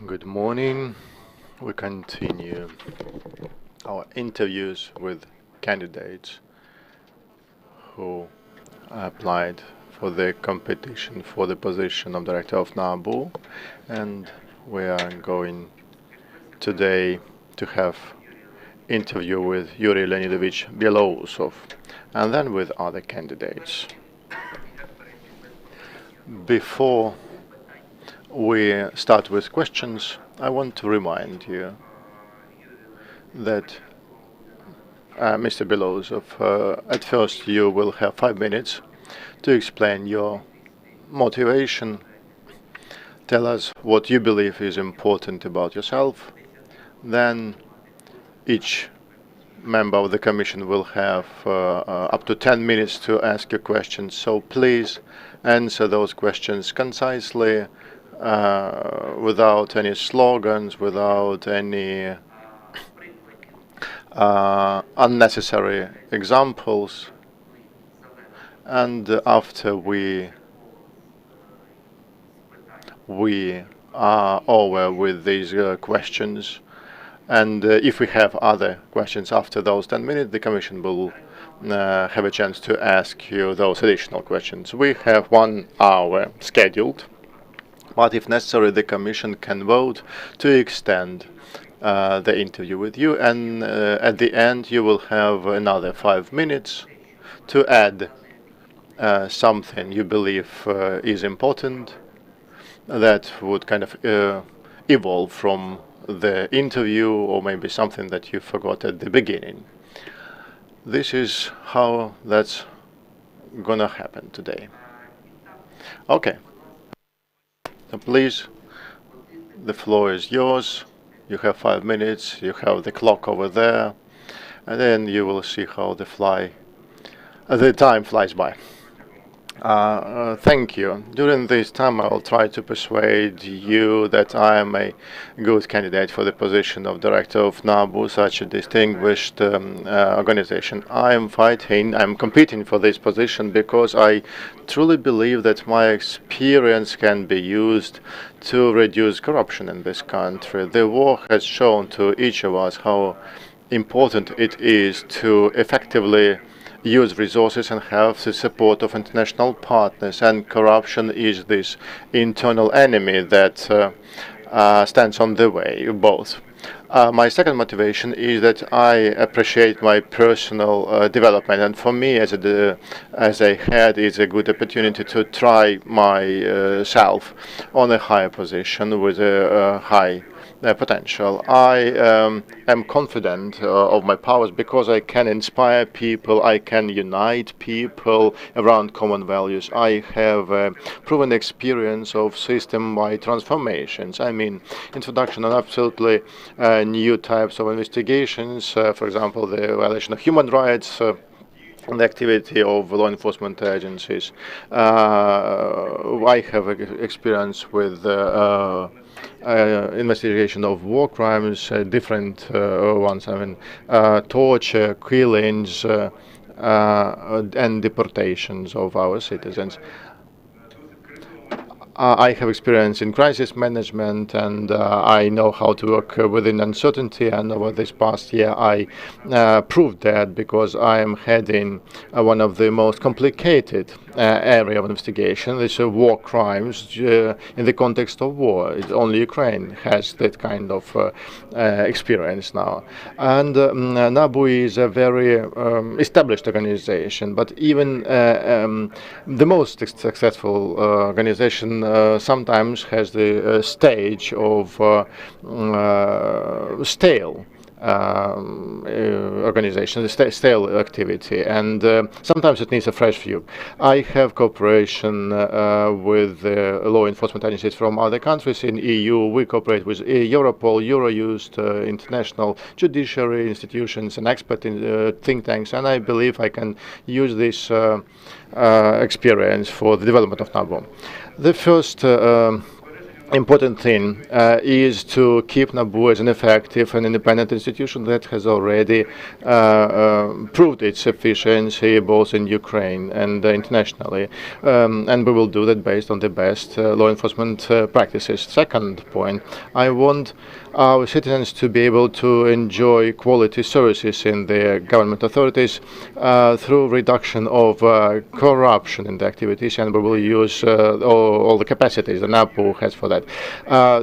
Good morning. We continue our interviews with candidates who applied for the competition for the position of Director of NABU, and we are going today to have interview with Yuri Leonidovich Belousov and then with other candidates. Before we start with questions, I want to remind you that Mr. Belousov, at first you will have 5 minutes to explain your motivation, tell us what you believe is important about yourself. Then each member of the Commission will have up to 10 minutes to ask you questions, so please answer those questions concisely, without any slogans, without any unnecessary examples. And after we are over with these questions, and if we have other questions after those 10 minutes, the Commission will have a chance to ask you those additional questions. We have 1 hour scheduled, but if necessary, the Commission can vote to extend the interview with you, and at the end you will have another 5 minutes to add something you believe is important that would kind of evolve from the interview, or maybe something that you forgot at the beginning. This is how that's gonna happen today. Okay. So please, the floor is yours. You have 5 minutes. You have the clock over there, and then you will see how the time flies by. Thank you. During this time, I will try to persuade you that I am a good candidate for the position of Director of NABU, such a distinguished organization. I'm competing for this position because I truly believe that my experience can be used to reduce corruption in this country. The war has shown to each of us how important it is to effectively use resources and have the support of international partners, and corruption is this internal enemy that stands on the way, both. My second motivation is that I appreciate my personal development, and for me as a head, it's a good opportunity to try myself on a higher position with a high potential. I am confident of my powers because I can inspire people, I can unite people around common values. I have a proven experience of system-wide transformations. I mean, introduction of absolutely new types of investigations, for example, the violation of human rights, the activity of law enforcement agencies. I have experience with investigation of war crimes, different ones. I mean, torture, killings, and deportations of our citizens. I have experience in crisis management, and I know how to work within uncertainty, and over this past year I proved that because I am heading one of the most complicated area of investigation. This war crimes in the context of war. Only Ukraine has that kind of experience now. And NABU is a very established organization, but even the most successful organization sometimes has the stage of stale organization, stale activity, and sometimes it needs a fresh view. I have cooperation with law enforcement agencies from other countries in EU. We cooperate with Europol, Eurojust, international judiciary institutions, and expert think tanks, and I believe I can use this experience for the development of NABU. The first important thing is to keep NABU as an effective and independent institution that has already proved its efficiency both in Ukraine and internationally. And we will do that based on the best law enforcement practices. Second point, I want our citizens to be able to enjoy quality services in the government authorities through reduction of corruption in the activities, and we will use all the capacities the NABU has for that.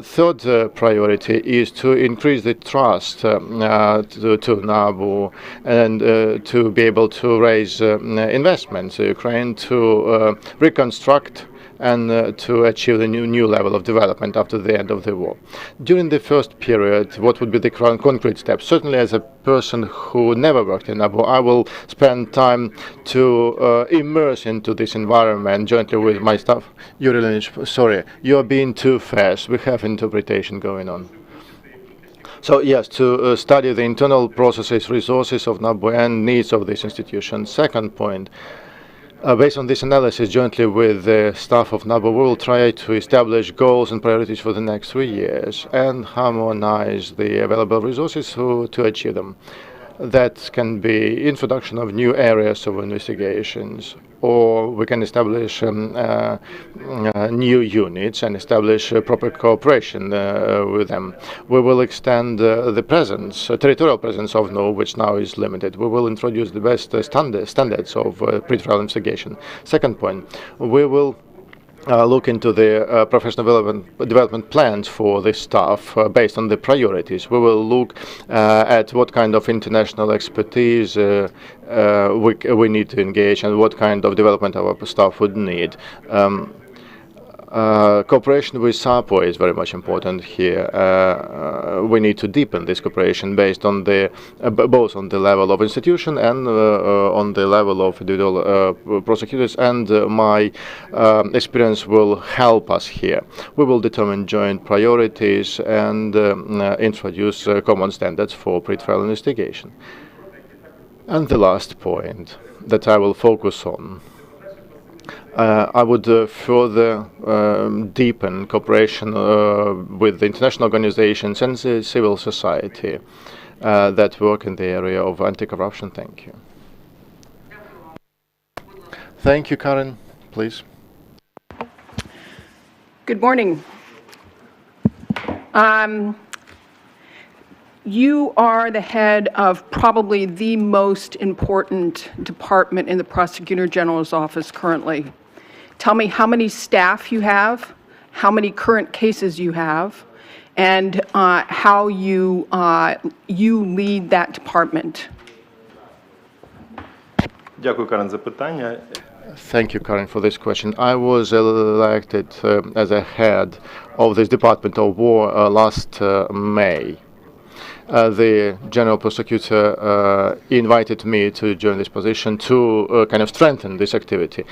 Third priority is to increase the trust to NABU and to be able to raise investments in Ukraine to reconstruct and to achieve the new level of development after the end of the war. During the first period, what would be the concrete steps? Certainly, as a person who never worked in NABU, I will spend time to immerse into this environment jointly with my staff. Yuri Leonidovich, sorry, you are being too fast. We have interpretation going on. So yes, to study the internal processes, resources of NABU and needs of this institution. Second point, based on this analysis, jointly with the staff of NABU, we will try to establish goals and priorities for the next 3 years and harmonize the available resources to achieve them. That can be introduction of new areas of investigations, or we can establish new units and establish proper cooperation with them. We will extend the presence, territorial presence of NABU, which now is limited. We will introduce the best standards of pre-trial investigation. Second point, we will look into the professional development plans for the staff based on the priorities. We will look at what kind of international expertise we need to engage and what kind of development our staff would need. Cooperation with SAPO is very much important here. We need to deepen this cooperation based on the both on the level of institution and on the level of individual prosecutors, and my experience will help us here. We will determine joint priorities and introduce common standards for pre-trial investigation. And the last point that I will focus on, I would further deepen cooperation with the international organizations and the civil society that work in the area of anti-corruption. Thank you. Thank you, Karen. Please. Good morning. You are the head of probably the most important department in the Prosecutor General's office currently. Tell me how many staff you have, how many current cases you have, and how you lead that department. Дякую, Карен, за питання. Thank you, Karen, for this question. I was elected as a head of this Department of War last May. The General Prosecutor invited me to join this position to kind of strengthen this activity.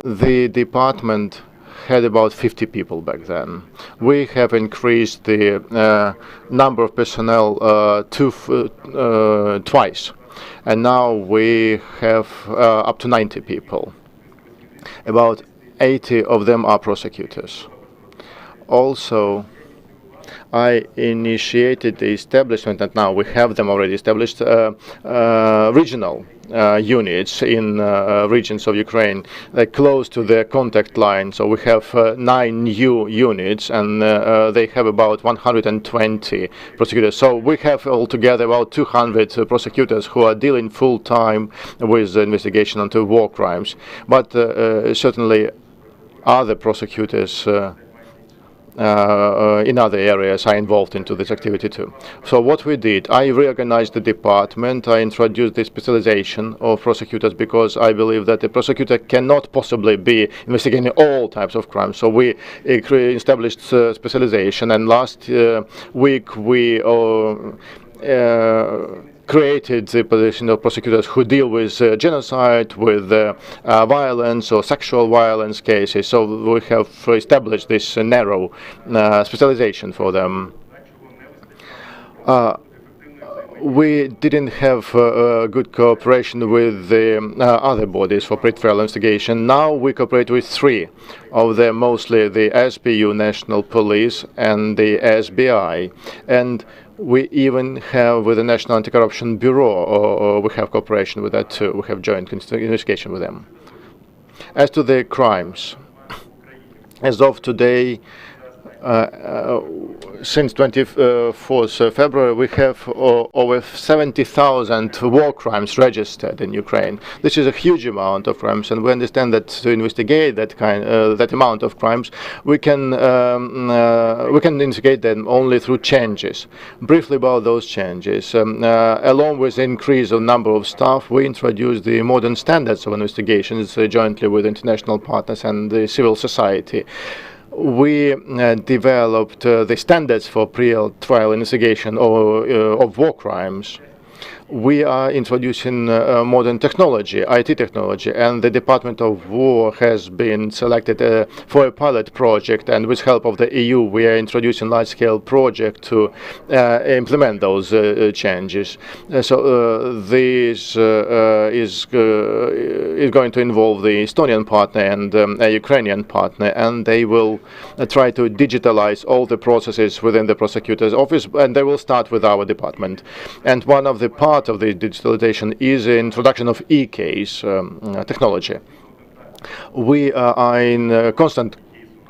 The department had about 50 people back then. We have increased the number of personnel twice, and now we have up to 90 people. About 80 of them are prosecutors. Also, I initiated the establishment, and now we have them already established, regional units in regions of Ukraine close to the contact line. So we have 9 new units, and they have about 120 prosecutors. So we have altogether about 200 prosecutors who are dealing full-time with the investigation into war crimes. But certainly other prosecutors in other areas are involved into this activity too. So what we did, I reorganized the department. I introduced the specialization of prosecutors because I believe that the prosecutor cannot possibly be investigating all types of crimes. So we established specialization, and last week we created the position of prosecutors who deal with genocide, with violence or sexual violence cases. So we have established this narrow specialization for them. we didn't have good cooperation with the other bodies for pre-trial investigation. Now we cooperate with three of them, mostly the SBU, National Police, and the SBI. And we even have with the National Anti-Corruption Bureau, we have cooperation with that too. We have joint investigation with them. As to the crimes, as of today, since 24th February, we have over 70,000 war crimes registered in Ukraine. This is a huge amount of crimes, and we understand that to investigate that amount of crimes, we can investigate them only through changes. Briefly about those changes, along with the increase of number of staff, we introduced the modern standards of investigations jointly with international partners and the civil society. We developed the standards for pre-trial investigation of war crimes. We are introducing modern technology, IT technology, and the Department of War has been selected for a pilot project, and with help of the EU we are introducing large-scale project to implement those changes. So this is going to involve the Estonian partner and a Ukrainian partner, and they will try to digitalize all the processes within the prosecutor's office, and they will start with our department. And one of the parts of the digitalization is the introduction of e-case technology. We are in constant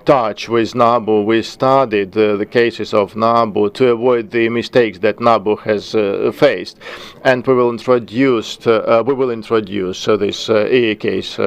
touch with NABU. We studied the cases of NABU to avoid the mistakes that NABU has faced, and we will introduce this e-case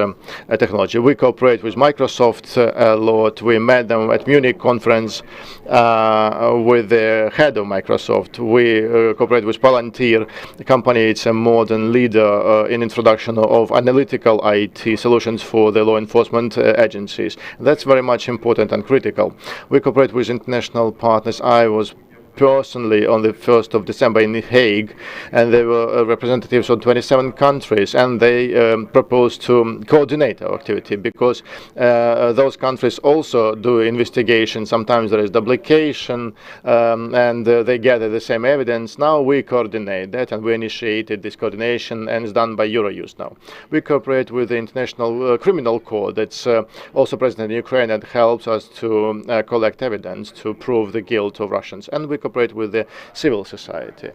technology. We cooperate with Microsoft a lot. We met them at Munich conference with the head of Microsoft. We cooperate with Palantir, the company. It's a modern leader in introduction of analytical IT solutions for the law enforcement agencies. That's very much important and critical. We cooperate with international partners. I was personally on the 1st of December in The Hague, and there were representatives from 27 countries, and they proposed to coordinate our activity because those countries also do investigation. Sometimes there is duplication, and they gather the same evidence. Now we coordinate that, and we initiated this coordination, and it's done by Eurojust now. We cooperate with the International Criminal Court that's also present in Ukraine and helps us to collect evidence to prove the guilt of Russians. And we cooperate with the civil society.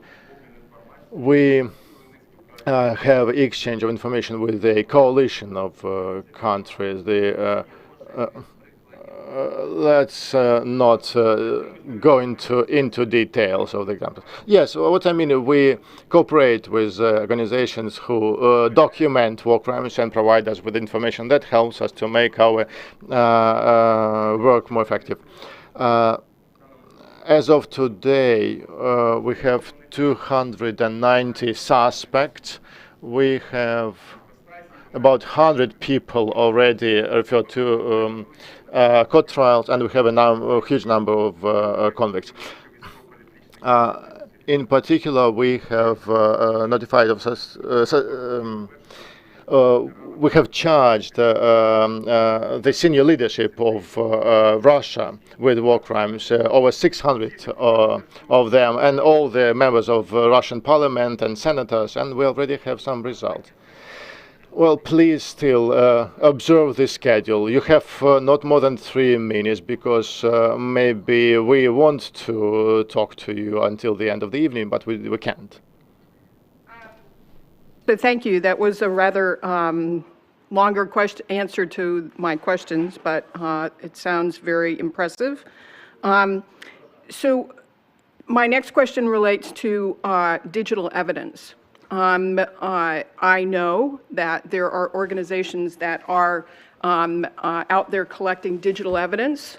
We have exchange of information with a coalition of countries. Let's not go into details of the examples. Yes, what I mean, we cooperate with organizations who document war crimes and provide us with information that helps us to make our work more effective. As of today, we have 290 suspects. We have about 100 people already referred to court trials, and we have a huge number of convicts. In particular, we have notified of we have charged the senior leadership of Russia with war crimes, over 600 of them, and all the members of Russian parliament and senators, and we already have some results. Well, please still observe the schedule. You have not more than 3 minutes because maybe we want to talk to you until the end of the evening, but we can't. But thank you. That was a rather longer answer to my questions, but it sounds very impressive. So my next question relates to digital evidence. I know that there are organizations that are out there collecting digital evidence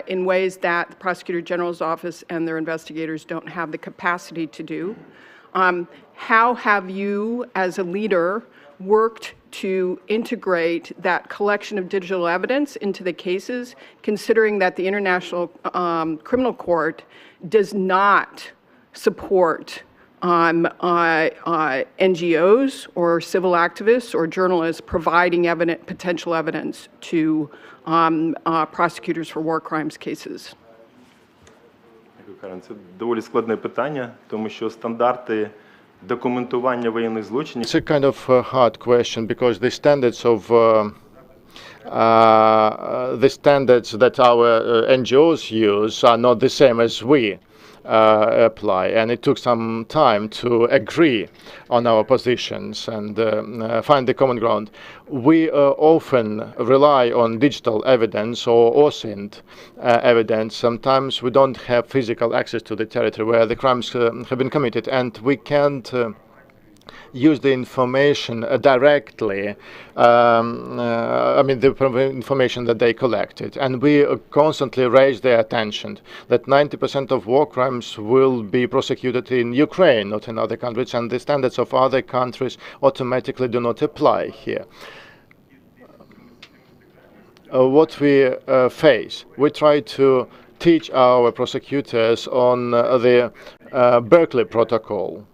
in ways that the Prosecutor General's office and their investigators don't have the capacity to do. How have you, as a leader, worked to integrate that collection of digital evidence into the cases, considering that the International Criminal Court does not support NGOs or civil activists or journalists providing potential evidence to prosecutors for war crimes cases? Дякую, Карен. Це доволі складне питання, тому що стандарти документування воєнних злочинів. It's a kind of hard question because the standards of the standards that our NGOs use are not the same as we apply, and it took some time to agree on our positions and find the common ground. We often rely on digital evidence or OSINT evidence. Sometimes we don't have physical access to the territory where the crimes have been committed, and we can't use the information directly, the information that they collected. And we constantly raise their attention that 90% of war crimes will be prosecuted in Ukraine, not in other countries, and the standards of other countries automatically do not apply here. What we face, we try to teach our prosecutors on the Berkeley Protocol,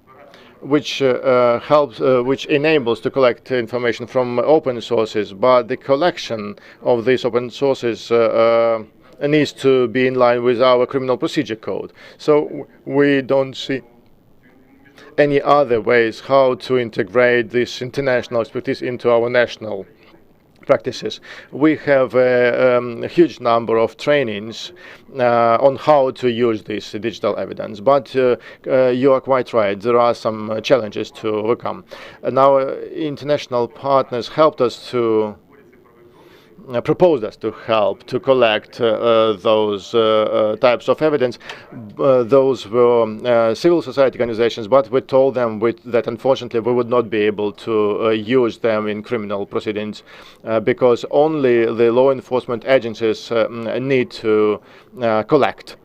which which enables to collect information from open sources, but the collection of these open sources needs to be in line with our criminal procedure code. So we don't see any other ways how to integrate this international expertise into our national practices. We have a huge number of trainings on how to use this digital evidence, but you are quite right, there are some challenges to overcome. And our international partners helped us to proposed us to help to collect those types of evidence. Those were civil society organizations, but we told them that unfortunately we would not be able to use them in criminal proceedings because only the law enforcement agencies need to collect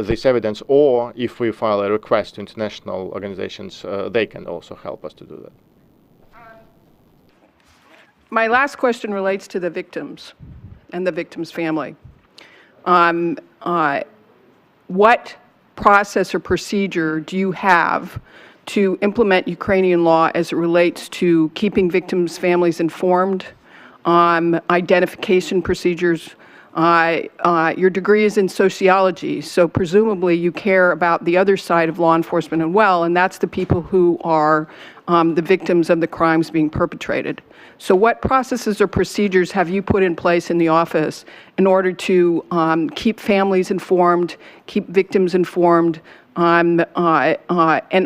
this evidence, or if we file a request to international organizations, they can also help us to do that. My last question relates to the victims and the victim's family. What process or procedure do you have to implement Ukrainian law as it relates to keeping victims' families informed, identification procedures? Your degree is in sociology, so presumably you care about the other side of law enforcement as well, and that's the people who are the victims of the crimes being perpetrated. So what processes or procedures have you put in place in the office in order to keep families informed, keep victims informed, and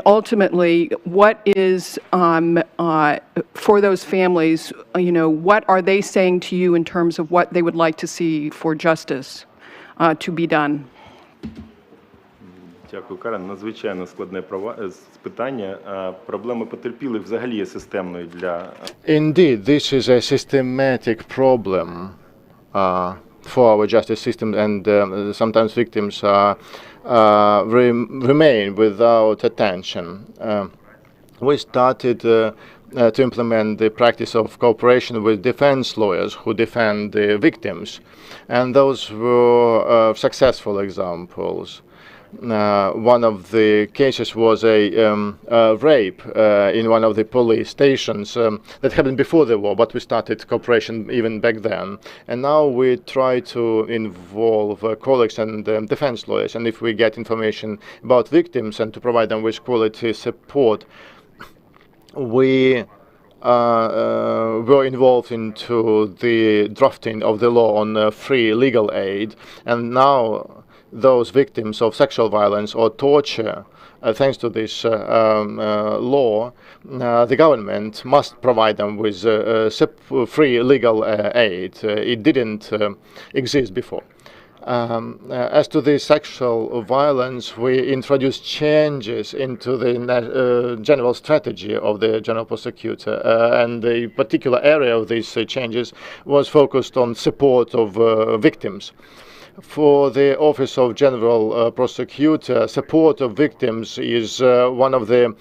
ultimately, what is, for those families, what are they saying to you in terms of what they would like to see for justice to be done? Дякую, Карен. Надзвичайно складне питання. Проблема потерпілих взагалі є системною для... Indeed, this is a systematic problem for our justice system, and sometimes victims remain without attention. We started to implement the practice of cooperation with defense lawyers who defend the victims, and those were successful examples. One of the cases was a rape in one of the police stations that happened before the war, but we started cooperation even back then. And now we try to involve colleagues and defense lawyers, and if we get information about victims and to provide them with quality support, we were involved into the drafting of the law on free legal aid, and now those victims of sexual violence or torture, thanks to this law, the government must provide them with free legal aid. It didn't exist before. As to the sexual violence, we introduced changes into the general strategy of the general prosecutor, and the particular area of these changes was focused on support of victims. For the Office of General Prosecutor, support of victims is one of the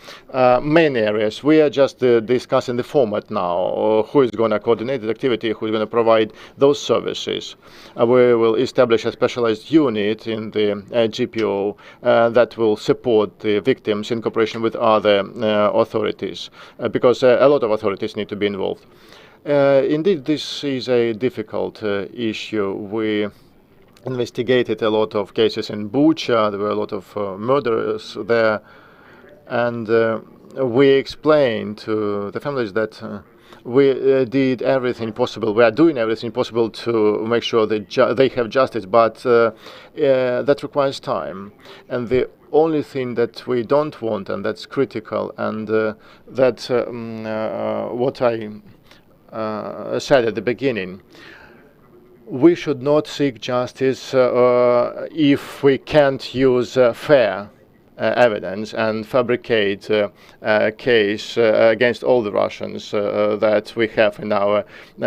main areas. We are just discussing the format now, who is going to coordinate the activity, who is going to provide those services. We will establish a specialized unit in the GPO that will support the victims in cooperation with other authorities, because a lot of authorities need to be involved. Indeed, this is a difficult issue. We investigated a lot of cases in Bucha. There were a lot of murderers there, And we explained to the families that we did everything possible. We are doing everything possible to make sure that they have justice, but that requires time. And the only thing that we don't want, and that's critical, and that's what I said at the beginning, we should not seek justice if we can't use fair evidence and fabricate a case against all the Russians that we have in our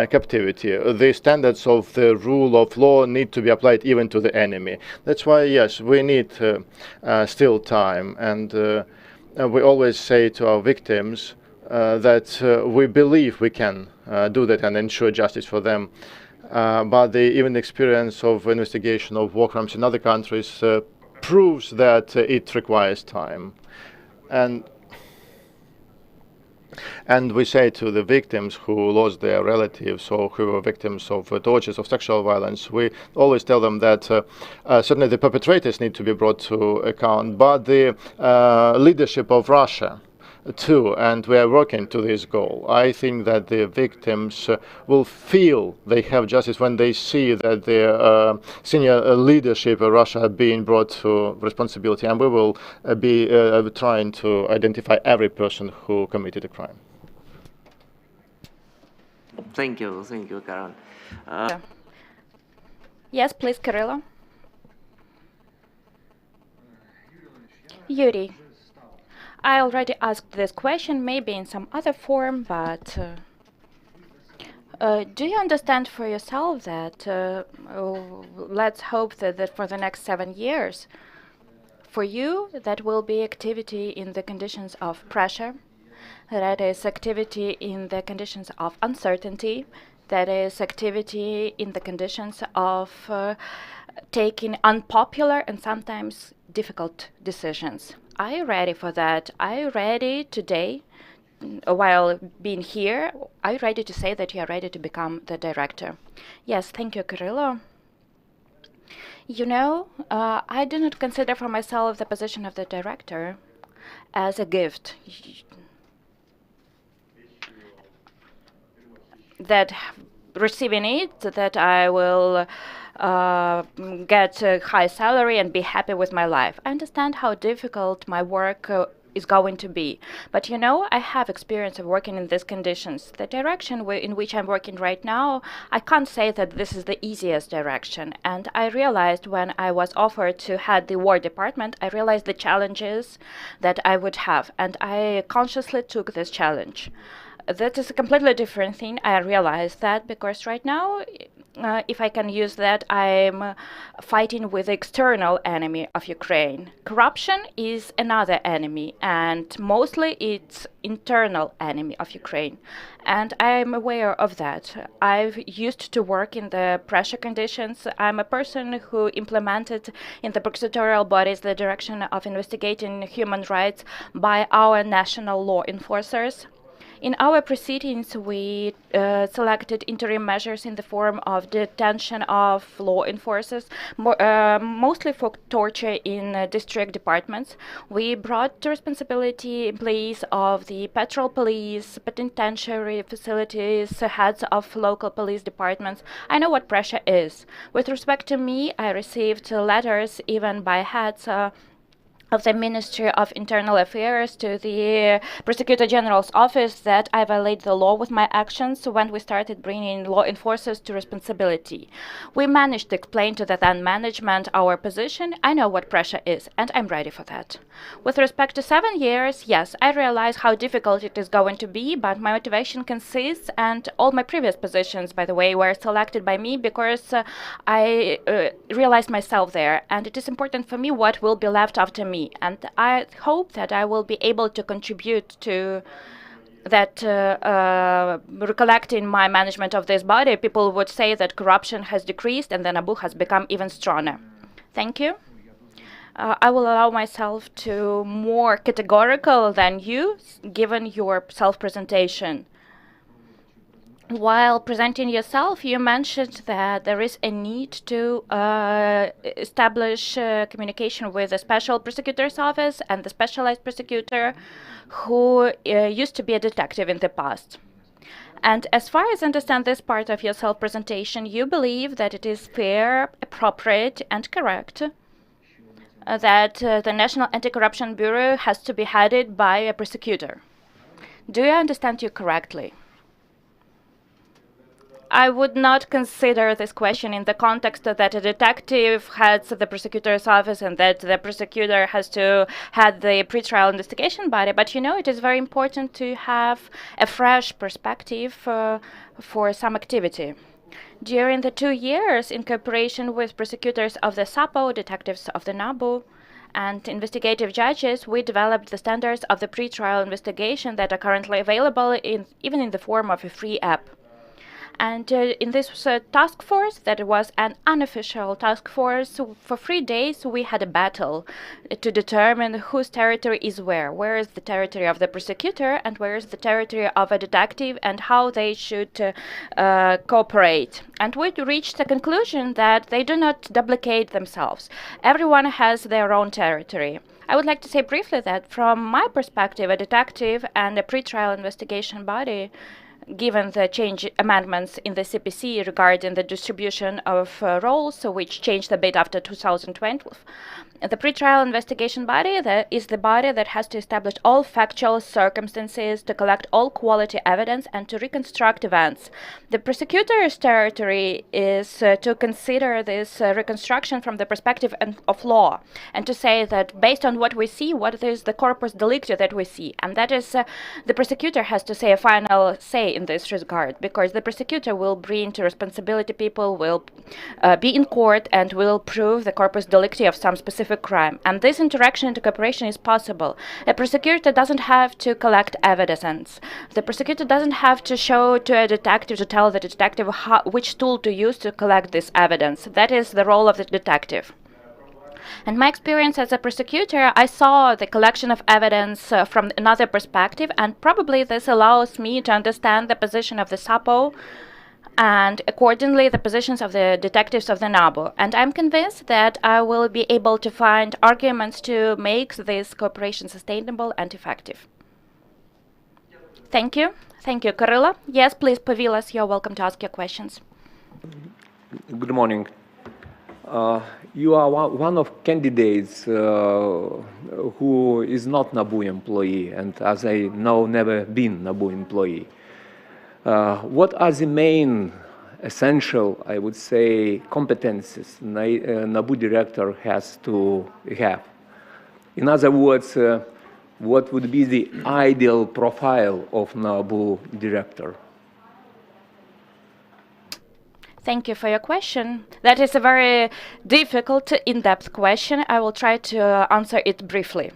captivity. The standards of the rule of law need to be applied even to the enemy. That's why, yes, we need still time. And we always say to our victims that we believe we can do that and ensure justice for them. But the even experience of investigation of war crimes in other countries proves that it requires time. And we say to the victims who lost their relatives or who were victims of tortures, of sexual violence, we always tell them that certainly the perpetrators need to be brought to account, but the leadership of Russia too, and we are working to this goal. I think that the victims will feel they have justice when they see that the senior leadership of Russia are being brought to responsibility, and we will be trying to identify every person who committed a crime. Thank you, Karan. Yes, please, Kirilo. Yuri, I already asked this question, maybe in some other form, but do you understand for yourself that, let's hope that for the next 7 years, for you, that will be activity in the conditions of pressure, that is activity in the conditions of uncertainty, that is activity in the conditions of taking unpopular and sometimes difficult decisions. Are you ready for that? Are you ready today, while being here, are you ready to say that you are ready to become the director? Yes, thank you, Kirilo. You know, I do not consider for myself the position of the director as a gift that receiving it, that I will get a high salary and be happy with my life. I understand how difficult my work is going to be. But you know, I have experience of working in these conditions. The direction in which I'm working right now, I can't say that this is the easiest direction. And I realized when I was offered to head the War Department, I realized the challenges that I would have. And I consciously took this challenge. That is a completely different thing. I realized that because right now, if I can use that, I'm fighting with the external enemy of Ukraine. Corruption is another enemy, and mostly it's internal enemy of Ukraine. And I'm aware of that. I've used to work in the pressure conditions. I'm a person who implemented in the prosecutorial bodies the direction of investigating human rights by our national law enforcers. In our proceedings, we selected interim measures in the form of detention of law enforcers, mostly for torture in district departments. We brought to responsibility employees of the patrol police, penitentiary facilities, heads of local police departments. I know what pressure is. With respect to me, I received letters even by heads of the Ministry of Internal Affairs to the Prosecutor General's office that I violate the law with my actions when we started bringing law enforcers to responsibility. We managed to explain to the then management our position. I know what pressure is, and I'm ready for that. With respect to 7 years, yes, I realize how difficult it is going to be, but my motivation consists, and all my previous positions, by the way, were selected by me because I realized myself there, and it is important for me what will be left after me. And I hope that I will be able to contribute to that. Recollecting my management of this body, people would say that corruption has decreased and the NABU has become even stronger. Thank you. I will allow myself to more categorical than you, given your self-presentation. while presenting yourself, you mentioned that there is a need to establish communication with the Special Prosecutor's Office and the Specialized Prosecutor who used to be a detective in the past. And as far as I understand this part of your self-presentation, you believe that it is fair, appropriate, and correct that the National Anti-Corruption Bureau has to be headed by a prosecutor. Do I understand you correctly? I would not consider this question in the context of that a detective heads the prosecutor's office and that the prosecutor has to head the pretrial investigation body, but it is very important to have a fresh perspective for some activity. During the 2 years, in cooperation with prosecutors of the SAPO, detectives of the NABU, and investigative judges, we developed the standards of the pretrial investigation that are currently available even in the form of a free app. And in this task force, that was an unofficial task force, for 3 days we had a battle to determine whose territory is where. Where is the territory of the prosecutor and where is the territory of a detective, and how they should cooperate. And we reached the conclusion that they do not duplicate themselves. Everyone has their own territory. I would like to say briefly that from my perspective, a detective and a pretrial investigation body, given the change amendments in the CPC regarding the distribution of roles, which changed a bit after 2012, the pretrial investigation body is the body that has to establish all factual circumstances, to collect all quality evidence, and to reconstruct events. The prosecutor's territory is to consider this reconstruction from the perspective of law, and to say that based on what we see, what is the corpus delicti that we see, and that is the prosecutor has to say a final say in this regard, because the prosecutor will bring to responsibility people, will be in court, and will prove the corpus delicti of some specific crime. And this interaction and cooperation is possible. A prosecutor doesn't have to collect evidence. The prosecutor doesn't have to show to a detective, to tell the detective which tool to use to collect this evidence. That is the role of the detective. And my experience as a prosecutor, I saw the collection of evidence from another perspective, and probably this allows me to understand the position of the SAPO and accordingly the positions of the detectives of the NABU. And I'm convinced that I will be able to find arguments to make this cooperation sustainable and effective. Thank you. Thank you, Karila. Yes, please, Pavilas, you're welcome to ask your questions. Good morning. You are one of candidates who is not NABU employee, and as I know, never been NABU employee. What are the main essential, I would say, competencies NABU director has to have? In other words, what would be the ideal profile of NABU director? Thank you for your question. That is a very difficult, in-depth question. I will try to answer it briefly.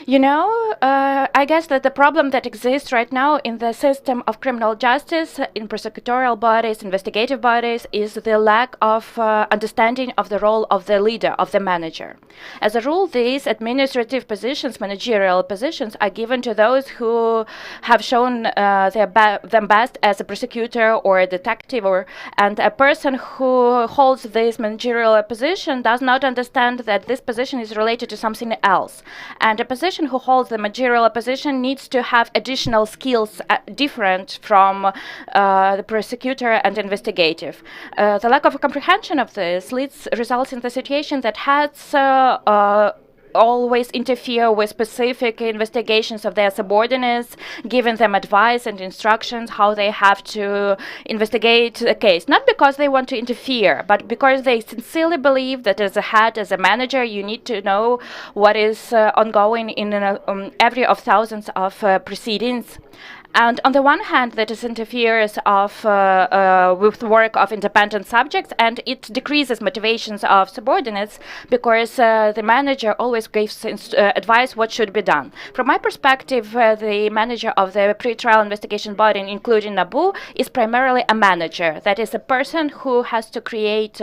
I guess that the problem that exists right now in the system of criminal justice, in prosecutorial bodies, investigative bodies, is the lack of understanding of the role of the leader, of the manager. As a rule, these administrative positions, managerial positions, are given to those who have shown them best as a prosecutor or a detective, and a person who holds this managerial position does not understand that this position is related to something else. And a position who holds the managerial position needs to have additional skills different from the prosecutor and investigative. The lack of comprehension of this results in the situation that has always interfere with specific investigations of their subordinates, giving them advice and instructions how they have to investigate a case. Not because they want to interfere, but because they sincerely believe that as a head, as a manager, you need to know what is ongoing in every of thousands of proceedings. And on the one hand, that is interferes with work of independent subjects, and it decreases motivations of subordinates because the manager always gives advice what should be done. From my perspective, the manager of the pretrial investigation body, including NABU, is primarily a manager. That is a person who has to create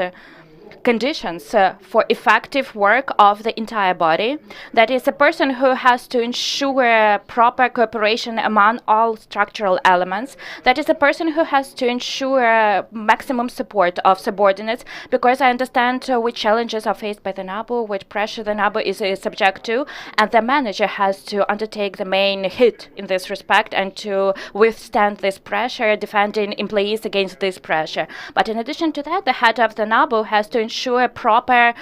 conditions for effective work of the entire body. That is a person who has to ensure proper cooperation among all structural elements. That is a person who has to ensure maximum support of subordinates, because I understand which challenges are faced by the NABU, which pressure the NABU is subject to, and the manager has to undertake the main hit in this respect and to withstand this pressure, defending employees against this pressure. But in addition to that, the head of the NABU has to ensure proper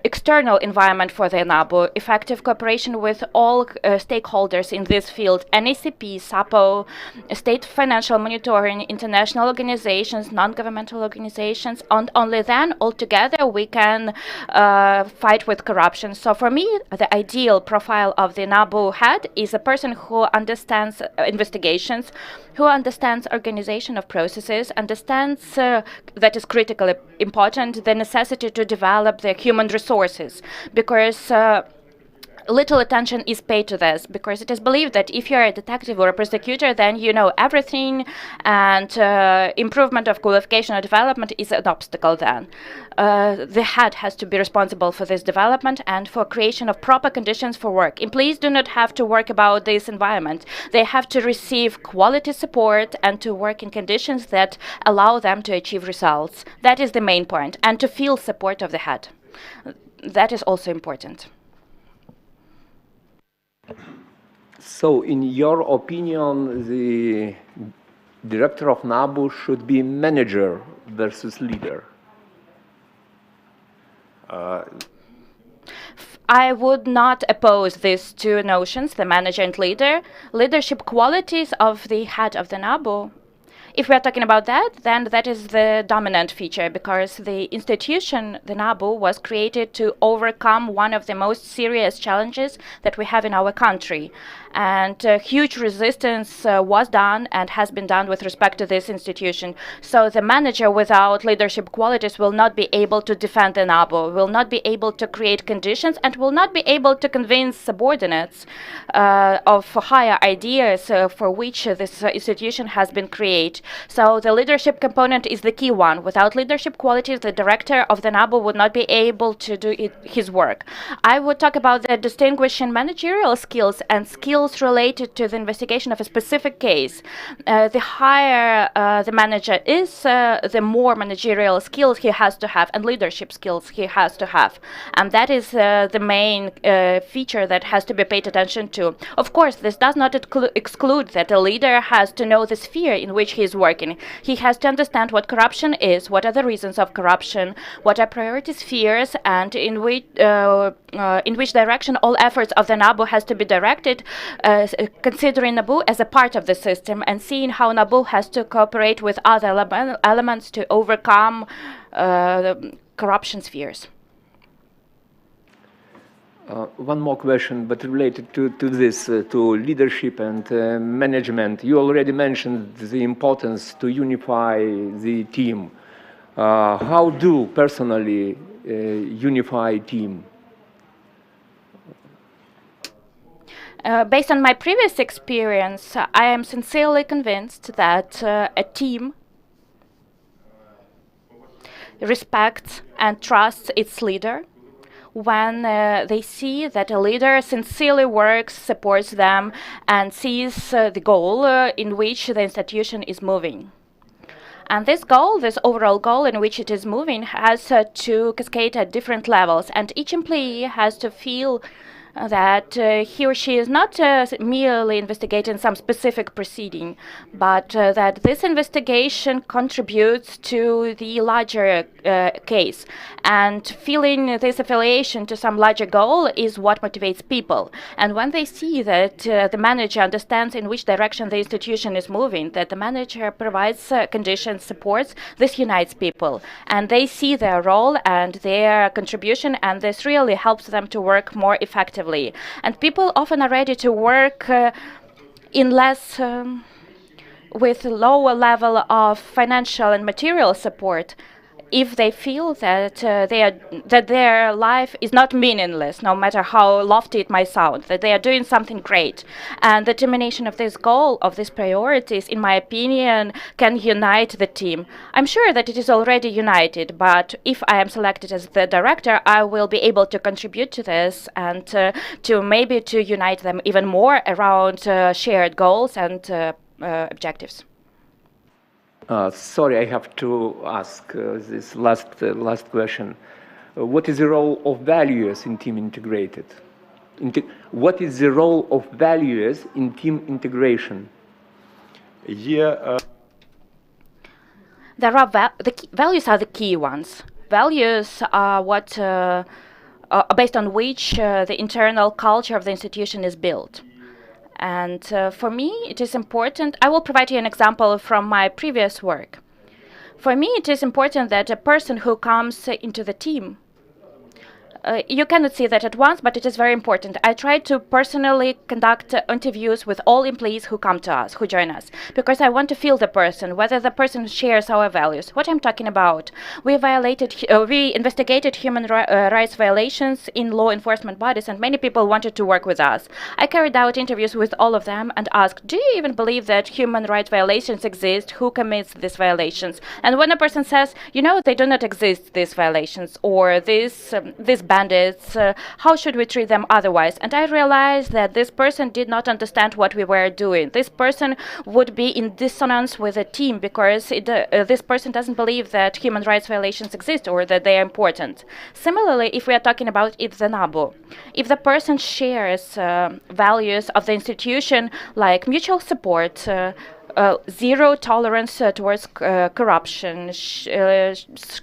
external environment for the NABU, effective cooperation with all stakeholders in this field, NACP, SAPO, state financial monitoring, international organizations, non-governmental organizations, and only then altogether we can fight with corruption. So for me, the ideal profile of the NABU head is a person who understands investigations, who understands organization of processes, understands that is critically important, the necessity to develop the human resources, because little attention is paid to this, because it is believed that if you're a detective or a prosecutor, then you know everything, and improvement of qualification or development is an obstacle then. The head has to be responsible for this development and for creation of proper conditions for work. Employees do not have to work about this environment. They have to receive quality support and to work in conditions that allow them to achieve results. That is the main point, and to feel support of the head. That is also important. So, in your opinion, the director of NABU should be manager versus leader? I would not oppose these two notions, the manager and leader. Leadership qualities of the head of the NABU, if we are talking about that, then that is the dominant feature, because the institution, the NABU, was created to overcome one of the most serious challenges that we have in our country. And huge resistance was done and has been done with respect to this institution. So the manager without leadership qualities will not be able to defend the NABU, will not be able to create conditions, and will not be able to convince subordinates of higher ideas for which this institution has been created. So the leadership component is the key one. Without leadership qualities, the director of the NABU would not be able to do his work. I would talk about the distinguishing managerial skills and skills related to the investigation of a specific case. The higher the manager is, the more managerial skills he has to have and leadership skills he has to have. And that is the main feature that has to be paid attention to. Of course, this does not exclude that a leader has to know the sphere in which he is working. He has to understand what corruption is, what are the reasons of corruption, what are priority spheres, and in which direction all efforts of the NABU has to be directed, considering NABU as a part of the system and seeing how NABU has to cooperate with other elements to overcome corruption spheres. One more question, but related to this, to leadership and management. You already mentioned the importance to unify the team. How do personally unify team? Based on my previous experience, I am sincerely convinced that a team respects and trusts its leader when they see that a leader sincerely works, supports them, and sees the goal in which the institution is moving. And this goal, this overall goal in which it is moving, has to cascade at different levels, and each employee has to feel that he or she is not merely investigating some specific proceeding, but that this investigation contributes to the larger case. And feeling this affiliation to some larger goal is what motivates people. And when they see that the manager understands in which direction the institution is moving, that the manager provides conditions, supports, this unites people. And they see their role and their contribution, and this really helps them to work more effectively. And people often are ready to work in less, with lower level of financial and material support, if they feel that that their life is not meaningless, no matter how lofty it might sound, that they are doing something great. And the determination of this goal, of these priorities, in my opinion, can unite the team. I'm sure that it is already united, but if I am selected as the director, I will be able to contribute to this and to maybe to unite them even more around shared goals and objectives. Sorry, I have to ask this last question. What is the role of values in team integrated? What is the role of values in team integration? Є There are values are the key ones. Values are what based on which the internal culture of the institution is built. And for me, it is important. I will provide you an example from my previous work. For me, it is important that a person who comes into the team, you cannot see that at once, but it is very important. I try to personally conduct interviews with all employees who come to us, who join us, because I want to feel the person, whether the person shares our values. What I'm talking about, we investigated human rights violations in law enforcement bodies, and many people wanted to work with us. I carried out interviews with all of them and asked, do you even believe that human rights violations exist? Who commits these violations? And when a person says, you know, they do not exist, these violations, or these bandits, how should we treat them otherwise? And I realized that this person did not understand what we were doing. This person would be in dissonance with the team because this person doesn't believe that human rights violations exist or that they are important. Similarly, if we are talking about the NABU, if the person shares values of the institution like mutual support, zero tolerance towards corruption,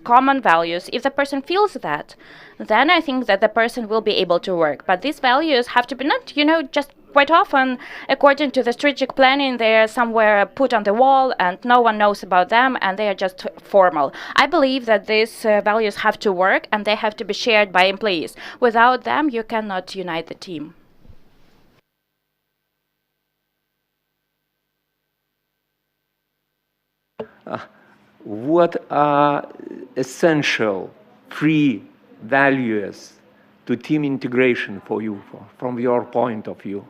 common values, if the person feels that, then I think that the person will be able to work. But these values have to be not, just quite often, according to the strategic planning, they are somewhere put on the wall and no one knows about them and they are just formal. I believe that these values have to work and they have to be shared by employees. Without them, you cannot unite the team. What are essential three values to team integration for you, from your point of view?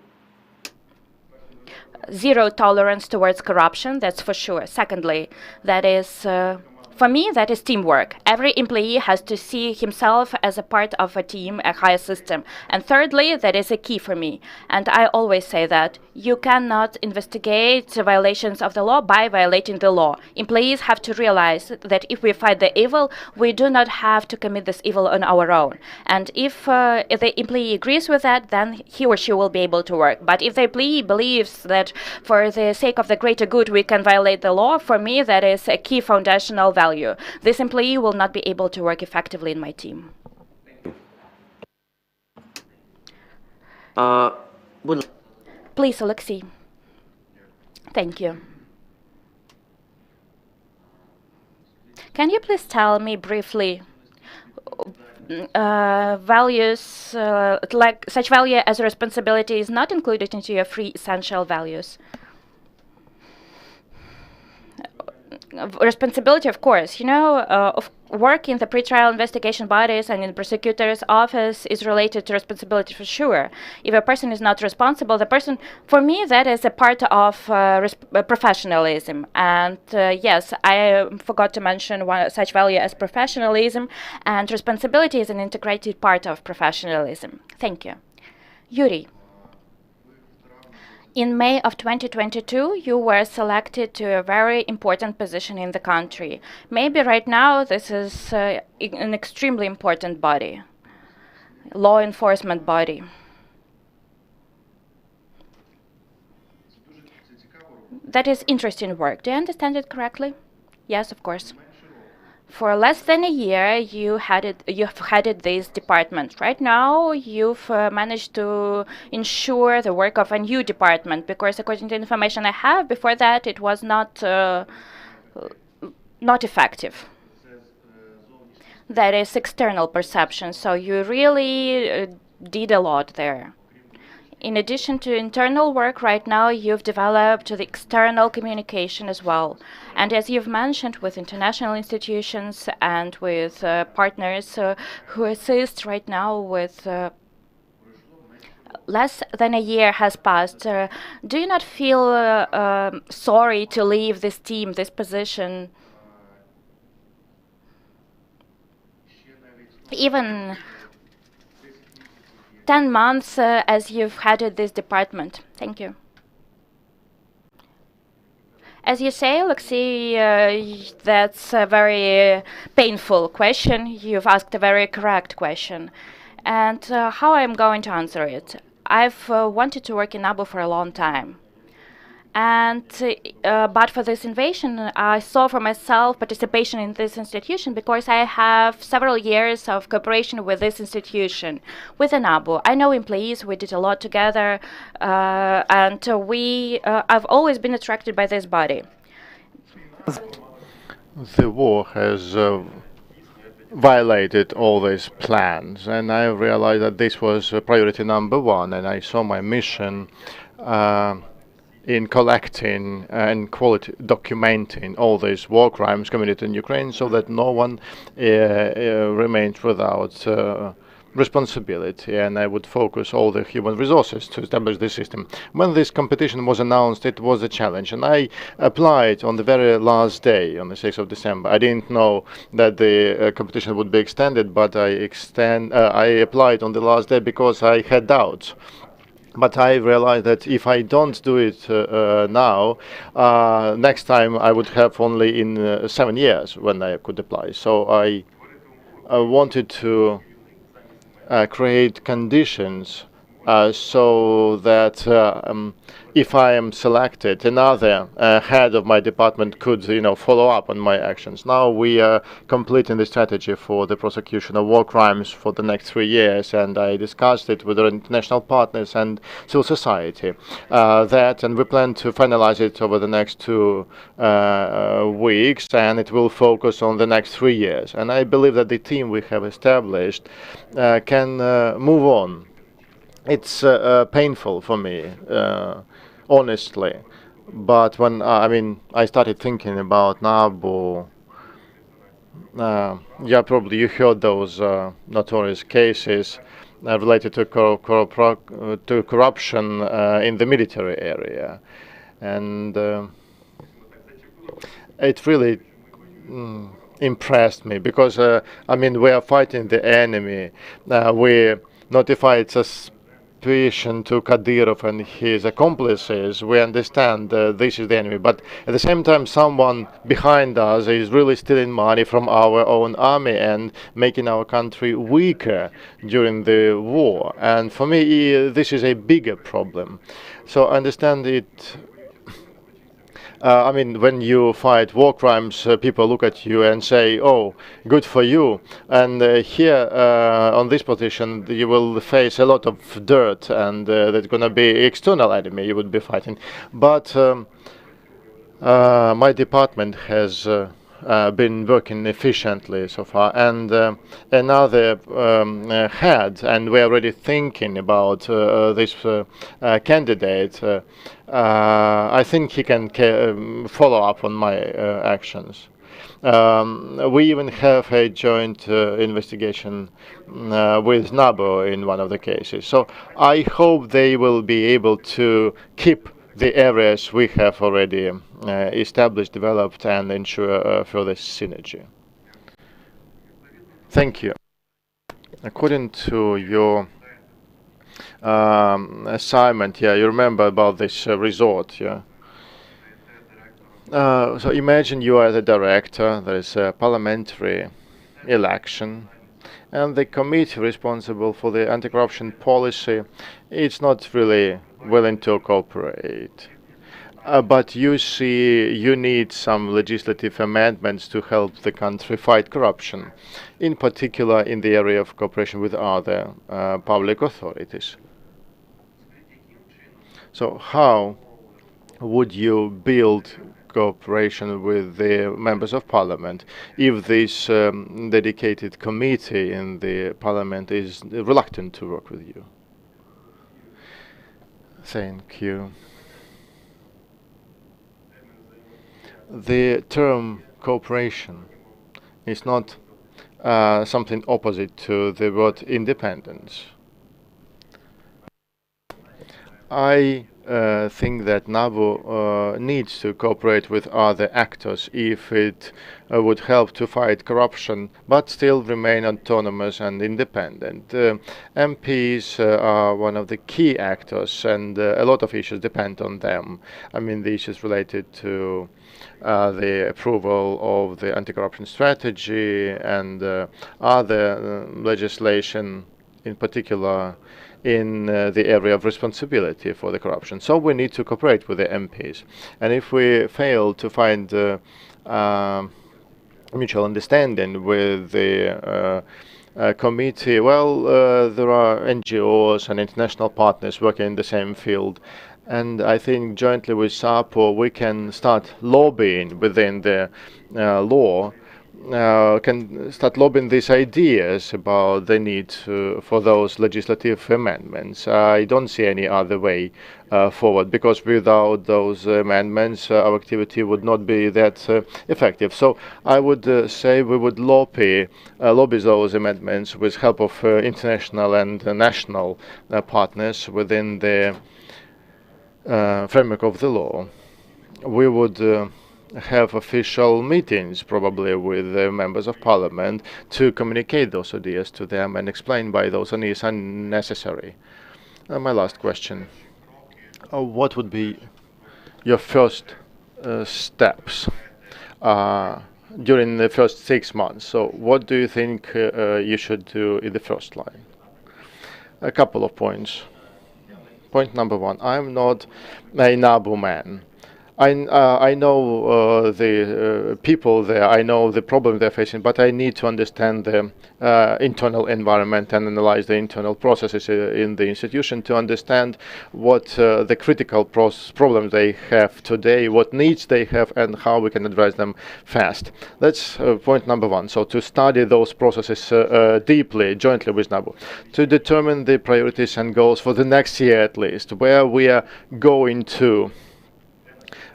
Zero tolerance towards corruption, that's for sure. Secondly, that is, for me, that is teamwork. Every employee has to see himself as a part of a team, a higher system. And thirdly, that is a key for me. And I always say that you cannot investigate violations of the law by violating the law. Employees have to realize that if we fight the evil, we do not have to commit this evil on our own. And if the employee agrees with that, then he or she will be able to work. But if the employee believes that for the sake of the greater good we can violate the law, for me that is a key foundational value. This employee will not be able to work effectively in my team. Please, Alexei. Thank you. Can you please tell me briefly values, like such value as responsibility is not included into your three essential values? Responsibility, of course, of work in the pretrial investigation bodies and in the prosecutor's office is related to responsibility for sure. If a person is not responsible, the person, for me, that is a part of professionalism. And yes, I forgot to mention such value as professionalism, and responsibility is an integrated part of professionalism. Thank you. Yuri. In May of 2022, you were selected to a very important position in the country. Maybe right now this is an extremely important body, law enforcement body. That is interesting work. Do you understand it correctly? Yes, of course. For less than a year, you've headed this department. Right now, you've managed to ensure the work of a new department, because according to the information I have, before that, it was not effective. That is external perception, so you really did a lot there. In addition to internal work, right now you've developed the external communication as well. And as you've mentioned, with international institutions and with partners who assist right now with less than a year has passed, do you not feel sorry to leave this team, this position? Even 10 months as you've headed this department. Thank you. As you say, Alexei, that's a very painful question. You've asked a very correct question. And how I'm going to answer it? I've wanted to work in NABU for a long time. And but for this invasion, I saw for myself participation in this institution because I have several years of cooperation with this institution, with the NABU. I know employees, we did a lot together, and I've always been attracted by this body. The war has violated all these plans, and I realized that this was priority number one, and I saw my mission in collecting and quality documenting all these war crimes committed in Ukraine so that no one remains without responsibility, and I would focus all the human resources to establish this system. When this competition was announced, it was a challenge, and I applied on the very last day, on the 6th of December. I didn't know that the competition would be extended, but I applied on the last day because I had doubts. But I realized that if I don't do it now, next time I would have only in 7 years when I could apply. So I wanted to create conditions so that if I am selected, another head of my department could, follow up on my actions. Now we are completing the strategy for the prosecution of war crimes for the next 3 years, and I discussed it with our international partners and civil society. And we plan to finalize it over the next 2 weeks, and it will focus on the next 3 years. And I believe that the team we have established can move on. It's painful for me, honestly, but when I started thinking about NABU, probably you heard those notorious cases related to corruption in the military area, and it really impressed me because we are fighting the enemy. We notified suspicion to Kadyrov and his accomplices. We understand this is the enemy, but at the same time someone behind us is really stealing money from our own army and making our country weaker during the war. And for me this is a bigger problem. So I understand it. When you fight war crimes, people look at you and say, "Oh, good for you." And here, on this position, you will face a lot of dirt, and that's going to be external enemy you would be fighting. But my department has been working efficiently so far, and another head, and we're already thinking about this candidate. I think he can follow up on my actions. We even have a joint investigation with NABU in one of the cases. So I hope they will be able to keep the areas we have already established, developed, and ensure further synergy. Thank you. According to your assignment, you remember about this resort, so imagine you are the director, there is a parliamentary election, and the committee responsible for the anti-corruption policy is not really willing to cooperate. But you see you need some legislative amendments to help the country fight corruption, in particular in the area of cooperation with other public authorities. So how would you build cooperation with the members of parliament if this dedicated committee in the parliament is reluctant to work with you? Thank you. The term cooperation is not something opposite to the word independence. I think that NABU needs to cooperate with other actors if it would help to fight corruption, but still remain autonomous and independent. MPs are one of the key actors, and a lot of issues depend on them. I mean, the issues related to the approval of the anti-corruption strategy and other legislation, in particular in the area of responsibility for the corruption. So we need to cooperate with the MPs. And if we fail to find mutual understanding with the committee, well, there are NGOs and international partners working in the same field. And I think jointly with SAPO we can start lobbying within the law, can start lobbying these ideas about the need for those legislative amendments. I don't see any other way forward, because without those amendments our activity would not be that effective. So I would say we would lobby those amendments with help of international and national partners within the framework of the law. We would have official meetings probably with the members of parliament to communicate those ideas to them and explain why those ideas are necessary. My last question. What would be your first steps during the first 6 months? So what do you think you should do in the first line? A couple of points. Point number one, I'm not a NABU man. I know the people there, I know the problem they're facing, but I need to understand the internal environment and analyze the internal processes in the institution to understand what the critical problems they have today, what needs they have, and how we can address them fast. That's point number one. So to study those processes deeply, jointly with NABU, to determine the priorities and goals for the next year at least, where we are going to.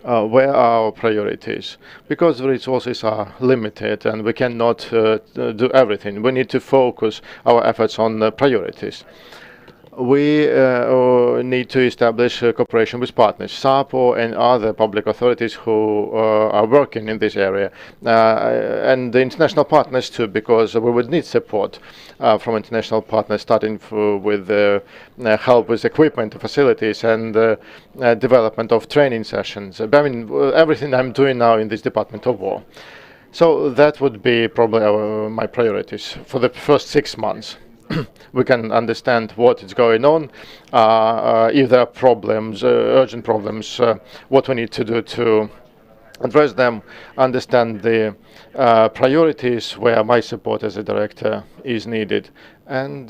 Where are our priorities? Because the resources are limited and we cannot do everything. We need to focus our efforts on priorities. We need to establish cooperation with partners, SAPO and other public authorities who are working in this area, and the international partners too, because we would need support from international partners, starting with help with equipment, facilities, and development of training sessions. I mean, everything I'm doing now in this Department of War. So that would be probably my priorities for the first 6 months. We can understand what is going on, if there are problems, urgent problems, what we need to do to address them, understand the priorities where my support as a director is needed, and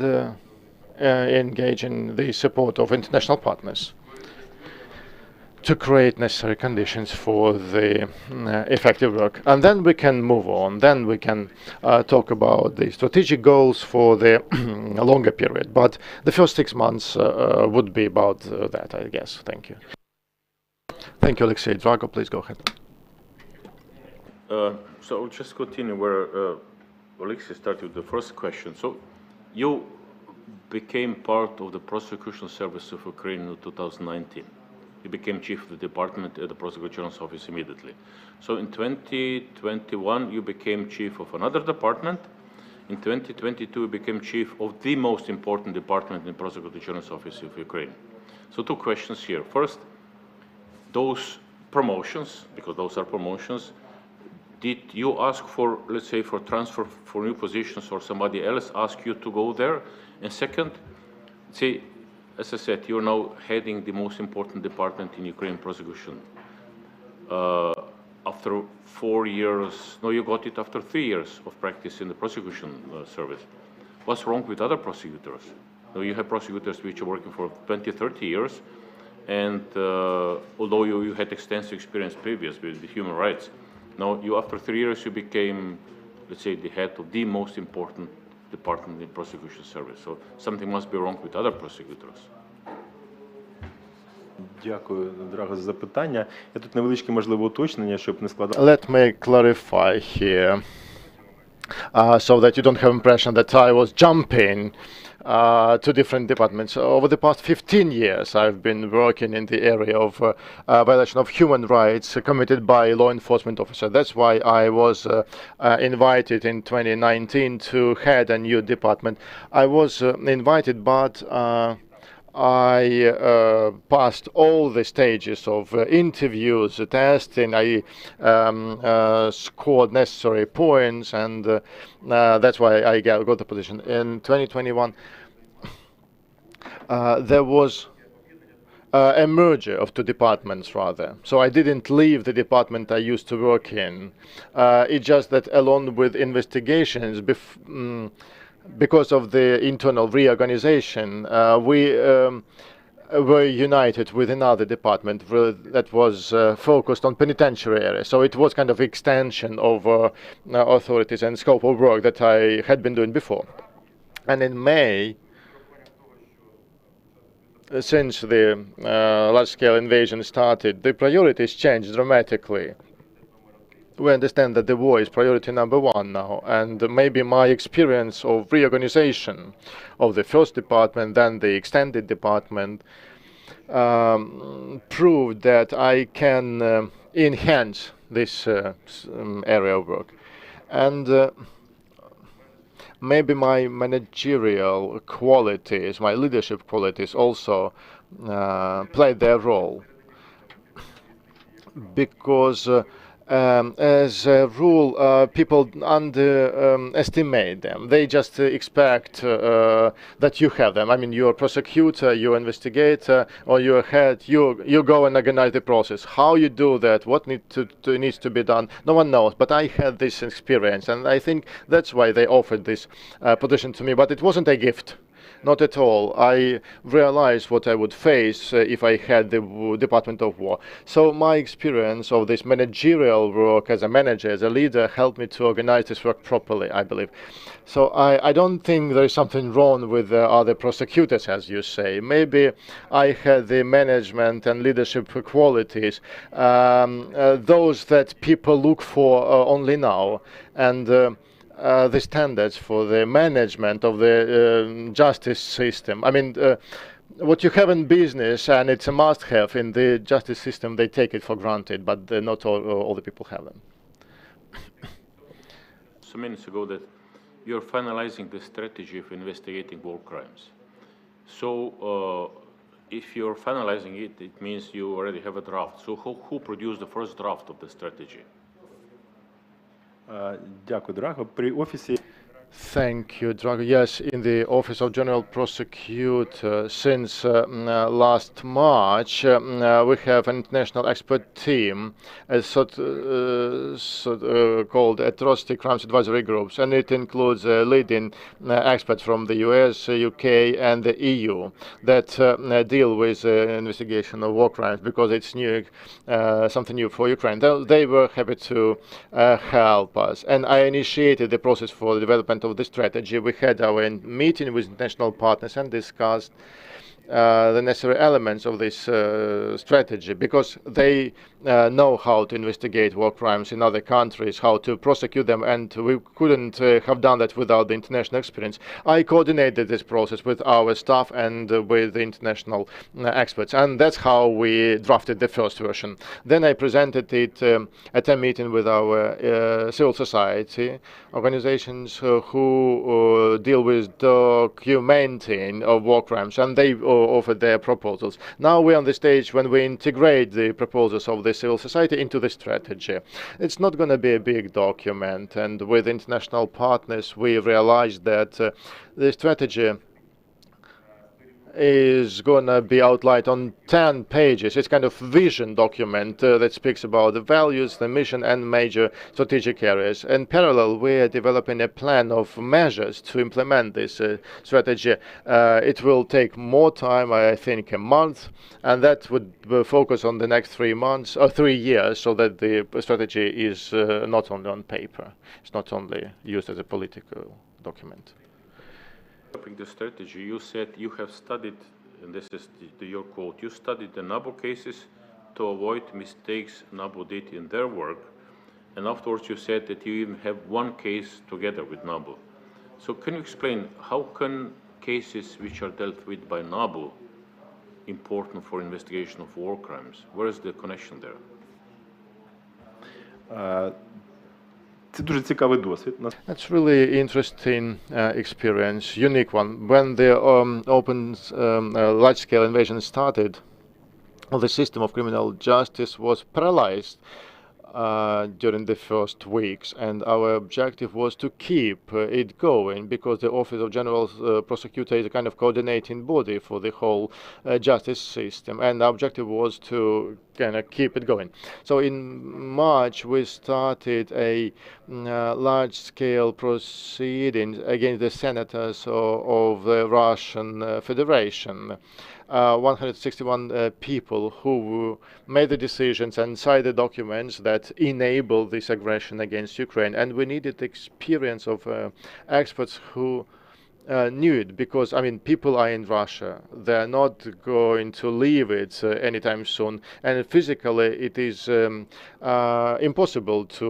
engage in the support of international partners to create necessary conditions for the effective work. And then we can move on. Then we can talk about the strategic goals for the longer period. But the first 6 months would be about that, I guess. Thank you. Thank you, Alexei. Drago, please go ahead. So I'll just continue where Alexei started with the first question. So you became part of the prosecution service of Ukraine in 2019. You became chief of the department at the Prosecutor General's office immediately. So in 2021, you became chief of another department. In 2022, you became chief of the most important department in the Prosecutor General's office of Ukraine. So 2 questions here. First, those promotions, because those are promotions, did you ask for, let's say, for transfer for new positions, or somebody else ask you to go there? And second, say, as I said, you're now heading the most important department in Ukraine prosecution. After 4 years, no, you got it after 3 years of practice in the prosecution service. What's wrong with other prosecutors? No, you have prosecutors which are working for 20, 30 years, and although you had extensive experience previous with human rights, now you, after 3 years, you became, let's say, the head of the most important department in prosecution service. So something must be wrong with other prosecutors. Дякую, Драго, за запитання. Я тут невеличке, можливо, уточнення, щоб не складати. Let me clarify here, so that you don't have impression that I was jumping to different departments. Over the past 15 years, I've been working in the area of violation of human rights committed by law enforcement officers. That's why I was invited in 2019 to head a new department. I was invited, but I passed all the stages of interviews, testing. I scored necessary points, and that's why I got the position. In 2021, there was a merger of two departments, rather. So I didn't leave the department I used to work in. It's just that along with investigations, because of the internal reorganization, we were united with another department that was focused on penitentiary areas. So it was kind of extension of authorities and scope of work that I had been doing before. And in May, since the large-scale invasion started, the priorities changed dramatically. We understand that the war is priority number one now, and maybe my experience of reorganization of the first department, then the extended department, proved that I can enhance this area of work. And maybe my managerial qualities, my leadership qualities also played their role, because as a rule, people underestimate them. They just expect that you have them. I mean, you're a prosecutor, you're an investigator, or you're a head. You go and organize the process. How you do that, what needs to be done, no one knows. But I had this experience, and I think that's why they offered this position to me. But it wasn't a gift. Not at all. I realized what I would face if I had the Department of War. So my experience of this managerial work as a manager, as a leader, helped me to organize this work properly, I believe. So I don't think there is something wrong with the other prosecutors, as you say. Maybe I had the management and leadership qualities, those that people look for only now. And the standards for the management of the justice system. I mean, what you have in business, and it's a must-have in the justice system, they take it for granted, but not all the people have them. Some minutes ago that you're finalizing the strategy of investigating war crimes. So if you're finalizing it, it means you already have a draft. So who produced the first draft of the strategy? Дякую, Драго. При офісі Thank you, Drago. Yes, in the Office of General Prosecutor, since last March, we have an international expert team, called Atrocity Crimes Advisory Groups, and it includes leading experts from the US, UK, and the EU that deal with investigation of war crimes, because it's new, something new for Ukraine. They were happy to help us, and I initiated the process for the development of the strategy. We had our meeting with international partners and discussed the necessary elements of this strategy, because they know how to investigate war crimes in other countries, how to prosecute them, and we couldn't have done that without the international experience. I coordinated this process with our staff and with the international experts, and that's how we drafted the first version. Then I presented it at a meeting with our civil society organizations who deal with documenting of war crimes, and they offered their proposals. Now we're on the stage when we integrate the proposals of the civil society into the strategy. It's not going to be a big document, and with international partners we realized that the strategy is going to be outlined on 10 pages. It's kind of vision document that speaks about the values, the mission, and major strategic areas. In parallel, we are developing a plan of measures to implement this strategy. It will take more time, I think a month, and that would focus on the next 3 months or 3 years, so that the strategy is not only on paper. It's not only used as a political document. The strategy, you said you have studied and this is your quote, you studied the NABU cases to avoid mistakes NABU did in their work, and afterwards you said that you even have one case together with NABU. So can you explain how can cases which are dealt with by NABU important for investigation of war crimes? Where is the connection there? Це дуже цікавий досвід. That's really interesting experience, unique one. When the large-scale invasion started, the system of criminal justice was paralyzed during the first weeks, and our objective was to keep it going, because the Office of General Prosecutor is a kind of coordinating body for the whole justice system, and our objective was to kind of keep it going. So in March we started a large-scale proceedings against the senators of the Russian Federation. 161 people who made the decisions and signed the documents that enabled this aggression against Ukraine. And we needed the experience of experts who knew it, because, I mean, people are in Russia. They're not going to leave it anytime soon. And physically, it is impossible to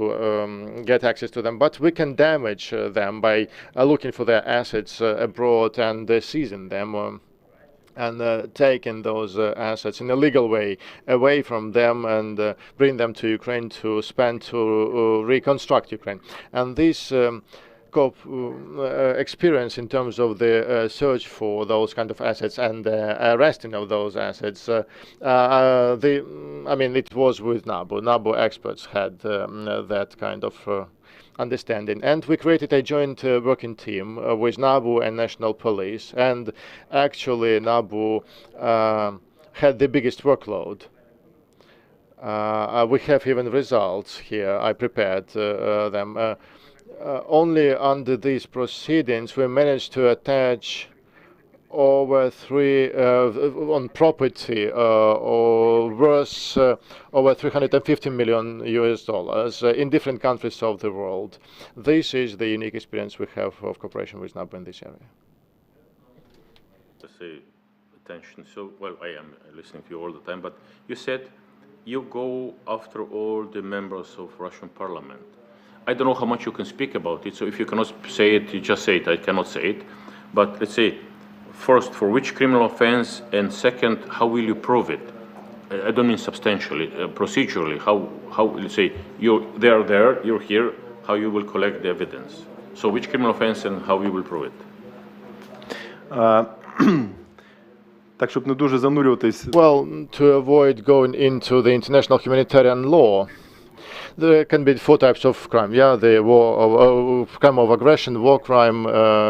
get access to them. But we can damage them by looking for their assets abroad and seizing them. And taking those assets in a legal way away from them and bring them to Ukraine to spend to reconstruct Ukraine. And this experience in terms of the search for those kind of assets and arresting of those assets, I mean, it was with NABU. NABU experts had that kind of understanding, and we created a joint working team with NABU and National Police, and actually NABU had the biggest workload. We have even results here. I prepared them. Only under these proceedings we managed to attach over on property or worth over $350 million in different countries of the world. This is the unique experience we have of cooperation with NABU in this area. To say attention. So, well, I am listening to you all the time, but you said you go after all the members of Russian parliament. I don't know how much you can speak about it, so if you cannot say it, you just say it. I cannot say it. But let's say, first, for which criminal offense, and second, how will you prove it? I don't mean substantially, procedurally. How let's say they are there, you're here. How you will collect the evidence? So which criminal offense and how you will prove it? Так, щоб не дуже занурюватись. Well, to avoid going into the international humanitarian law, there can be four types of crime. Yeah, the crime of aggression, war crime,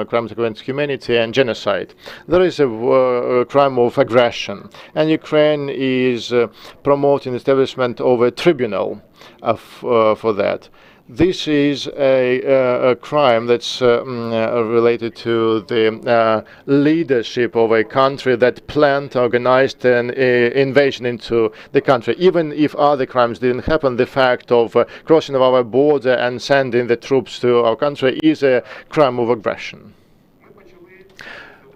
crimes against humanity, and genocide. There is a crime of aggression, and Ukraine is promoting the establishment of a tribunal for that. This is a crime that's related to the leadership of a country that planned, organized an invasion into the country. Even if other crimes didn't happen, the fact of crossing of our border and sending the troops to our country is a crime of aggression.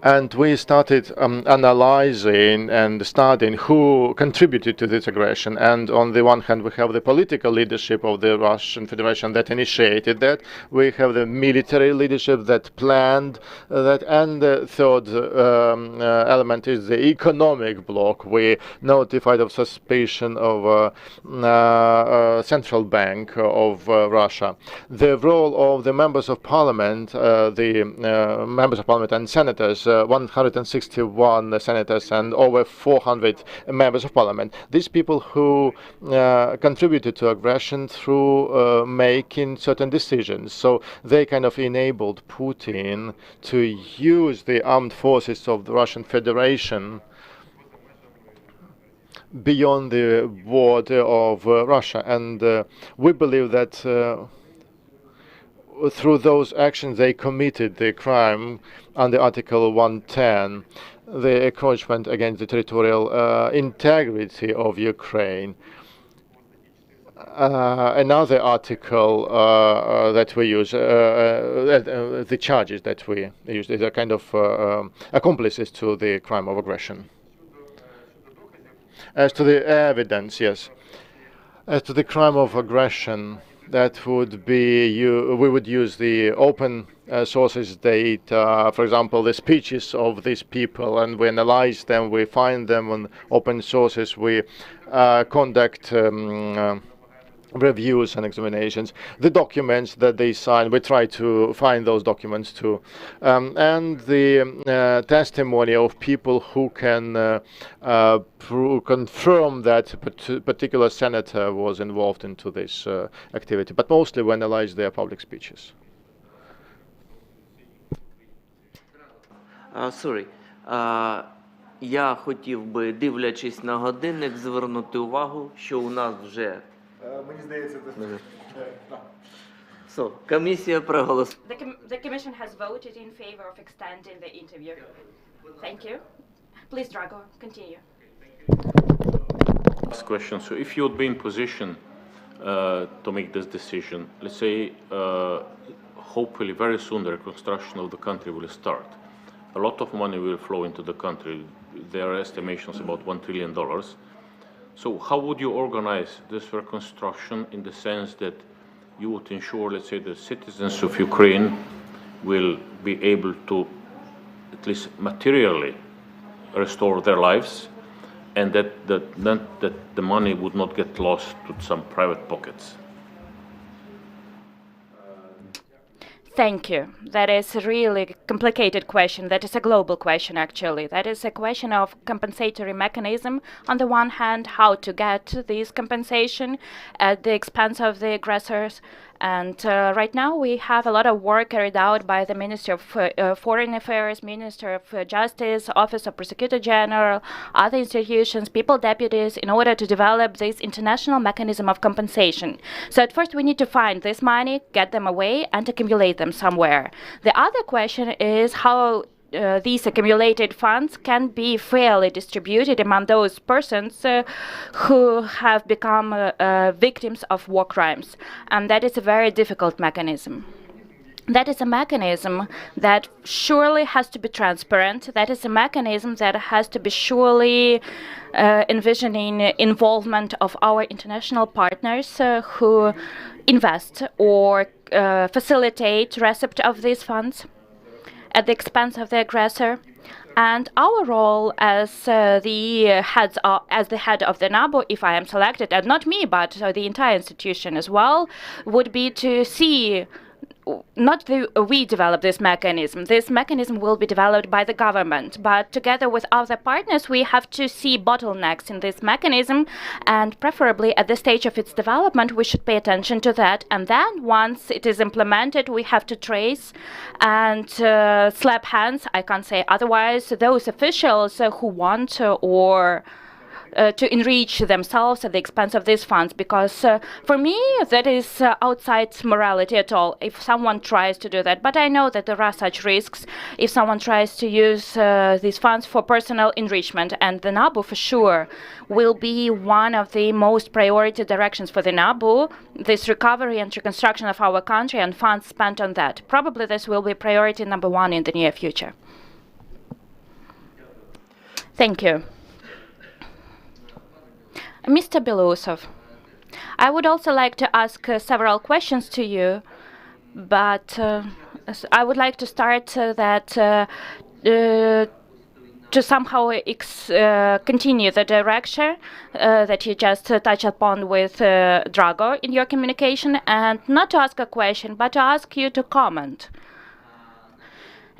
And we started analyzing and studying who contributed to this aggression. And on the one hand, we have the political leadership of the Russian Federation that initiated that. We have the military leadership that planned that. And the third element is the economic bloc. We notified of suspicion of central bank of Russia. The role of the members of parliament, members of parliament and senators, 161 senators and over 400 members of parliament. These people who contributed to aggression through making certain decisions. So they kind of enabled Putin to use the armed forces of the Russian Federation beyond the border of Russia. And we believe that through those actions they committed the crime under Article 110, the encroachment against the territorial integrity of Ukraine. another article that we use, the charges that we use, these are kind of accomplices to the crime of aggression. As to the evidence, yes. As to the crime of aggression, that would be, we would use the open sources data, for example, the speeches of these people, and we analyze them, we find them on open sources, we conduct reviews and examinations, the documents that they sign, we try to find those documents too, and the testimony of people who can confirm that a particular senator was involved into this activity, but mostly we analyze their public speeches. Sorry. Я хотів би, дивлячись на годинник, звернути увагу, що у нас вже... Мені здається, це... комісія проголосувала. The Commission has voted in favor of extending the interview. Thank you. Please, Drago, continue. Last question. So if you would be in position to make this decision, let's say, hopefully very soon the reconstruction of the country will start. A lot of money will flow into the country. There are estimations about $1 trillion. So how would you organize this reconstruction in the sense that you would ensure, let's say, the citizens of Ukraine will be able to at least materially restore their lives, and that the money would not get lost to some private pockets? Thank you. That is a really complicated question. That is a global question, actually. That is a question of compensatory mechanism. On the one hand, how to get this compensation at the expense of the aggressors. And right now we have a lot of work carried out by the Ministry of Foreign Affairs, Minister of Justice, Office of Prosecutor General, other institutions, people deputies, in order to develop this international mechanism of compensation. So at first we need to find this money, get them away, and accumulate them somewhere. The other question is how these accumulated funds can be fairly distributed among those persons who have become victims of war crimes. And that is a very difficult mechanism. That is a mechanism that surely has to be transparent. That is a mechanism that has to be surely envisioning involvement of our international partners who invest or facilitate receipt of these funds at the expense of the aggressor. And our role as the head of the NABU, if I am selected, and not me, but the entire institution as well, would be to see not we develop this mechanism. This mechanism will be developed by the government, but together with other partners, we have to see bottlenecks in this mechanism, and preferably at the stage of its development, we should pay attention to that. And then once it is implemented, we have to trace and slap hands, I can't say otherwise, those officials who want or to enrich themselves at the expense of these funds, because for me that is outside morality at all if someone tries to do that. But I know that there are such risks if someone tries to use these funds for personal enrichment, and the NABU for sure will be one of the most priority directions for the NABU, this recovery and reconstruction of our country and funds spent on that. Probably this will be priority number one in the near future. Thank you. Mr. Belousov, I would also like to ask several questions to you, but I would like to start to somehow continue the direction that you just touched upon with Drago in your communication, and not to ask a question, but to ask you to comment.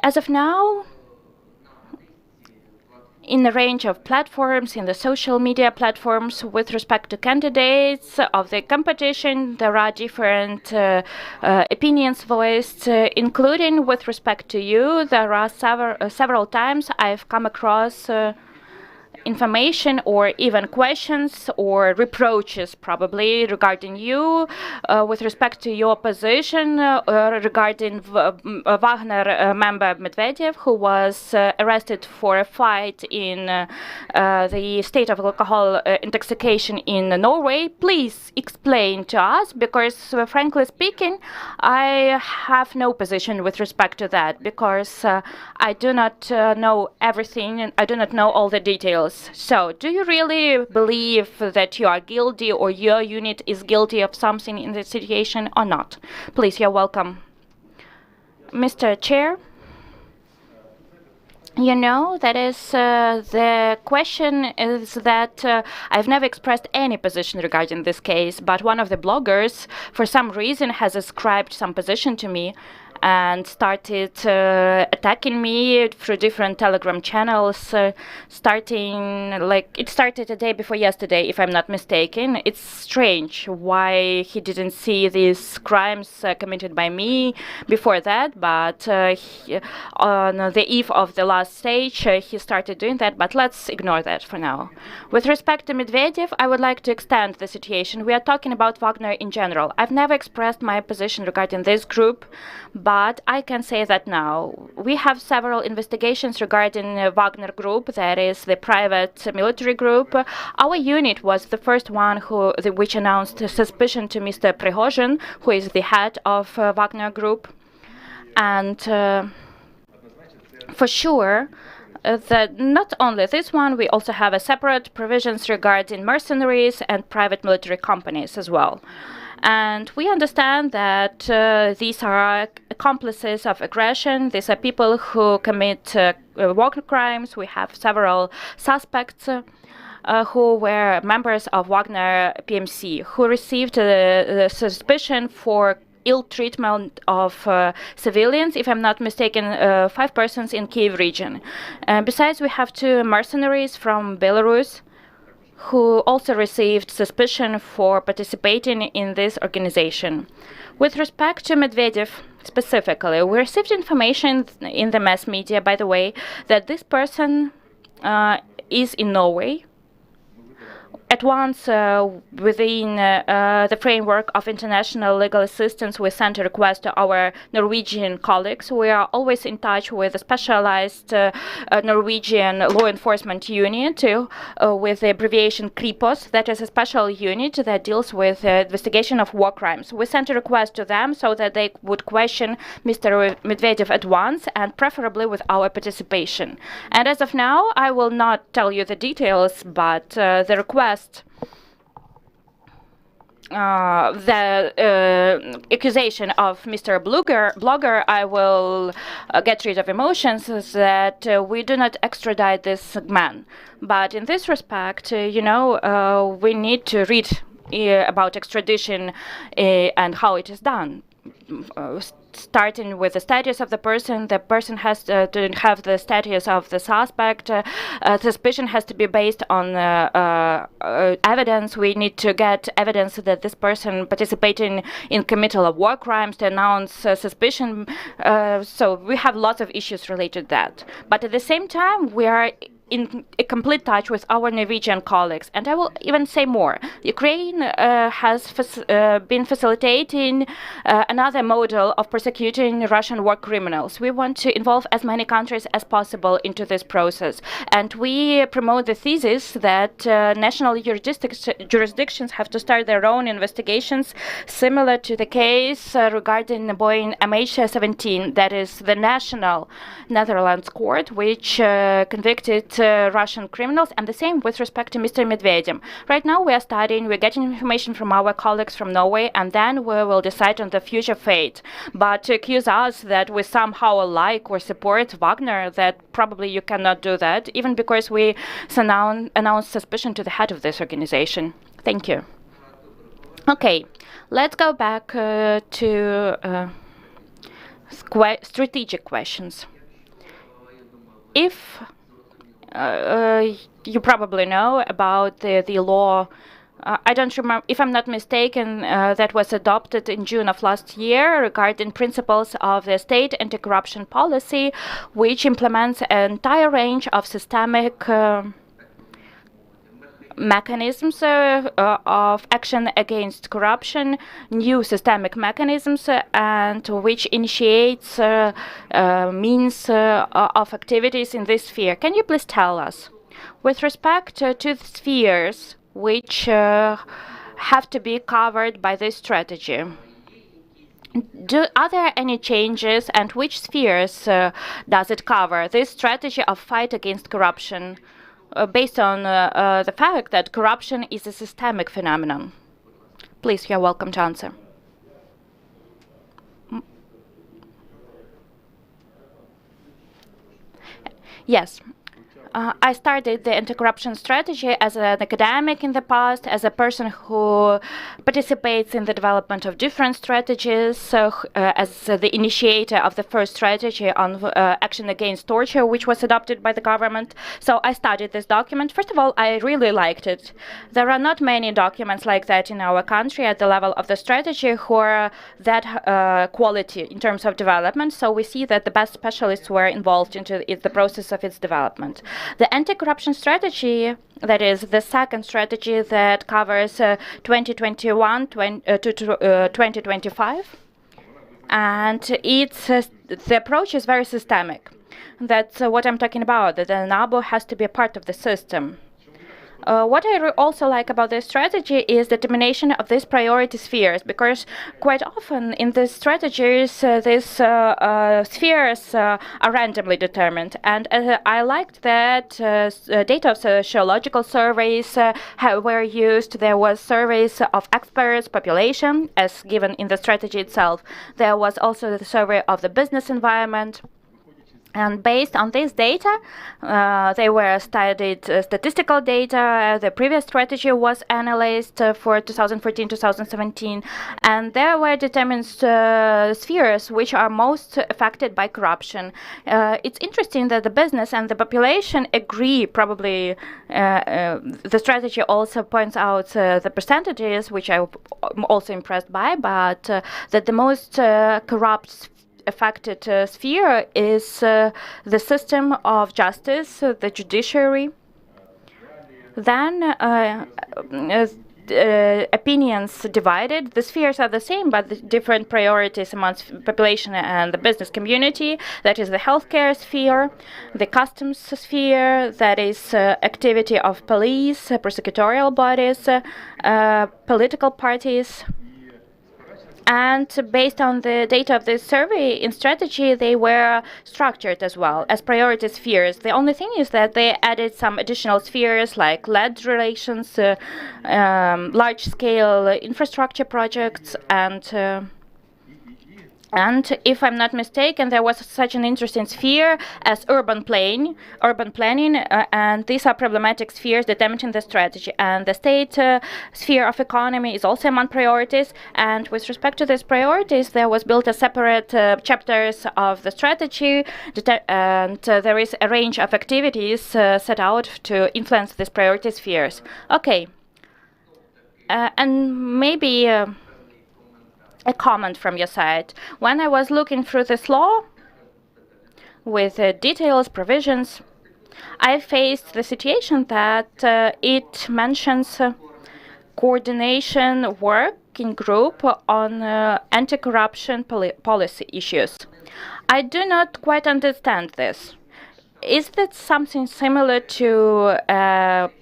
As of now, in the range of platforms, in the social media platforms, with respect to candidates of the competition, there are different opinions voiced, including with respect to you. There are several times I've come across information or even questions or reproaches probably regarding you with respect to your position regarding Wagner member Medvedev, who was arrested for a fight in the state of alcohol intoxication in Norway. Please explain to us, because frankly speaking, I have no position with respect to that, because I do not know everything and I do not know all the details. So, do you really believe that you are guilty or your unit is guilty of something in this situation or not? Please, you're welcome. Mr. Chair, you know, that is the question is that I've never expressed any position regarding this case, but one of the bloggers, for some reason, has ascribed some position to me and started attacking me through different Telegram channels, starting, like, it started a day before yesterday, if I'm not mistaken. It's strange why he didn't see these crimes committed by me before that, but on the eve of the last stage, he started doing that, but let's ignore that for now. With respect to Medvedev, I would like to extend the situation. We are talking about Wagner in general. I've never expressed my position regarding this group, but I can say that now. We have several investigations regarding Wagner Group, that is the private military group. Our unit was the first one which announced suspicion to Mr. Prigozhin, who is the head of Wagner Group. And for sure, that not only this one, we also have a separate provisions regarding mercenaries and private military companies as well. And we understand that these are accomplices of aggression. These are people who commit war crimes. We have several suspects who were members of Wagner PMC, who received the suspicion for ill treatment of civilians, if I'm not mistaken, 5 persons in Kyiv region. Besides, we have 2 mercenaries from Belarus who also received suspicion for participating in this organization. With respect to Medvedev specifically, we received information in the mass media, by the way, that this person is in Norway. At once, within the framework of international legal assistance, we sent a request to our Norwegian colleagues. We are always in touch with a specialized Norwegian law enforcement unit with the abbreviation Kripos. That is a special unit that deals with investigation of war crimes. We sent a request to them so that they would question Mr. Medvedev at once, and preferably with our participation. And as of now, I will not tell you the details, but the request, the accusation of Mr. Blogger, I will get rid of emotions, is that we do not extradite this man. But in this respect, you know, we need to read about extradition and how it is done. Starting with the status of the person has to have the status of the suspect. Suspicion has to be based on evidence. We need to get evidence that this person participating in committal of war crimes to announce suspicion. So we have lots of issues related to that. But at the same time, we are in a complete touch with our Norwegian colleagues. And I will even say more. Ukraine has been facilitating another model of prosecuting Russian war criminals. We want to involve as many countries as possible into this process. And we promote the thesis that national jurisdictions have to start their own investigations, similar to the case regarding Boeing MH17, that is the national Netherlands court, which convicted Russian criminals, and the same with respect to Mr. Medvedev. Right now we are studying, we're getting information from our colleagues from Norway, and then we will decide on the future fate. But to accuse us that we somehow like or support Wagner, that probably you cannot do that, even because we announced suspicion to the head of this organization. Thank you. Okay, let's go back to strategic questions. If you probably know about the law, I don't remember, if I'm not mistaken, that was adopted in June of last year regarding principles of the state anti-corruption policy, which implements an entire range of systemic mechanisms of action against corruption, new systemic mechanisms, and which initiates means of activities in this sphere. Can you please tell us, with respect to the spheres which have to be covered by this strategy, are there any changes, and which spheres does it cover, this strategy of fight against corruption, based on the fact that corruption is a systemic phenomenon? Please, you're welcome to answer. Yes. I started the anti-corruption strategy as an academic in the past, as a person who participates in the development of different strategies, as the initiator of the first strategy on action against torture, which was adopted by the government. So I studied this document. First of all, I really liked it. There are not many documents like that in our country at the level of the strategy who are that quality in terms of development. So we see that the best specialists were involved into the process of its development. The anti-corruption strategy, that is the second strategy that covers 2021 to 2025, and the approach is very systemic. That's what I'm talking about, that the NABU has to be a part of the system. What I also like about this strategy is the determination of these priority spheres, because quite often in these strategies, these spheres are randomly determined. And I liked that data of sociological surveys were used. There was surveys of experts, population, as given in the strategy itself. There was also the survey of the business environment. And based on this data, they were studied statistical data. The previous strategy was analyzed for 2014-2017, and there were determined spheres which are most affected by corruption. It's interesting that the business and the population agree. Probably the strategy also points out the percentages, which I'm also impressed by, but that the most corrupt affected sphere is the system of justice, the judiciary. Then opinions divided. The spheres are the same, but the different priorities amongst population and the business community. That is the healthcare sphere, the customs sphere, that is activity of police, prosecutorial bodies, political parties. And based on the data of this survey in strategy, they were structured as well as priority spheres. The only thing is that they added some additional spheres like land relations, large-scale infrastructure projects, and if I'm not mistaken, there was such an interesting sphere as urban planning, and these are problematic spheres determining the strategy. And the state sphere of economy is also among priorities. And with respect to these priorities, there was built a separate chapters of the strategy, and there is a range of activities set out to influence these priority spheres. Okay, and maybe a comment from your side. When I was looking through this law with details, provisions, I faced the situation that it mentions coordination working group on anti-corruption policy issues. I do not quite understand this. Is that something similar to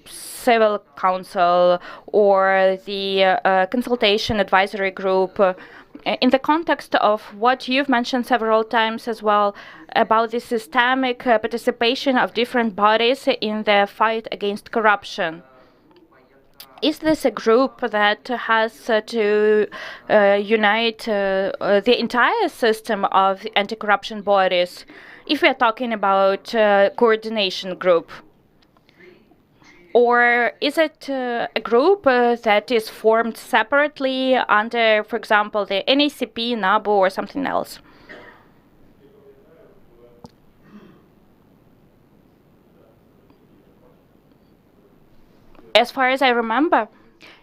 civil council or the consultation advisory group in the context of what you've mentioned several times as well about the systemic participation of different bodies in the fight against corruption? Is this a group that has to unite the entire system of anti-corruption bodies? If we are talking about coordination group, or is it a group that is formed separately under, for example, the NACP, NABU, or something else? As far as I remember,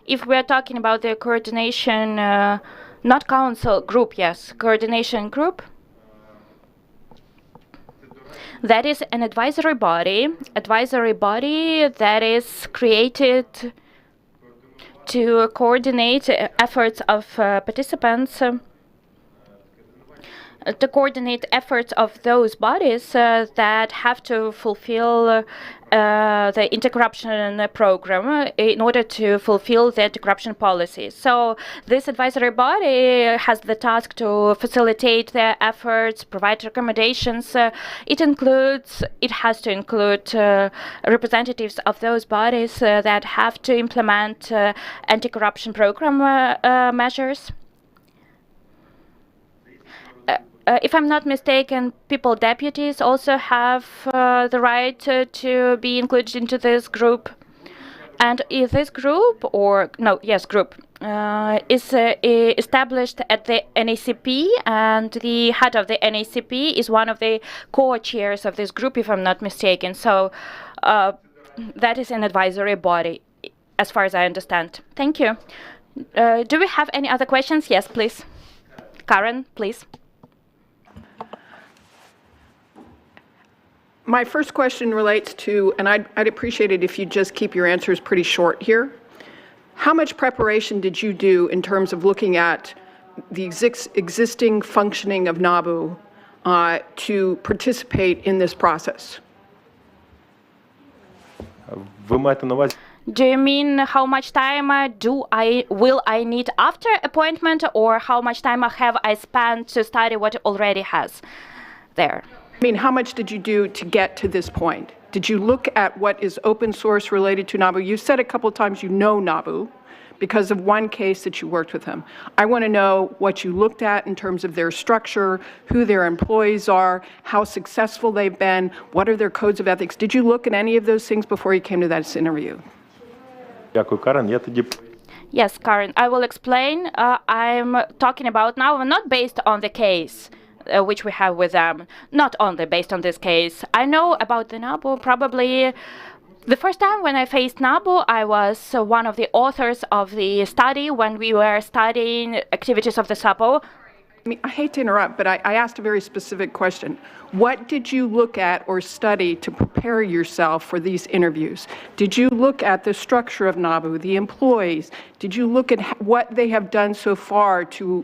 if we are talking about the coordination, not council group, yes, coordination group, That is an advisory body that is created to coordinate efforts of participants, to coordinate efforts of those bodies that have to fulfill the anti-corruption program in order to fulfill the anti-corruption policy. So this advisory body has the task to facilitate their efforts, provide recommendations. It has to include representatives of those bodies that have to implement anti-corruption program measures. If I'm not mistaken, people deputies also have the right to be included into this group. And if this group, group, is established at the NACP, and the head of the NACP is one of the co-chairs of this group, if I'm not mistaken. So that is an advisory body, as far as I understand. Thank you. Do we have any other questions? Yes, please. Karen, please. My first question relates to, and I'd appreciate it if you just keep your answers pretty short here. How much preparation did you do in terms of looking at the existing functioning of NABU to participate in this process? Ви маєте на увазі? Do you mean how much time will I need after appointment, or how much time have I spent to study what it already has there? I mean, how much did you do to get to this point? Did you look at what is open source related to NABU? You said a couple of times you know NABU because of one case that you worked with him. I want to know what you looked at in terms of their structure, who their employees are, how successful they've been, what are their codes of ethics. Did you look at any of those things before you came to this interview? Дякую, Карен. Я тоді... Yes, Karen, I will explain. I'm talking about now, not based on the case which we have with them, not only based on this case. I know about the NABU probably the first time when I faced NABU, I was one of the authors of the study when we were studying activities of the SAPO. I mean, I hate to interrupt, but I asked a very specific question. What did you look at or study to prepare yourself for these interviews? Did you look at the structure of NABU, the employees? Did you look at what they have done so far to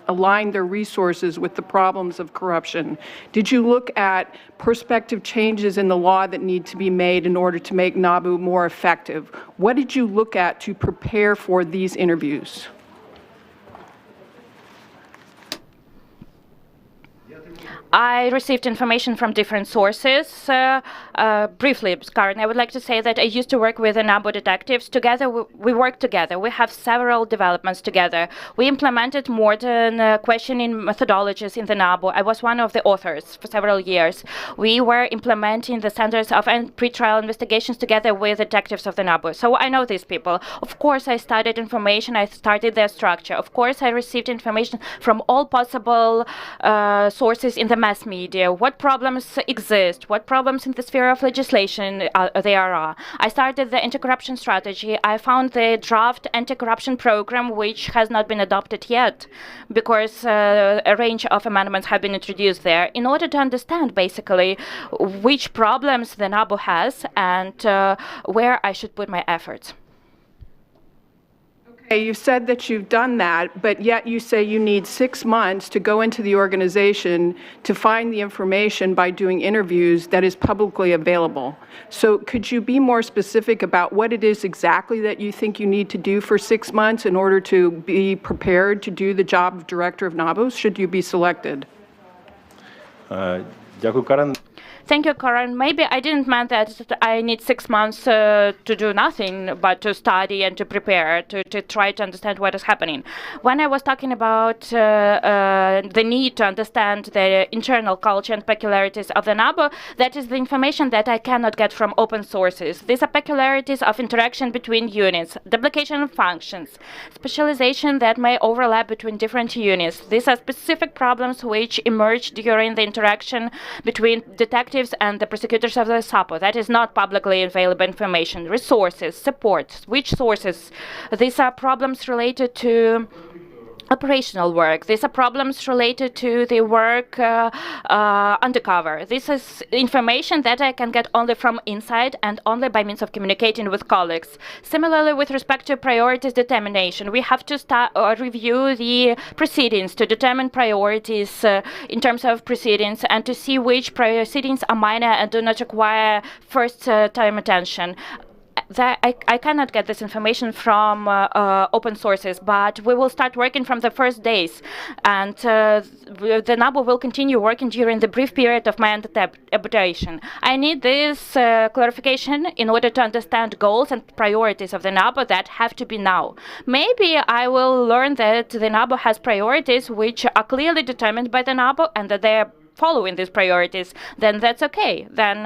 align their resources with the problems of corruption? Did you look at prospective changes in the law that need to be made in order to make NABU more effective? What did you look at to prepare for these interviews? I received information from different sources. Briefly, Karen, I would like to say that I used to work with the NABU detectives. Together, we work together. We have several developments together. We implemented modern questioning methodologies in the NABU. I was one of the authors for several years. We were implementing the standards of pretrial investigations together with detectives of the NABU. So I know these people. Of course, I studied information. I studied their structure. Of course, I received information from all possible sources in the mass media, what problems exist, what problems in the sphere of legislation there are. I started the anti-corruption strategy. I found the draft anti-corruption program, which has not been adopted yet, because a range of amendments have been introduced there, in order to understand basically which problems the NABU has and where I should put my efforts. You've said that you've done that, but yet you say you need 6 months to go into the organization to find the information by doing interviews that is publicly available. So could you be more specific about what it is exactly that you think you need to do for 6 months in order to be prepared to do the job of director of NABU, should you be selected? Дякую, Карен. Thank you, Karen. Maybe I didn't mean that I need 6 months to do nothing but to study and to prepare, to try to understand what is happening. When I was talking about the need to understand the internal culture and peculiarities of the NABU, that is the information that I cannot get from open sources. These are peculiarities of interaction between units, duplication of functions, specialization that may overlap between different units. These are specific problems which emerge during the interaction between detectives and the prosecutors of the SAPO. That is not publicly available information. Resources, support, which sources? These are problems related to operational work. These are problems related to the work undercover. This is information that I can get only from inside and only by means of communicating with colleagues. Similarly, with respect to priorities determination, we have to review the proceedings to determine priorities in terms of proceedings and to see which proceedings are minor and do not require first-time attention. I cannot get this information from open sources, but we will start working from the first days, and the NABU will continue working during the brief period of my interpretation. I need this clarification in order to understand goals and priorities of the NABU that have to be now. Maybe I will learn that the NABU has priorities which are clearly determined by the NABU and that they are following these priorities, then that's okay. Then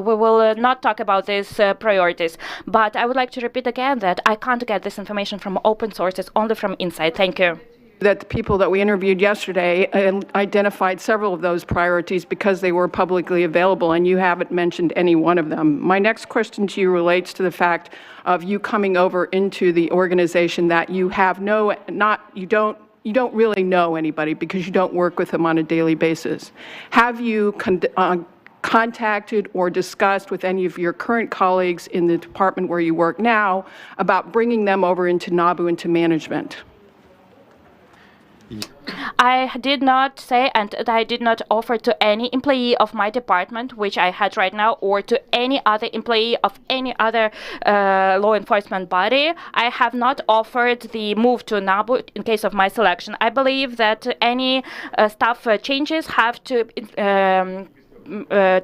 we will not talk about these priorities. But I would like to repeat again that I can't get this information from open sources, only from inside. Thank you. That the people that we interviewed yesterday identified several of those priorities because they were publicly available, and you haven't mentioned any one of them. My next question to you relates to the fact of you coming over into the organization that you have you don't really know anybody because you don't work with them on a daily basis. Have you contacted or discussed with any of your current colleagues in the department where you work now about bringing them over into NABU into management? I did not say and I did not offer to any employee of my department, which I had right now, or to any other employee of any other law enforcement body. I have not offered the move to NABU in case of my selection. I believe that any staff changes have to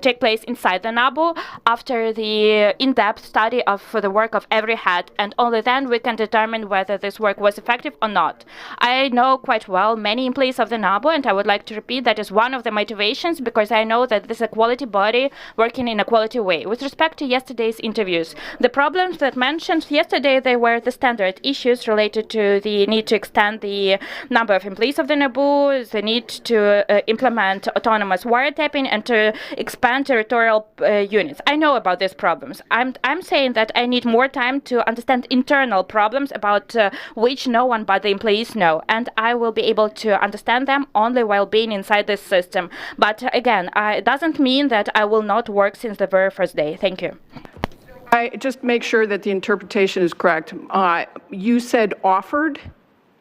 take place inside the NABU after the in-depth study of the work of every head, and only then we can determine whether this work was effective or not. I know quite well many employees of the NABU, and I would like to repeat that is one of the motivations, because I know that this is a quality body working in a quality way. With respect to yesterday's interviews, the problems that mentioned yesterday, they were the standard issues related to the need to extend the number of employees of the NABU, the need to implement autonomous wiretapping, and to expand territorial units. I know about these problems. I'm saying that I need more time to understand internal problems about which no one but the employees know, and I will be able to understand them only while being inside this system. But again, it doesn't mean that I will not work since the very first day. Thank you. I just make sure that the interpretation is correct. You said offered.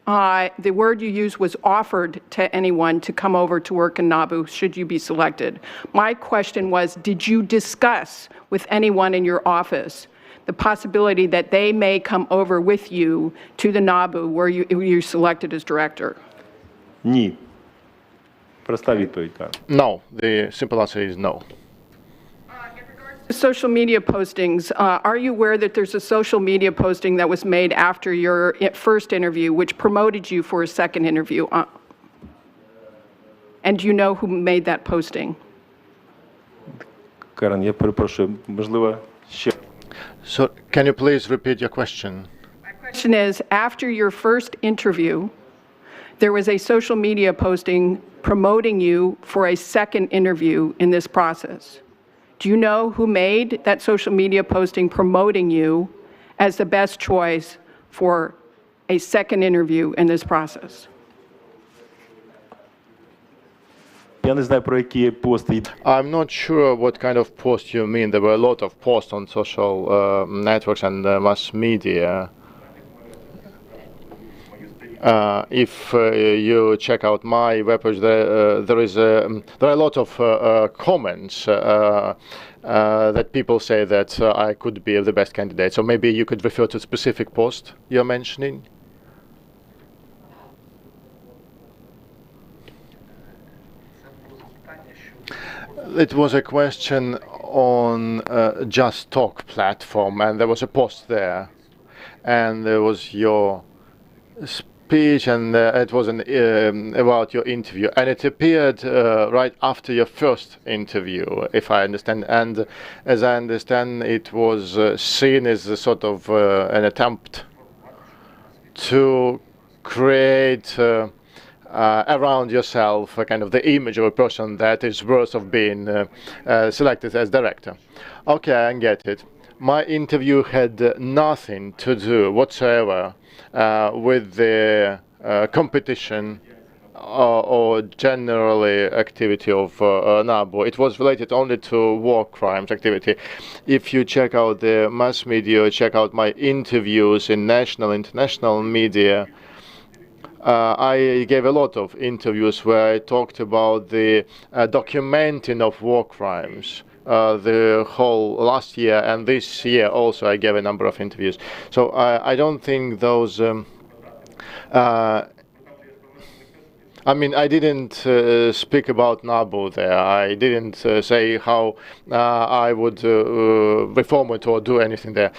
The word you used was offered to anyone to come over to work in NABU should you be selected. My question was, did you discuss with anyone in your office the possibility that they may come over with you to the NABU where you're selected as director? Ні. Проста відповідь. No, the simple answer is no. Social media postings, are you aware that there's a social media posting that was made after your first interview which promoted you for a second interview? And do you know who made that posting? Карен, я перепрошую, можливо, ще. So, can you please repeat your question? My question is, after your first interview, there was a social media posting promoting you for a second interview in this process. Do you know who made that social media posting promoting you as the best choice for a second interview in this process? Я не знаю, про які пости. I'm not sure what kind of post you mean. There were a lot of posts on social networks and mass media. If you check out my webpage, there are a lot of comments that people say that I could be the best candidate. So maybe you could refer to a specific post you're mentioning. It was a question on Just Talk platform, and there was a post there, and there was your speech, and it was about your interview, and it appeared right after your first interview, if I understand. And as I understand, it was seen as a sort of an attempt to create around yourself a kind of the image of a person that is worth of being selected as director. Okay, I get it. My interview had nothing to do whatsoever with the competition or generally activity of NABU. It was related only to war crimes activity. If you check out the mass media, check out my interviews in national, international media, I gave a lot of interviews where I talked about the documenting of war crimes. The whole last year and this year also I gave a number of interviews. So I don't think those I mean, I didn't speak about NABU there. I didn't say how I would reform it or do anything there.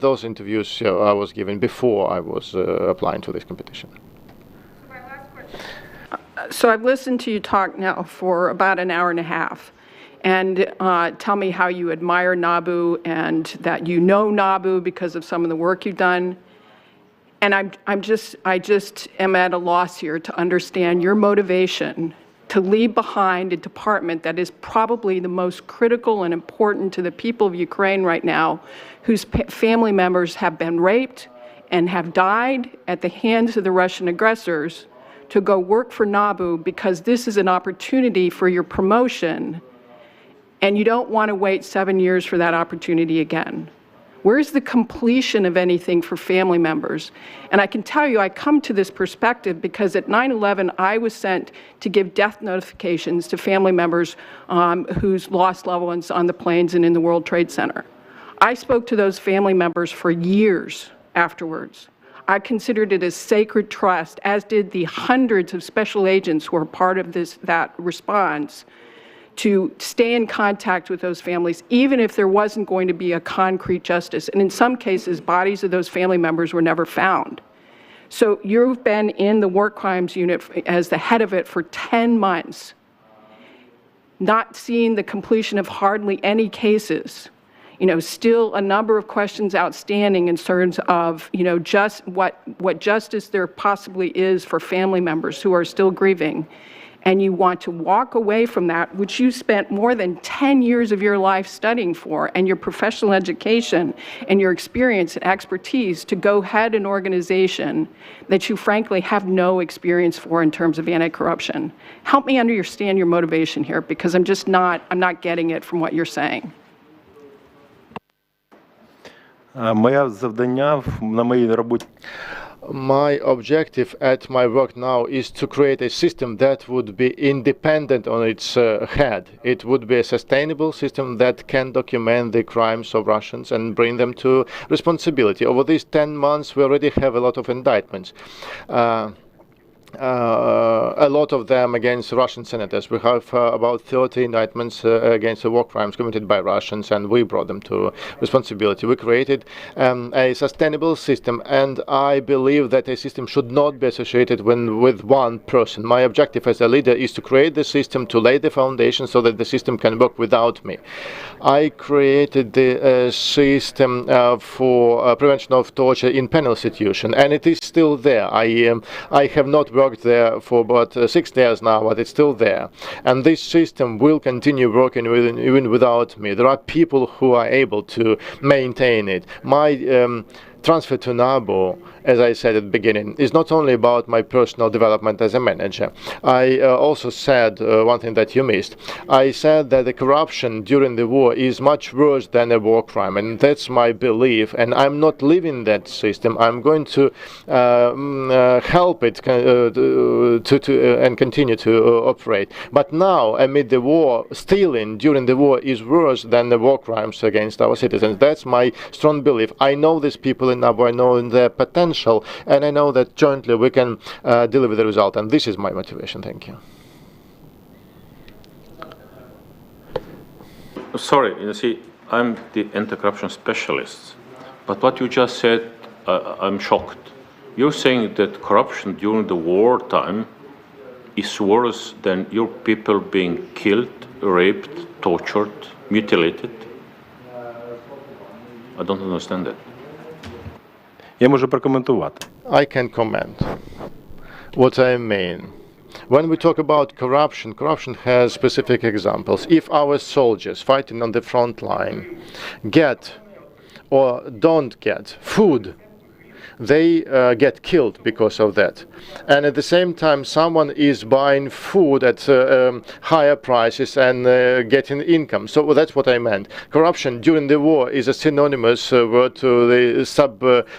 Those interviews I was given before I was applying to this competition. So I've listened to you talk now for about an hour and a half, and tell me how you admire NABU and that you know NABU because of some of the work you've done. And I just am at a loss here to understand your motivation to leave behind a department that is probably the most critical and important to the people of Ukraine right now, whose family members have been raped and have died at the hands of the Russian aggressors, to go work for NABU because this is an opportunity for your promotion, and you don't want to wait 7 years for that opportunity again. Where's the completion of anything for family members? And I can tell you, I come to this perspective because at 9/11, I was sent to give death notifications to family members who's lost loved ones on the planes and in the World Trade Center. I spoke to those family members for years afterwards. I considered it as sacred trust, as did the hundreds of special agents who are part of that response, to stay in contact with those families, even if there wasn't going to be a concrete justice. And in some cases, bodies of those family members were never found. So you've been in the war crimes unit as the head of it for 10 months, not seeing the completion of hardly any cases. Still a number of questions outstanding in terms of, just what justice there possibly is for family members who are still grieving. And you want to walk away from that, which you spent more than 10 years of your life studying for, and your professional education and your experience and expertise, to go head an organization that you frankly have no experience for in terms of anti-corruption. Help me understand your motivation here, because I'm not getting it from what you're saying. Моє завдання на моїй роботі. My objective at my work now is to create a system that would be independent on its head. It would be a sustainable system that can document the crimes of Russians and bring them to responsibility. Over these 10 months, we already have a lot of indictments. A lot of them against Russian senators. We have about 30 indictments against the war crimes committed by Russians, and we brought them to responsibility. We created a sustainable system, and I believe that a system should not be associated with one person. My objective as a leader is to create the system, to lay the foundation so that the system can work without me. I created the system for prevention of torture in penal institution, and it is still there. I have not worked there for about 6 years now, but it's still there. And this system will continue working even without me. There are people who are able to maintain it. My transfer to NABU, as I said at the beginning, is not only about my personal development as a manager. I also said one thing that you missed. I said that the corruption during the war is much worse than a war crime, and that's my belief. And I'm not leaving that system. I'm going to help it and continue to operate. But now, amid the war, stealing during the war is worse than the war crimes against our citizens. That's my strong belief. I know these people in NABU, I know their potential, and I know that jointly we can deliver the result, and this is my motivation. Thank you. Sorry, you see, I'm the anti-corruption specialist, but what you just said, I'm shocked. You're saying that corruption during the wartime is worse than your people being killed, raped, tortured, mutilated? I don't understand that. Я можу прокоментувати. I can comment what I mean. When we talk about corruption, corruption has specific examples. If our soldiers fighting on the front line get or don't get food, they get killed because of that. And at the same time, someone is buying food at higher prices and getting income. So that's what I meant. Corruption during the war is a synonymous word to the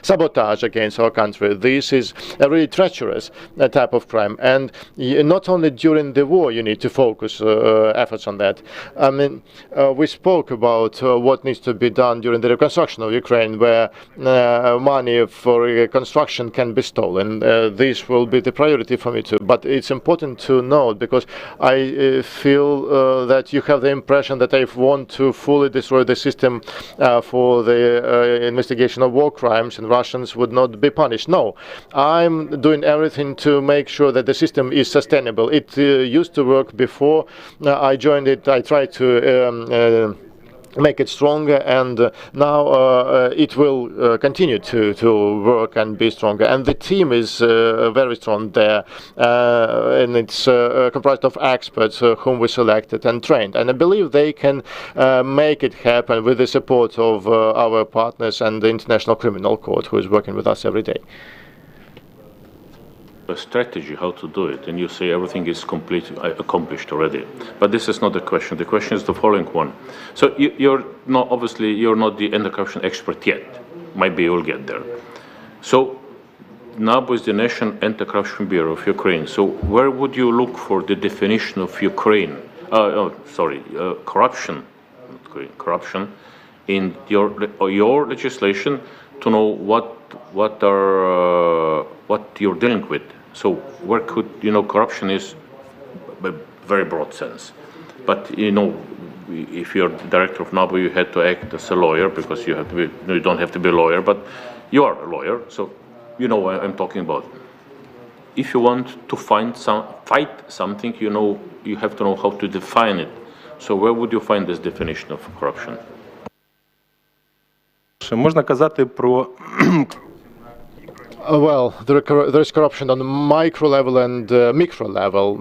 sabotage against our country. This is a really treacherous type of crime. And not only during the war you need to focus efforts on that. I mean, we spoke about what needs to be done during the reconstruction of Ukraine, where money for construction can be stolen. This will be the priority for me too. But it's important to note, because I feel that you have the impression that I want to fully destroy the system for the investigation of war crimes and Russians would not be punished. No, I'm doing everything to make sure that the system is sustainable. It used to work before I joined it. I tried to make it stronger, and now it will continue to work and be stronger. And the team is very strong there, and it's comprised of experts whom we selected and trained. And I believe they can make it happen with the support of our partners and the International Criminal Court, who is working with us every day. A strategy how to do it, and you say everything is completely accomplished already. But this is not the question. The question is the following one. So you're not, obviously you're not the anti-corruption expert yet. Maybe you'll get there. So NABU is the National Anti-Corruption Bureau of Ukraine. So where would you look for the definition of Ukraine? Corruption, corruption in your legislation to know what you're dealing with. So where could, corruption is a very broad sense. But, if you're the director of NABU, you had to act as a lawyer, because you have to be, you don't have to be a lawyer, but you are a lawyer, so you know what I'm talking about. If you want to fight something, you have to know how to define it. So where would you find this definition of corruption? Можна казати про Well, there is corruption on the micro level and micro level.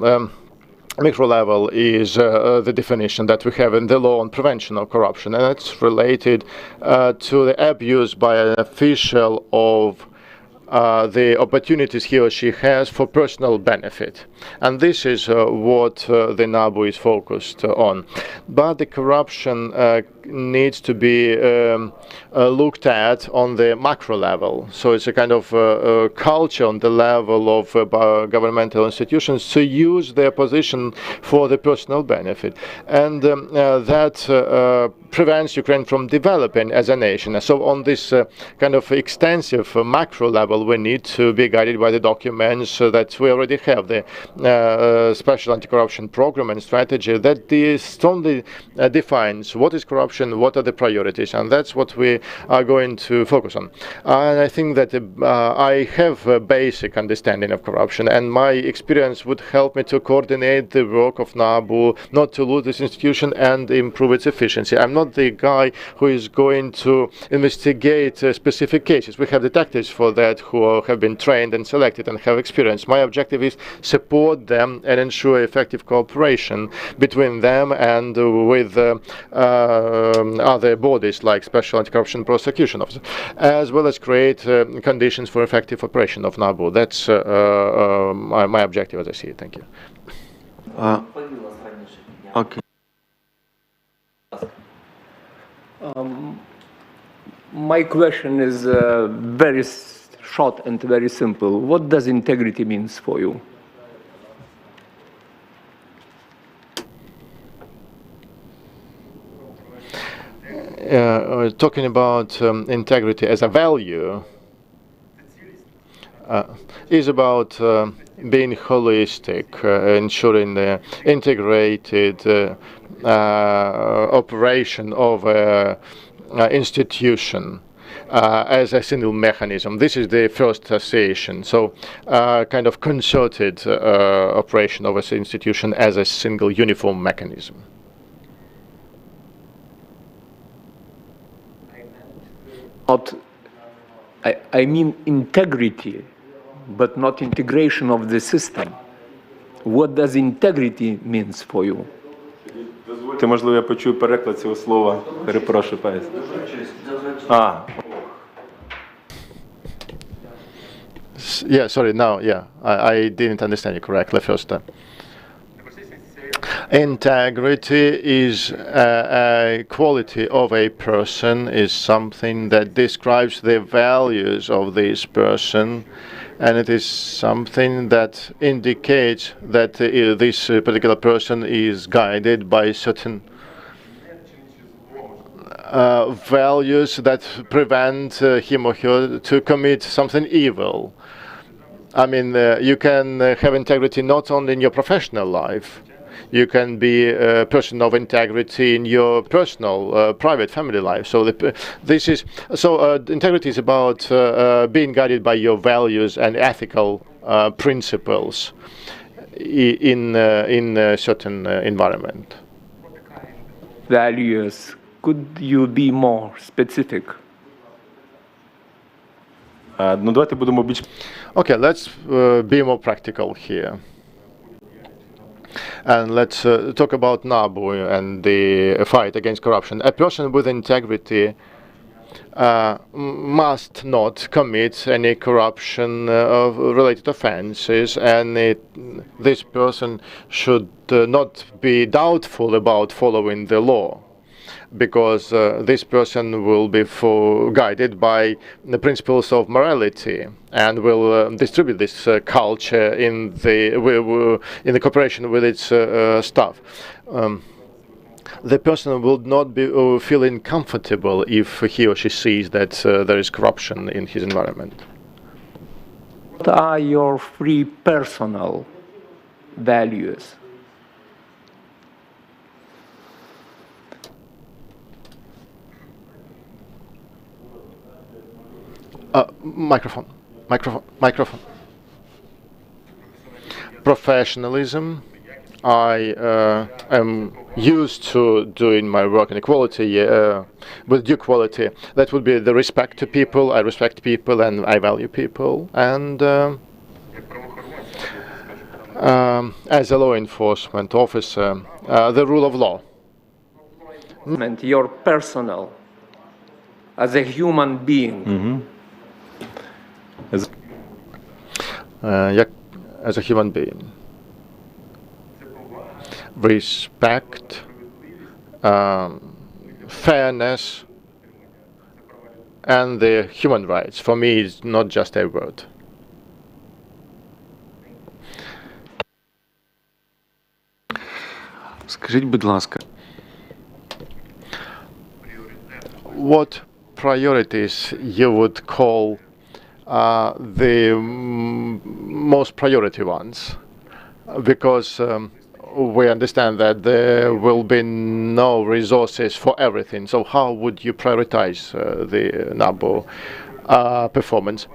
Micro level is the definition that we have in the law on prevention of corruption, and it's related to the abuse by an official of the opportunities he or she has for personal benefit. And this is what the NABU is focused on. But the corruption needs to be looked at on the macro level. So it's a kind of culture on the level of governmental institutions to use their position for the personal benefit. And that prevents Ukraine from developing as a nation. So on this kind of extensive macro level, we need to be guided by the documents that we already have, the Special Anti-Corruption Program and Strategy that strongly defines what is corruption, what are the priorities, and that's what we are going to focus on. And I think that I have a basic understanding of corruption, and my experience would help me to coordinate the work of NABU, not to lose this institution and improve its efficiency. I'm not the guy who is going to investigate specific cases. We have detectives for that who have been trained and selected and have experience. My objective is support them and ensure effective cooperation between them and with other bodies like Special Anti-Corruption Prosecution Office, as well as create conditions for effective operation of NABU. That's my objective as I see it. Thank you. Okay. My question is very short and very simple. What does integrity means for you? Talking about integrity as a value is about being holistic, ensuring the integrated operation of an institution as a single mechanism. This is the first association. So kind of concerted operation of an institution as a single uniform mechanism. I mean integrity, but not integration of the system. What does integrity means for you? Дозвольте, можливо, я почую переклад цього слова. Перепрошую, пане. Yeah, sorry, now, yeah, I didn't understand you correctly first time. Integrity is a quality of a person, is something that describes the values of this person, and it is something that indicates that this particular person is guided by certain values that prevent him or her to commit something evil. I mean, you can have integrity not only in your professional life. You can be a person of integrity in your personal, private, family life. So integrity is about being guided by your values and ethical principles in a certain environment. Values. Could you be more specific? Ну, давайте будемо більш Okay, let's be more practical here. And let's talk about NABU and the fight against corruption. A person with integrity must not commit any corruption related offenses, and this person should not be doubtful about following the law, because this person will be guided by the principles of morality and will distribute this culture in the cooperation with its staff. The person will not be feeling comfortable if he or she sees that there is corruption in his environment. What are your three personal values? Microphone. Professionalism. I am used to doing my work in equality, with due quality. That would be the respect to people. I respect people and I value people. And as a law enforcement officer, the rule of law. Your personal, as a human being. As a human being. Respect, fairness, and the human rights. For me, it's not just a word. Скажіть, будь ласка. What priorities you would call the most priority ones? Because we understand that there will be no resources for everything. So how would you prioritize the NABU performance?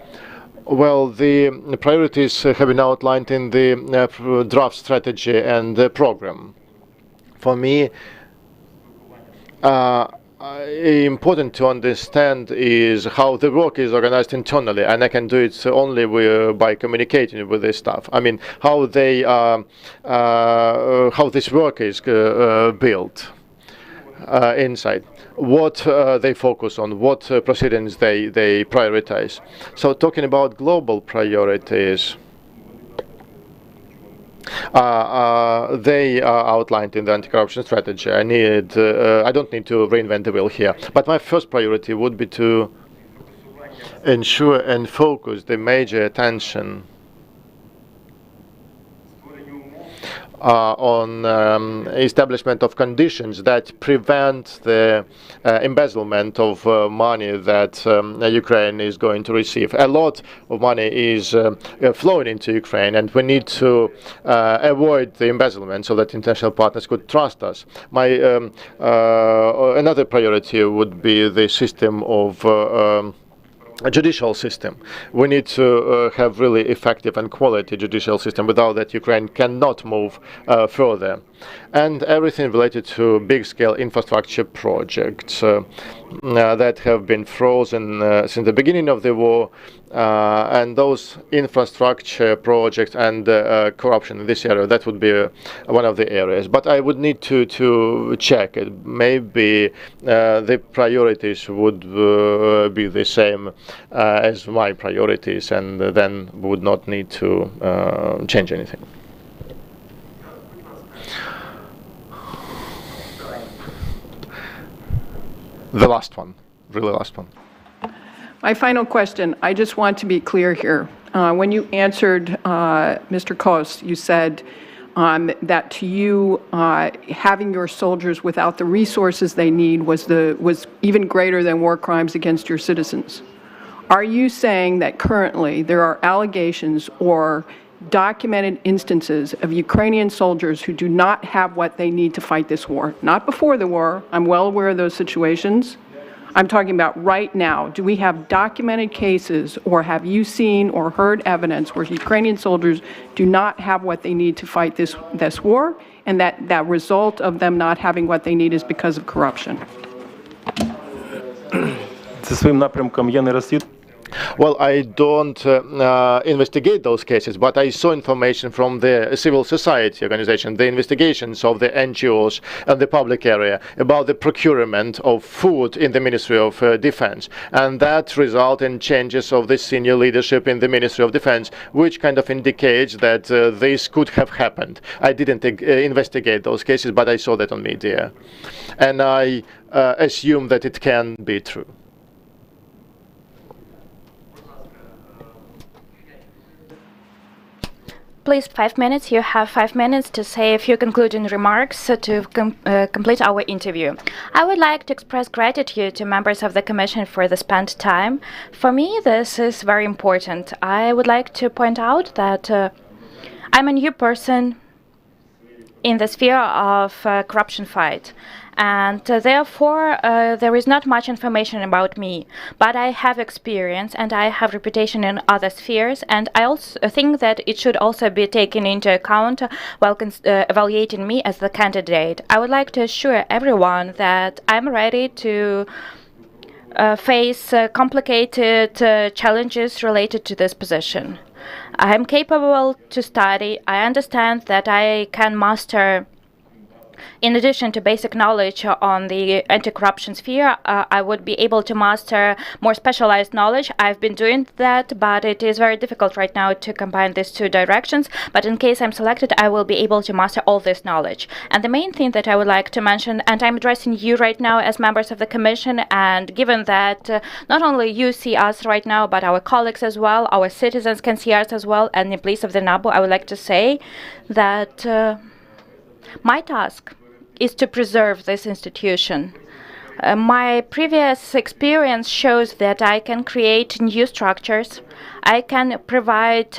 Well, the priorities have been outlined in the draft strategy and the program. For me, important to understand is how the work is organized internally, and I can do it only by communicating with the staff. I mean, how this work is built inside, what they focus on, what proceedings they prioritize. So talking about global priorities, they are outlined in the anti-corruption strategy. I don't need to reinvent the wheel here. But my first priority would be to ensure and focus the major attention on establishment of conditions that prevent the embezzlement of money that Ukraine is going to receive. A lot of money is flowing into Ukraine, and we need to avoid the embezzlement so that international partners could trust us. My another priority would be the system of a judicial system. We need to have really effective and quality judicial system. Without that, Ukraine cannot move further. And everything related to big-scale infrastructure projects that have been frozen since the beginning of the war, and those infrastructure projects and corruption in this area, that would be one of the areas. But I would need to check it. Maybe the priorities would be the same as my priorities, and then would not need to change anything. The last one, really last one. My final question, I just want to be clear here. When you answered Mr. Kos, you said that to you, having your soldiers without the resources they need was even greater than war crimes against your citizens. Are you saying that currently there are allegations or documented instances of Ukrainian soldiers who do not have what they need to fight this war? Not before the war. I'm well aware of those situations. I'm talking about right now. Do we have documented cases, or have you seen or heard evidence where Ukrainian soldiers do not have what they need to fight this war, and that result of them not having what they need is because of corruption? Це своїм напрямком я не розслідую. Well, I don't investigate those cases, but I saw information from the civil society organization, the investigations of the NGOs and the public area about the procurement of food in the Ministry of Defense. And that result in changes of the senior leadership in the Ministry of Defense, which kind of indicates that this could have happened. I didn't investigate those cases, but I saw that on media. And I assume that it can be true. Please, 5 minutes. You have 5 minutes to say a few concluding remarks to complete our interview. I would like to express gratitude to members of the Commission for the spent time. For me, this is very important. I would like to point out that I'm a new person in the sphere of corruption fight. And therefore, there is not much information about me. But I have experience and I have reputation in other spheres. And I also think that it should also be taken into account while evaluating me as the candidate. I would like to assure everyone that I'm ready to face complicated challenges related to this position. I am capable to study. I understand that I can master, in addition to basic knowledge on the anti-corruption sphere, I would be able to master more specialized knowledge. I've been doing that, but it is very difficult right now to combine these two directions. But in case I'm selected, I will be able to master all this knowledge. And the main thing that I would like to mention, and I'm addressing you right now as members of the Commission, and given that not only you see us right now, but our colleagues as well, our citizens can see us as well, and in place of the NABU, I would like to say that my task is to preserve this institution. My previous experience shows that I can create new structures. I can provide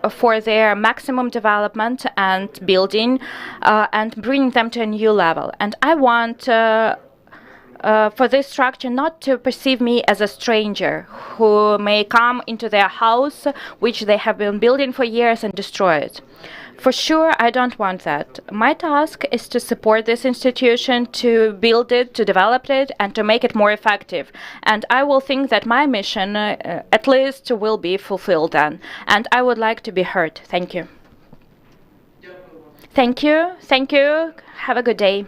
for their maximum development and building and bring them to a new level. And I want for this structure not to perceive me as a stranger who may come into their house, which they have been building for years, and destroy it. For sure, I don't want that. My task is to support this institution, to build it, to develop it, and to make it more effective. And I will think that my mission, at least, will be fulfilled then. And I would like to be heard. Thank you. Thank you. Thank you. Have a good day.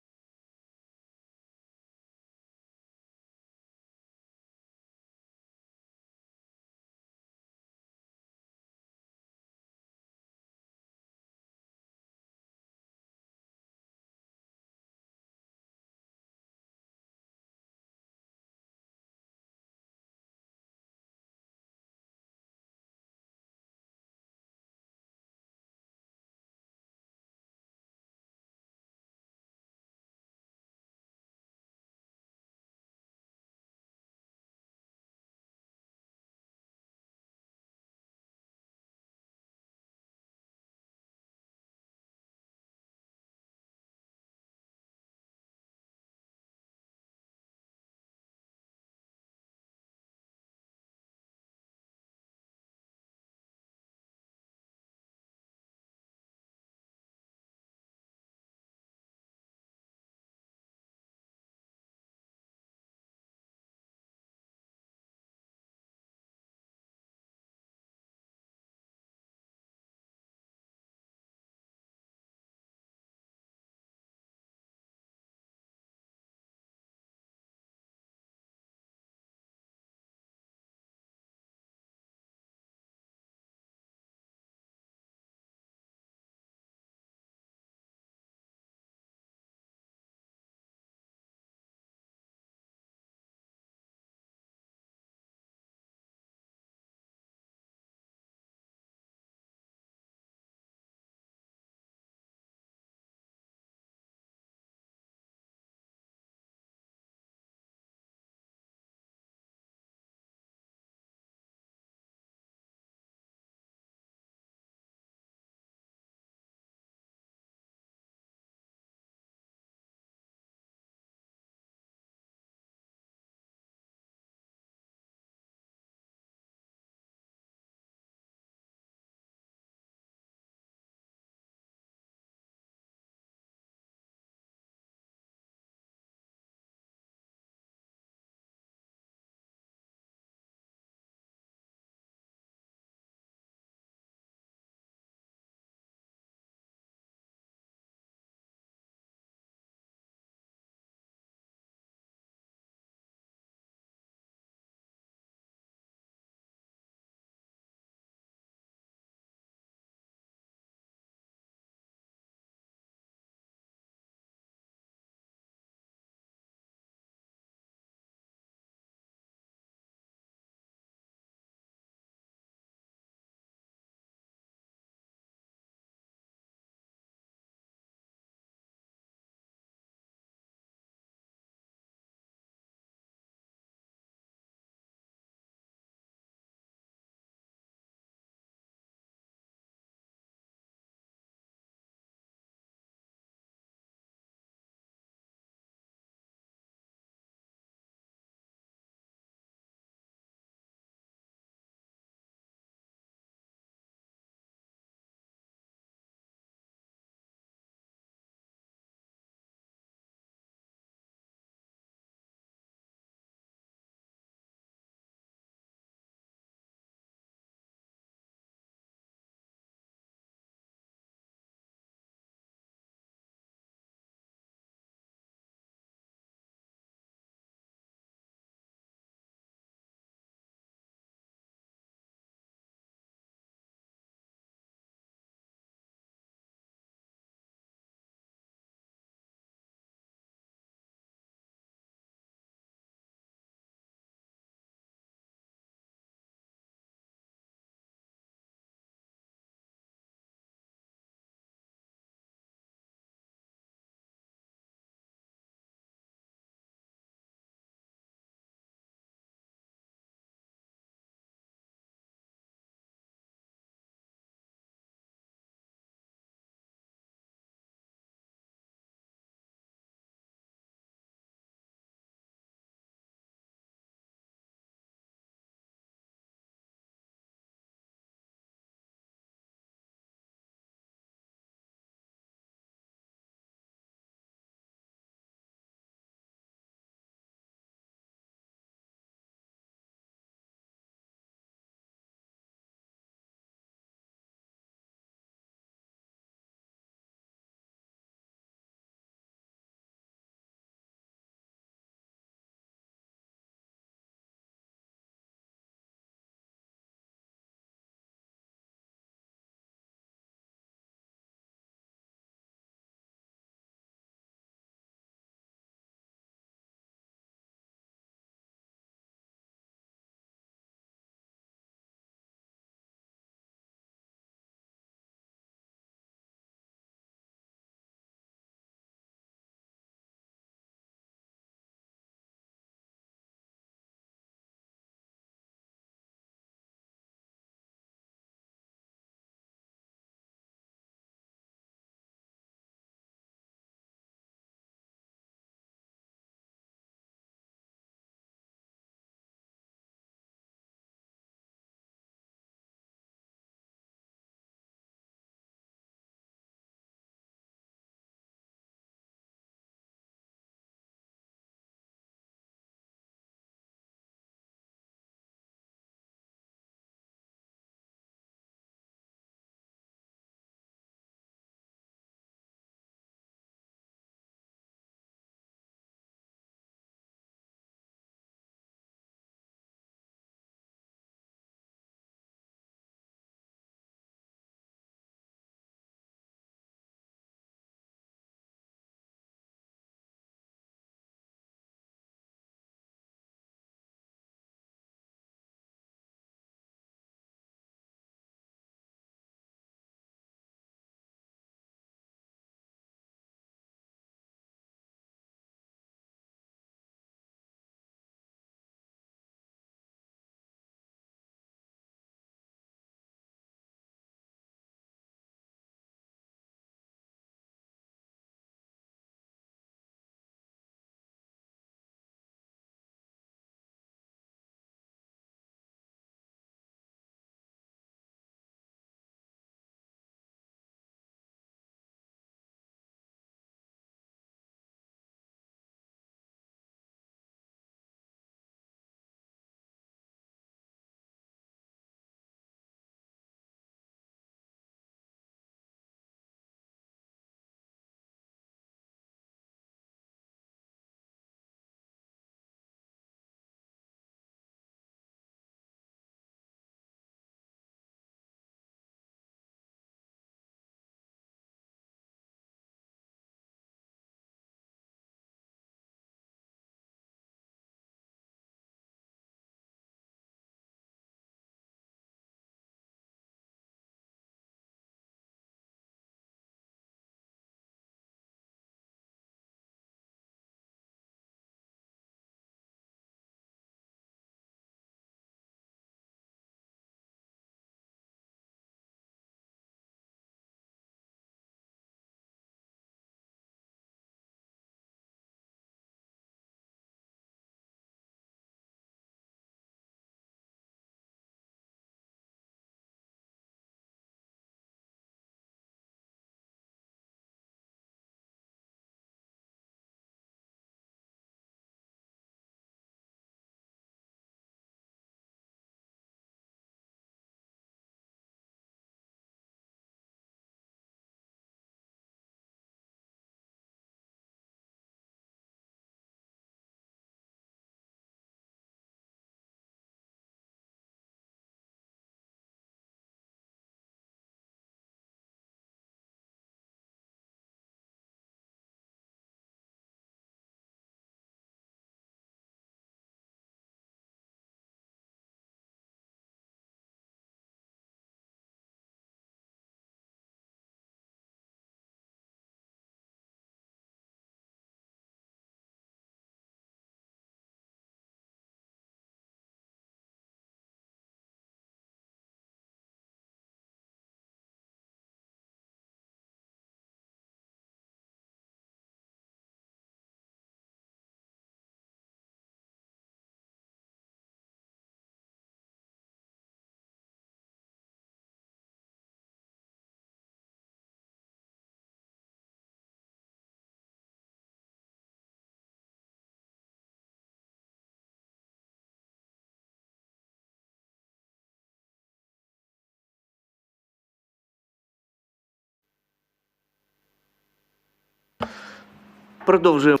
Продовжуємо.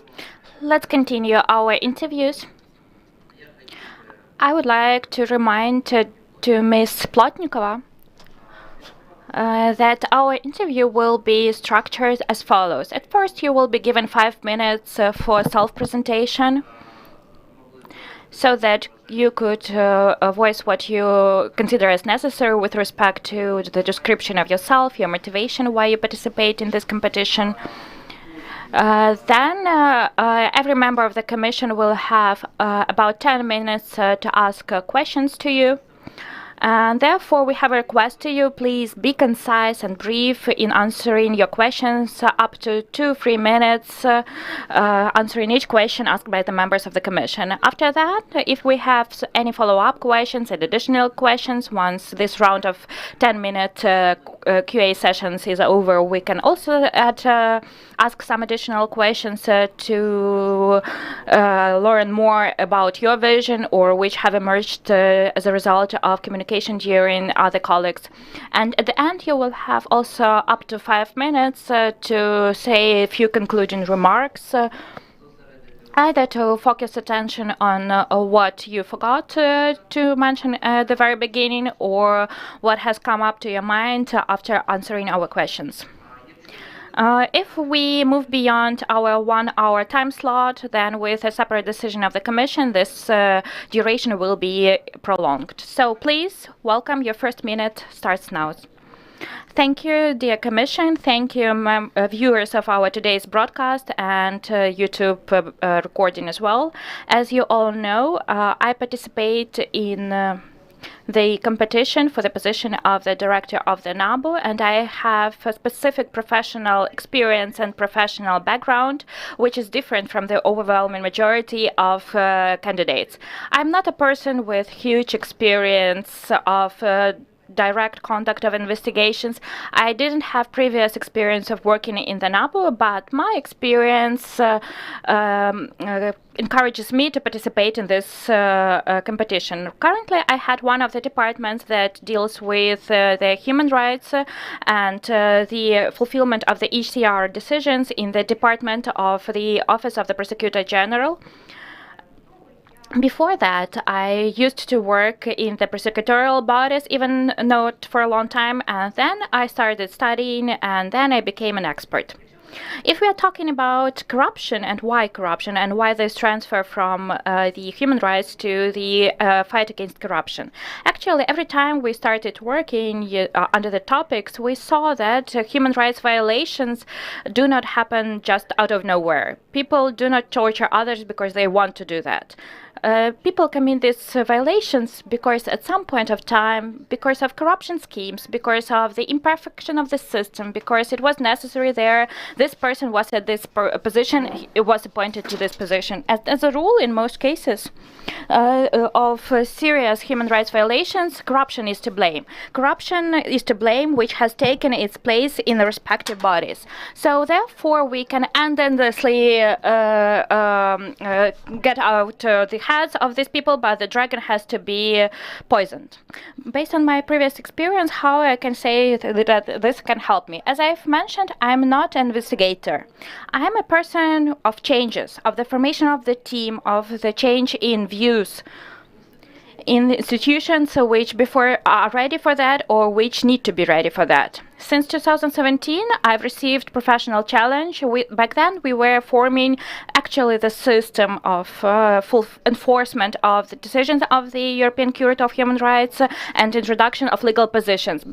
Let's continue our interviews. I would like to remind to Ms. Plotnikova that our interview will be structured as follows. At first, you will be given 5 minutes for self-presentation, so that you could voice what you consider as necessary with respect to the description of yourself, your motivation, why you participate in this competition. Then every member of the commission will have about 10 minutes to ask questions to you. And therefore, we have a request to you, please be concise and brief in answering your questions, up to 2-3 minutes, answering each question asked by the members of the Commission. After that, if we have any follow-up questions and additional questions, once this round of 10-minute QA sessions is over, we can also ask some additional questions to learn more about your vision or which have emerged as a result of communication during other colleagues. And at the end, you will have also up to 5 minutes to say a few concluding remarks, either to focus attention on what you forgot to mention at the very beginning or what has come up to your mind after answering our questions. If we move beyond our 1-hour time slot, then with a separate decision of the Commission, this duration will be prolonged. So please, welcome. Your first minute starts now. Thank you, dear Commission. Thank you, viewers of our today's broadcast and YouTube recording as well. As you all know, I participate in the competition for the position of the Director of the NABU, and I have a specific professional experience and professional background, which is different from the overwhelming majority of candidates. I'm not a person with huge experience of direct conduct of investigations. I didn't have previous experience of working in the NABU, but my experience encourages me to participate in this competition. Currently, I had one of the departments that deals with the human rights and the fulfillment of the ECR decisions in the department of the Office of the Prosecutor General. Before that, I used to work in the prosecutorial bodies, even not for a long time, and then I started studying, and then I became an expert. If we are talking about corruption and why this transfer from the human rights to the fight against corruption. Actually, every time we started working under the topics, we saw that human rights violations do not happen just out of nowhere. People do not torture others because they want to do that. People commit these violations because at some point of time, because of corruption schemes, because of the imperfection of the system, because it was necessary there, this person was at this position, it was appointed to this position. As a rule, in most cases of serious human rights violations, corruption is to blame. Corruption is to blame which has taken its place in the respective bodies. So therefore, we can endlessly get out the heads of these people, but the dragon has to be poisoned. Based on my previous experience, how I can say that this can help me? As I've mentioned, I'm not an investigator. I am a person of changes, of the formation of the team, of the change in views in institutions which before are ready for that or which need to be ready for that. Since 2017, I've received professional challenge. Back then, we were forming actually the system of full enforcement of the decisions of the European Court of Human Rights and introduction of legal positions.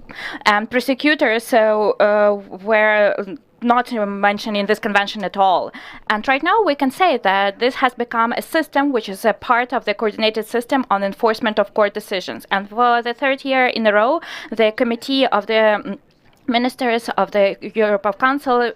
And prosecutors were not mentioned in this convention at all. And right now we can say that this has become a system which is a part of the coordinated system on enforcement of court decisions. And for the third year in a row, the committee of the ministers of the European Council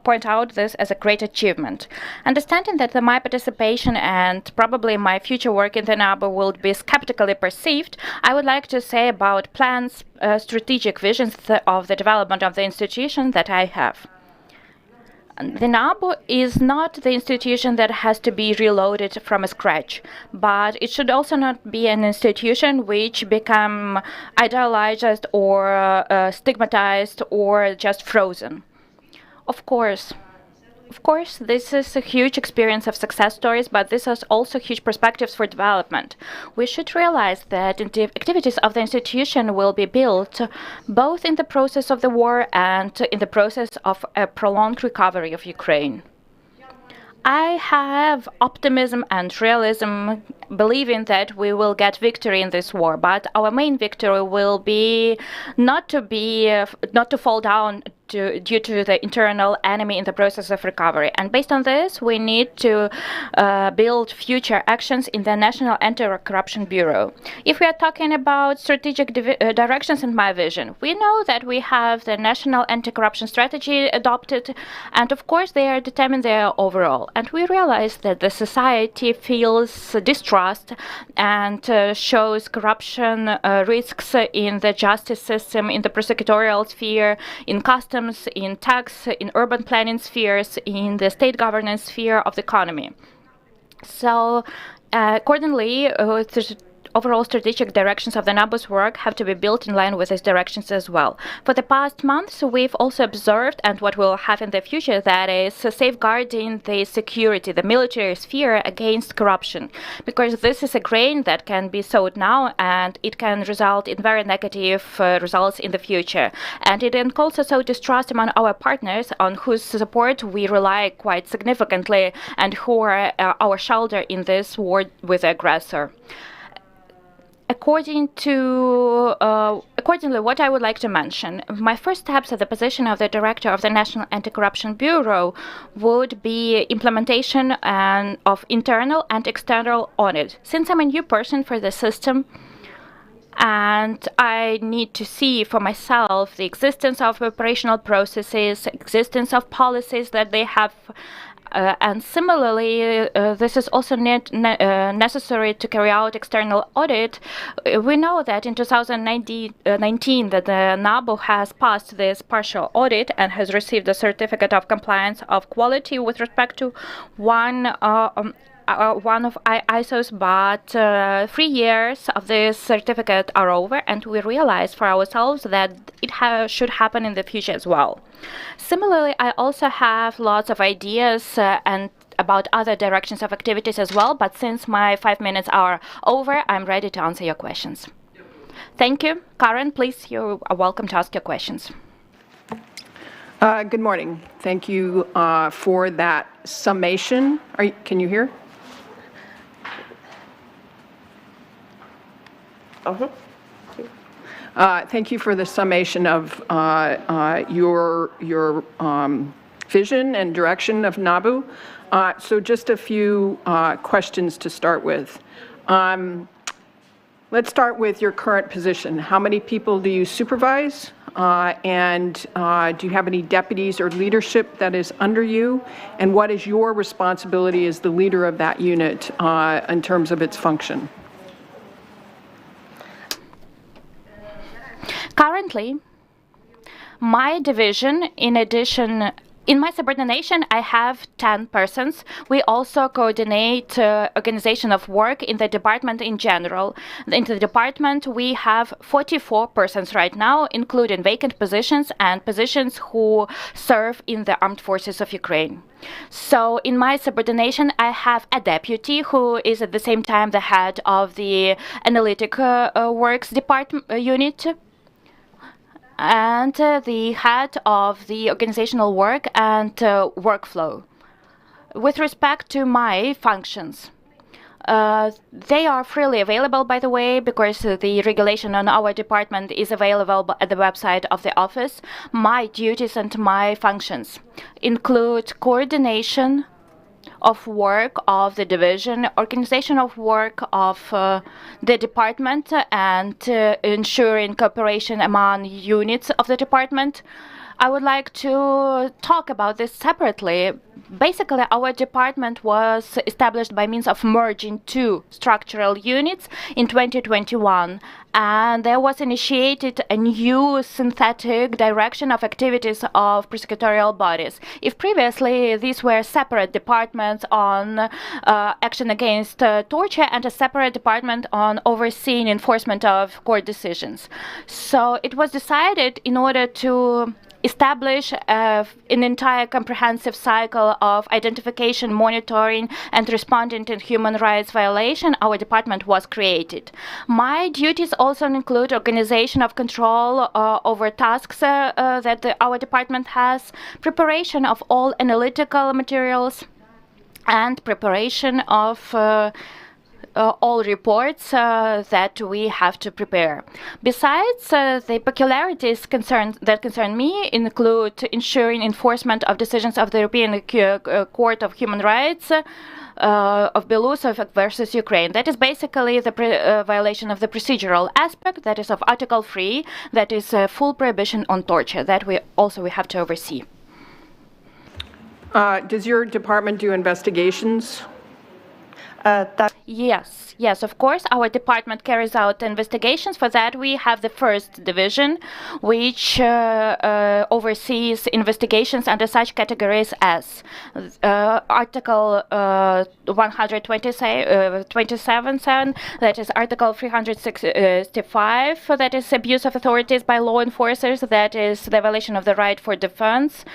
point out this as a great achievement. Understanding that my participation and probably my future work in the NABU will be skeptically perceived, I would like to say about plans, strategic visions of the development of the institution that I have. The NABU is not the institution that has to be reloaded from scratch, but it should also not be an institution which become idealized or stigmatized or just frozen. Of course, Of course, this is a huge experience of success stories, but this is also huge perspectives for development. We should realize that the activities of the institution will be built both in the process of the war and in the process of a prolonged recovery of Ukraine. I have optimism and realism, believing that we will get victory in this war, but our main victory will be not to fall down due to the internal enemy in the process of recovery. And based on this, we need to build future actions in the National Anti-Corruption Bureau. If we are talking about strategic directions in my vision, we know that we have the National Anti-Corruption Strategy adopted, and of course they are determined there overall. And we realize that the society feels distrust and shows corruption risks in the justice system, in the prosecutorial sphere, in customs, in tax, in urban planning spheres, in the state governance sphere of the economy. So, accordingly, overall strategic directions of the NABU's work have to be built in line with these directions as well. For the past months, we've also observed, and what we'll have in the future, that is safeguarding the security, the military sphere against corruption, because this is a grain that can be sowed now, and it can result in very negative results in the future. And it can also sow distrust among our partners, on whose support we rely quite significantly, and who are our shoulder in this war with the aggressor. Accordingly, what I would like to mention, my first steps at the position of the Director of the National Anti-Corruption Bureau would be implementation of internal and external audit. Since I'm a new person for the system, and I need to see for myself the existence of operational processes, existence of policies that they have, and similarly, this is also necessary to carry out external audit. We know that in 2019 that the NABU has passed this partial audit and has received a certificate of compliance of quality with respect to one of ISOs, but 3 years of this certificate are over, and we realize for ourselves that it should happen in the future as well. Similarly, I also have lots of ideas and about other directions of activities as well, but since my 5 minutes are over, I'm ready to answer your questions. Thank you. Karen, please, you are welcome to ask your questions. Good morning. Thank you for that summation. Can you hear? Thank you for the summation of your vision and direction of NABU. So just a few questions to start with. Let's start with your current position. How many people do you supervise? And do you have any deputies or leadership that is under you? And what is your responsibility as the leader of that unit in terms of its function? Currently, my division, in addition, in my subordination, I have 10 persons. We also coordinate organization of work in the department in general. In the department, we have 44 persons right now, including vacant positions and positions who serve in the armed forces of Ukraine. So in my subordination, I have a deputy who is at the same time the head of the analytic works department unit, and the head of the organizational work and workflow. With respect to my functions, they are freely available, by the way, because the regulation on our department is available at the website of the office. My duties and my functions include coordination of work of the division, organization of work of the department, and ensuring cooperation among units of the department. I would like to talk about this separately. Basically, our department was established by means of merging two structural units in 2021, and there was initiated a new synthetic direction of activities of prosecutorial bodies. If previously these were separate departments on action against torture and a separate department on overseeing enforcement of court decisions. So it was decided, in order to establish an entire comprehensive cycle of identification, monitoring, and responding to human rights violation, our department was created. My duties also include organization of control over tasks that our department has, preparation of all analytical materials, and preparation of all reports that we have to prepare. Besides, the peculiarities that concern me include ensuring enforcement of decisions of the European Court of Human Rights of Belarus versus Ukraine. That is basically the violation of the procedural aspect, that is of Article 3, that is full prohibition on torture, that we have to oversee. Does your department do investigations? Yes, of course. Our department carries out investigations. For that, we have the first division, which oversees investigations under such categories as Article 127, that is Article 365, that is abuse of authorities by law enforcers, that is the violation of the right for defense,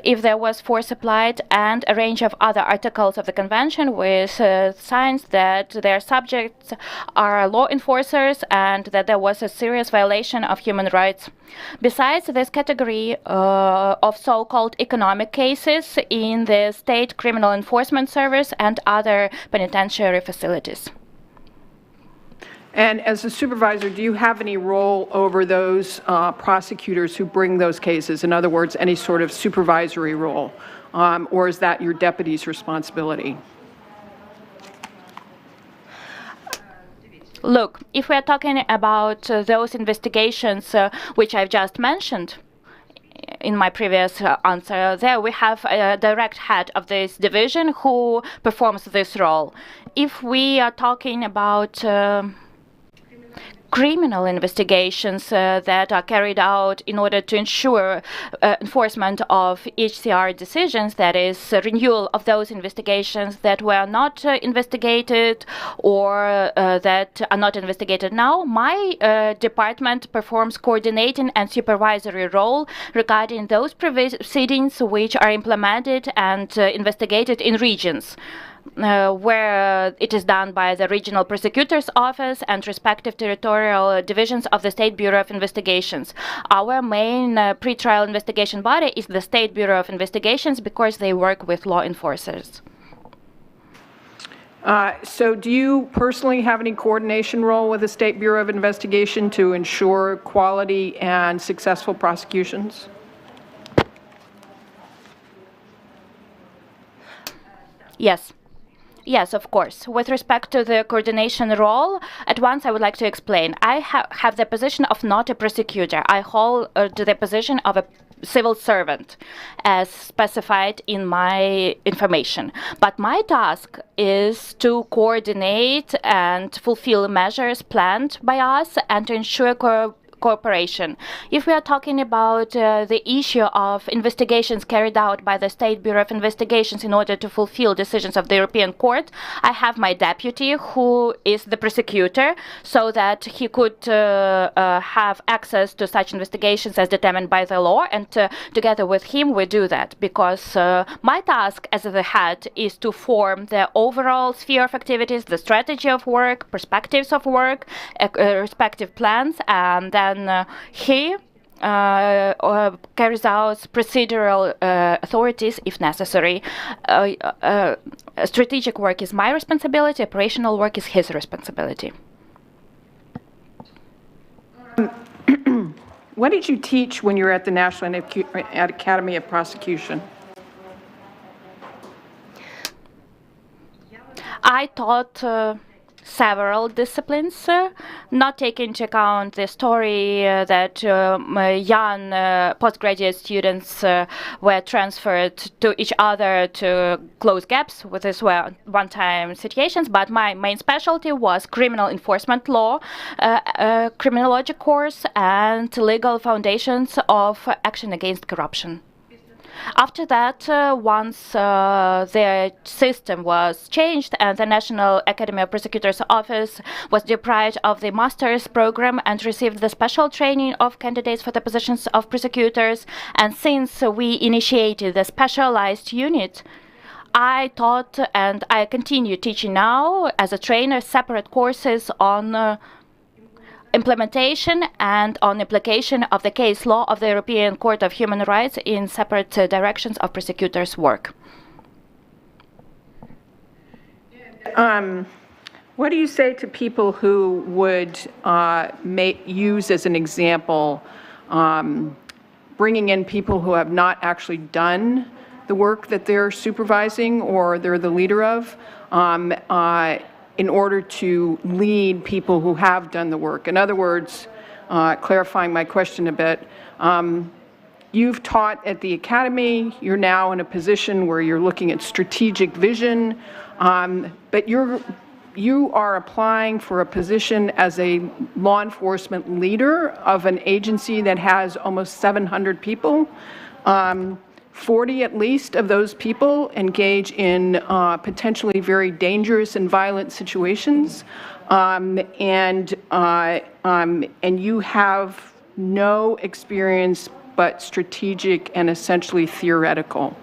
if there was force applied, and a range of other articles of the Convention with signs that their subjects are law enforcers and that there was a serious violation of human rights. Besides this category of so-called economic cases in the State Criminal Enforcement Service and other penitentiary facilities. And as a supervisor, do you have any role over those prosecutors who bring those cases? In other words, any sort of supervisory role? Or is that your deputy's responsibility? Look, if we are talking about those investigations which I've just mentioned in my previous answer, there we have a direct head of this division who performs this role. If we are talking about criminal investigations that are carried out in order to ensure enforcement of HCR decisions, that is, renewal of those investigations that were not investigated or that are not investigated now, my department performs coordinating and supervisory role regarding those proceedings which are implemented and investigated in regions. Where it is done by the Regional Prosecutor's Office and respective territorial divisions of the State Bureau of Investigations. Our main pretrial investigation body is the State Bureau of Investigations because they work with law enforcers. So do you personally have any coordination role with the State Bureau of Investigation to ensure quality and successful prosecutions? Yes. Yes, of course. With respect to the coordination role, at once I would like to explain. I have the position of not a prosecutor. I hold the position of a civil servant, as specified in my information. But my task is to coordinate and fulfill measures planned by us and to ensure cooperation. If we are talking about the issue of investigations carried out by the State Bureau of Investigations in order to fulfill decisions of the European Court, I have my deputy who is the prosecutor so that he could have access to such investigations as determined by the law, and together with him we do that because my task as the head is to form the overall sphere of activities, the strategy of work, perspectives of work, respective plans, and then he carries out procedural authorities if necessary. Strategic work is my responsibility, operational work is his responsibility. What did you teach when you were at the National Academy of Prosecution? I taught several disciplines, not taking into account the story that young postgraduate students were transferred to each other to close gaps with these one-time situations, but my main specialty was criminal enforcement law, criminology course, and legal foundations of action against corruption. After that, once the system was changed and the National Academy of Prosecutors Office was deprived of the master's program and received the special training of candidates for the positions of prosecutors, and since we initiated the specialized unit, I taught and I continue teaching now as a trainer separate courses on implementation and on application of the case law of the European Court of Human Rights in separate directions of prosecutors' work. What do you say to people who would use as an example bringing in people who have not actually done the work that they're supervising or they're the leader of in order to lead people who have done the work? In other words, clarifying my question a bit, you've taught at the academy, you're now in a position where you're looking at strategic vision, but you are applying for a position as a law enforcement leader of an agency that has almost 700 people. 40 at least of those people engage in potentially very dangerous and violent situations, and you have no experience but strategic and essentially theoretical.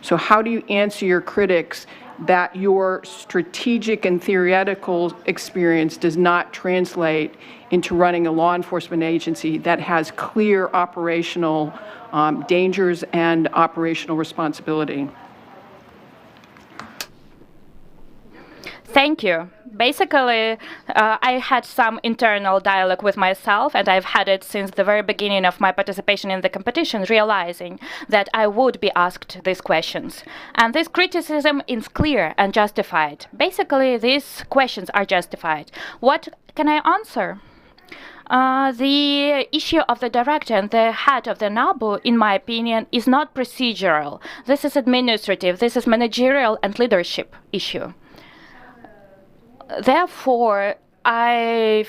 So how do you answer your critics that your strategic and theoretical experience does not translate into running a law enforcement agency that has clear operational dangers and operational responsibility? Thank you. Basically, I had some internal dialogue with myself, and I've had it since the very beginning of my participation in the competition, realizing that I would be asked these questions. And this criticism is clear and justified. Basically, these questions are justified. What can I answer? The issue of the director and the head of the NABU, in my opinion, is not procedural. This is administrative. This is managerial and leadership issue. Therefore, I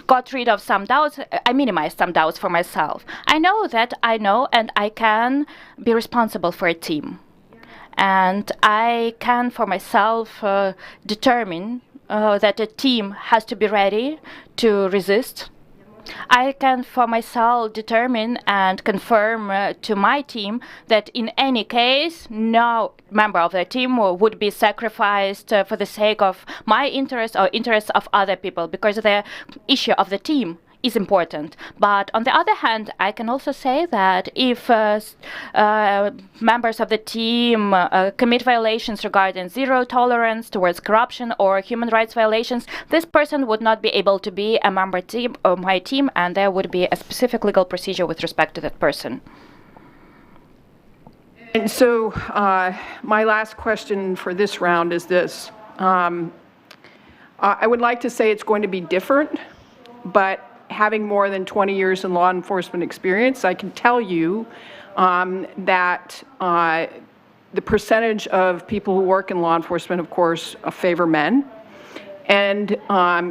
got rid of some doubts. I minimized some doubts for myself. I know that I know and I can be responsible for a team. And I can, for myself, determine that a team has to be ready to resist. I can, for myself, determine and confirm to my team that in any case, no member of the team would be sacrificed for the sake of my interests or interests of other people, because the issue of the team is important. But on the other hand, I can also say that if members of the team commit violations regarding zero tolerance towards corruption or human rights violations, this person would not be able to be a member of my team, and there would be a specific legal procedure with respect to that person. And so my last question for this round is this. I would like to say it's going to be different, but having more than 20 years in law enforcement experience, I can tell you that the percentage of people who work in law enforcement, of course, favor men. And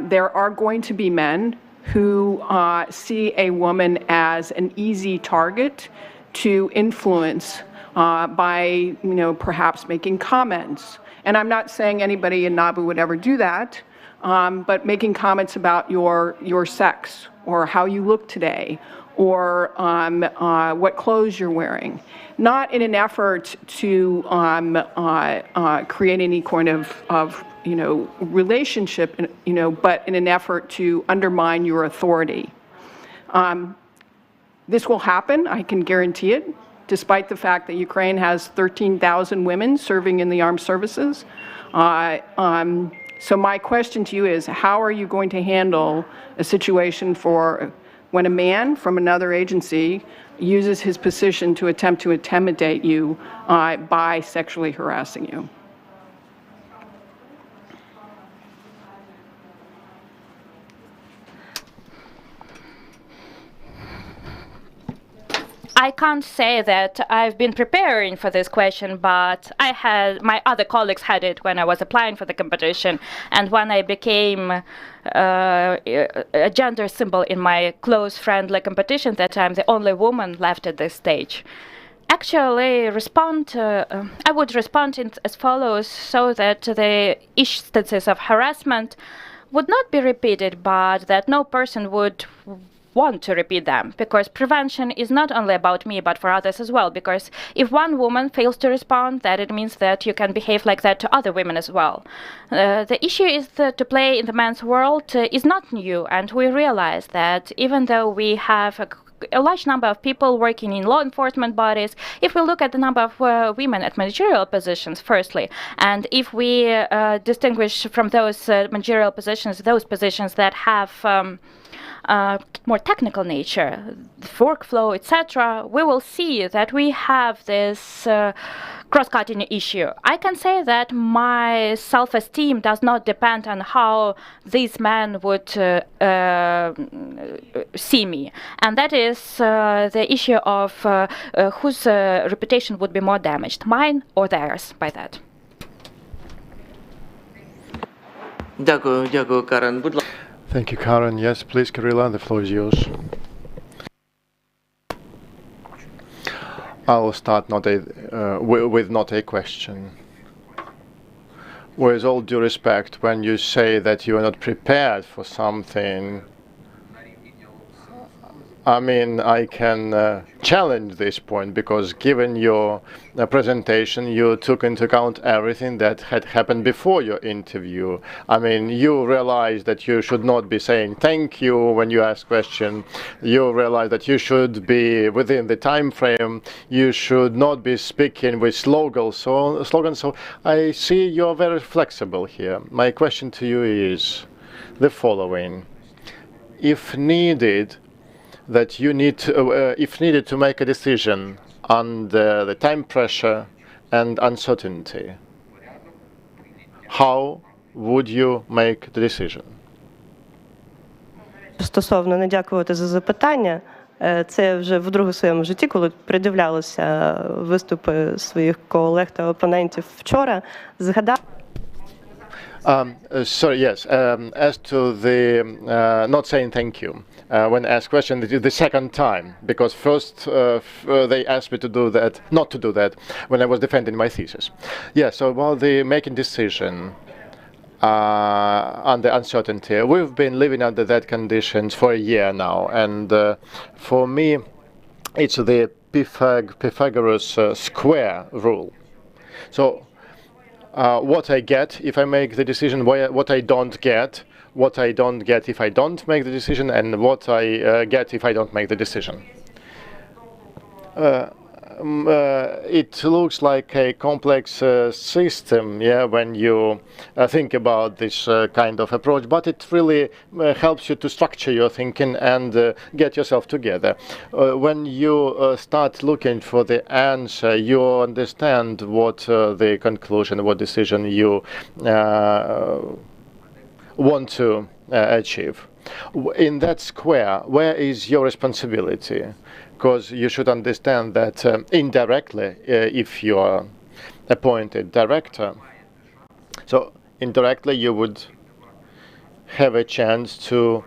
there are going to be men who see a woman as an easy target to influence by, perhaps making comments. And I'm not saying anybody in NABU would ever do that, but making comments about your sex or how you look today or what clothes you're wearing, not in an effort to create any kind of relationship, but in an effort to undermine your authority. This will happen, I can guarantee it, despite the fact that Ukraine has 13,000 women serving in the armed services. So my question to you is, how are you going to handle a situation for when a man from another agency uses his position to attempt to intimidate you by sexually harassing you? I can't say that I've been preparing for this question, but my other colleagues had it when I was applying for the competition, and when I became a gender symbol in my close friendly competition, that I'm the only woman left at this stage. actually respond, I would respond as follows, so that the instances of harassment would not be repeated, but that no person would want to repeat them, because prevention is not only about me but for others as well, because if one woman fails to respond, that it means that you can behave like that to other women as well. The issue is that to play in the men's world is not new, and we realize that even though we have a large number of people working in law enforcement bodies, if we look at the number of women at managerial positions, firstly, and if we distinguish from those managerial positions, those positions that have more technical nature, the workflow, etc., we will see that we have this cross-cutting issue. I can say that my self-esteem does not depend on how these men would see me, and that is the issue of whose reputation would be more damaged, mine or theirs, by that. Дякую, Карен. Будь ласка. Thank you, Karen. Yes, please, Kirilla, the floor is yours. I will start with not a question. With all due respect, when you say that you are not prepared for something, I mean, I can challenge this point, because given your presentation, you took into account everything that had happened before your interview. I mean, you realize that you should not be saying thank you when you ask question. You realize that you should be within the time frame. You should not be speaking with slogans. So I see you're very flexible here. My question to you is the following: if needed, that you need to, if needed to make a decision under the time pressure and uncertainty, how would you make the decision? Стосовно не дякувати за запитання. Це вже вдруге в своєму житті, коли придивлялися виступи своїх колег та опонентів вчора, згадав. Sorry, yes. As to the not saying thank you when asked question, the second time, because first they asked me to do that, not to do that, when I was defending my thesis. Yeah. So about the making decision under uncertainty, we've been living under that conditions for a year now, and for me, it's the Pythagoras square rule. So. What I get if I make the decision, what I don't get if I don't make the decision, and what I get if I don't make the decision. It looks like a complex system, yeah, when you think about this kind of approach, but it really helps you to structure your thinking and get yourself together. When you start looking for the answer, you understand what the conclusion, what decision you want to achieve. In that square, where is your responsibility? Because you should understand that indirectly, if you are appointed director, so indirectly you would have a chance to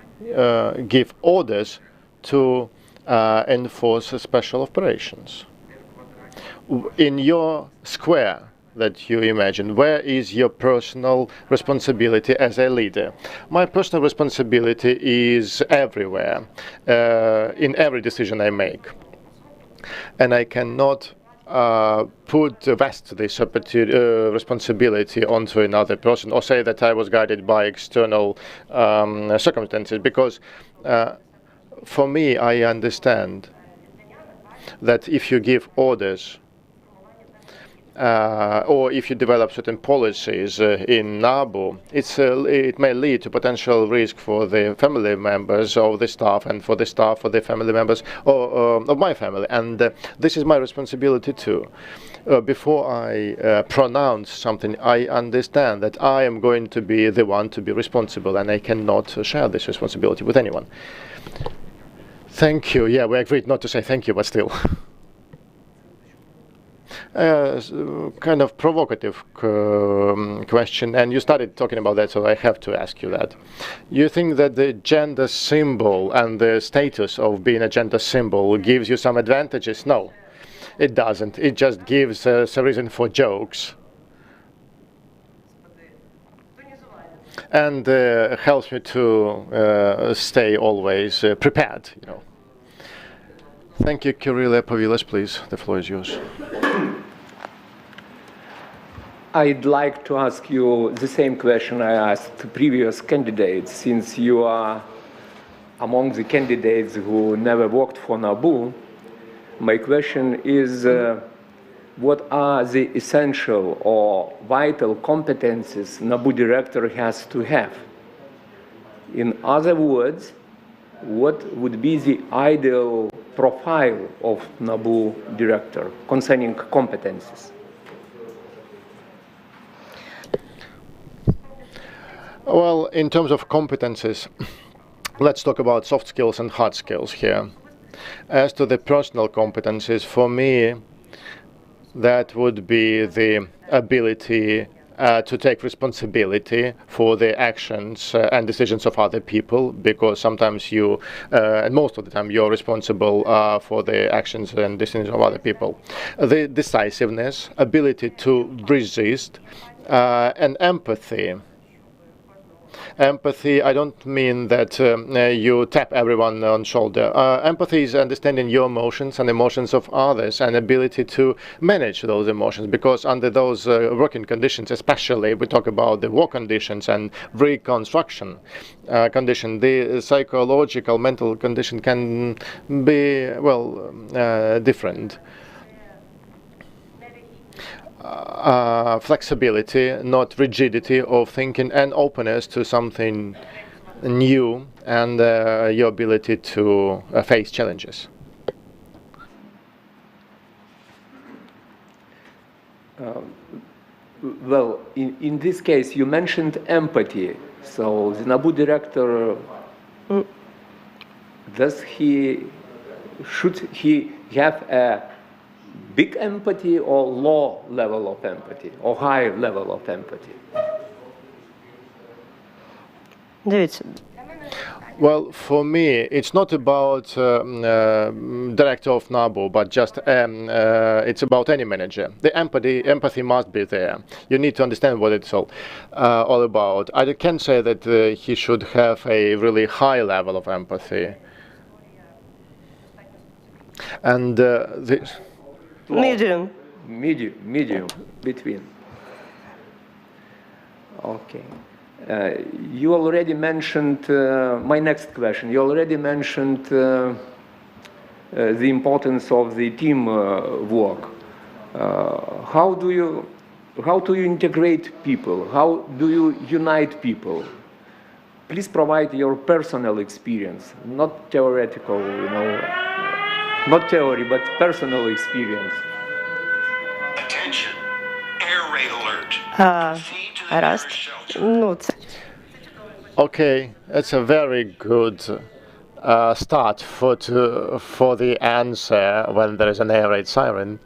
give orders to enforce special operations. In your square that you imagine, where is your personal responsibility as a leader? My personal responsibility is everywhere, in every decision I make. And I cannot vest this responsibility onto another person, or say that I was guided by external circumstances, because for me, I understand that if you give orders, or if you develop certain policies in NABU, it may lead to potential risk for the family members of the staff, and for the staff, for the family members of my family. And this is my responsibility too. Before I pronounce something, I understand that I am going to be the one to be responsible, and I cannot share this responsibility with anyone. Thank you. Yeah, we agreed not to say thank you, but still. Kind of provocative question, and you started talking about that, so I have to ask you that. You think that the gender symbol and the status of being a gender symbol gives you some advantages? No. It doesn't. It just gives us a reason for jokes. And helps me to stay always prepared, you know. Thank you, Kirill Pavilas, please. The floor is yours. I'd like to ask you the same question I asked the previous candidates, since you are among the candidates who never worked for NABU. My question is, what are the essential or vital competencies NABU director has to have? In other words, what would be the ideal profile of NABU director concerning competencies? Well, in terms of competences, let's talk about soft skills and hard skills here. As to the personal competencies, for me, that would be the ability to take responsibility for the actions and decisions of other people, because sometimes you, and most of the time, you're responsible for the actions and decisions of other people. The decisiveness, ability to resist, and empathy. Empathy, I don't mean that you tap everyone on shoulder. Empathy is understanding your emotions and emotions of others, and ability to manage those emotions, because under those working conditions, especially we talk about the war conditions and reconstruction condition, the psychological, mental condition can be, well, different. Flexibility, not rigidity of thinking, and openness to something new, and your ability to face challenges. Well, in this case, you mentioned empathy. So the NABU director, should he have a big empathy or low level of empathy or high level of empathy? Дивіться, Well, for me, it's not about director of NABU, but just it's about any manager. The empathy must be there. You need to understand what it's all about. I can't say that he should have a really high level of empathy. And this. medium. Medium, between. Okay. You already mentioned, my next question, you already mentioned the importance of the team work. How do you integrate people? How do you unite people? Please provide your personal experience, not theoretical, you know, not theory, but personal experience. Attention, air raid alert. Гаразд. Ну, це Okay, that's a very good start for the answer when there is an air raid siren.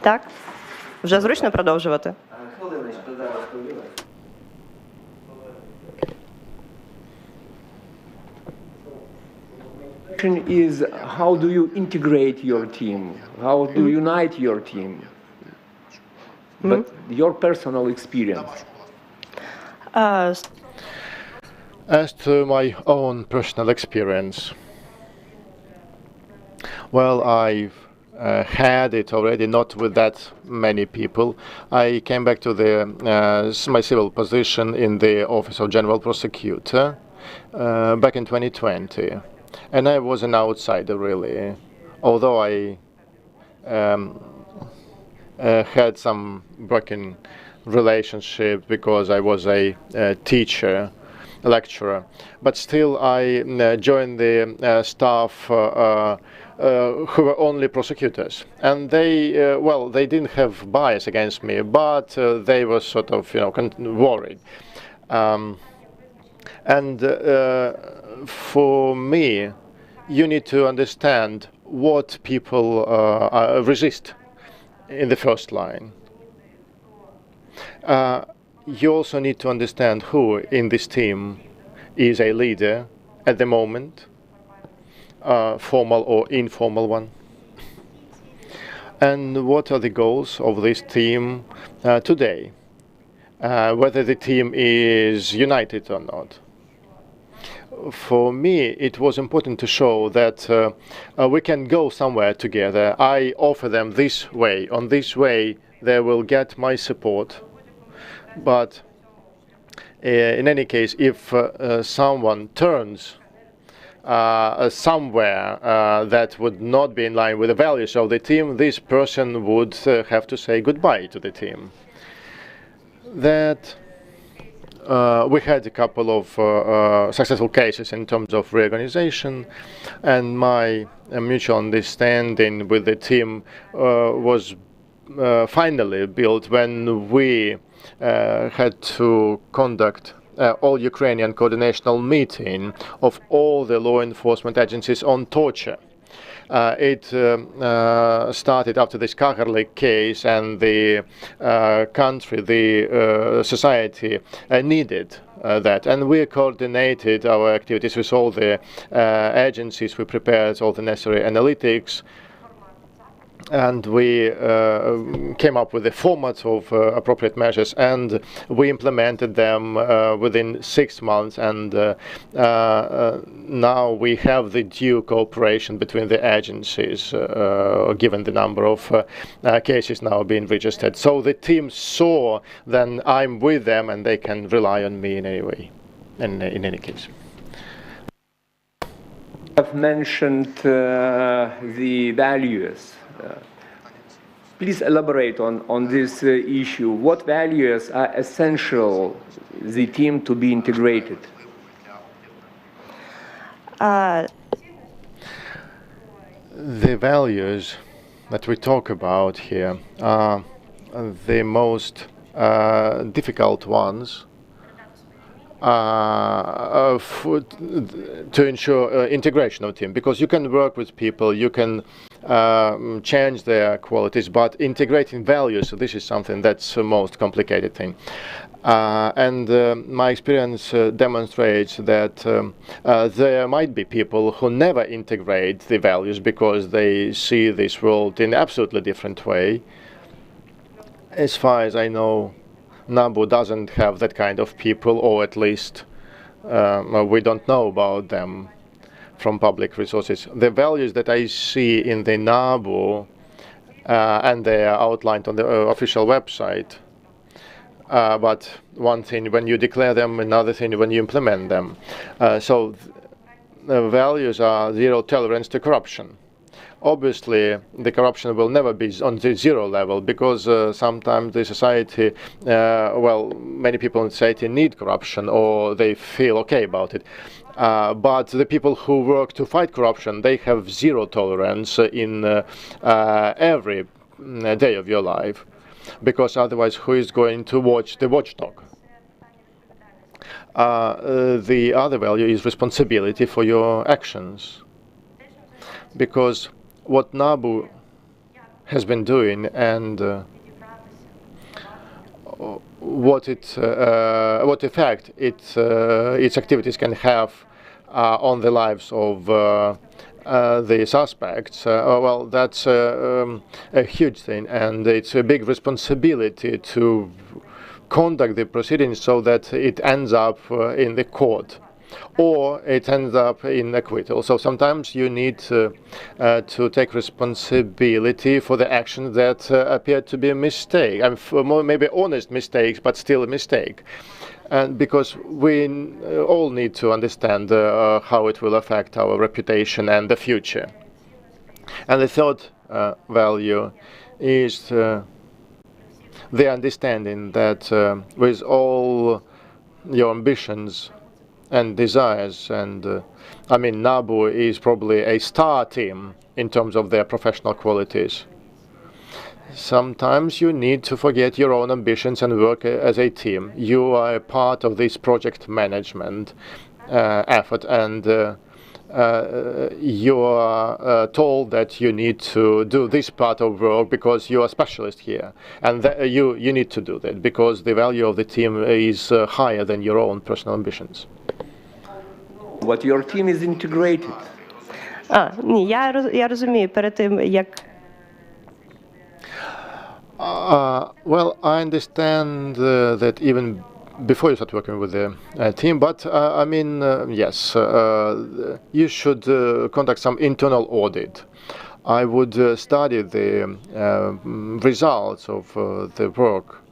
так. Вже зручно продовжувати? Хвилиночку, зараз хвилиночку. Question is, how do you integrate your team? How do you unite your team? But your personal experience. As to my own personal experience, well, I've had it already, not with that many people. I came back to my civil position in the Office of General Prosecutor back in 2020. And I was an outsider, really, although I had some broken relationship because I was a teacher lecturer. But still I joined the staff who were only prosecutors, and they well, they didn't have bias against me, but they were sort of, you know, worried. And for me, you need to understand what people resist in the first line. You also need to understand who in this team is a leader at the moment, formal or informal one, and what are the goals of this team today, whether the team is united or not. For me, it was important to show that we can go somewhere together. I offer them this way. On this way, they will get my support. But in any case, if someone turns somewhere that would not be in line with the values of the team, this person would have to say goodbye to the team. That we had a couple of successful cases in terms of reorganization, and my mutual understanding with the team was finally built when we had to conduct all Ukrainian coordinational meeting of all the law enforcement agencies on torture. It started after the Skagarli case, and the country, the society needed that, and we coordinated our activities with all the agencies. We prepared all the necessary analytics, and we came up with the format of appropriate measures, and we implemented them within 6 months, and now we have the due cooperation between the agencies, given the number of cases now being registered. So the team saw that I'm with them and they can rely on me in any way, in any case. I've mentioned the values. Please elaborate on this issue. What values are essential the team to be integrated? The values that we talk about here are the most difficult ones to ensure integration of team, because you can work with people, you can change their qualities, but integrating values, this is something that's the most complicated thing. And my experience demonstrates that there might be people who never integrate the values because they see this world in an absolutely different way. As far as I know, NABU doesn't have that kind of people, or at least we don't know about them from public resources. The values that I see in the NABU, and they are outlined on the official website, but one thing when you declare them, another thing when you implement them. So the values are zero tolerance to corruption. Obviously, the corruption will never be on the zero level, because sometimes the society, well, many people in society need corruption, or they feel okay about it. But the people who work to fight corruption, they have zero tolerance in every day of your life, because otherwise who is going to watch the watchdog? The other value is responsibility for your actions, because what NABU has been doing and what effect its activities can have on the lives of the suspects, well, that's a huge thing, and it's a big responsibility to conduct the proceedings so that it ends up in the court, or it ends up in acquittal. So sometimes you need to take responsibility for the actions that appear to be a mistake, and maybe honest mistakes, but still a mistake. And because we all need to understand how it will affect our reputation and the future. And the third value is the understanding that with all your ambitions, and desires. And I mean, NABU is probably a star team in terms of their professional qualities. Sometimes you need to forget your own ambitions and work as a team. You are a part of this project management effort, and you are told that you need to do this part of work because you are a specialist here, and you need to do that because the value of the team is higher than your own personal ambitions. But your team is integrated. Ні, я розумію, перед тим, як Well, I understand that even before you start working with the team, but I mean, yes, you should conduct some internal audit. I would study the results of the work.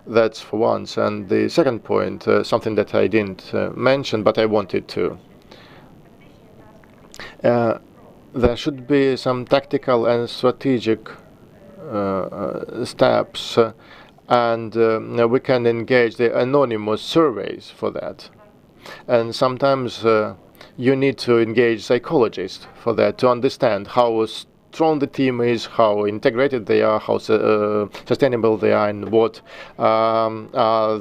That's for once. And the second point, something that I didn't mention, but I wanted to. There should be some tactical and strategic steps, and we can engage the anonymous surveys for that. And sometimes you need to engage psychologists for that to understand how strong the team is, how integrated they are, how sustainable they are, and what are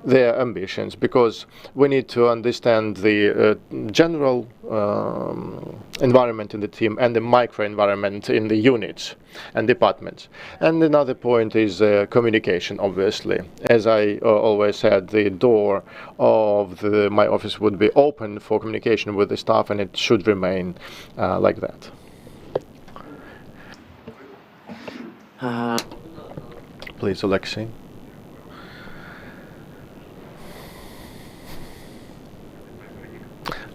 their ambitions. Because we need to understand the general environment in the team and the micro-environment in the units and departments. And another point is communication, obviously. As I always said, the door of my office would be open for communication with the staff, and it should remain like that. Please, Alexei.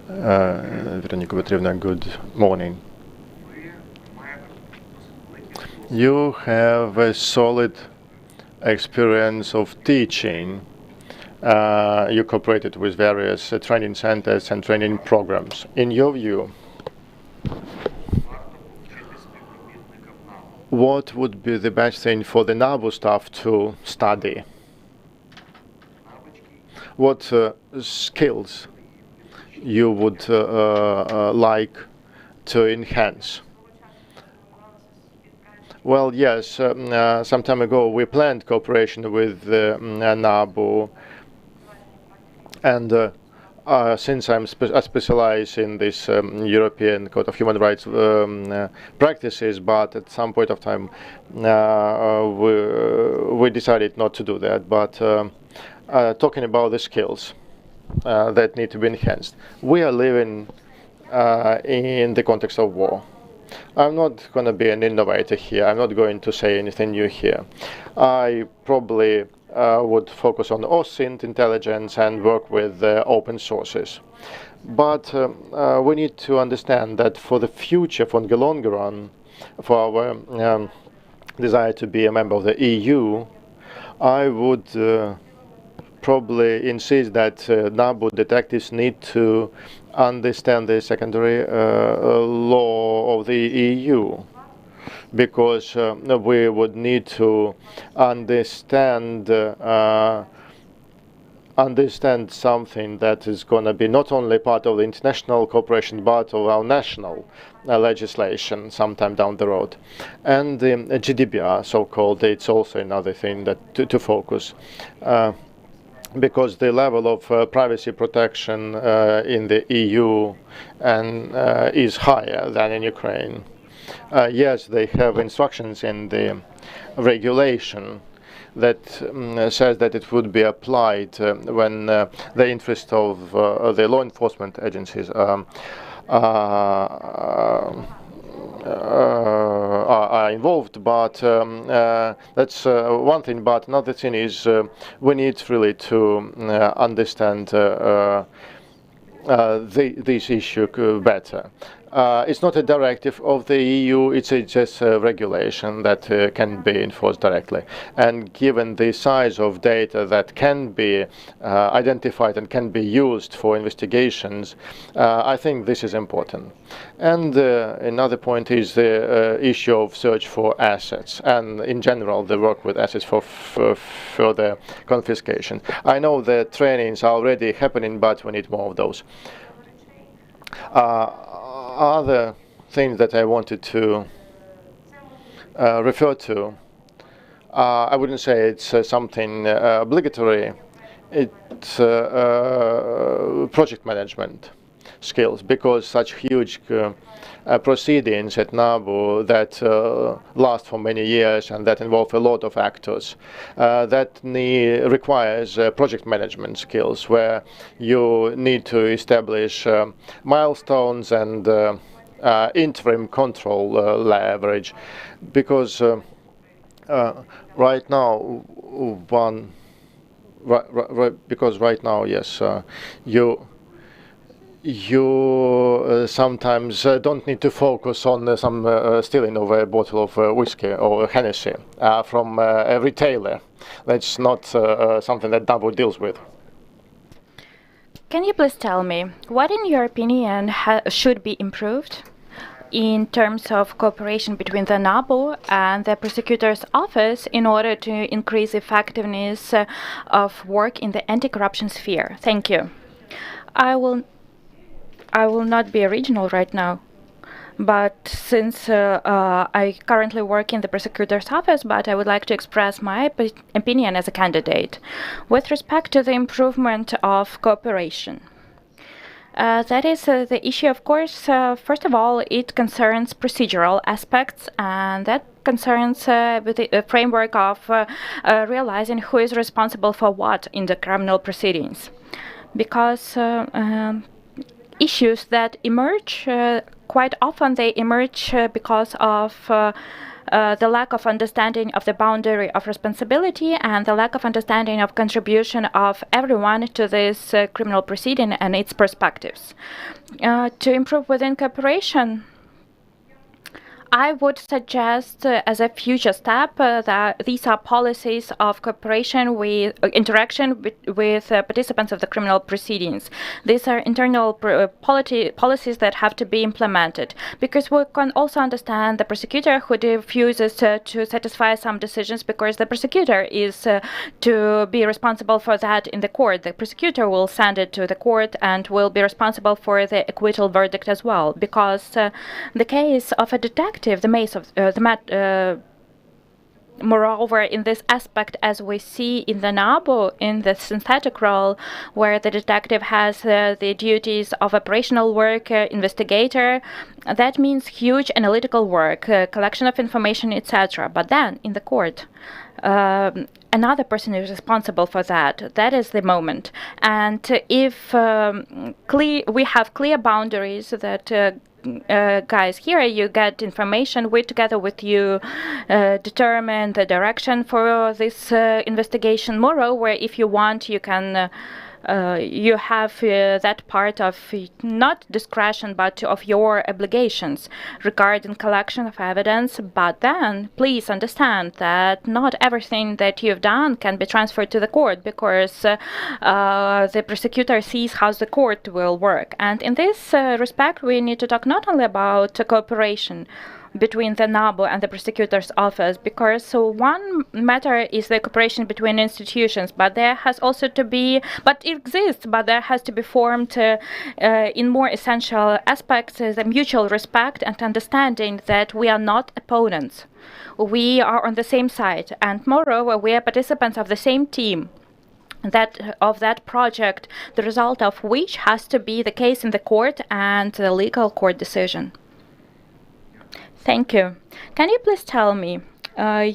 Veronika Petrivna, good morning. You have a solid experience of teaching. You cooperated with various training centers and training programs. In your view, what would be the best thing for the NABU staff to study? What skills you would like to enhance? Well, yes, some time ago we planned cooperation with NABU, and since I specialize in this European Code of Human Rights practices, but at some point of time we decided not to do that. But talking about the skills that need to be enhanced, we are living in the context of war. I'm not going to be an innovator here. I'm not going to say anything new here. I probably would focus on OSINT intelligence and work with open sources. But we need to understand that for the future, for the longer run, for our desire to be a member of the EU, I would probably insist that NABU detectives need to understand the secondary law of the EU, because we would need to understand something that is going to be not only part of the international cooperation but of our national legislation sometime down the road. And the GDPR, so-called, it's also another thing that to focus. Because the level of privacy protection in the EU is higher than in Ukraine. Yes, they have instructions in the regulation that says that it would be applied when the interest of the law enforcement agencies are involved, but that's one thing. But another thing is we need really to understand this issue better. It's not a directive of the EU, it's just a regulation that can be enforced directly. And given the size of data that can be identified and can be used for investigations, I think this is important. And another point is the issue of search for assets, and in general the work with assets for further confiscation. I know the trainings are already happening, but we need more of those. Other things that I wanted to refer to, I wouldn't say it's something obligatory. It's project management skills, because such huge proceedings at NABU that last for many years and that involve a lot of actors, that requires project management skills, where you need to establish milestones and interim control leverage, because right now, yes, you sometimes don't need to focus on some stealing of a bottle of whiskey or Hennessy from a retailer. That's not something that NABU deals with. Can you please tell me, what in your opinion should be improved in terms of cooperation between the NABU and the prosecutor's office in order to increase effectiveness of work in the anti-corruption sphere? Thank you. I will not be original right now, but since I currently work in the prosecutor's office, but I would like to express my opinion as a candidate with respect to the improvement of cooperation. That is the issue, of course. First of all, it concerns procedural aspects, and that concerns the framework of realizing who is responsible for what in the criminal proceedings. Because issues that emerge, quite often they emerge because of the lack of understanding of the boundary of responsibility and the lack of understanding of contribution of everyone to this criminal proceeding and its perspectives. To improve within cooperation, I would suggest as a future step that these are policies of cooperation with interaction with participants of the criminal proceedings. These are internal policies that have to be implemented, because we can also understand the prosecutor who refuses to satisfy some decisions because the prosecutor is to be responsible for that in the court. The prosecutor will send it to the court and will be responsible for the acquittal verdict as well, because the case of a detective, moreover, in this aspect, as we see in the NABU, in the synthetic role, where the detective has the duties of operational work, investigator, that means huge analytical work, collection of information, etc. But then, in the court, another person is responsible for that. That is the moment. And if we have clear boundaries that guys, here you get information, we together with you determine the direction for this investigation. Moreover, if you want, you can you have that part of not discretion but of your obligations regarding collection of evidence. But then please understand that not everything that you've done can be transferred to the court, because the prosecutor sees how the court will work. And in this respect, we need to talk not only about cooperation between the NABU and the prosecutor's office, because one matter is the cooperation between institutions, but there has also to be, but it exists, but there has to be formed in more essential aspects the mutual respect and understanding that we are not opponents. We are on the same side, and moreover, we are participants of the same team. That project, the result of which has to be the case in the court and the legal court decision. Thank you. Can you please tell me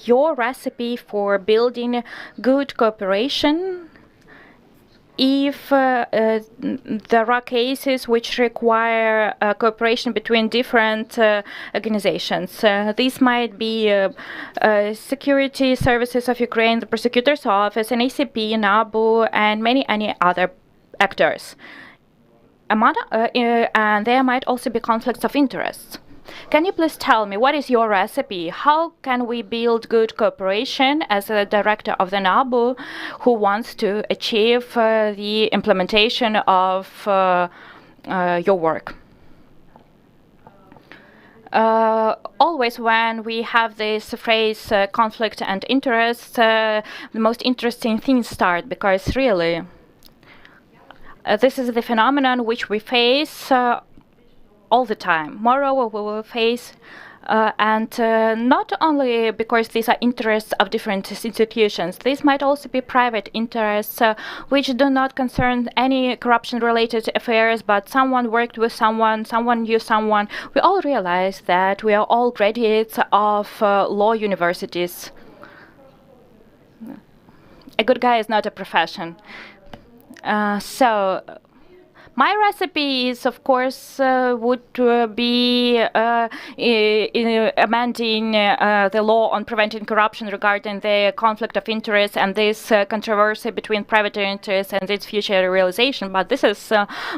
your recipe for building good cooperation if there are cases which require cooperation between different organizations? These might be security services of Ukraine, the prosecutor's office, an ACP, NABU, and many other actors. and there might also be conflicts of interest. Can you please tell me what is your recipe? How can we build good cooperation as a director of the NABU who wants to achieve the implementation of your work? Always when we have this phrase conflict and interest, the most interesting things start, because really this is the phenomenon which we face all the time. Moreover, we will face and not only because these are interests of different institutions, these might also be private interests which do not concern any corruption-related affairs, but someone worked with someone, someone knew someone. We all realize that we are all graduates of law universities. A good guy is not a profession. So my recipe is, of course, would be amending the law on preventing corruption regarding the conflict of interest and this controversy between private interests and its future realization. But this is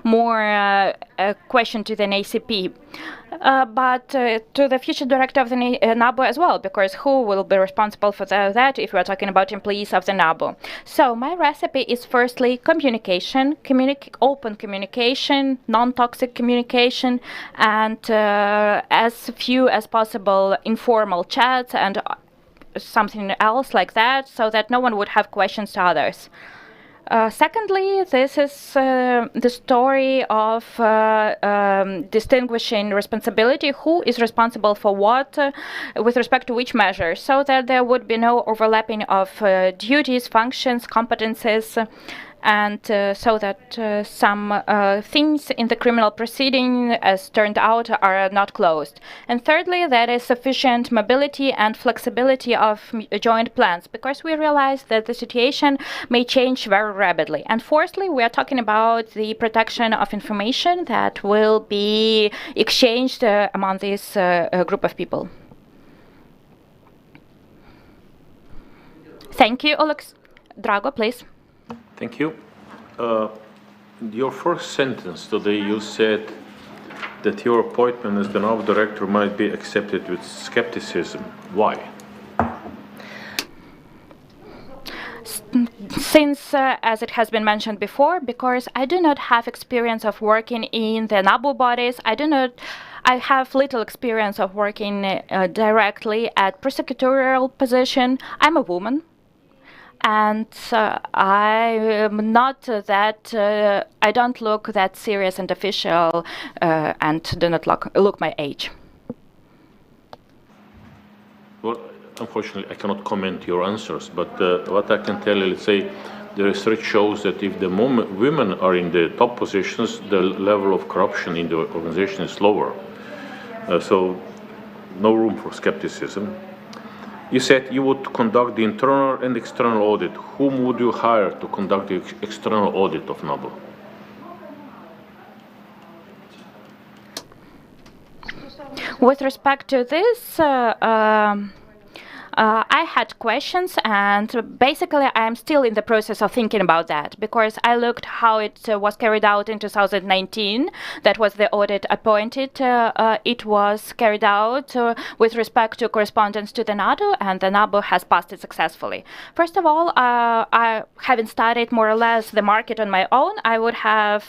more a question to the ACP. But to the future director of the NABU as well, because who will be responsible for that if we are talking about employees of the NABU? So my recipe is firstly communication, open communication, non-toxic communication, and as few as possible informal chats and something else like that, so that no one would have questions to others. Secondly, this is the story of distinguishing responsibility, who is responsible for what, with respect to which measure, so that there would be no overlapping of duties, functions, competences, and so that some things in the criminal proceeding, as turned out, are not closed. And thirdly, there is sufficient mobility and flexibility of joint plans, because we realize that the situation may change very rapidly. And fourthly, we are talking about the protection of information that will be exchanged among this group of people. Thank you, Drago, please. Thank you. Your first sentence today, you said that your appointment as the NABU director might be accepted with skepticism. Why? Since, as it has been mentioned before, because I do not have experience of working in the NABU bodies, I have little experience of working directly at prosecutorial position. I'm a woman. And I don't look that serious and official, and do not look my age. Well, unfortunately, I cannot comment your answers, but what I can tell you, let's say, the research shows that if the women are in the top positions, the level of corruption in the organization is lower. So, no room for skepticism. You said you would conduct the internal and external audit. Whom would you hire to conduct the external audit of NABU? With respect to this, I had questions, and basically I am still in the process of thinking about that, because I looked how it was carried out in 2019. That was the audit appointed. It was carried out with respect to correspondence to the NABU, and the NABU has passed it successfully. First of all, I having studied more or less the market on my own, I would have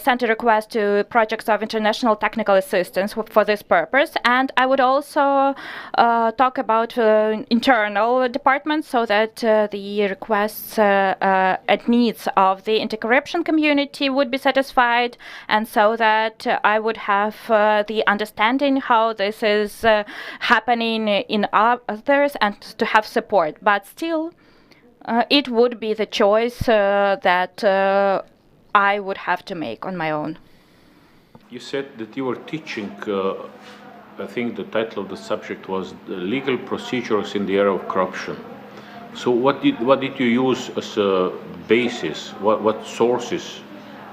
sent a request to projects of international technical assistance for this purpose, and I would also talk about internal departments, so that the requests and needs of the anti-corruption community would be satisfied, and so that I would have the understanding how this is happening in others, and to have support. But still, it would be the choice that I would have to make on my own. You said that you were teaching I think the title of the subject was the legal procedures in the area of corruption. So what did you use as a basis? What sources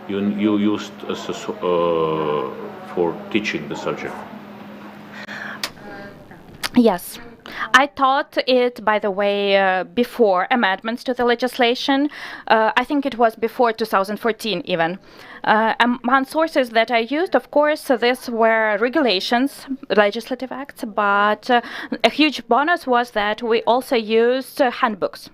you used as for teaching the subject? Yes. I taught it, by the way, before amendments to the legislation. I think it was before 2014 even. Among sources that I used, of course, these were regulations, legislative acts, but a huge bonus was that we also used handbooks.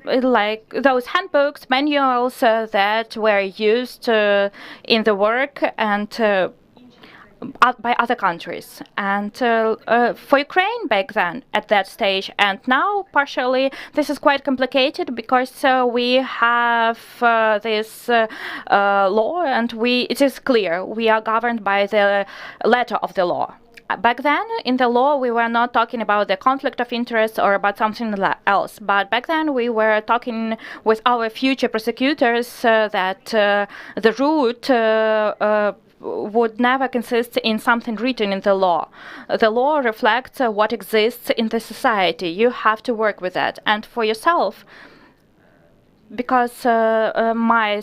Like those handbooks, manuals that were used in the work and by other countries. And for Ukraine back then, at that stage, and now partially, this is quite complicated because we have this law, and it is clear we are governed by the letter of the law. Back then, in the law, we were not talking about the conflict of interest or about something else. But back then, we were talking with our future prosecutors that the route would never consist in something written in the law. The law reflects what exists in the society. You have to work with that. And for yourself, because my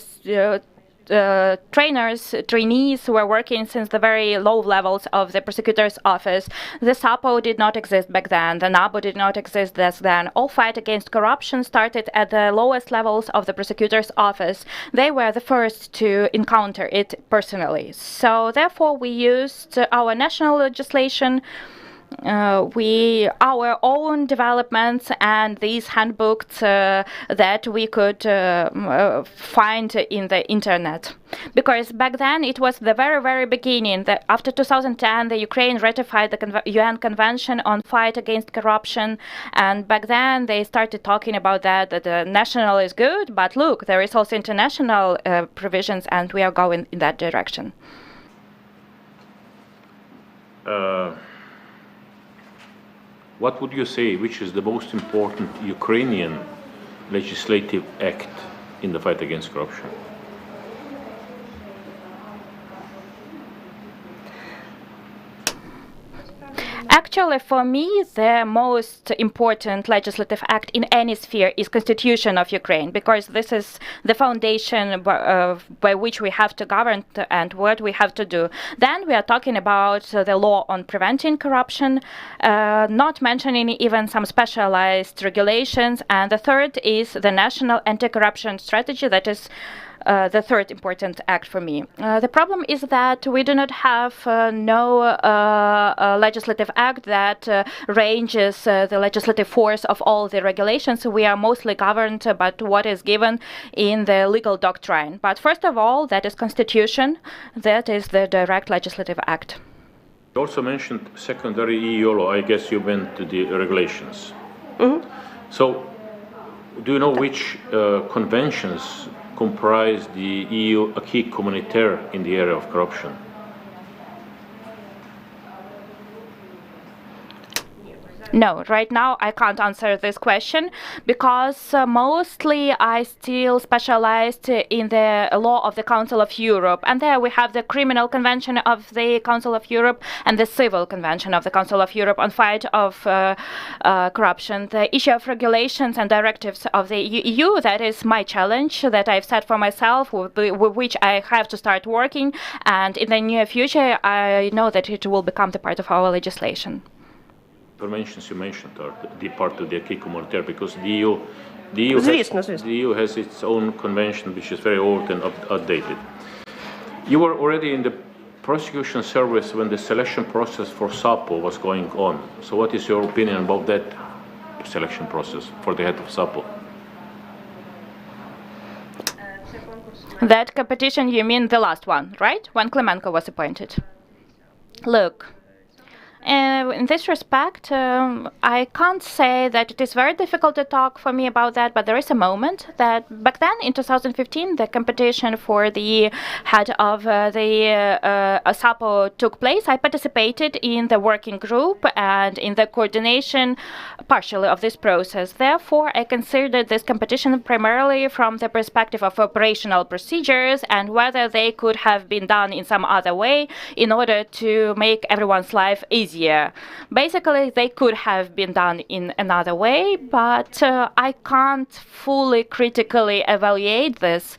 trainees were working since the very low levels of the prosecutor's office. The SAPO did not exist back then. The NABU did not exist back then. All fight against corruption started at the lowest levels of the prosecutor's office. They were the first to encounter it personally. So therefore, we used our national legislation, our own developments, and these handbooks that we could find in the internet. Because back then it was the very, very beginning. That after 2010, the Ukraine ratified the UN Convention on Fight Against Corruption, and back then they started talking about that the national is good, but look, there is also international provisions, and we are going in that direction. What would you say, which is the most important Ukrainian legislative act in the fight against corruption? Actually, for me, the most important legislative act in any sphere is Constitution of Ukraine, because this is the foundation by which we have to govern and what we have to do. Then we are talking about the law on preventing corruption, not mentioning even some specialized regulations. And the third is the National Anti-Corruption Strategy, that is the third important act for me. The problem is that we do not have no legislative act that ranges the legislative force of all the regulations. We are mostly governed by what is given in the legal doctrine. But first of all, that is Constitution. That is the direct legislative act. You also mentioned secondary EU law. I guess you meant the regulations. Mm-hmm. So, do you know which conventions comprise the EU acquis communautaire in the area of corruption? No, right now I can't answer this question because mostly I still specialized in the law of the Council of Europe. And there we have the Criminal Convention of the Council of Europe and the Civil Convention of the Council of Europe on fight of corruption. The issue of regulations and directives of the EU, that is my challenge that I've set for myself, with which I have to start working. And in the near future, I know that it will become the part of our legislation. Conventions you mentioned are the part of the acquis communautaire, because the EU has its own convention which is very old and outdated. You were already in the prosecution service when the selection process for SAPO was going on. So what is your opinion about that selection process for the head of SAPO? That competition, you mean the last one, right? When Klemenko was appointed. Look. In this respect, I can't say that it is very difficult to talk for me about that, but there is a moment that back then, in 2015, the competition for the head of the SAPO took place. I participated in the working group and in the coordination partially of this process. Therefore, I considered this competition primarily from the perspective of operational procedures and whether they could have been done in some other way in order to make everyone's life easier. Basically, they could have been done in another way, but I can't fully critically evaluate this.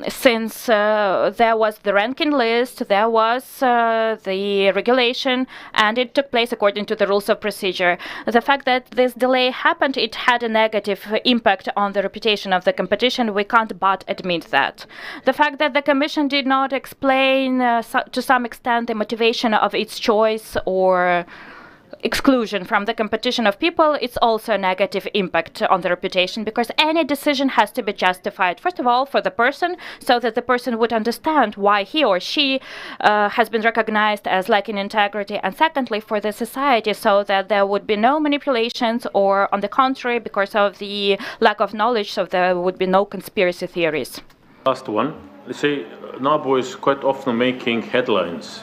since there was the ranking list, there was the regulation, and it took place according to the rules of procedure. The fact that this delay happened, it had a negative impact on the reputation of the competition. We can't but admit that. The fact that the Commission did not explain to some extent the motivation of its choice or exclusion from the competition of people, it's also a negative impact on the reputation, because any decision has to be justified, first of all, for the person, so that the person would understand why he or she has been recognized as lacking integrity, and secondly, for the society, so that there would be no manipulations, or on the contrary, because of the lack of knowledge, so there would be no conspiracy theories. Last one. Let's say NABU is quite often making headlines.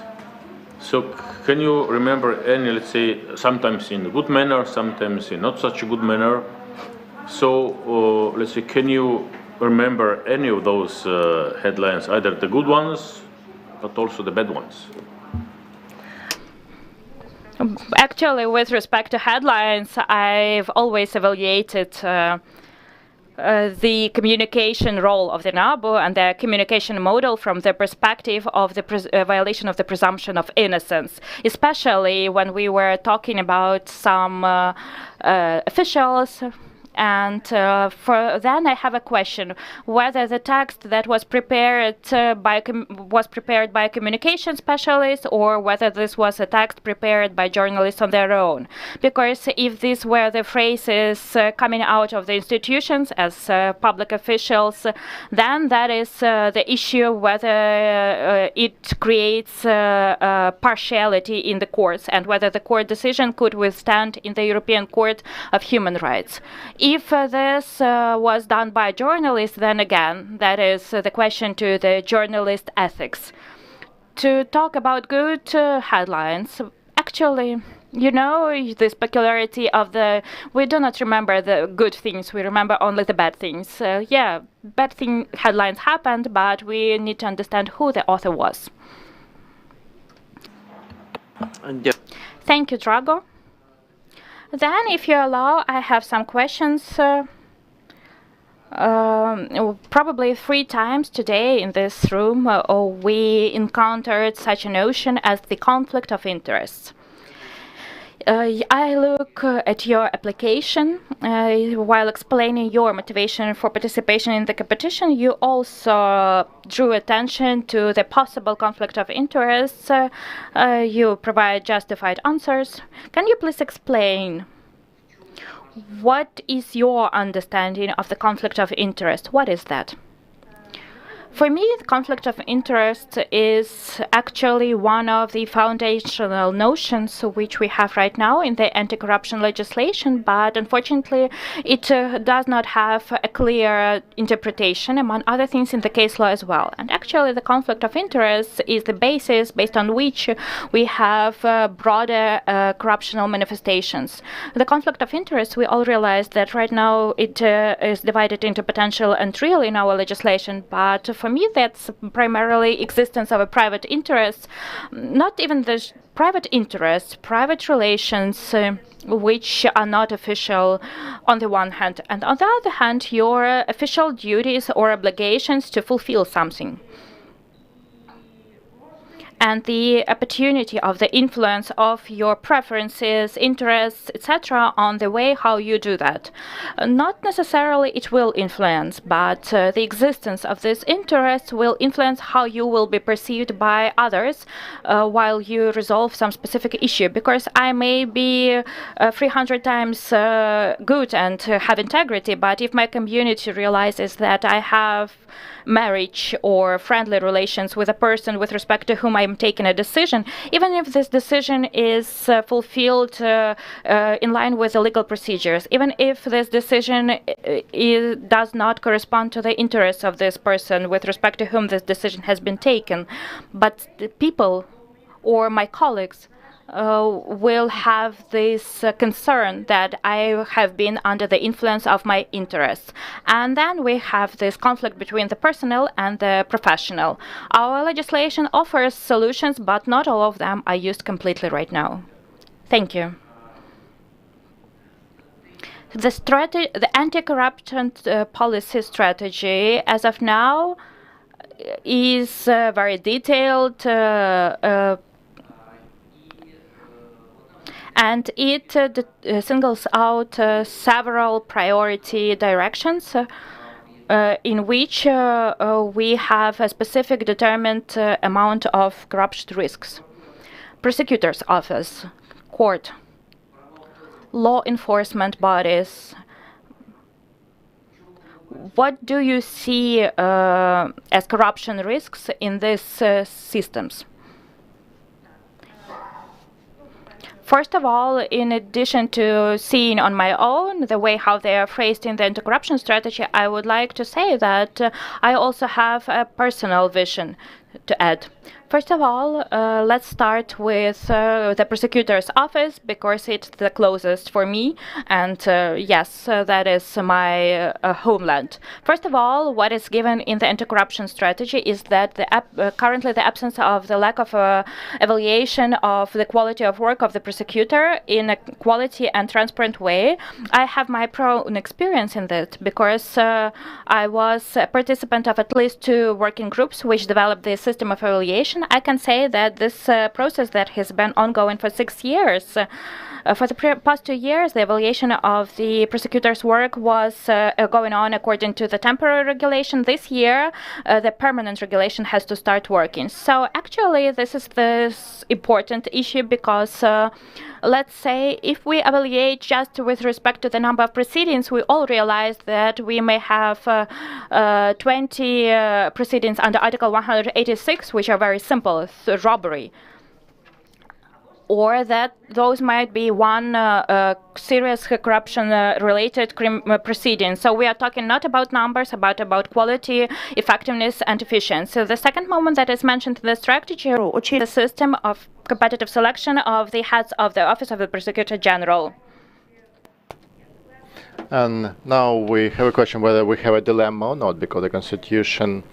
So can you remember any, let's say, sometimes in a good manner, sometimes in not such a good manner? So let's say, can you remember any of those headlines, either the good ones, but also the bad ones? Actually, with respect to headlines, I've always evaluated the communication role of the NABU and the communication model from the perspective of the violation of the presumption of innocence, especially when we were talking about some officials. And for then I have a question: whether the text that was prepared by a communication specialist, or whether this was a text prepared by journalists on their own. Because if these were the phrases coming out of the institutions as public officials, then that is the issue, whether it creates partiality in the courts, and whether the court decision could withstand in the European Court of Human Rights. If this was done by journalists, then again, that is the question to the journalist ethics. To talk about good headlines, actually, you know, this peculiarity of we do not remember the good things, we remember only the bad things. Yeah, headlines happened, but we need to understand who the author was. Thank you, Drago. Then, if you allow, I have some questions. Probably 3 times today in this room, we encountered such a notion as the conflict of interests. I look at your application while explaining your motivation for participation in the competition. You also drew attention to the possible conflict of interests. You provide justified answers. Can you please explain what is your understanding of the conflict of interest? What is that? For me, the conflict of interest is actually one of the foundational notions which we have right now in the anti-corruption legislation, but unfortunately it does not have a clear interpretation, among other things, in the case law as well. And actually the conflict of interest is the basis based on which we have broader corruptional manifestations. The conflict of interest, we all realize that right now it is divided into potential and real in our legislation, but for me, that's primarily existence of a private interest, not even the private interest, private relations, which are not official on the one hand, and on the other hand, your official duties or obligations to fulfill something. And the opportunity of the influence of your preferences, interests, etc. on the way how you do that. Not necessarily it will influence, but the existence of this interest will influence how you will be perceived by others while you resolve some specific issue. Because I may be 300 times good and have integrity, but if my community realizes that I have marriage or friendly relations with a person with respect to whom I'm taking a decision, even if this decision is fulfilled in line with the legal procedures, even if this decision does not correspond to the interests of this person with respect to whom this decision has been taken, but the people or my colleagues will have this concern that I have been under the influence of my interests. And then we have this conflict between the personal and the professional. Our legislation offers solutions, but not all of them are used completely right now. Thank you. The anti-corruption policy strategy, as of now, is very detailed, and it singles out several priority directions in which we have a specific determined amount of corruption risks. Prosecutor's office, court, law enforcement bodies. What do you see as corruption risks in these systems? First of all, in addition to seeing on my own the way how they are phrased in the anti-corruption strategy, I would like to say that I also have a personal vision to add. First of all, let's start with the prosecutor's office, because it's the closest for me, and yes, that is my homeland. First of all, what is given in the anti-corruption strategy is that currently the absence of the lack of evaluation of the quality of work of the prosecutor in a quality and transparent way. I have my own experience in that, because I was a participant of at least 2 working groups which developed the system of evaluation. I can say that this process that has been ongoing for 6 years, for the past 2 years, the evaluation of the prosecutor's work was going on according to the temporary regulation. This year, the permanent regulation has to start working. So actually, this is the important issue, because let's say if we evaluate just with respect to the number of proceedings, we all realize that we may have 20 proceedings under Article 186, which are very simple, robbery. Or that those might be one serious corruption-related proceeding. So we are talking not about numbers, but about quality, effectiveness, and efficiency. So the second moment that is mentioned in the strategy is the system of competitive selection of the heads of the Office of the Prosecutor General. And now we have a question whether we have a dilemma or not, because the Constitution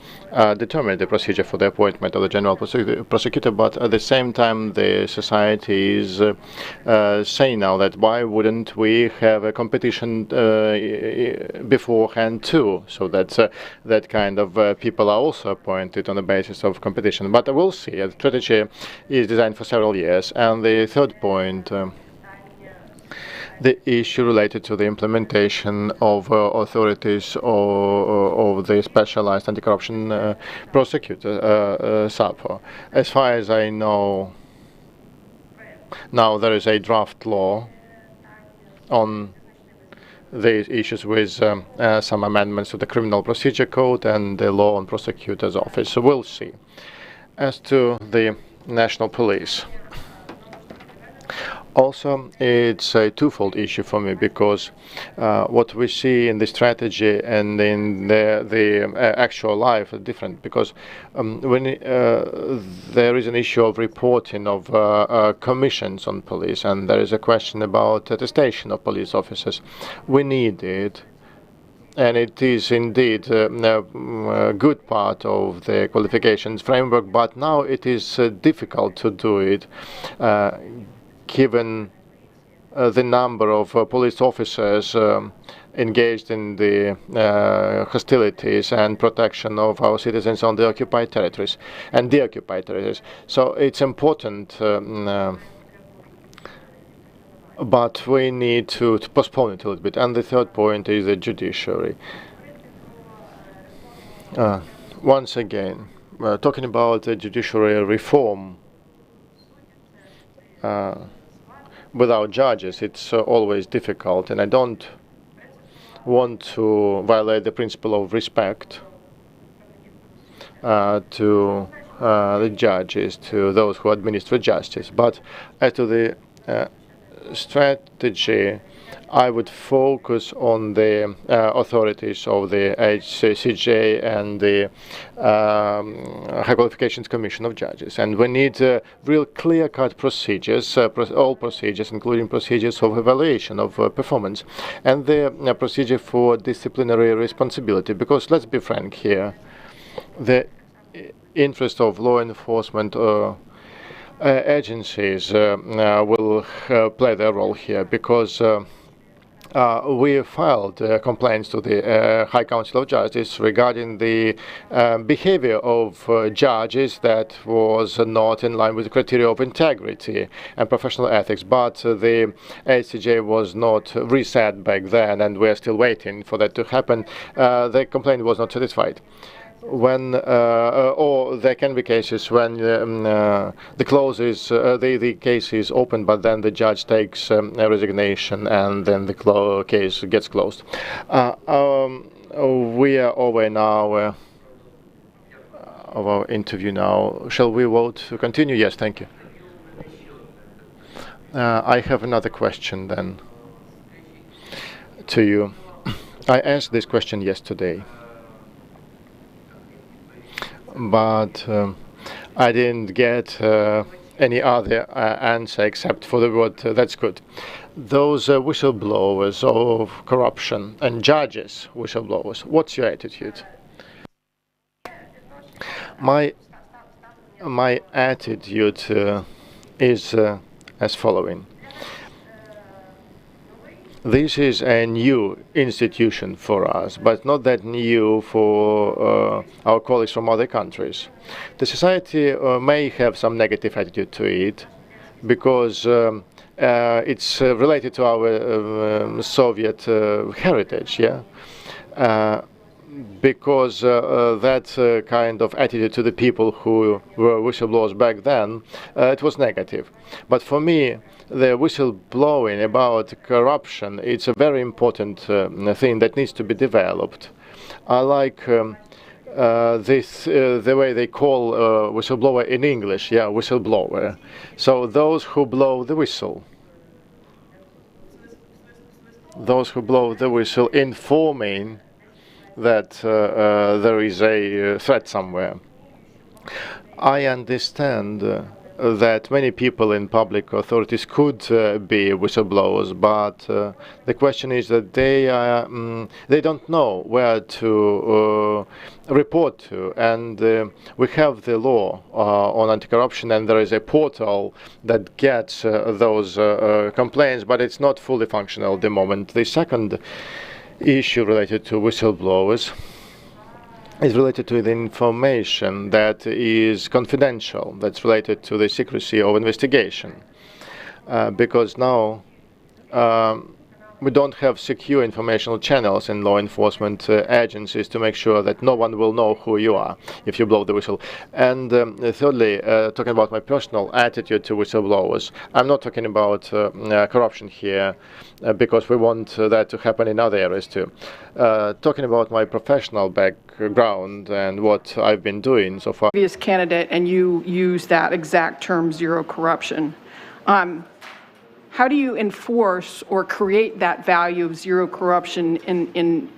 determined the procedure for the appointment of the General Prosecutor, but at the same time the society is saying now that why wouldn't we have a competition beforehand too, so that that kind of people are also appointed on the basis of competition. But we'll see. The strategy is designed for several years. And the third point, the issue related to the implementation of authorities or of the specialized anti-corruption prosecutor, SAPO. As far as I know, now there is a draft law on these issues with some amendments to the Criminal Procedure Code and the law on prosecutor's office. So we'll see. As to the National Police, also, it's a twofold issue for me, because what we see in the strategy and in the actual life are different, because when there is an issue of reporting of commissions on police, and there is a question about attestation of police officers. We need it, and it is indeed a good part of the qualifications framework, but now it is difficult to do it, given the number of police officers engaged in the hostilities and protection of our citizens on the occupied territories and deoccupied territories. So it's important, but we need to postpone it a little bit. And the third point is the judiciary. Once again, talking about the judiciary reform, without judges, it's always difficult, and I don't want to violate the principle of respect to the judges, to those who administer justice. But as to the strategy, I would focus on the authorities of the HCJ and the High Qualifications Commission of Judges. And we need real clear-cut procedures, all procedures, including procedures of evaluation of performance, and the procedure for disciplinary responsibility. Because let's be frank here, the interest of law enforcement agencies will play their role here, because we filed complaints to the High Council of Justice regarding the behavior of judges that was not in line with the criteria of integrity and professional ethics. But the ACJ was not reset back then, and we're still waiting for that to happen. The complaint was not satisfied. When or there can be cases when the case is open, but then the judge takes a resignation, and then the case gets closed. We are over now of our interview now. Shall we vote to continue? Yes, thank you. I have another question then to you. I asked this question yesterday, but I didn't get any other answer except for the word "that's good." Those whistleblowers of corruption and judges whistleblowers, what's your attitude? My attitude is as following. This is a new institution for us, but not that new for our colleagues from other countries. The society may have some negative attitude to it because it's related to our Soviet heritage, yeah? Because that kind of attitude to the people who were whistleblowers back then, it was negative. But for me, the whistleblowing about corruption, it's a very important thing that needs to be developed. I like this, the way they call whistleblower in English, yeah, whistleblower. So those who blow the whistle. Those who blow the whistle informing that there is a threat somewhere. I understand that many people in public authorities could be whistleblowers, but the question is that they don't know where to report to, and we have the law on anti-corruption, and there is a portal that gets those complaints, but it's not fully functional at the moment. The second issue related to whistleblowers is related to the information that is confidential, that's related to the secrecy of investigation. Because now we don't have secure informational channels in law enforcement agencies to make sure that no one will know who you are if you blow the whistle. And thirdly, talking about my personal attitude to whistleblowers, I'm not talking about corruption here because we want that to happen in other areas too. Talking about my professional background and what I've been doing so far. Previous candidate, and you use that exact term, zero corruption. How do you enforce or create that value of zero corruption in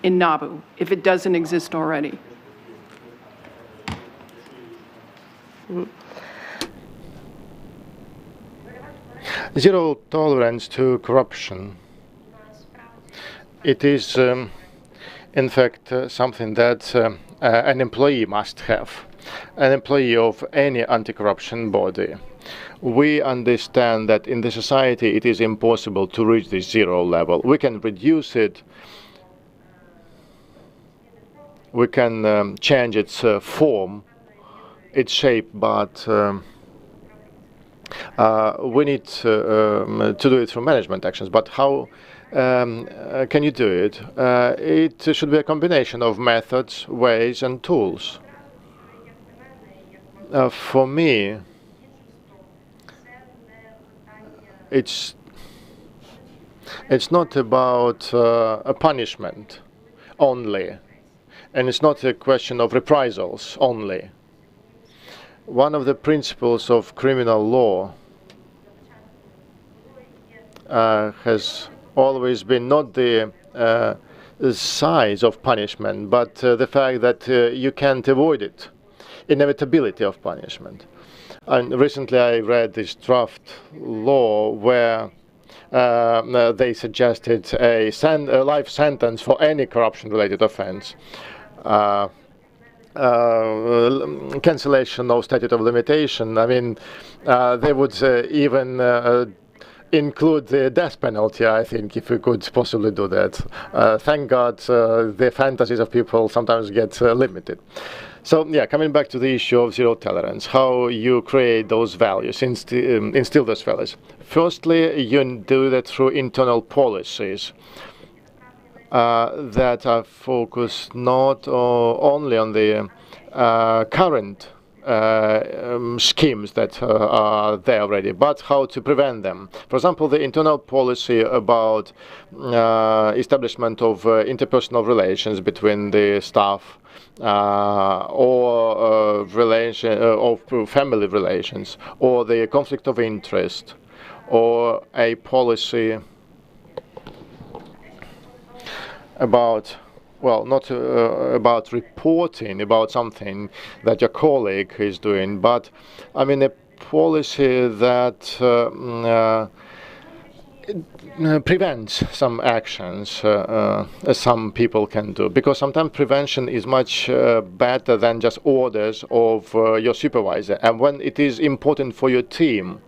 NABU if it doesn't exist already? Zero tolerance to corruption. It is, in fact, something that an employee must have, an employee of any anti-corruption body. We understand that in the society it is impossible to reach this zero level. We can reduce it, we can change its form, its shape, but we need to do it through management actions. But how can you do it? It should be a combination of methods, ways, and tools. For me, it's not about a punishment only, and it's not a question of reprisals only. One of the principles of criminal law has always been not the size of punishment, but the fact that you can't avoid it, inevitability of punishment. And recently I read this draft law where they suggested a life sentence for any corruption-related offense, cancellation of statute of limitation. I mean, they would even include the death penalty, I think, if we could possibly do that. Thank God the fantasies of people sometimes get limited. So, yeah, coming back to the issue of zero tolerance, how you create those values, instill those values. Firstly, you do that through internal policies that are focused not only on the current schemes that are there already, but how to prevent them. For example, the internal policy about establishment of interpersonal relations between the staff or family relations, or the conflict of interest, or a policy about, well, not about reporting about something that your colleague is doing, but I mean a policy that prevents some actions some people can do, because sometimes prevention is much better than just orders of your supervisor. And when it is important for your team,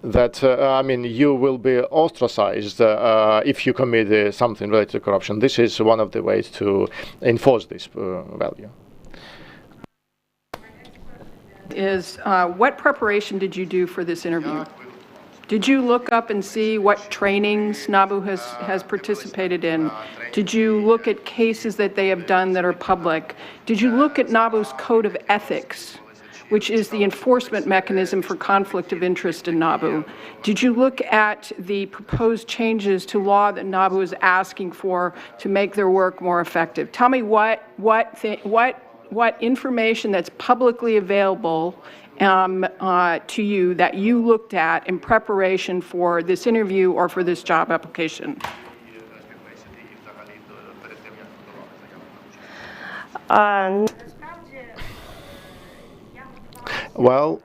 that I mean, you will be ostracized if you commit something related to corruption. This is one of the ways to enforce this value. What preparation did you do for this interview? Did you look up and see what trainings NABU has participated in? Did you look at cases that they have done that are public? Did you look at NABU's code of ethics, which is the enforcement mechanism for conflict of interest in NABU? Did you look at the proposed changes to law that NABU is asking for to make their work more effective? Tell me what information that's publicly available to you that you looked at in preparation for this interview or for this job application. Well,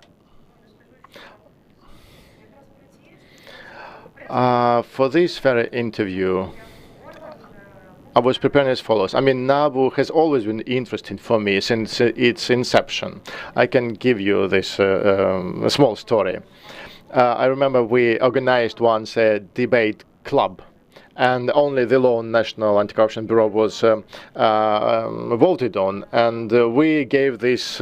for this very interview, I was preparing as follows. I mean, NABU has always been interesting for me since its inception. I can give you this a small story. I remember we organized once a debate club, and only the Law National Anti-Corruption Bureau was voted on, and we gave this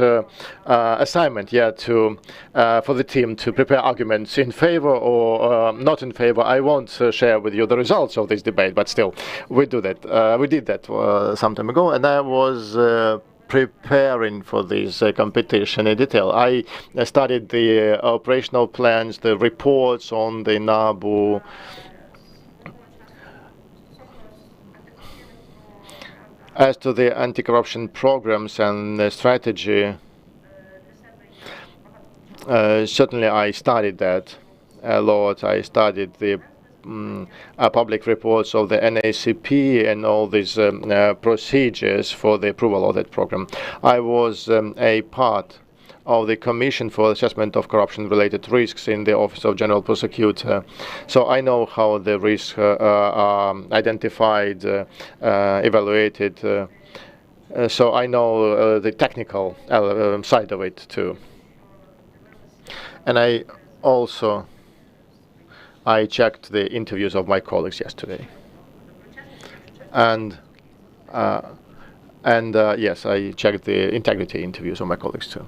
assignment for the team to prepare arguments in favor or not in favor. I won't share with you the results of this debate, but still, we did that some time ago, and I was preparing for this competition in detail. I studied the operational plans, the reports on the NABU. As to the anti-corruption programs and the strategy, certainly I studied that a lot. I studied the public reports of the NACP and all these procedures for the approval of that program. I was a part of the Commission for Assessment of Corruption-Related Risks in the Office of General Prosecutor. So I know how the risks are identified, evaluated. So I know the technical side of it too. And I checked the interviews of my colleagues yesterday. And yes, I checked the integrity interviews of my colleagues too.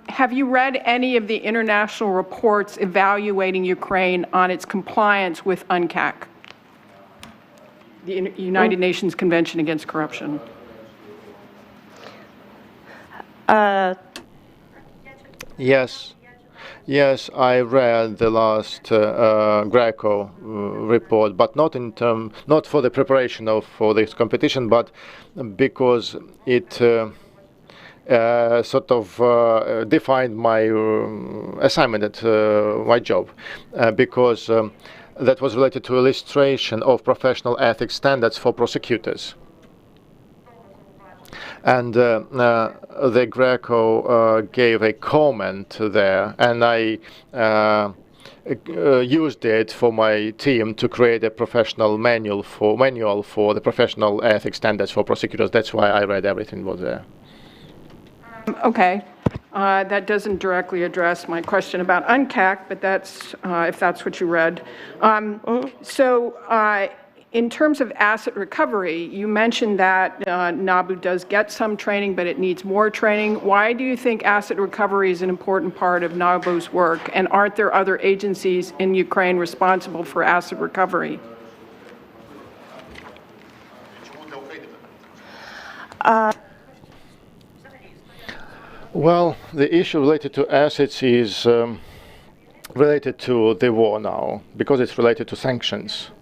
Have you read any of the international reports evaluating Ukraine on its compliance with UNCAC, the United Nations Convention Against Corruption? Yes, I read the last Greco report, but not for the preparation for this competition, but because it sort of defined my assignment at my job, because that was related to illustration of professional ethics standards for prosecutors. And the Greco gave a comment there, and I used it for my team to create a professional manual for the professional ethics standards for prosecutors. That's why I read everything was there. Okay. That doesn't directly address my question about UNCAC, but that's, if that's what you read. In terms of asset recovery, you mentioned that NABU does get some training, but it needs more training. Why do you think asset recovery is an important part of NABU's work? And aren't there other agencies in Ukraine responsible for asset recovery? Well, the issue related to assets is related to the war now, because it's related to sanctions.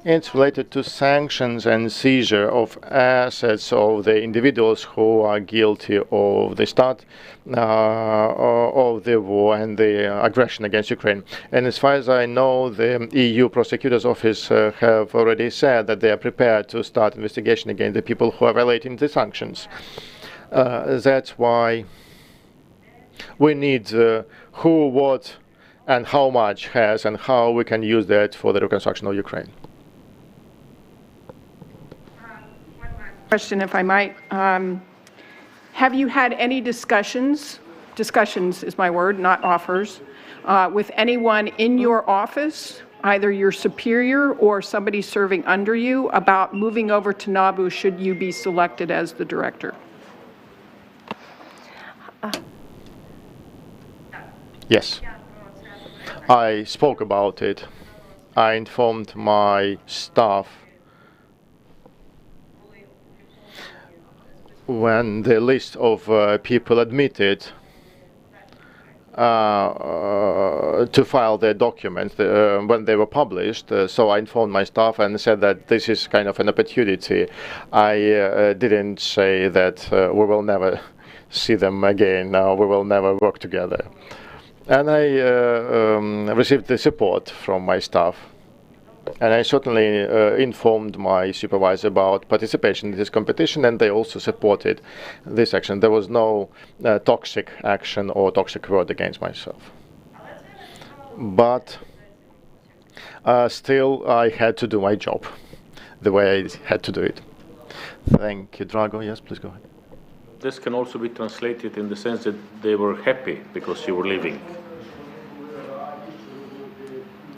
It's related to sanctions and seizure of assets of the individuals who are guilty of the start of the war and the aggression against Ukraine. And as far as I know, the EU Prosecutor's Office have already said that they are prepared to start investigation against the people who are violating the sanctions. That's why we need who, what, and how much has, and how we can use that for the reconstruction of Ukraine. Question, if I might. Have you had any discussions is my word, not offers, with anyone in your office, either your superior or somebody serving under you, about moving over to NABU should you be selected as the director? Yes. I spoke about it. I informed my staff when the list of people admitted to file their documents when they were published. So I informed my staff and said that this is kind of an opportunity. I didn't say that we will never see them again, we will never work together. And I received the support from my staff. And I certainly informed my supervisor about participation in this competition, and they also supported this action. There was no toxic action or toxic word against myself. But still, I had to do my job the way I had to do it. Thank you, Drago. Yes, please go ahead. This can also be translated in the sense that they were happy because you were leaving.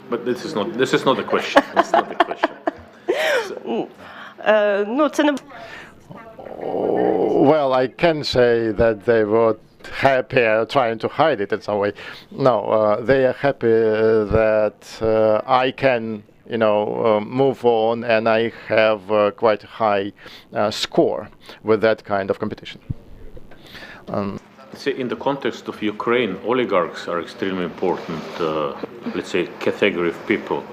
But this is not the question. That's not the question. Well, I can say that they were happy, trying to hide it in some way. No, they are happy that I can, move on, and I have quite a high score with that kind of competition. See, in the context of Ukraine, oligarchs are extremely important, let's say, category of people.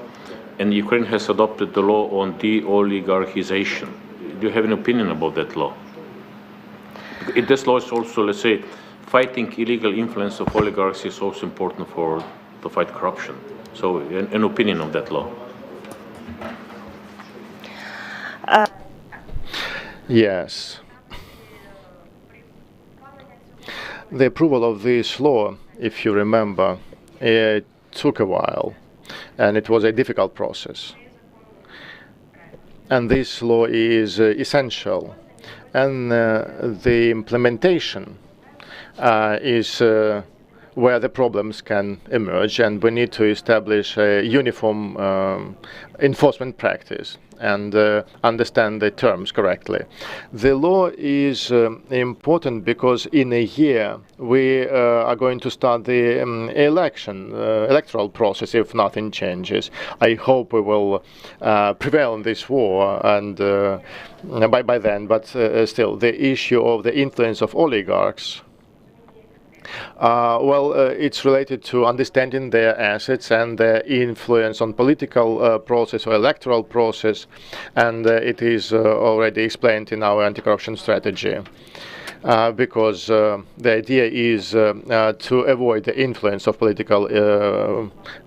And Ukraine has adopted the law on de-oligarchization. Do you have an opinion about that law? This law is also, let's say, fighting illegal influence of oligarchs is also important to fight corruption. So, an opinion of that law? Yes. The approval of this law, if you remember, it took a while, and it was a difficult process. And this law is essential, and the implementation is where the problems can emerge, and we need to establish a uniform enforcement practice and understand the terms correctly. The law is important because in a year we are going to start the electoral process if nothing changes. I hope we will prevail in this war and by then, but still the issue of the influence of oligarchs, it's related to understanding their assets and their influence on political process or electoral process, and it is already explained in our anti-corruption strategy. Because the idea is to avoid the influence of political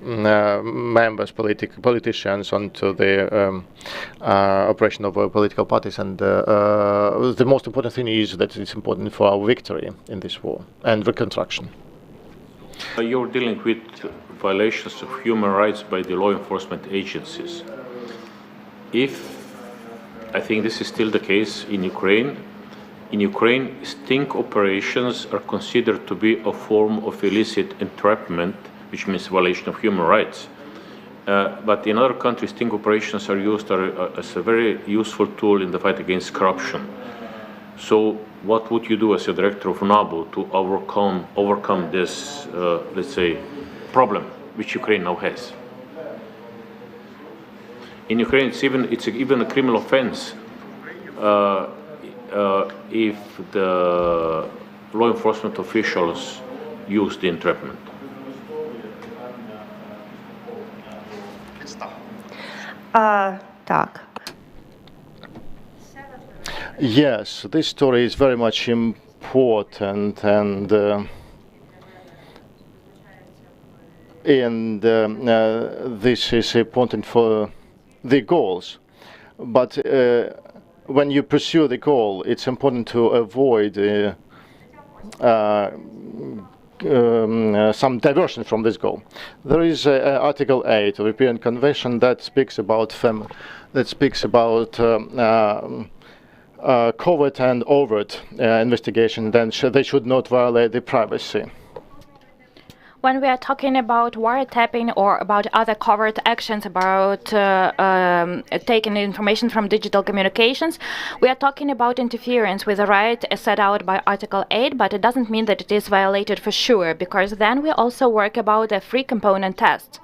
members, politicians onto the operation of political parties. And the most important thing is that it's important for our victory in this war and reconstruction. You're dealing with violations of human rights by the law enforcement agencies. I think this is still the case in Ukraine, in Ukraine, sting operations are considered to be a form of illicit entrapment, which means violation of human rights. But in other countries, sting operations are used as a very useful tool in the fight against corruption. So what would you do as a director of NABU to overcome this, let's say, problem which Ukraine now has? In Ukraine, it's even a criminal offense if the law enforcement officials use the entrapment. Так. Yes, this story is very much important, and this is important for the goals. But when you pursue the goal, it's important to avoid some diversion from this goal. There is Article 8 of the European Convention that speaks about covert and overt investigation. Then they should not violate the privacy. When we are talking about wiretapping or about other covert actions, about taking information from digital communications, we are talking about interference with the right set out by Article 8, but it doesn't mean that it is violated for sure, because then we also work about a free component test.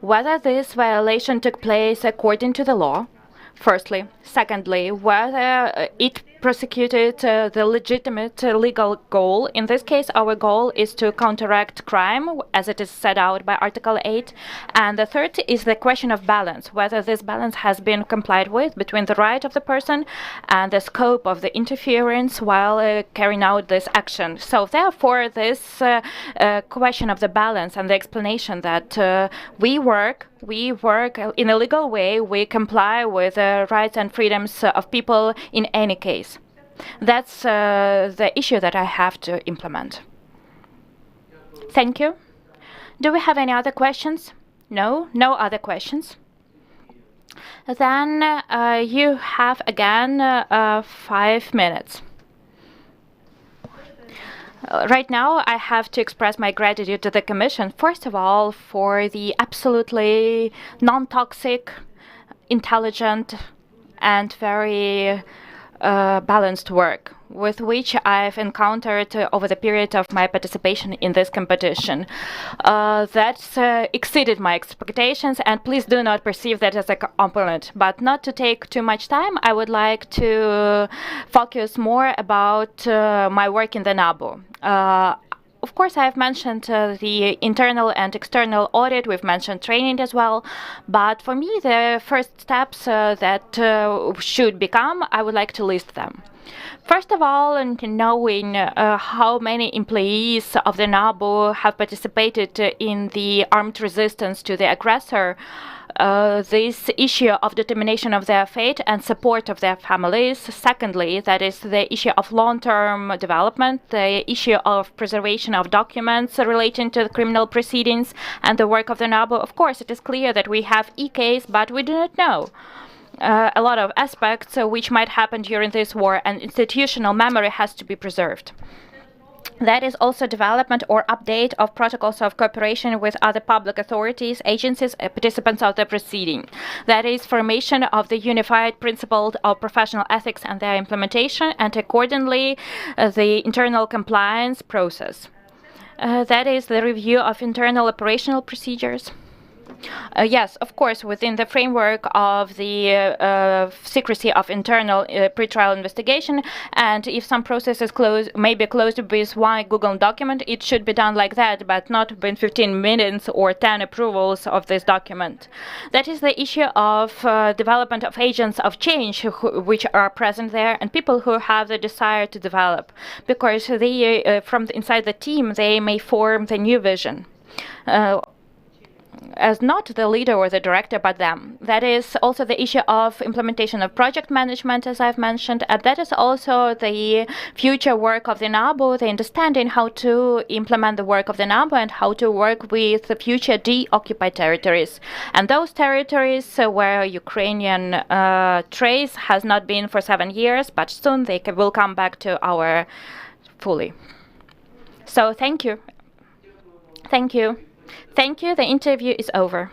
Whether this violation took place according to the law, firstly. Secondly, whether it prosecuted the legitimate legal goal. In this case, our goal is to counteract crime, as it is set out by Article 8. And the third is the question of balance, whether this balance has been complied with between the right of the person and the scope of the interference while carrying out this action. So therefore, this question of the balance and the explanation that we work in a legal way, we comply with the rights and freedoms of people in any case. That's the issue that I have to implement. Thank you. Do we have any other questions? No? No other questions? Then you have again 5 minutes. Right now, I have to express my gratitude to the Commission, first of all, for the absolutely non-toxic, intelligent, and very balanced work with which I've encountered over the period of my participation in this competition. That's exceeded my expectations, and please do not perceive that as a compliment. But not to take too much time, I would like to focus more about my work in the NABU. Of course, I've mentioned the internal and external audit. We've mentioned training as well. But for me, the first steps that should become, I would like to list them. First of all, in knowing how many employees of the NABU have participated in the armed resistance to the aggressor, this issue of determination of their fate and support of their families. Secondly, that is the issue of long-term development, the issue of preservation of documents relating to the criminal proceedings and the work of the NABU. Of course, it is clear that we have e-case, but we do not know a lot of aspects which might happen during this war, and institutional memory has to be preserved. That is also development or update of protocols of cooperation with other public authorities, agencies, participants of the proceeding. That is formation of the unified principle of professional ethics and their implementation, and accordingly the internal compliance process. That is the review of internal operational procedures. Yes, of course, within the framework of the secrecy of internal pretrial investigation, and if some process is may be closed with one Google document, it should be done like that, but not within 15 minutes or 10 approvals of this document. That is the issue of development of agents of change which are present there, and people who have the desire to develop, because they, from inside the team, they may form the new vision. as not the leader or the director, but them. That is also the issue of implementation of project management, as I've mentioned, and that is also the future work of the NABU, the understanding how to implement the work of the NABU and how to work with the future de-occupied territories. And those territories where Ukrainian trace has not been for 7 years, but soon they will come back to our fully. So thank you. Thank you. Thank you. The interview is over.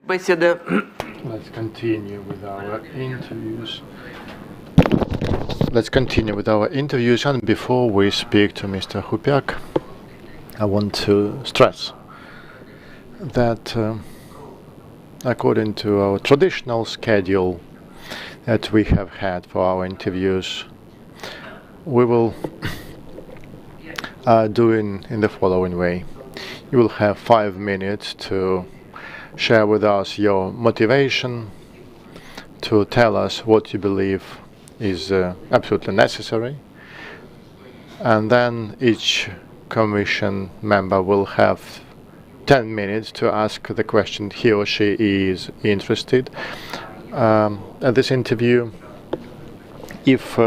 Бесіди. Let's continue with our interviews. Let's continue with our interviews, and before we speak to Mr. Hupyak, I want to stress that according to our traditional schedule that we have had for our interviews, we will do in the following way. You will have 5 minutes to share with us your motivation, to tell us what you believe is absolutely necessary, and then each commission member will have 10 minutes to ask the question he or she is interested at this interview. If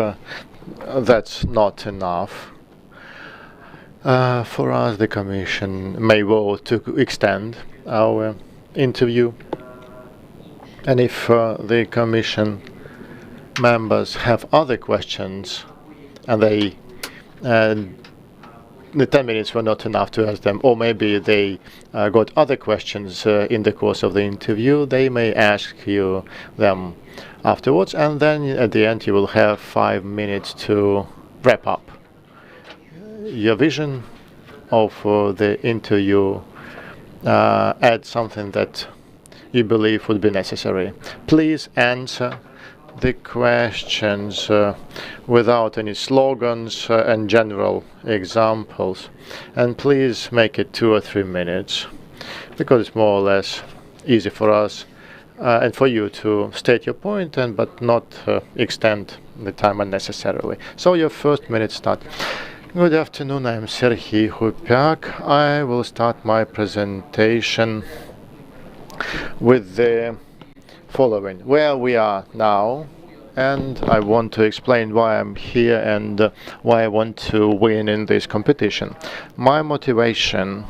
that's not enough for us, the Commission may vote to extend our interview. And if the Commission members have other questions and they the 10 minutes were not enough to ask them, or maybe they got other questions in the course of the interview, they may ask you them afterwards, and then at the end you will have 5 minutes to wrap up your vision of the interview, add something that you believe would be necessary. Please answer the questions without any slogans and general examples, and please make it 2 or 3 minutes, because it's more or less easy for us and for you to state your point, but not extend the time unnecessarily. So your first minute start. Good afternoon, I'm Serhiy Hupyak. I will start my presentation with the following: where we are now, and I want to explain why I'm here and why I want to win in this competition. My motivation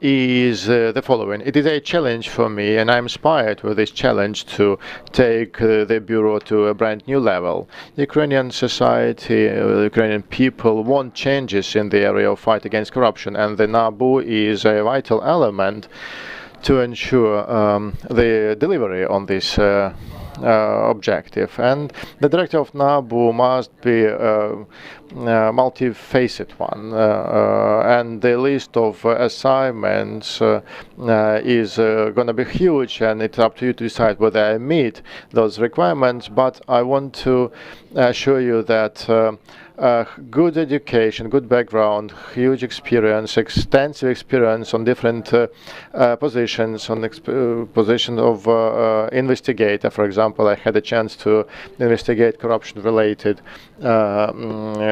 is the following. It is a challenge for me, and I'm inspired with this challenge to take the Bureau to a brand new level. Ukrainian society, Ukrainian people want changes in the area of fight against corruption, and the NABU is a vital element to ensure the delivery on this objective. And the director of NABU must be a multifaceted one, and the list of assignments is going to be huge, and it's up to you to decide whether I meet those requirements. But I want to assure you that good education, good background, huge experience, extensive experience on different positions, on position of investigator. For example, I had a chance to investigate corruption-related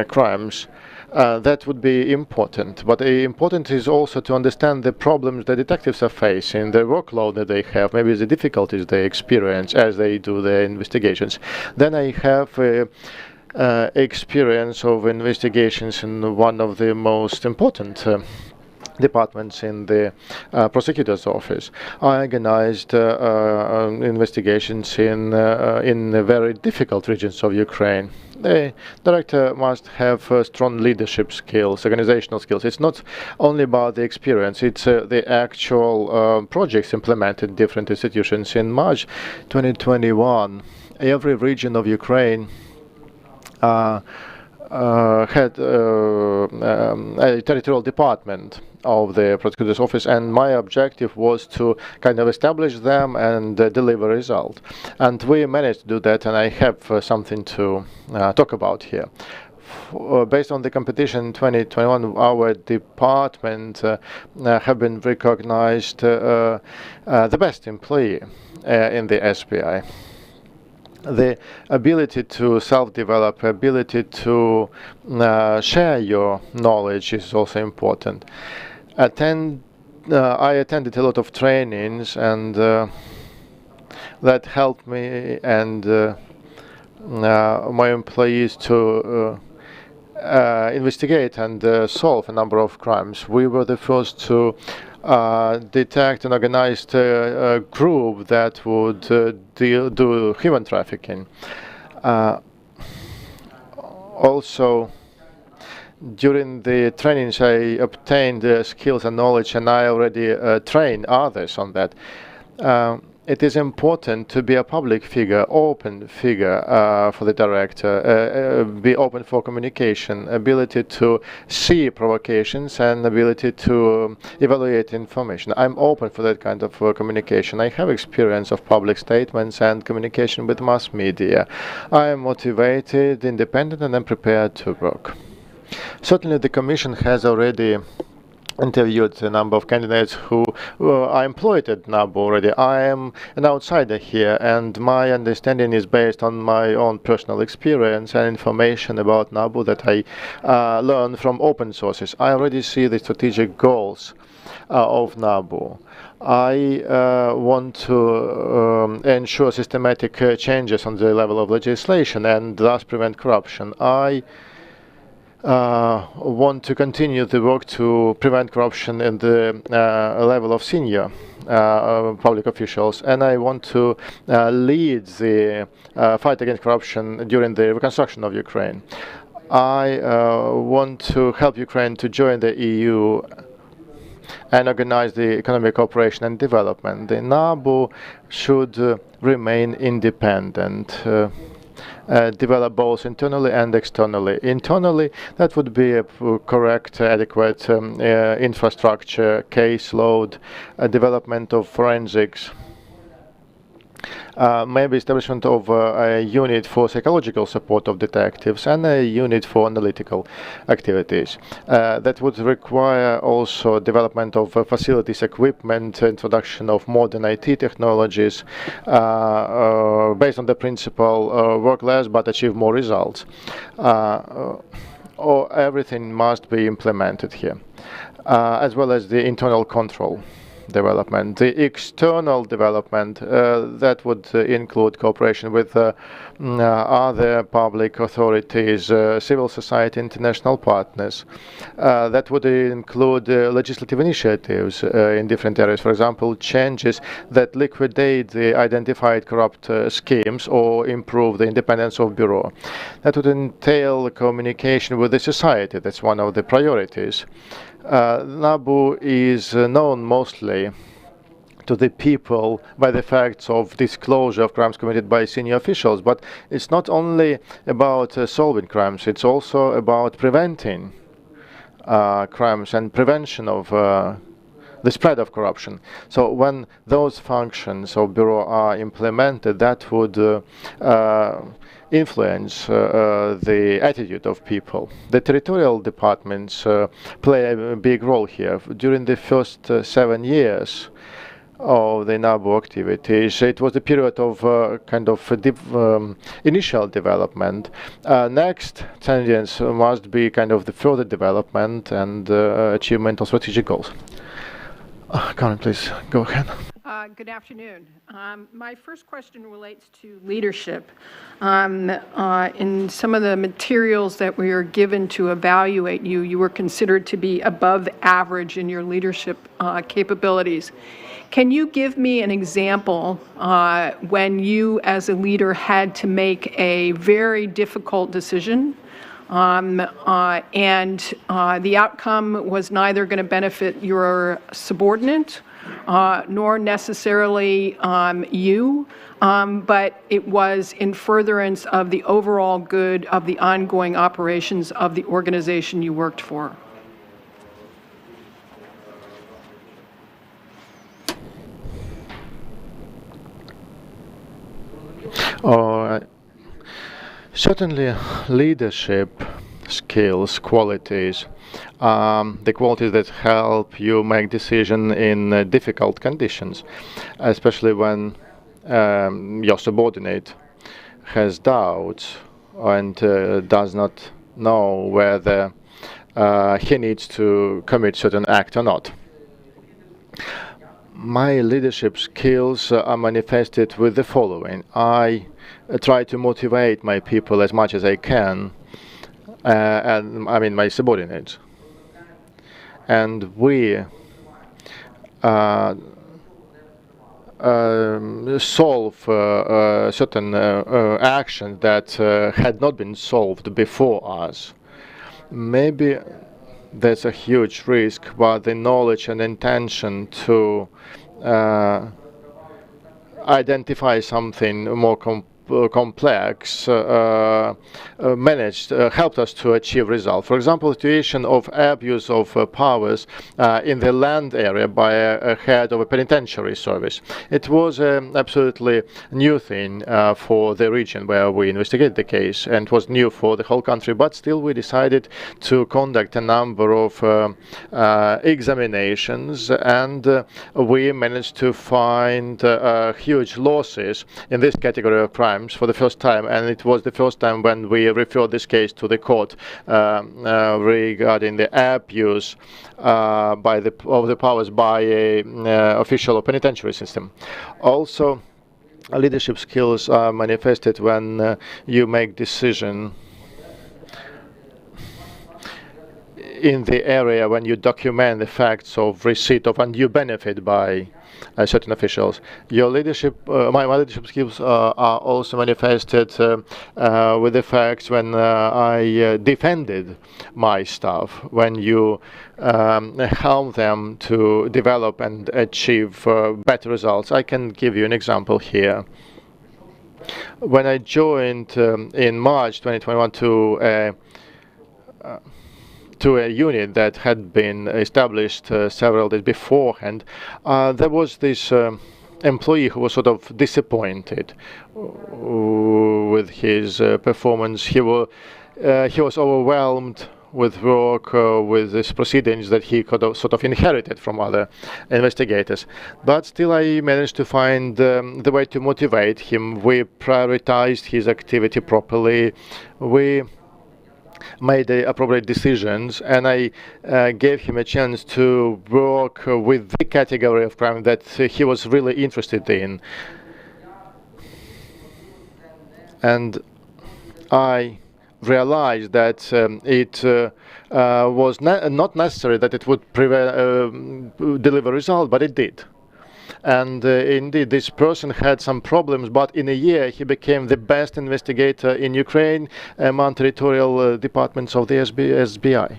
crimes. That would be important, but important is also to understand the problems the detectives are facing, the workload that they have, maybe the difficulties they experience as they do their investigations. Then I have experience of investigations in one of the most important departments in the prosecutor's office. I organized investigations in very difficult regions of Ukraine. The director must have strong leadership skills, organizational skills. It's not only about the experience, it's the actual projects implemented in different institutions. In March 2021, every region of Ukraine had a territorial department of the prosecutor's office, and my objective was to kind of establish them and deliver a result. And we managed to do that, and I have something to talk about here. Based on the competition in 2021, our department have been recognized the best employee in the SPI. The ability to self-develop, ability to share your knowledge is also important. I attended a lot of trainings, and that helped me and my employees to investigate and solve a number of crimes. We were the first to detect and organize a group that would do human trafficking. Also, During the trainings, I obtained skills and knowledge, and I already train others on that. It is important to be a public figure, open figure for the director, be open for communication, ability to see provocations, and ability to evaluate information. I'm open for that kind of communication. I have experience of public statements and communication with mass media. I am motivated, independent, and I'm prepared to work. Certainly the Commission has already interviewed a number of candidates who are employed at NABU already. I am an outsider here, and my understanding is based on my own personal experience and information about NABU that I learned from open sources. I already see the strategic goals of NABU. I want to ensure systematic changes on the level of legislation and thus prevent corruption. I want to continue the work to prevent corruption in the level of senior public officials, and I want to lead the fight against corruption during the reconstruction of Ukraine. I want to help Ukraine to join the EU and organize the economic cooperation and development. The NABU should remain independent. Develop both internally and externally. Internally, that would be a correct, adequate infrastructure, caseload, development of forensics, maybe establishment of a unit for psychological support of detectives and a unit for analytical activities. That would require also development of facilities, equipment, introduction of modern IT technologies based on the principle work less but achieve more results. Or everything must be implemented here, as well as the internal control development. The external development, that would include cooperation with other public authorities, civil society, international partners. That would include legislative initiatives in different areas, for example, changes that liquidate the identified corrupt schemes or improve the independence of Bureau. That would entail communication with the society. That's one of the priorities. NABU is known mostly to the people by the facts of disclosure of crimes committed by senior officials, but it's not only about solving crimes, it's also about preventing crimes and prevention of the spread of corruption. So when those functions of Bureau are implemented, that would influence the attitude of people. The territorial departments play a big role here. During the first 7 years of the NABU activities, it was a period of kind of initial development. Next 10 years must be kind of the further development and achievement of strategic goals. Karen, please go ahead. Good afternoon. My first question relates to leadership. In some of the materials that we are given to evaluate you, you were considered to be above average in your leadership capabilities. Can you give me an example when you as a leader had to make a very difficult decision and the outcome was neither going to benefit your subordinate nor necessarily you, but it was in furtherance of the overall good of the ongoing operations of the organization you worked for? Certainly leadership skills, qualities, the qualities that help you make decisions in difficult conditions, especially when your subordinate has doubts and does not know whether he needs to commit certain act or not. My leadership skills are manifested with the following. I try to motivate my people as much as I can, and I mean my subordinates. And we solve certain actions that had not been solved before us. maybe there's a huge risk, but the knowledge and intention to identify something more complex helped us to achieve results. For example, the situation of abuse of powers in the land area by a head of a penitentiary service. It was an absolutely new thing for the region where we investigated the case, and was new for the whole country, but still we decided to conduct a number of examinations, and we managed to find huge losses in this category of crime for the first time, and it was the first time when we referred this case to the court regarding the abuse of the powers by a official of penitentiary system. Also, leadership skills are manifested when you make decision in the area, when you document the facts of receipt of undue benefit by certain officials. Your leadership, my leadership skills are also manifested with the facts when I defended my staff, when you help them to develop and achieve better results. I can give you an example here. When I joined in March 2021 to a unit that had been established several days beforehand, there was this employee who was sort of disappointed with his performance. He was overwhelmed with work, with these proceedings that he could have sort of inherited from other investigators. But still I managed to find the way to motivate him. We prioritized his activity properly. We made the appropriate decisions, and I gave him a chance to work with the category of crime that he was really interested in. And I realized that it was not necessary that it would deliver result, but it did. And indeed, this person had some problems, but in a year he became the best investigator in Ukraine among territorial departments of the SBI.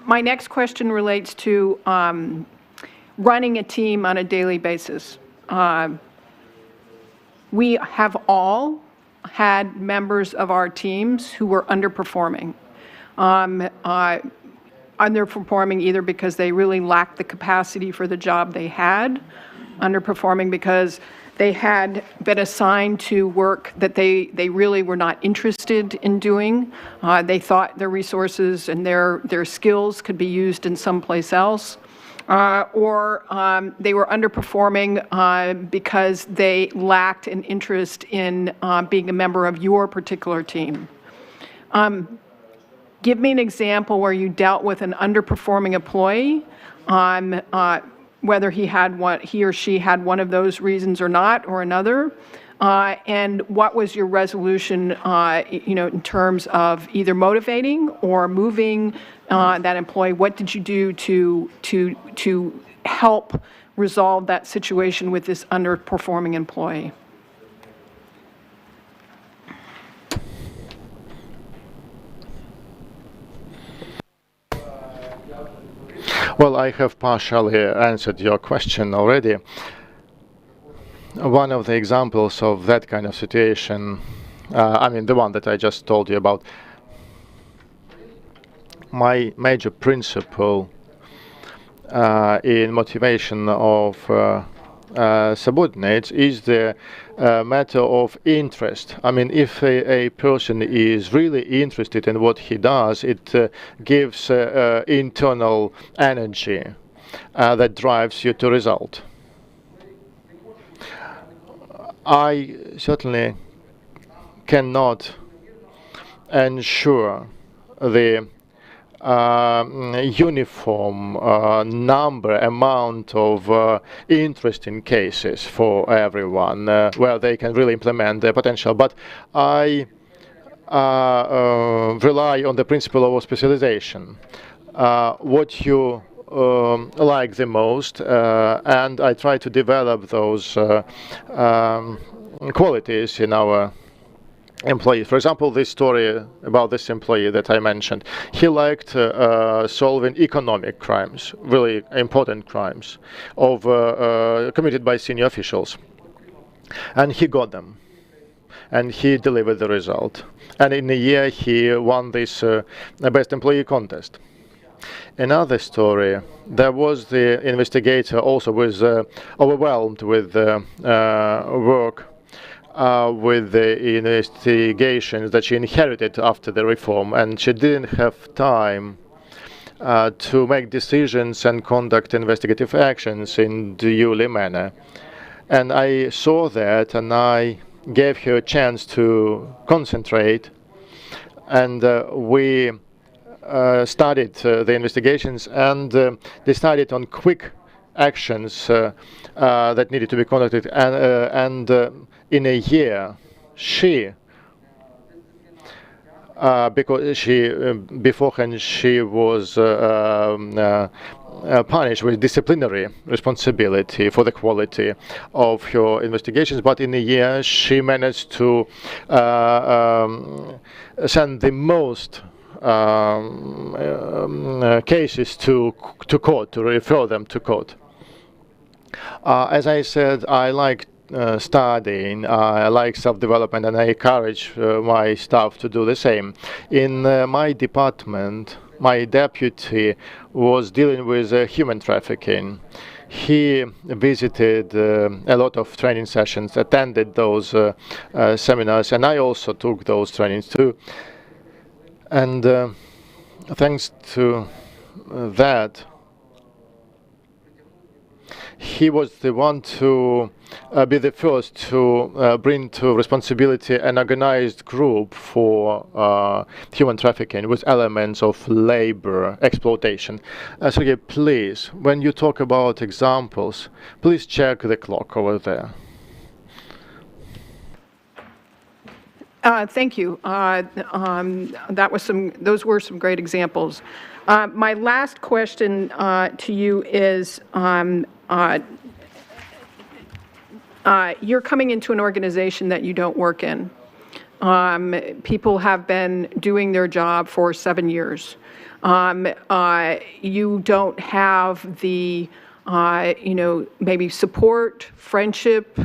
My next question relates to running a team on a daily basis. We have all had members of our teams who were underperforming. Underperforming either because they really lacked the capacity for the job they had, underperforming because they had been assigned to work that they really were not interested in doing. They thought their resources and their skills could be used in someplace else. Or they were underperforming because they lacked an interest in being a member of your particular team. Give me an example where you dealt with an underperforming employee, whether he or she had one of those reasons or not, or another, and what was your resolution, in terms of either motivating or moving that employee? What did you do to help resolve that situation with this underperforming employee? Well, I have partially answered your question already. One of the examples of that kind of situation, the one that I just told you about, my major principle in motivation of subordinates is the matter of interest. If a person is really interested in what he does, it gives internal energy that drives you to result. I certainly cannot ensure the uniform amount of interesting cases for everyone where they can really implement their potential. But I rely on the principle of specialization. What you like the most, and I try to develop those qualities in our employees. For example, this story about this employee that I mentioned. He liked solving economic crimes, really important crimes, committed by senior officials. And he got them. And he delivered the result. And in a year, he won this Best Employee contest. Another story, there was the investigator also was overwhelmed with work with the investigations that she inherited after the reform, and she didn't have time to make decisions and conduct investigative actions in duly manner. And I saw that, and I gave her a chance to concentrate, and we started the investigations and decided on quick actions that needed to be conducted, and in a year she because she beforehand she was punished with disciplinary responsibility for the quality of her investigations, but in a year she managed to send the most cases to court, to refer them to court. As I said, I like studying, I like self-development, and I encourage my staff to do the same. In my department, my deputy was dealing with human trafficking. He visited a lot of training sessions, attended those seminars, and I also took those trainings too. And thanks to that, he was the one to be the first to bring to responsibility an organized group for human trafficking with elements of labor exploitation. Sergey, please, when you talk about examples, please check the clock over there. Thank you. Those were some great examples. My last question to you is, you're coming into an organization that you don't work in. People have been doing their job for 7 years. You don't have the, maybe support, friendship.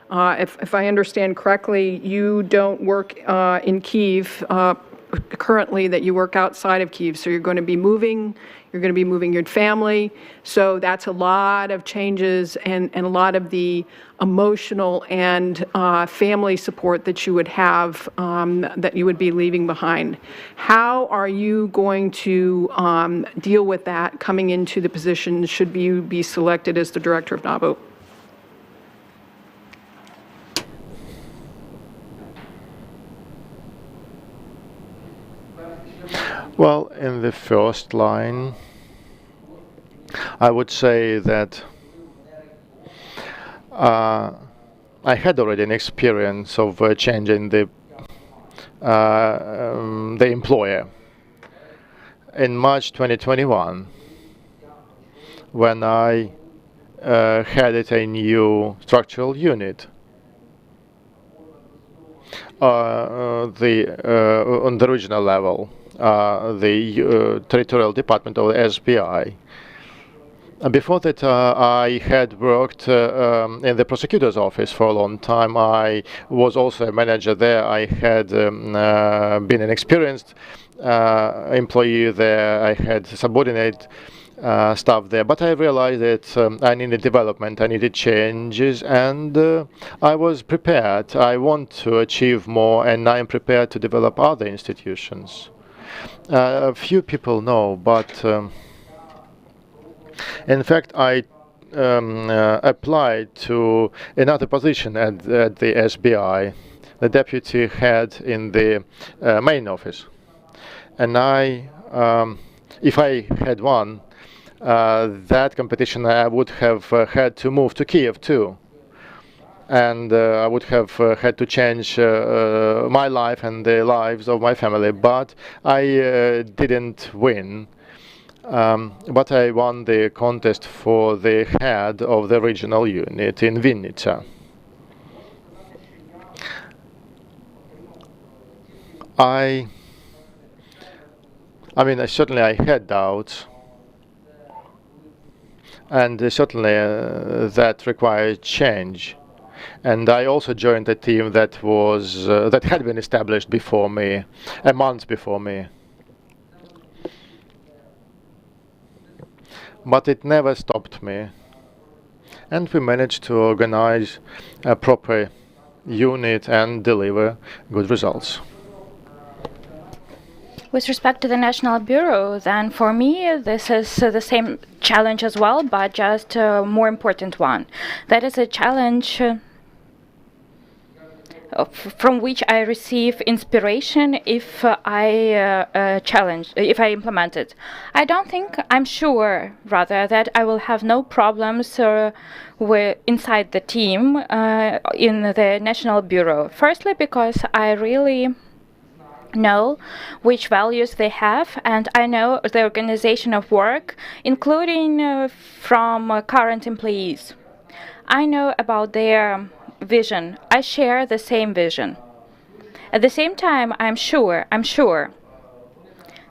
If I understand correctly, you don't work in Kyiv currently, that you work outside of Kyiv. So you're going to be moving your family. So that's a lot of changes and a lot of the emotional and family support that you would have, that you would be leaving behind. How are you going to deal with that coming into the position should you be selected as the director of NABU? Well, in the first line, I would say that I had already an experience of changing the employer. In March 2021, when I headed a new structural unit, on the regional level, the territorial department of the SBI. Before that, I had worked in the prosecutor's office for a long time. I was also a manager there. I had been an experienced employee there. I had subordinate staff there. But I realized that I needed development, I needed changes, and I was prepared. I want to achieve more, and I am prepared to develop other institutions. A few people know, but in fact, I applied to another position at the SBI, the deputy head in the main office. And if I had won that competition, I would have had to move to Kyiv too. And I would have had to change my life and the lives of my family, but I didn't win. But I won the contest for the head of the regional unit in Vinnytsia. I mean, certainly I had doubts, and certainly that required change. And I also joined a team that was that had been established before me, a month before me. But it never stopped me, and we managed to organize a proper unit and deliver good results. With respect to the National Bureau, then for me, this is the same challenge as well, but just a more important one. That is a challenge from which I receive inspiration if if I implement it. I'm sure rather that I will have no problems inside the team in the National Bureau. Firstly, because I really know which values they have, and I know the organization of work, including from current employees. I know about their vision. I share the same vision. At the same time, I'm sure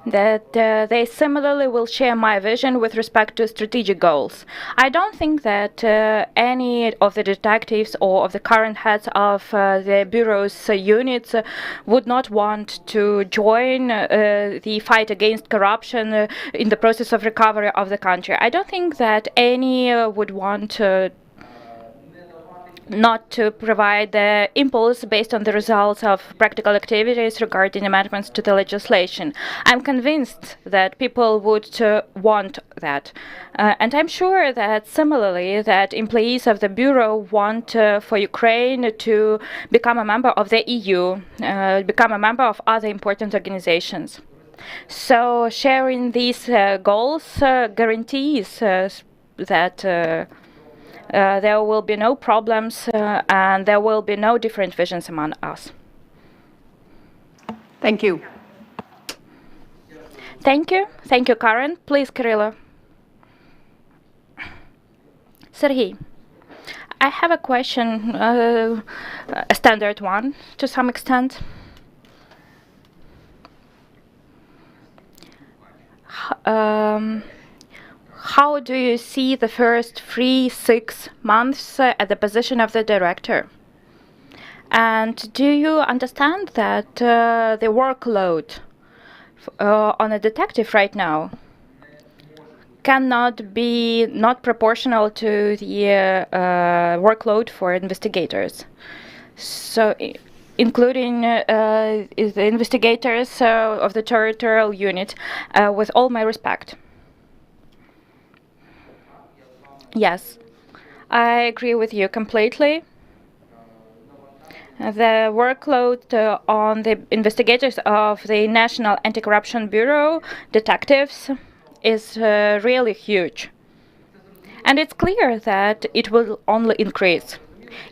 that they similarly will share my vision with respect to strategic goals. I don't think that any of the detectives or of the current heads of the Bureau's units would not want to join the fight against corruption in the process of recovery of the country. I don't think that any would want not to provide the impulse based on the results of practical activities regarding amendments to the legislation. I'm convinced that people would want that. And I'm sure that similarly that employees of the Bureau want for Ukraine to become a member of the EU, become a member of other important organizations. So sharing these goals guarantees that there will be no problems and there will be no different visions among us. Thank you. Thank you. Thank you, Karen. Please, Kirilla. Sergey, I have a question, a standard one to some extent. How do you see the first 3-6 months at the position of the director? And do you understand that the workload on a detective right now cannot be not proportional to the workload for investigators? So, including the investigators of the territorial unit, with all my respect. Yes, I agree with you completely. The workload on the investigators of the National Anti-Corruption Bureau, detectives, is really huge. And it's clear that it will only increase.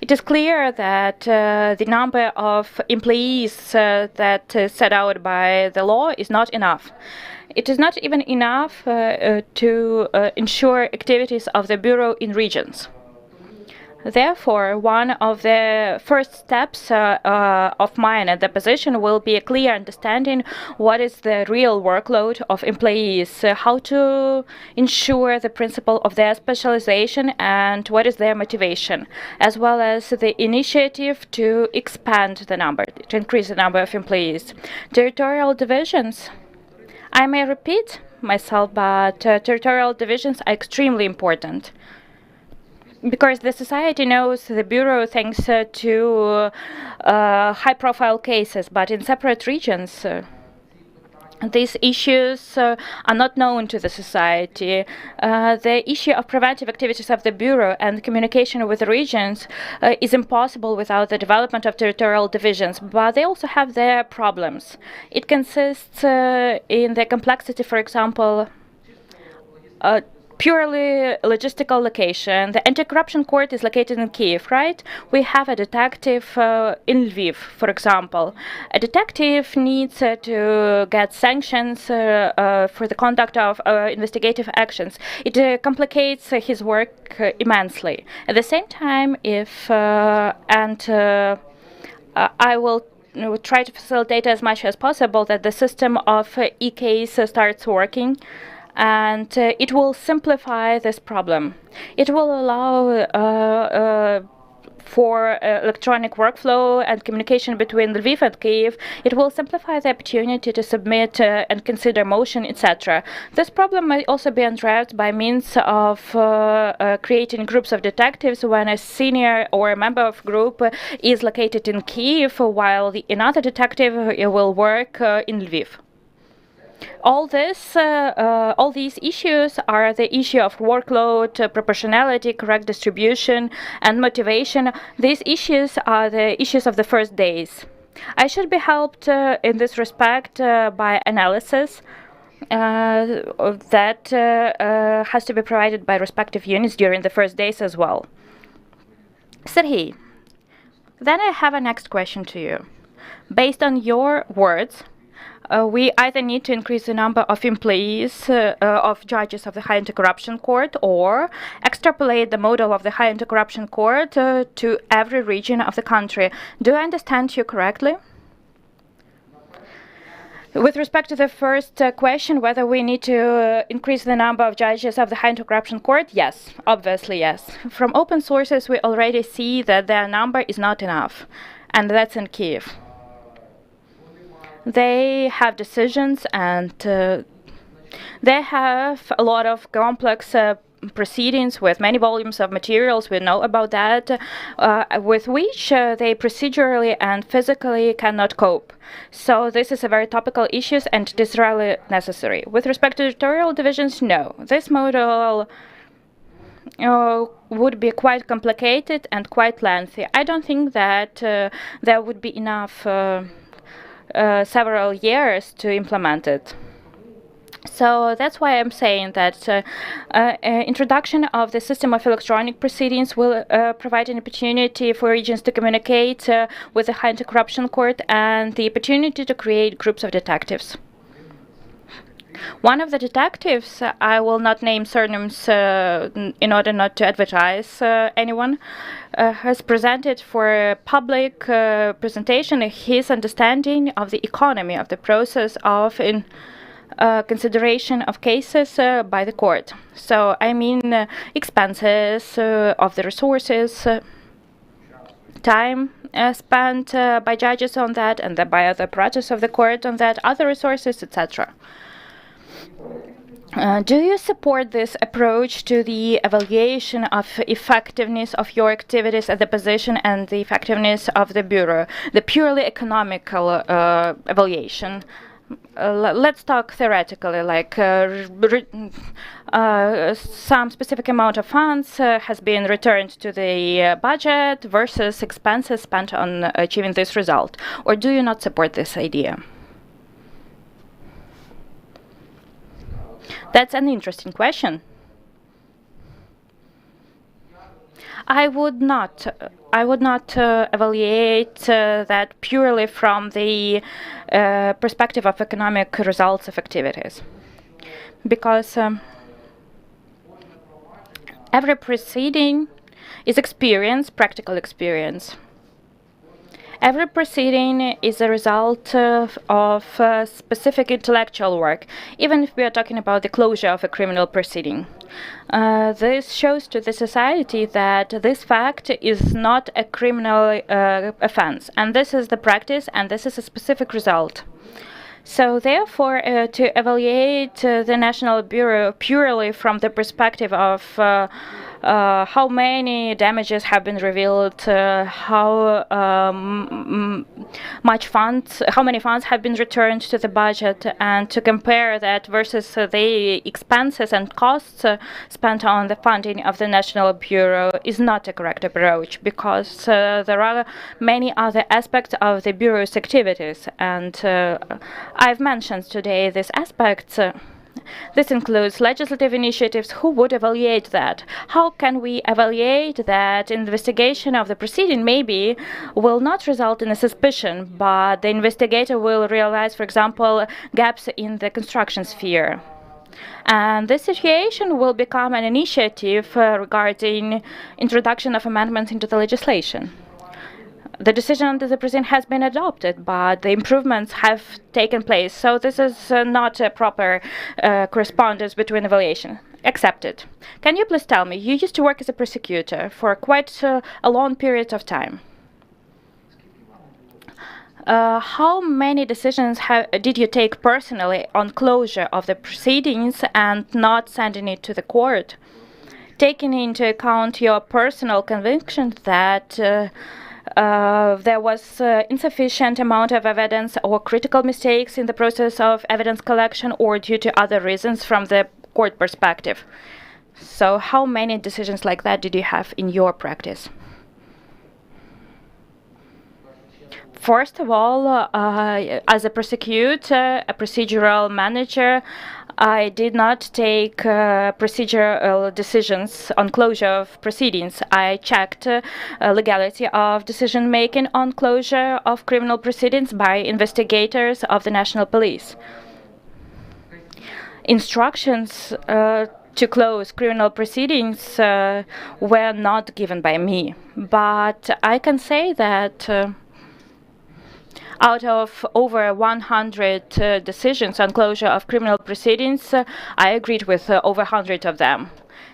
It is clear that the number of employees that set out by the law is not enough. It is not even enough to ensure activities of the Bureau in regions. Therefore, one of the first steps of mine at the position will be a clear understanding what is the real workload of employees, how to ensure the principle of their specialization and what is their motivation, as well as the initiative to expand the number, to increase the number of employees. Territorial divisions. I may repeat myself, but territorial divisions are extremely important. Because the society knows the Bureau thanks to high-profile cases, but in separate regions, these issues are not known to the society. The issue of preventive activities of the Bureau and communication with the regions is impossible without the development of territorial divisions, but they also have their problems. It consists in the complexity, for example, purely logistical location. The anti-corruption court is located in Kiev, right? We have a detective in Lviv, for example. A detective needs to get sanctions for the conduct of investigative actions. It complicates his work immensely. At the same time, I will try to facilitate as much as possible that the system of e-case starts working, and it will simplify this problem. It will allow for electronic workflow and communication between Lviv and Kyiv. It will simplify the opportunity to submit and consider motion, etc. This problem might also be addressed by means of creating groups of detectives when a senior or a member of group is located in Kyiv, while another detective will work in Lviv. All these issues are the issue of workload, proportionality, correct distribution, and motivation. These issues are the issues of the first days. I should be helped in this respect by analysis that has to be provided by respective units during the first days as well. Sergei, then I have a next question to you. Based on your words, we either need to increase the number of employees of judges of the High Anti-Corruption Court, or extrapolate the model of the High Anti-Corruption Court to every region of the country. Do I understand you correctly? With respect to the first question, whether we need to increase the number of judges of the High Anti-Corruption Court, yes, obviously yes. From open sources, we already see that their number is not enough, and that's in Kyiv. They have decisions, and they have a lot of complex proceedings with many volumes of materials, we know about that, with which they procedurally and physically cannot cope. So this is a very topical issue, and it is really necessary. With respect to territorial divisions, no. This model would be quite complicated and quite lengthy. I don't think that there would be enough several years to implement it. So that's why I'm saying that introduction of the system of electronic proceedings will provide an opportunity for regions to communicate with the High Anti-Corruption Court, and the opportunity to create groups of detectives. One of the detectives, I will not name surnames in order not to advertise anyone, has presented for a public presentation his understanding of the economy of the process of consideration of cases by the court. So I mean expenses of the resources, time spent by judges on that, and by other apparatus of the court on that, other resources, etc. Do you support this approach to the evaluation of effectiveness of your activities at the position and the effectiveness of the Bureau, the purely economical evaluation? Let's talk theoretically, like some specific amount of funds has been returned to the budget versus expenses spent on achieving this result. Or do you not support this idea? That's an interesting question. I would not evaluate that purely from the perspective of economic results of activities, because every proceeding is experience, practical experience. Every proceeding is a result of specific intellectual work, even if we are talking about the closure of a criminal proceeding. This shows to the society that this fact is not a criminal offense, and this is the practice, and this is a specific result. So therefore, to evaluate the National Bureau purely from the perspective of how many damages have been revealed, how many funds have been returned to the budget, and to compare that versus the expenses and costs spent on the funding of the National Bureau is not a correct approach, because there are many other aspects of the Bureau's activities, and I've mentioned today these aspects. This includes legislative initiatives. Who would evaluate that? How can we evaluate that investigation of the proceeding maybe will not result in a suspicion, but the investigator will realize, for example, gaps in the construction sphere? And this situation will become an initiative regarding introduction of amendments into the legislation. the decision on the president has been adopted, but the improvements have taken place. So this is not a proper correspondence between evaluation. Accepted. Can you please tell me, you used to work as a prosecutor for quite a long period of time. How many decisions did you take personally on closure of the proceedings and not sending it to the court? Taking into account your personal conviction that there was insufficient amount of evidence or critical mistakes in the process of evidence collection or due to other reasons from the court perspective. So how many decisions like that did you have in your practice? First of all, as a prosecutor, a procedural manager, I did not take procedural decisions on closure of proceedings. I checked legality of decision-making on closure of criminal proceedings by investigators of the National Police. Instructions to close criminal proceedings were not given by me, but I can say that out of over 100 decisions on closure of criminal proceedings, I agreed with over 100 of them.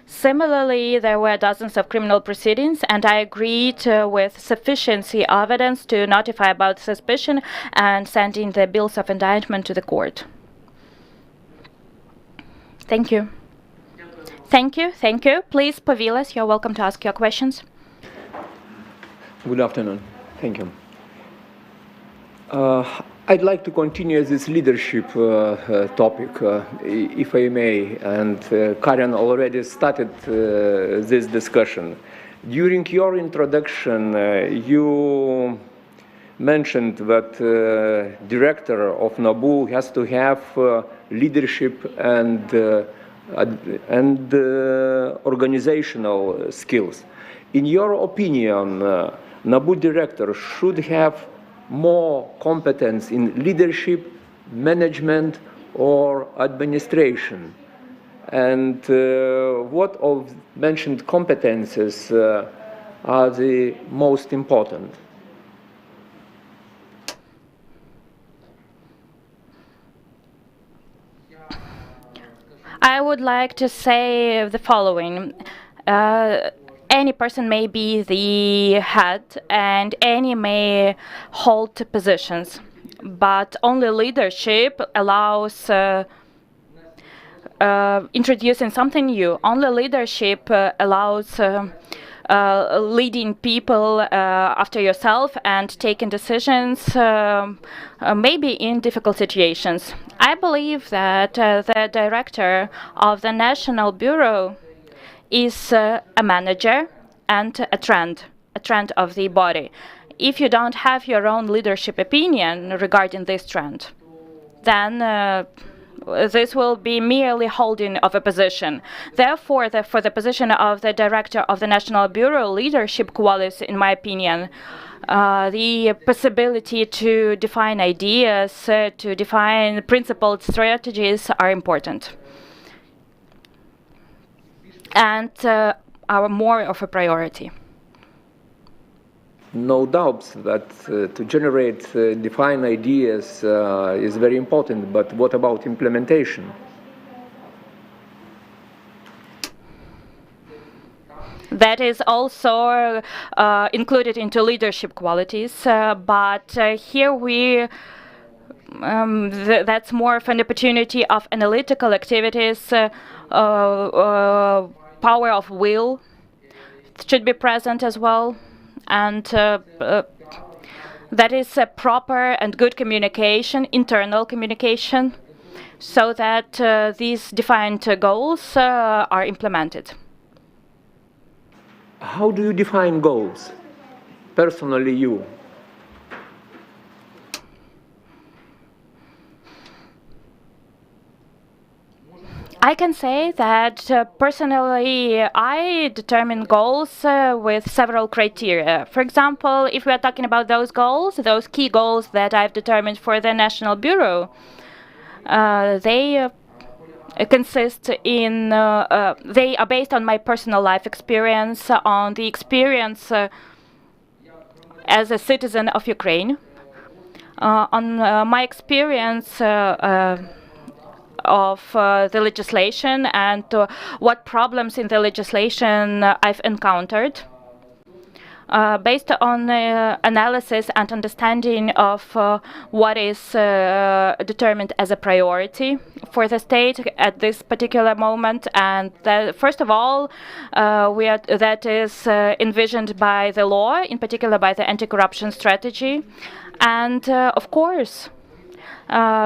Similarly, there were dozens of criminal proceedings, and I agreed with sufficiency of evidence to notify about suspicion and sending the bills of indictment to the court. Thank you. Thank you. Thank you. Please, Pavilas, you're welcome to ask your questions. Good afternoon. Thank you. I'd like to continue this leadership topic, if I may, and Karen already started this discussion. During your introduction, you mentioned that director of NABU has to have leadership and organizational skills. In your opinion, NABU director should have more competence in leadership, management, or administration? And what of mentioned competences are the most important? I would like to say the following. Any person may be the head and any may hold positions, but only leadership allows introducing something new. Only leadership allows leading people after yourself and taking decisions maybe in difficult situations. I believe that the director of the National Bureau is a manager and a trend of the body. If you don't have your own leadership opinion regarding this trend, then this will be merely holding of a position. Therefore, for the position of the director of the National Bureau, leadership qualities, in my opinion, the possibility to define ideas, to define principled strategies are important. And are more of a priority. No doubt that to generate, define ideas is very important, but what about implementation? That is also included into leadership qualities, but here that's more of an opportunity of analytical activities, power of will should be present as well, and that is a proper and good communication, internal communication, so that these defined goals are implemented. How do you define goals? Personally, you. I can say that personally I determine goals with several criteria. For example, if we are talking about those goals, those key goals that I've determined for the National Bureau, they consist in, they are based on my personal life experience, on the experience as a citizen of Ukraine. On my experience of the legislation and what problems in the legislation I've encountered. Based on analysis and understanding of what is determined as a priority for the state at this particular moment, and that, first of all, that is envisioned by the law, in particular by the anti-corruption strategy, and of course,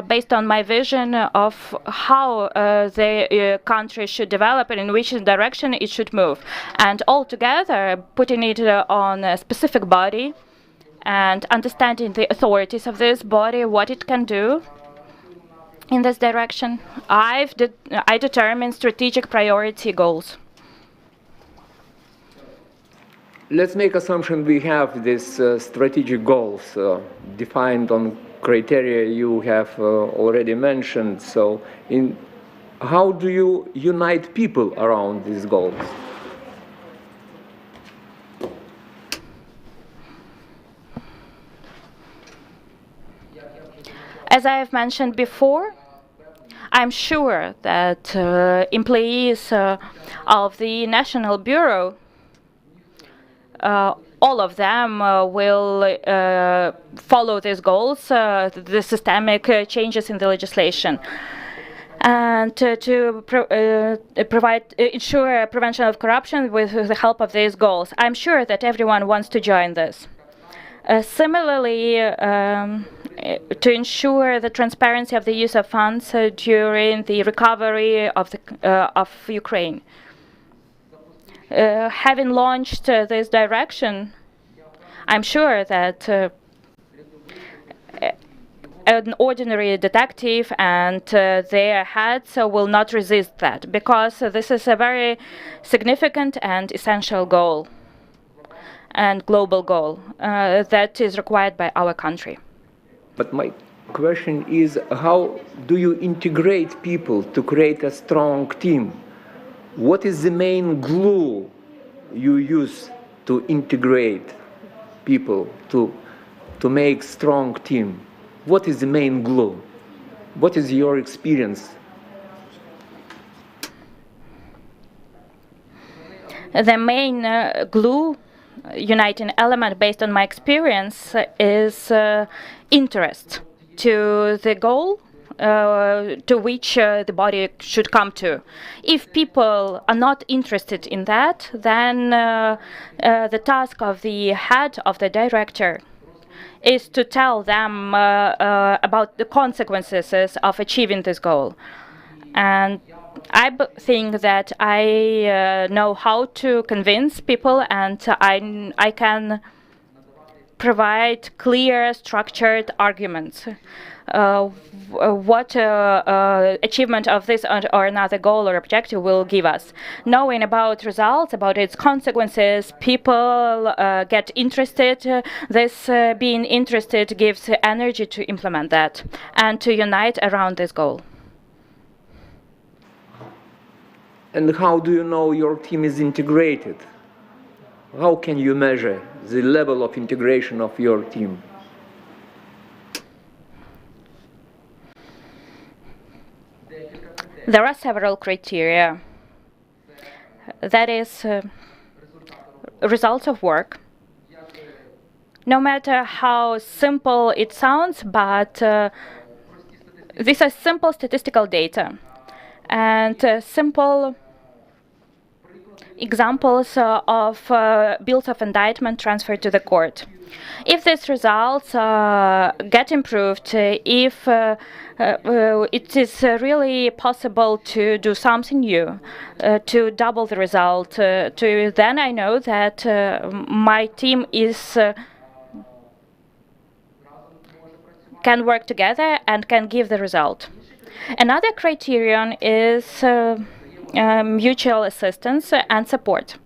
based on my vision of how the country should develop and in which direction it should move. And altogether, putting it on a specific body and understanding the authorities of this body, what it can do in this direction, I determine strategic priority goals. Let's make assumption we have these strategic goals defined on criteria you have already mentioned. So how do you unite people around these goals? As I have mentioned before, I'm sure that employees of the National Bureau, all of them will follow these goals, the systemic changes in the legislation, and to ensure prevention of corruption with the help of these goals. I'm sure that everyone wants to join this. Similarly, to ensure the transparency of the use of funds during the recovery of Ukraine. Having launched this direction, I'm sure that an ordinary detective and their heads will not resist that, because this is a very significant and essential goal and global goal that is required by our country. But my question is, how do you integrate people to create a strong team? What is the main glue you use to integrate people, to make strong team? What is the main glue? What is your experience? The main glue, uniting element based on my experience, is interest to the goal to which the body should come to. If people are not interested in that, then the task of the head of the director is to tell them about the consequences of achieving this goal. And I think that I know how to convince people, and I can provide clear, structured arguments. What achievement of this or another goal or objective will give us. Knowing about results, about its consequences, people get interested. This being interested gives energy to implement that and to unite around this goal. And how do you know your team is integrated? How can you measure the level of integration of your team? There are several criteria. That is, results of work. No matter how simple it sounds, but these are simple statistical data and simple examples of bills of indictment transferred to the court. If these results get improved, if it is really possible to do something new, to double the result, then I know that my team can work together and can give the result. Another criterion is mutual assistance and support.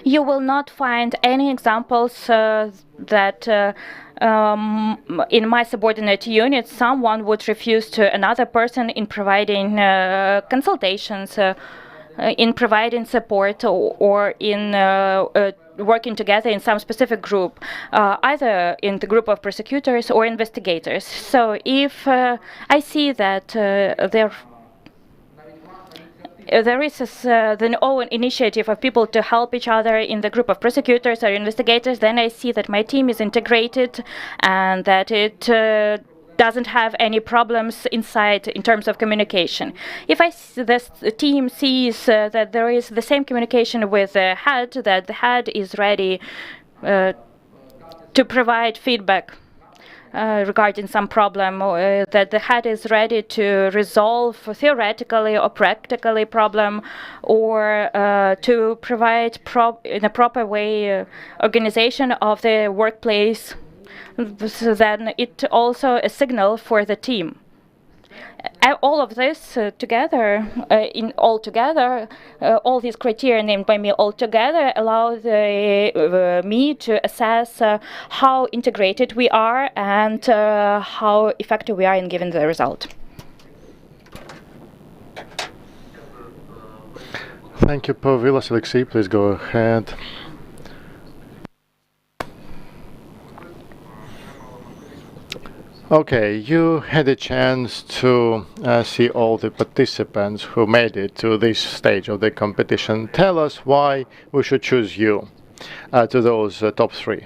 You will not find any examples that in my subordinate unit someone would refuse to another person in providing consultations in providing support or in working together in some specific group, either in the group of prosecutors or investigators. So if I see that there is the own initiative of people to help each other in the group of prosecutors or investigators, then I see that my team is integrated and that it doesn't have any problems inside in terms of communication. If this team sees that there is the same communication with the head, that the head is ready to provide feedback regarding some problem, that the head is ready to resolve theoretically or practically problem, or to provide in a proper way organization of the workplace, so then it also a signal for the team. All of this together, all these criteria named by me all together allow me to assess how integrated we are and how effective we are in giving the result. Thank you, Pavilas. Alexei, please go ahead. Okay, you had a chance to see all the participants who made it to this stage of the competition. Tell us why we should choose you to those top three.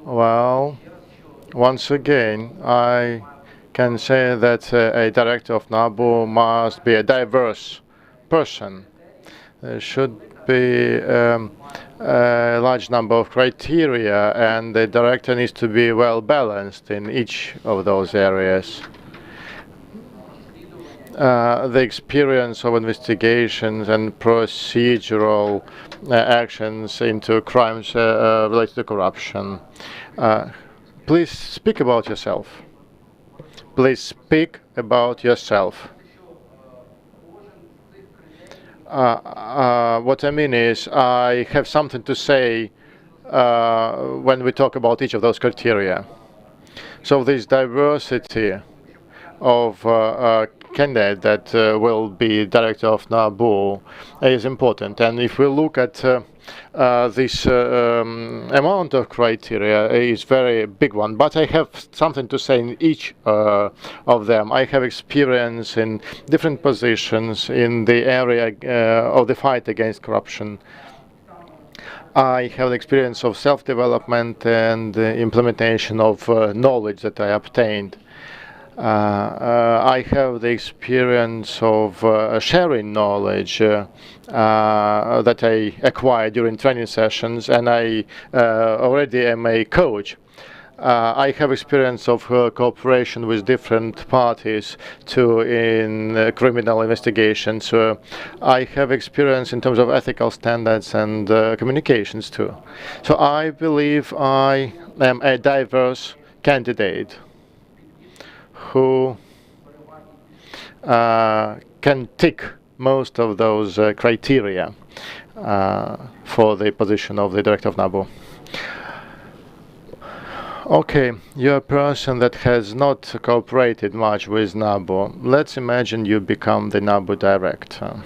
Well, once again, I can say that a director of NABU must be a diverse person. There should be a large number of criteria, and the director needs to be well balanced in each of those areas. The experience of investigations and procedural actions into crimes related to corruption. Please speak about yourself. Please speak about yourself. What I mean is, I have something to say when we talk about each of those criteria. So this diversity of candidate that will be director of NABU is important. And if we look at this amount of criteria, is very big one. But I have something to say in each of them. I have experience in different positions in the area of the fight against corruption. I have the experience of self-development and implementation of knowledge that I obtained. I have the experience of sharing knowledge that I acquired during training sessions, and I already am a coach. I have experience of cooperation with different parties in criminal investigations. I have experience in terms of ethical standards and communications too. So I believe I am a diverse candidate who can tick most of those criteria for the position of the director of NABU. Okay, you're a person that has not cooperated much with NABU. Let's imagine you become the NABU director.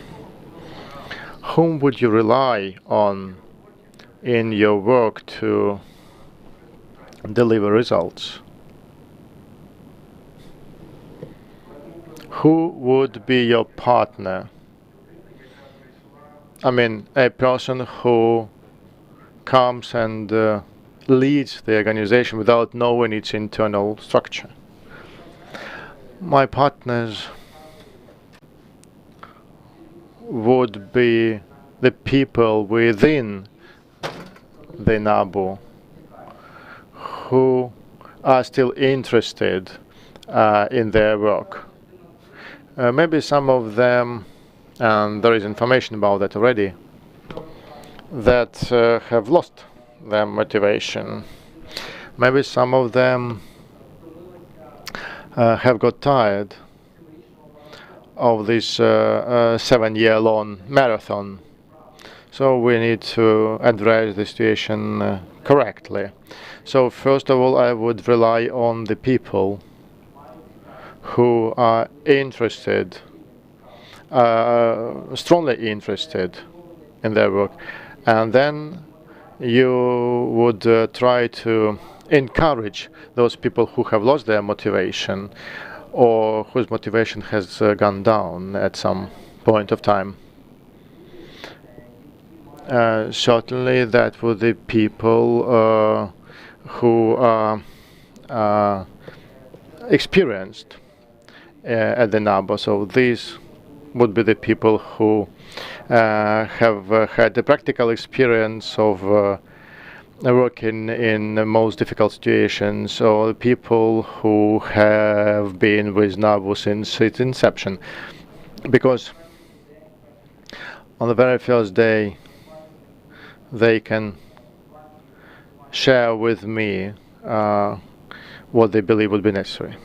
Whom would you rely on in your work to deliver results? Who would be your partner? I mean, a person who comes and leads the organization without knowing its internal structure. My partners would be the people within the NABU who are still interested in their work. Maybe some of them, and there is information about that already, that have lost their motivation. Maybe some of them have got tired of this 7-year-long marathon. So we need to address the situation correctly. So first of all, I would rely on the people who are interested, strongly interested in their work, and then you would try to encourage those people who have lost their motivation or whose motivation has gone down at some point of time. Certainly that would be people who are experienced at the NABU. So these would be the people who have had the practical experience of working in the most difficult situations, or people who have been with NABU since its inception. Because on the very first day, they can share with me what they believe would be necessary.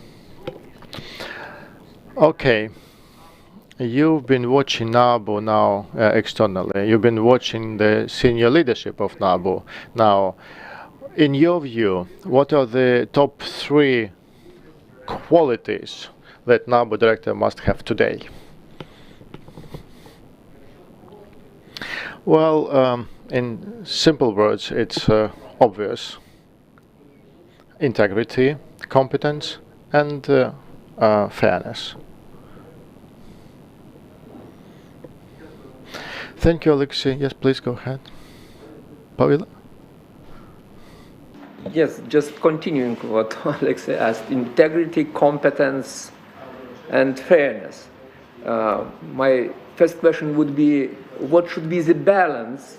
Okay, you've been watching NABU now externally. You've been watching the senior leadership of NABU. Now, in your view, what are the top 3 qualities that NABU director must have today? Well, in simple words, it's obvious: integrity, competence, and fairness. Thank you, Alexei. Yes, please go ahead. Pavel? Yes, just continuing what Alexei asked: integrity, competence, and fairness. My first question would be, what should be the balance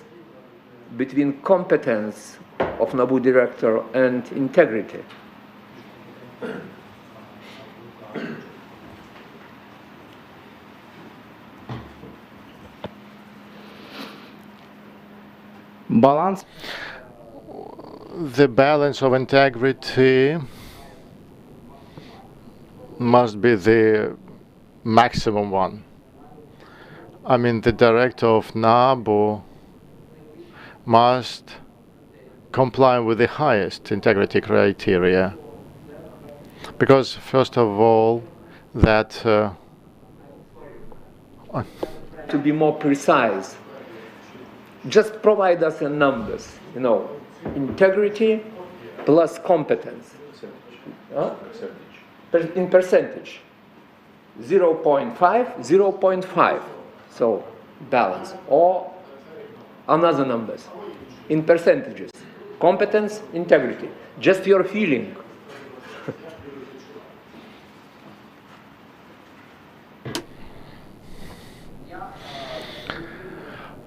between competence of NABU director and integrity? Balance. The balance of integrity must be the maximum one. I mean, the director of NABU must comply with the highest integrity criteria. Because, first of all, that... To be more precise, just provide us in numbers, integrity plus competence. In percentage. 0.5, 0.5. So, balance. Or another numbers. In percentages. Competence, integrity. Just your feeling.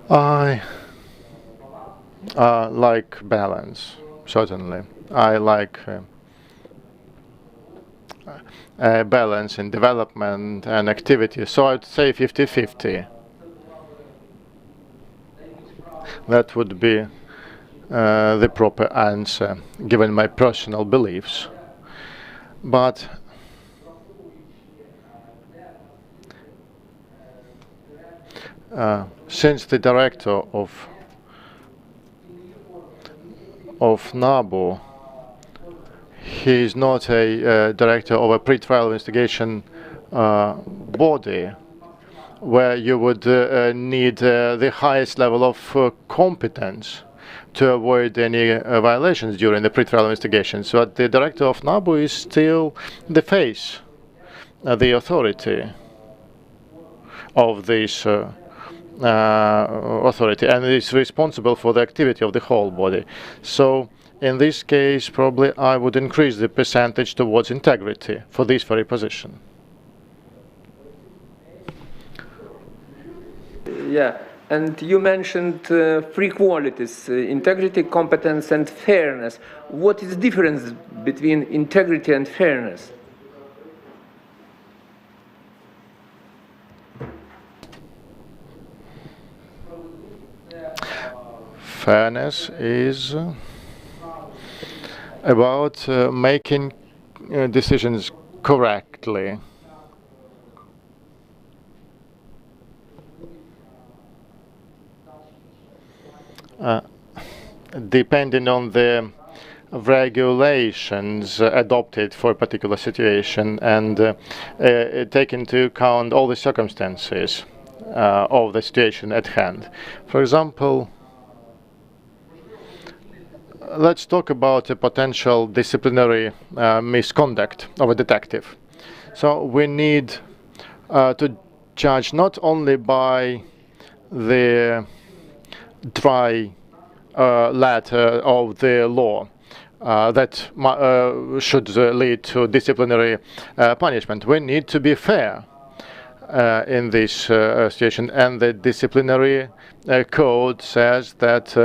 I like balance, certainly. I like balance in development and activity. So I'd say 50-50. That would be the proper answer, given my personal beliefs. But since the director of NABU, he is not a director of a pre-trial investigation body, where you would need the highest level of competence to avoid any violations during the pre-trial investigation. So the director of NABU is still the face, the authority of this authority, and is responsible for the activity of the whole body. So in this case, probably I would increase the percentage towards integrity for this very position. Yeah, and you mentioned 3 qualities: integrity, competence, and fairness. What is the difference between integrity and fairness? Fairness is about making decisions correctly. Depending on the regulations adopted for a particular situation and take into account all the circumstances of the situation at hand. For example, let's talk about a potential disciplinary misconduct of a detective. So we need to judge not only by the dry letter of the law that should lead to disciplinary punishment. We need to be fair in this situation, and the disciplinary code says that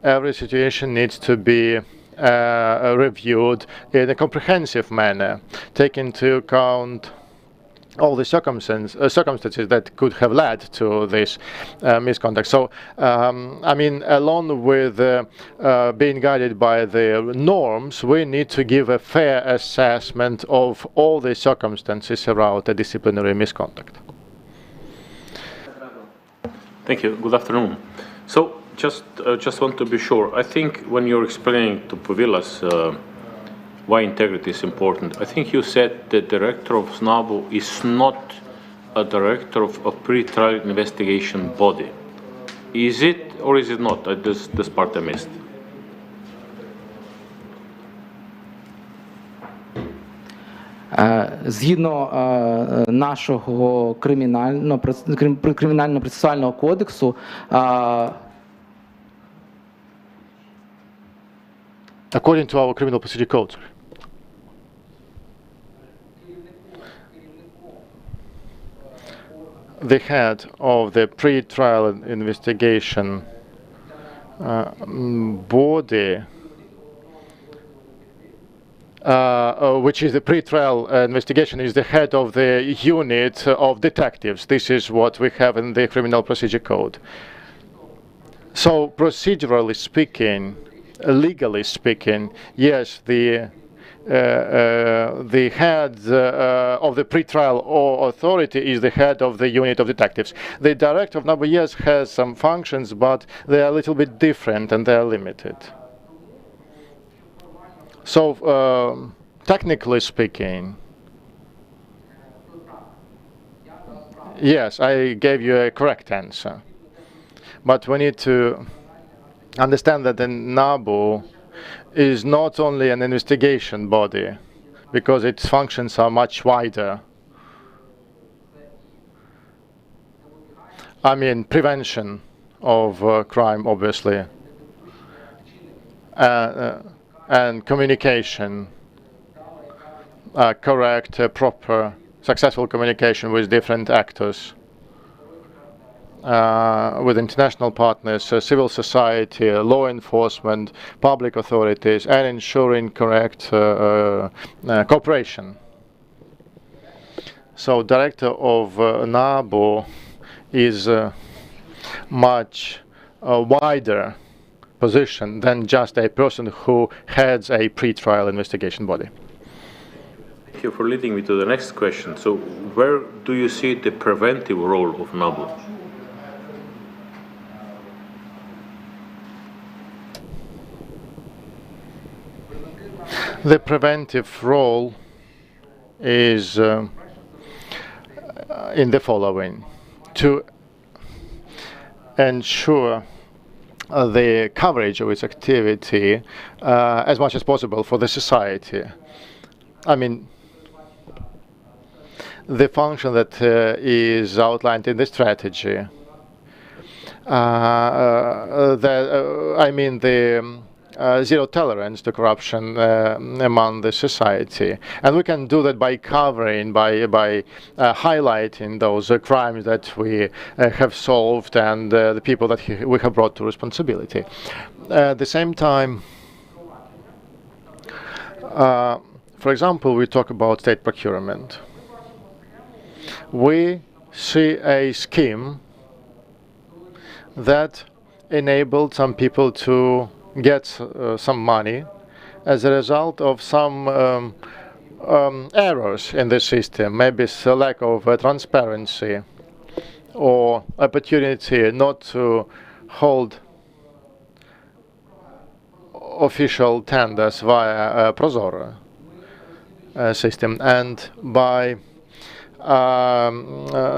every situation needs to be reviewed in a comprehensive manner, taking into account all the circumstances that could have led to this misconduct. So, I mean, along with being guided by the norms, we need to give a fair assessment of all the circumstances around the disciplinary misconduct. Thank you. Good afternoon. So, just want to be sure. I think when you're explaining to Puvilas why integrity is important, I think you said the director of NABU is not a director of a pre-trial investigation body. Is it or is it not? This part I missed. Згідно нашого кримінально-процесуального кодексу, according to our criminal procedure code, the head of the pre-trial investigation body, which is the pre-trial investigation, is the head of the unit of detectives. This is what we have in the criminal procedure code. So procedurally speaking, legally speaking, yes, the head of the pre-trial authority is the head of the unit of detectives. The director of NABU, yes, has some functions, but they are a little bit different and they are limited. So, technically speaking, yes, I gave you a correct answer. But we need to understand that the NABU is not only an investigation body, because its functions are much wider. I mean, prevention of crime, obviously, and communication, correct, proper, successful communication with different actors, with international partners, civil society, law enforcement, public authorities, and ensuring correct cooperation. So, director of NABU is a much wider position than just a person who heads a pre-trial investigation body. Thank you for leading me to the next question. So, where do you see the preventive role of NABU? The preventive role is in the following: to ensure the coverage of its activity as much as possible for the society. I mean, the function that is outlined in the strategy, zero tolerance to corruption among the society, and we can do that by covering, by highlighting those crimes that we have solved and the people that we have brought to responsibility. At the same time, for example, we talk about state procurement. We see a scheme that enabled some people to get some money as a result of some errors in the system, maybe a lack of transparency or opportunity not to hold official tenders via Prozor system, and by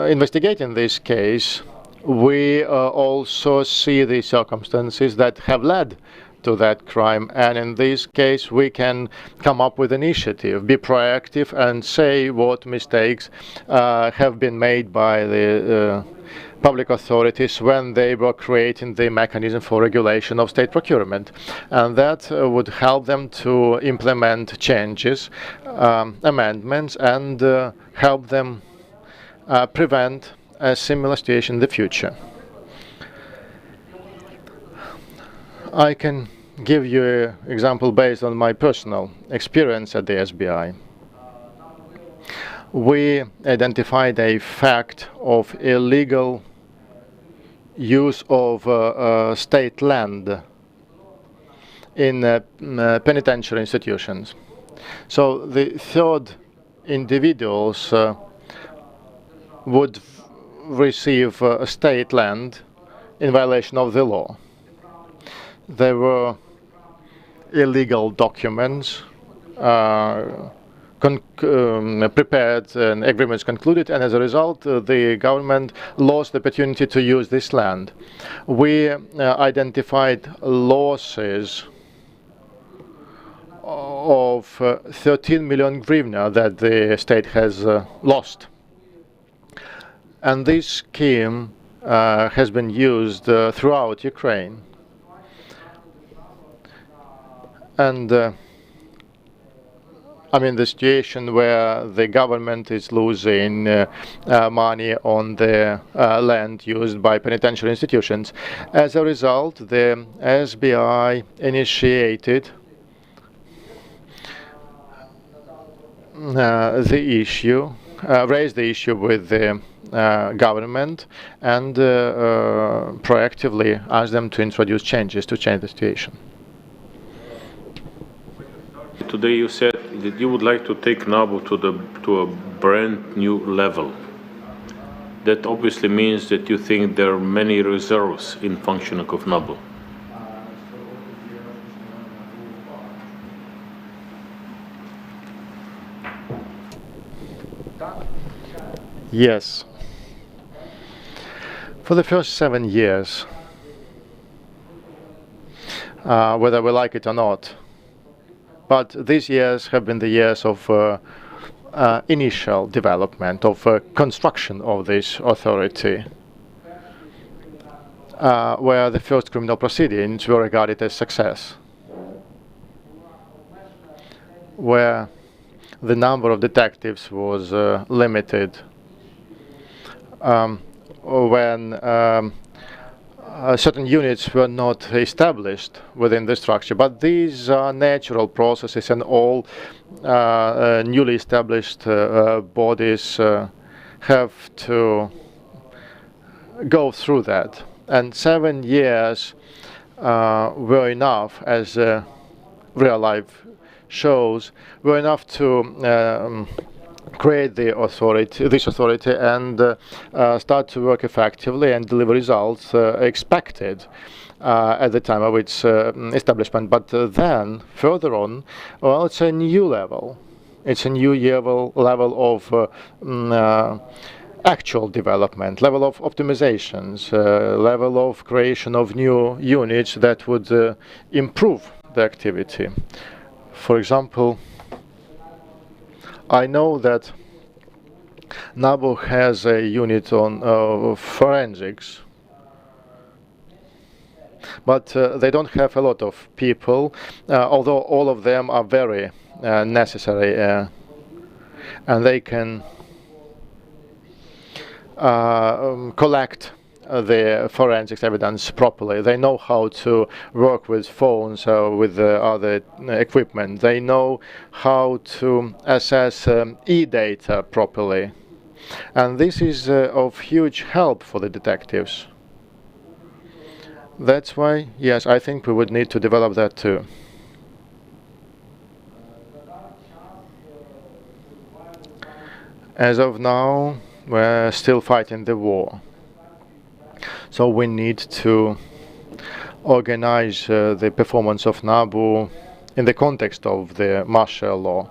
investigating this case, we also see the circumstances that have led to that crime, and in this case we can come up with initiative, be proactive, and say what mistakes have been made by the public authorities when they were creating the mechanism for regulation of state procurement, and that would help them to implement changes, amendments, and help them prevent a similar situation in the future. I can give you an example based on my personal experience at the SBI. We identified a fact of illegal use of state land in penitentiary institutions. So the third individuals would receive state land in violation of the law. There were illegal documents prepared and agreements concluded, and as a result the government lost the opportunity to use this land. We identified losses of 13 million hryvnia that the state has lost. And this scheme has been used throughout Ukraine. And I mean, the situation where the government is losing money on the land used by penitentiary institutions. As a result, the SBI initiated the issue, raised the issue with the government, and proactively asked them to introduce changes to change the situation. Today you said that you would like to take NABU to a brand new level. That obviously means that you think there are many reserves in functioning of NABU. Yes. For the first 7 years, whether we like it or not, but these years have been the years of initial development, of construction of this authority, where the first criminal proceedings were regarded as success, where the number of detectives was limited, when certain units were not established within the structure. But these are natural processes, and all newly established bodies have to go through that. And 7 years were enough, as real life shows, were enough to create the authority, this authority, and start to work effectively and deliver results expected at the time of its establishment. But then, further on, well, it's a new level. It's a new level of actual development, level of optimizations, level of creation of new units that would improve the activity. For example, I know that NABU has a unit on forensics, but they don't have a lot of people, although all of them are very necessary, and they can collect the forensics evidence properly. They know how to work with phones, with other equipment. They know how to assess e-data properly. And this is of huge help for the detectives. That's why, yes, I think we would need to develop that too. As of now, we're still fighting the war. So we need to organize the performance of NABU in the context of the martial law.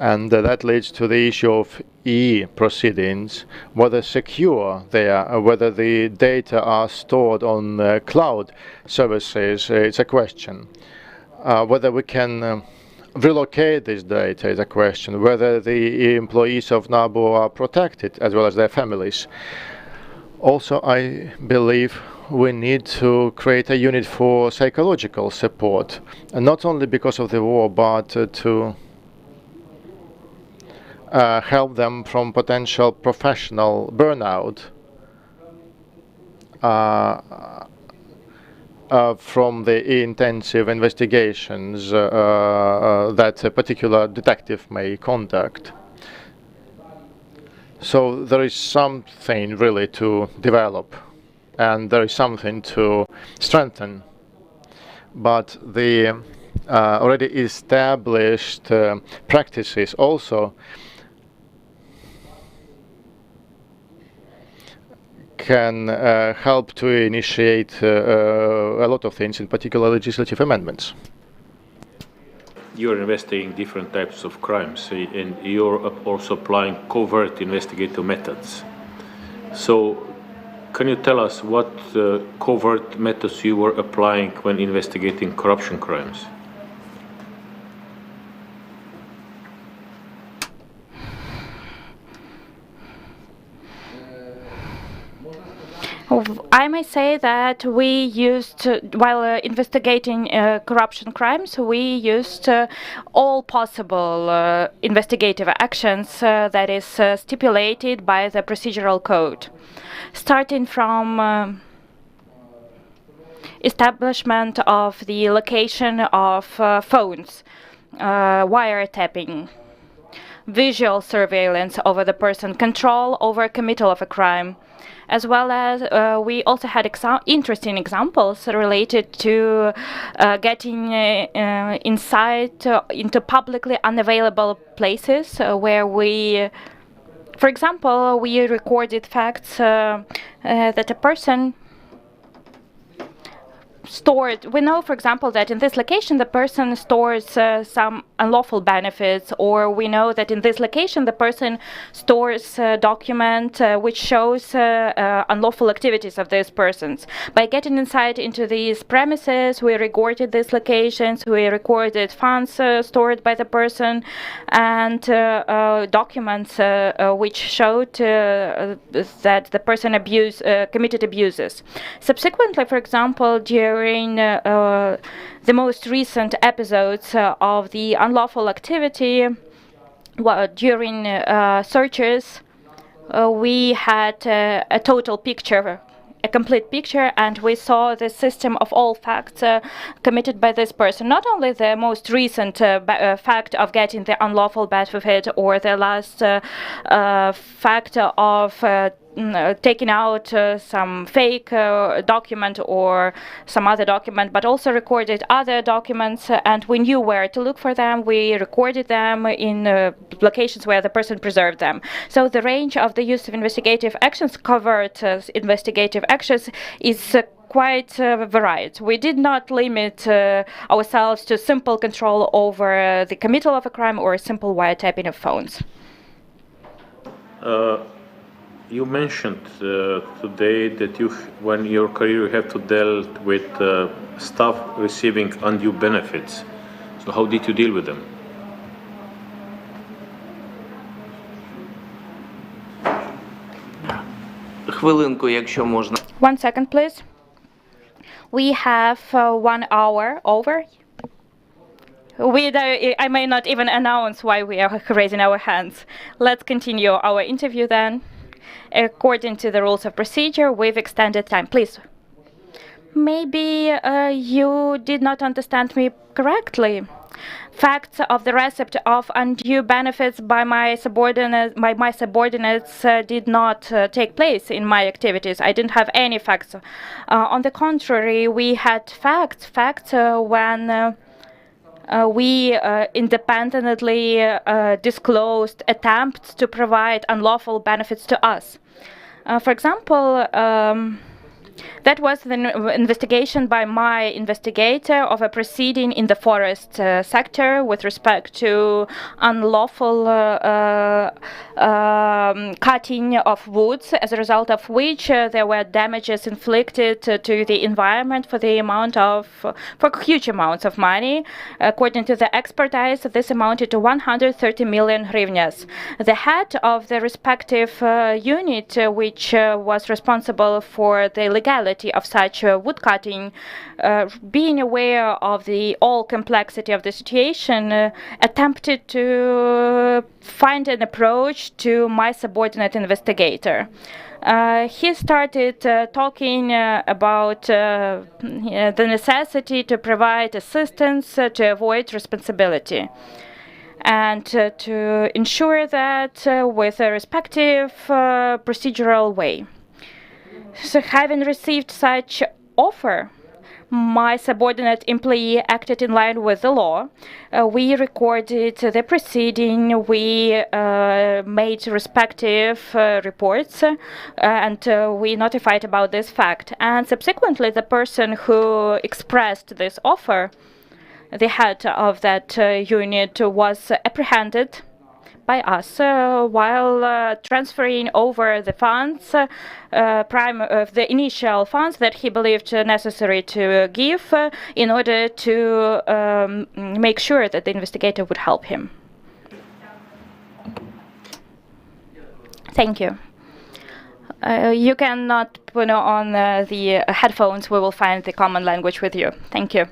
And that leads to the issue of e-proceedings, whether secure they are, whether the data are stored on cloud services, it's a question. Whether we can relocate this data is a question. Whether the employees of NABU are protected, as well as their families. Also, I believe we need to create a unit for psychological support, and not only because of the war, but to help them from potential professional burnout from the intensive investigations that a particular detective may conduct. So there is something really to develop, and there is something to strengthen. But the already established practices also can help to initiate a lot of things, in particular legislative amendments. You're investigating different types of crimes, and you're also applying covert investigative methods. So, can you tell us what covert methods you were applying when investigating corruption crimes? I may say that we used, while investigating corruption crimes, we used all possible investigative actions that is stipulated by the procedural code, starting from establishment of the location of phones, wiretapping, visual surveillance over the person, control over committal of a crime, as well as we also had interesting examples related to getting insight into publicly unavailable places where we, for example, we recorded facts that a person stored. We know, for example, that in this location the person stores some unlawful benefits, or we know that in this location the person stores a document which shows unlawful activities of these persons. By getting insight into these premises, we recorded these locations, we recorded funds stored by the person, and documents which showed that the person committed abuses. Subsequently, for example, during the most recent episodes of the unlawful activity, during searches, we had a total picture, a complete picture, and we saw the system of all facts committed by this person. Not only the most recent fact of getting the unlawful benefit, or the last fact of taking out some fake document or some other document, but also recorded other documents, and we knew where to look for them. We recorded them in locations where the person preserved them. So the range of the use of investigative actions, covert investigative actions, is quite varied. We did not limit ourselves to simple control over the committal of a crime or simple wiretapping of phones. You mentioned today that when your career, you have to deal with staff receiving undue benefits. So how did you deal with them? Хвилинку, якщо можна. 1 second, please. We have 1 hour over. I may not even announce why we are raising our hands. Let's continue our interview then. According to the rules of procedure, we've extended time. Please. Maybe you did not understand me correctly. Facts of the receipt of undue benefits by my subordinates did not take place in my activities. I didn't have any facts. On the contrary, we had facts when we independently disclosed attempts to provide unlawful benefits to us. For example, That was the investigation by my investigator of a proceeding in the forest sector with respect to unlawful cutting of woods, as a result of which there were damages inflicted to the environment for huge amounts of money. According to the expertise, this amounted to 130 million hryvnias. The head of the respective unit, which was responsible for the legality of such wood cutting, being aware of the all complexity of the situation, attempted to find an approach to my subordinate investigator. He started talking about the necessity to provide assistance to avoid responsibility, and to ensure that with a respective procedural way. So having received such offer, my subordinate employee acted in line with the law. We recorded the proceeding, we made respective reports, and we notified about this fact. And subsequently, the person who expressed this offer, the head of that unit, was apprehended by us while transferring over the funds, the initial funds that he believed necessary to give in order to make sure that the investigator would help him. Thank you. You cannot put on the headphones. We will find the common language with you. Thank you.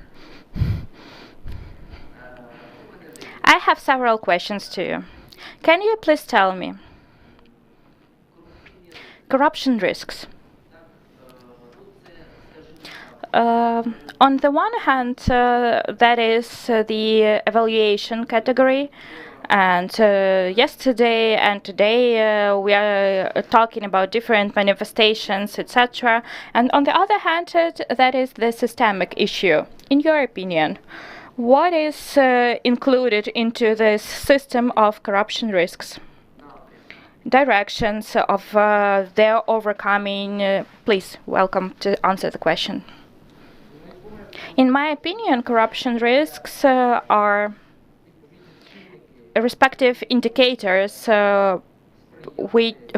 I have several questions to you. Can you please tell me corruption risks? On the one hand, that is the evaluation category, and yesterday and today we are talking about different manifestations, etc. And on the other hand, that is the systemic issue. In your opinion, what is included into this system of corruption risks? Directions of their overcoming. Please, welcome to answer the question. In my opinion, corruption risks are respective indicators,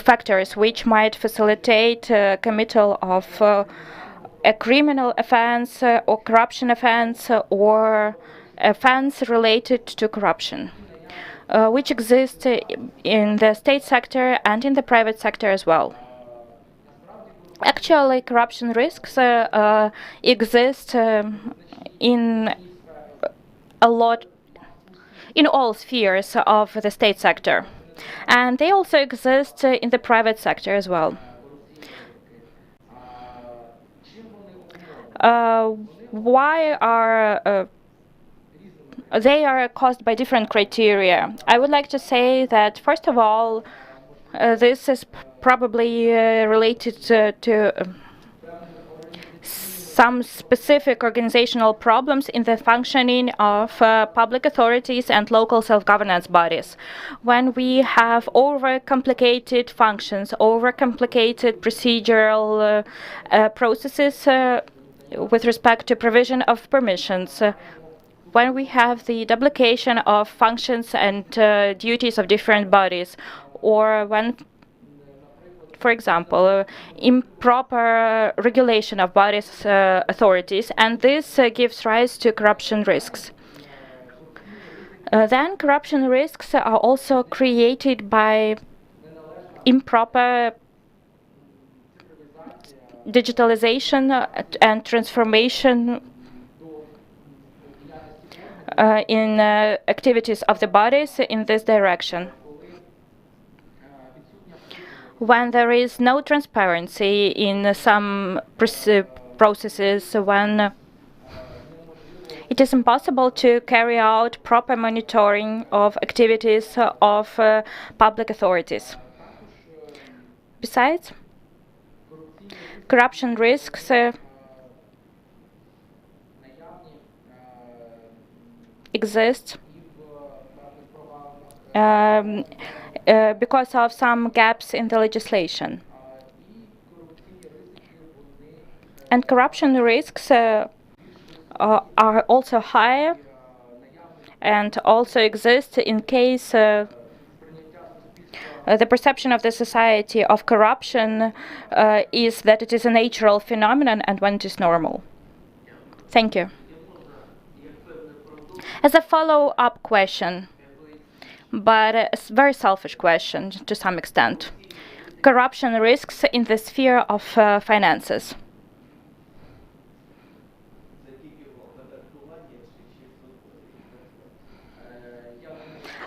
factors which might facilitate committal of a criminal offense or corruption offense or offense related to corruption, which exist in the state sector and in the private sector as well. Actually, corruption risks exist in all spheres of the state sector, and they also exist in the private sector as well. Why are they are caused by different criteria? I would like to say that, first of all, this is probably related to some specific organizational problems in the functioning of public authorities and local self-governance bodies. When we have over-complicated functions, over-complicated procedural processes with respect to provision of permissions, when we have the duplication of functions and duties of different bodies, or when, for example, improper regulation of bodies, authorities, and this gives rise to corruption risks. Then corruption risks are also created by improper digitalization and transformation in activities of the bodies in this direction. When there is no transparency in some processes, when it is impossible to carry out proper monitoring of activities of public authorities. Besides, corruption risks exist because of some gaps in the legislation. And corruption risks are also high and also exist in case the perception of the society of corruption is that it is a natural phenomenon and when it is normal. Thank you. As a follow-up question, but a very selfish question to some extent, corruption risks in the sphere of finances.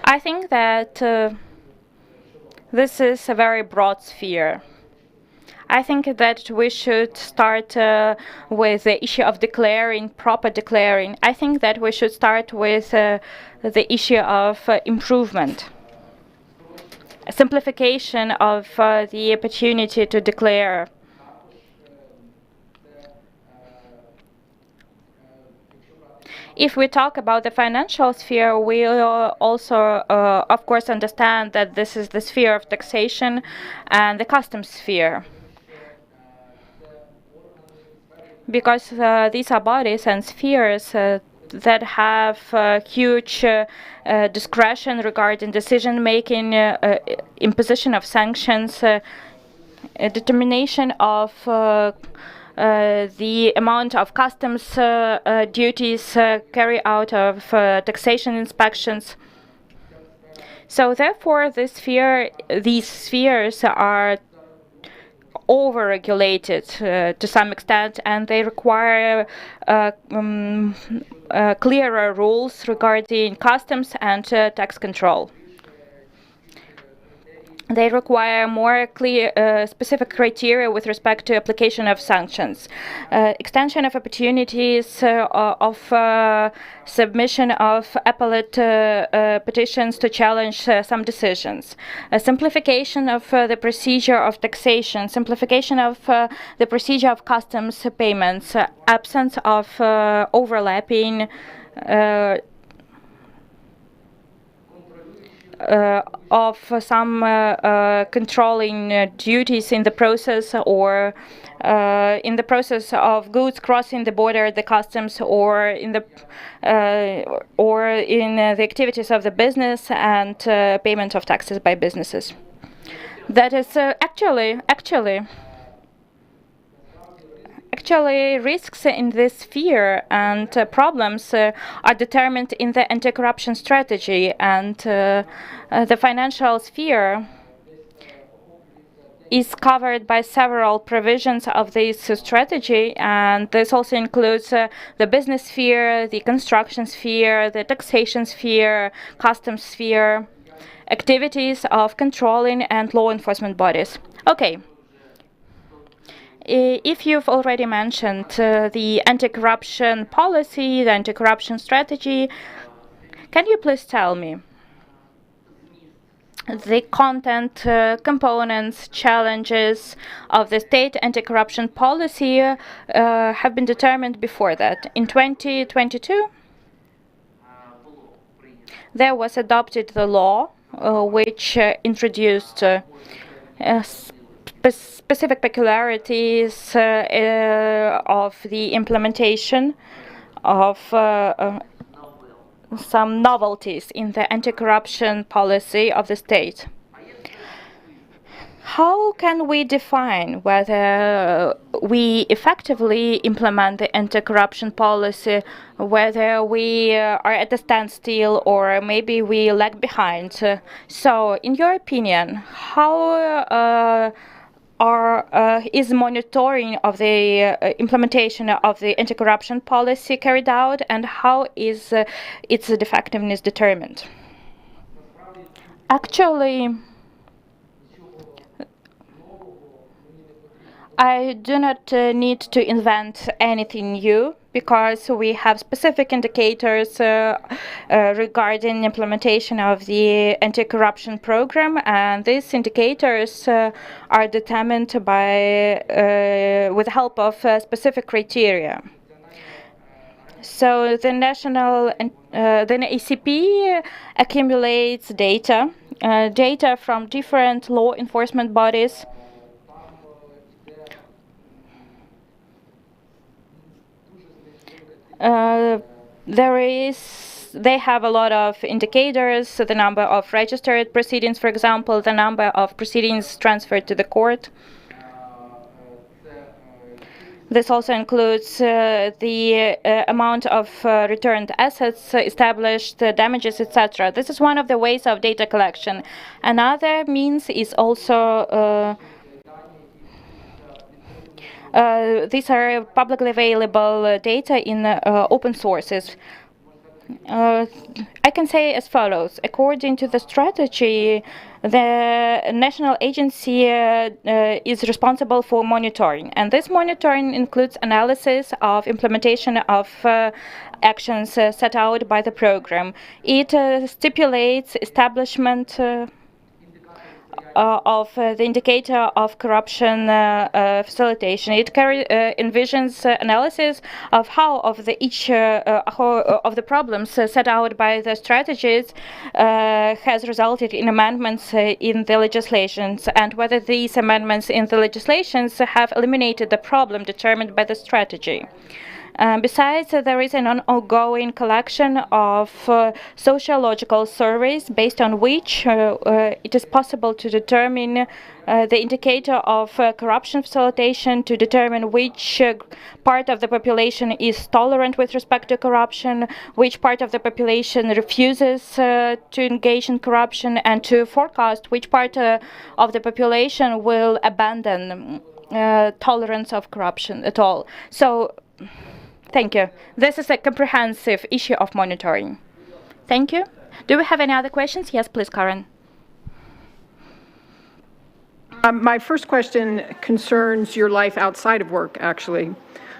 I think that this is a very broad sphere. I think that we should start with the issue of proper declaring. I think that we should start with the issue of improvement, a simplification of the opportunity to declare. If we talk about the financial sphere, we also, of course, understand that this is the sphere of taxation and the customs sphere. Because these are bodies and spheres that have huge discretion regarding decision-making, imposition of sanctions, determination of the amount of customs duties, carry out of taxation inspections. So therefore, these spheres are over-regulated to some extent, and they require clearer rules regarding customs and tax control. They require more clear, specific criteria with respect to application of sanctions, extension of opportunities of submission of appellate petitions to challenge some decisions, simplification of the procedure of taxation, simplification of the procedure of customs payments, absence of overlapping of some controlling duties in the process or in the process of goods crossing the border, the customs, or in the activities of the business and payment of taxes by businesses. That is Actually, risks in this sphere and problems are determined in the anti-corruption strategy, and the financial sphere is covered by several provisions of this strategy, and this also includes the business sphere, the construction sphere, the taxation sphere, customs sphere, activities of controlling and law enforcement bodies. Okay. If you've already mentioned the anti-corruption policy, the anti-corruption strategy, can you please tell me the content, components, challenges of the state anti-corruption policy have been determined before that? In 2022, there was adopted the law which introduced specific peculiarities of the implementation of some novelties in the anti-corruption policy of the state. How can we define whether we effectively implement the anti-corruption policy, whether we are at a standstill or maybe we lag behind? So, in your opinion, how is monitoring of the implementation of the anti-corruption policy carried out, and how is its effectiveness determined? Actually, I do not need to invent anything new, because we have specific indicators regarding implementation of the anti-corruption program, and these indicators are determined by with the help of specific criteria. So the ACP accumulates data from different law enforcement bodies. They have a lot of indicators, the number of registered proceedings, for example, the number of proceedings transferred to the court. This also includes the amount of returned assets, established damages, etc. This is one of the ways of data collection. Another means is also these are publicly available data in open sources. I can say as follows. According to the strategy, the national agency is responsible for monitoring, and this monitoring includes analysis of implementation of actions set out by the program. It stipulates establishment of the indicator of corruption facilitation. It envisions analysis of how of the each of the problems set out by the strategies has resulted in amendments in the legislations, and whether these amendments in the legislations have eliminated the problem determined by the strategy. Besides, there is an ongoing collection of sociological surveys based on which it is possible to determine the indicator of corruption facilitation, to determine which part of the population is tolerant with respect to corruption, which part of the population refuses to engage in corruption, and to forecast which part of the population will abandon tolerance of corruption at all. So, thank you. This is a comprehensive issue of monitoring. Thank you. Do we have any other questions? Yes, please, Karen. My first question concerns your life outside of work, actually.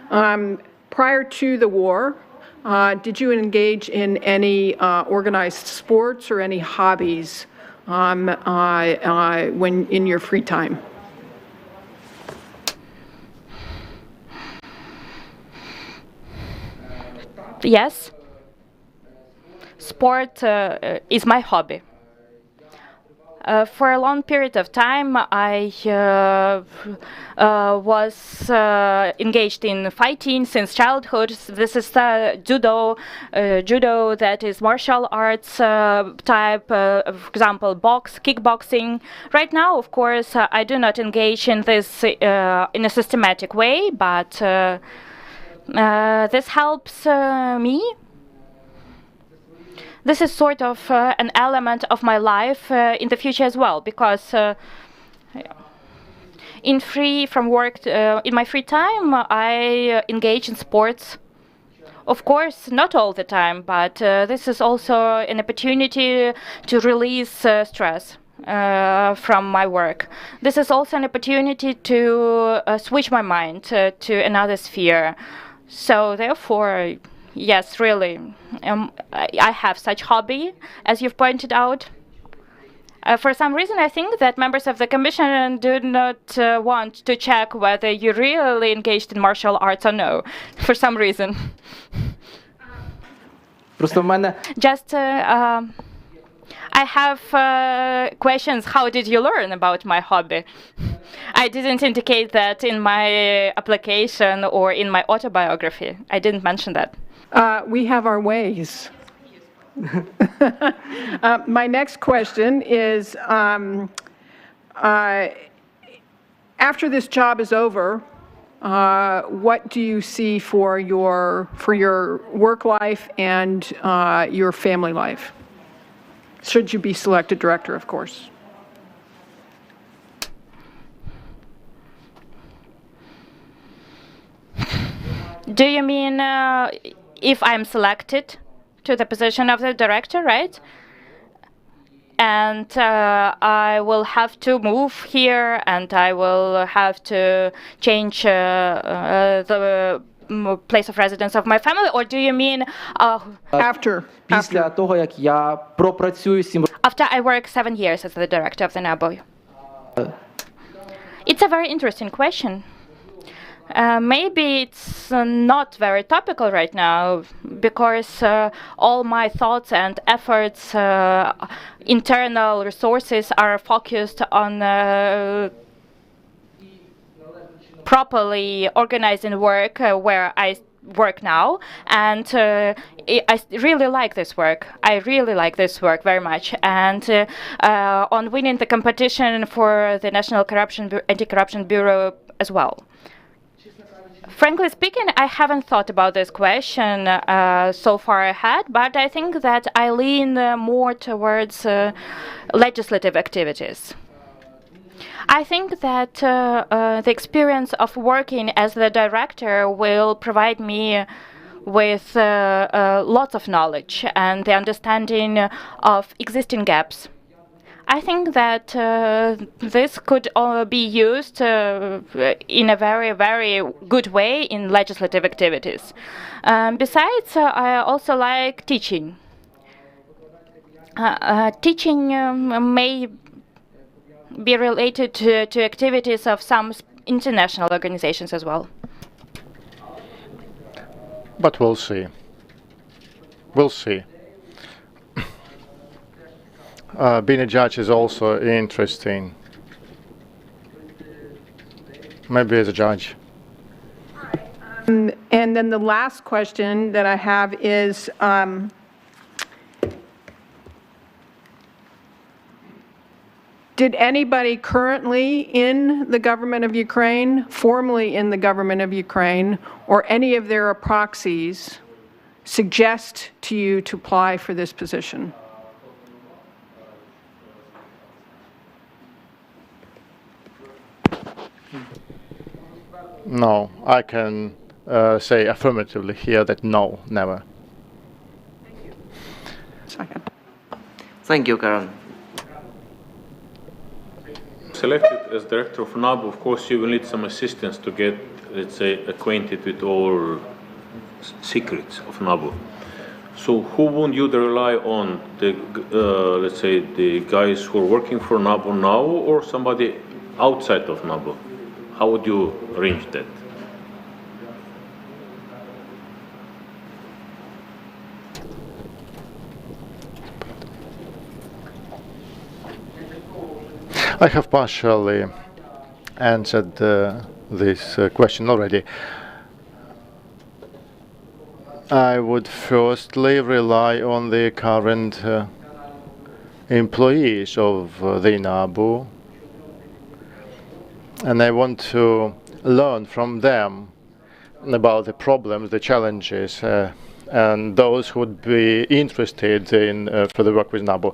Prior to the war, did you engage in any organized sports or any hobbies when in your free time? Yes. Sport is my hobby. For a long period of time, I was engaged in fighting since childhood. This is judo, that is martial arts type, for example, kickboxing. Right now, of course, I do not engage in this in a systematic way, but this helps me. This is sort of an element of my life in the future as well, because in my free time, I engage in sports. Of course, not all the time, but this is also an opportunity to release stress from my work. This is also an opportunity to switch my mind to another sphere. So therefore, yes, really, I have such hobby, as you've pointed out. For some reason, I think that members of the Commission do not want to check whether you really engaged in martial arts or no, for some reason. Just, I have questions. How did you learn about my hobby? I didn't indicate that in my application or in my autobiography. I didn't mention that. We have our ways. My next question is, after this job is over, what do you see for your work life and your family life? Should you be selected director, of course. Do you mean if I'm selected to the position of the director, right? And I will have to move here, and I will have to change the place of residence of my family, or do you mean after I work 7 years as the director of the NABU? It's a very interesting question. Maybe it's not very topical right now, because all my thoughts and efforts, internal resources are focused on properly organizing work, where I work now, and I really like this work. I really like this work very much. And on winning the competition for the National Anti-Corruption Bureau as well. Frankly speaking, I haven't thought about this question so far ahead, but I think that I lean more towards legislative activities. I think that the experience of working as the director will provide me with lots of knowledge and the understanding of existing gaps. I think that this could be used in a very, very good way in legislative activities. Besides, I also like teaching. Teaching may be related to activities of some international organizations as well. But we'll see. We'll see. Being a judge is also interesting. Maybe as a judge. And then the last question that I have is, did anybody currently in the government of Ukraine, formerly in the government of Ukraine, or any of their proxies suggest to you to apply for this position? No, I can say affirmatively here that no, never. Second. Thank you, Karen. Selected as director of NABU, of course, you will need some assistance to get, let's say, acquainted with all secrets of NABU. So who would you rely on, the, let's say, the guys who are working for NABU now or somebody outside of NABU? How would you arrange that? I have partially answered this question already. I would firstly rely on the current employees of the NABU, and I want to learn from them about the problems, the challenges, and those who would be interested in further work with NABU.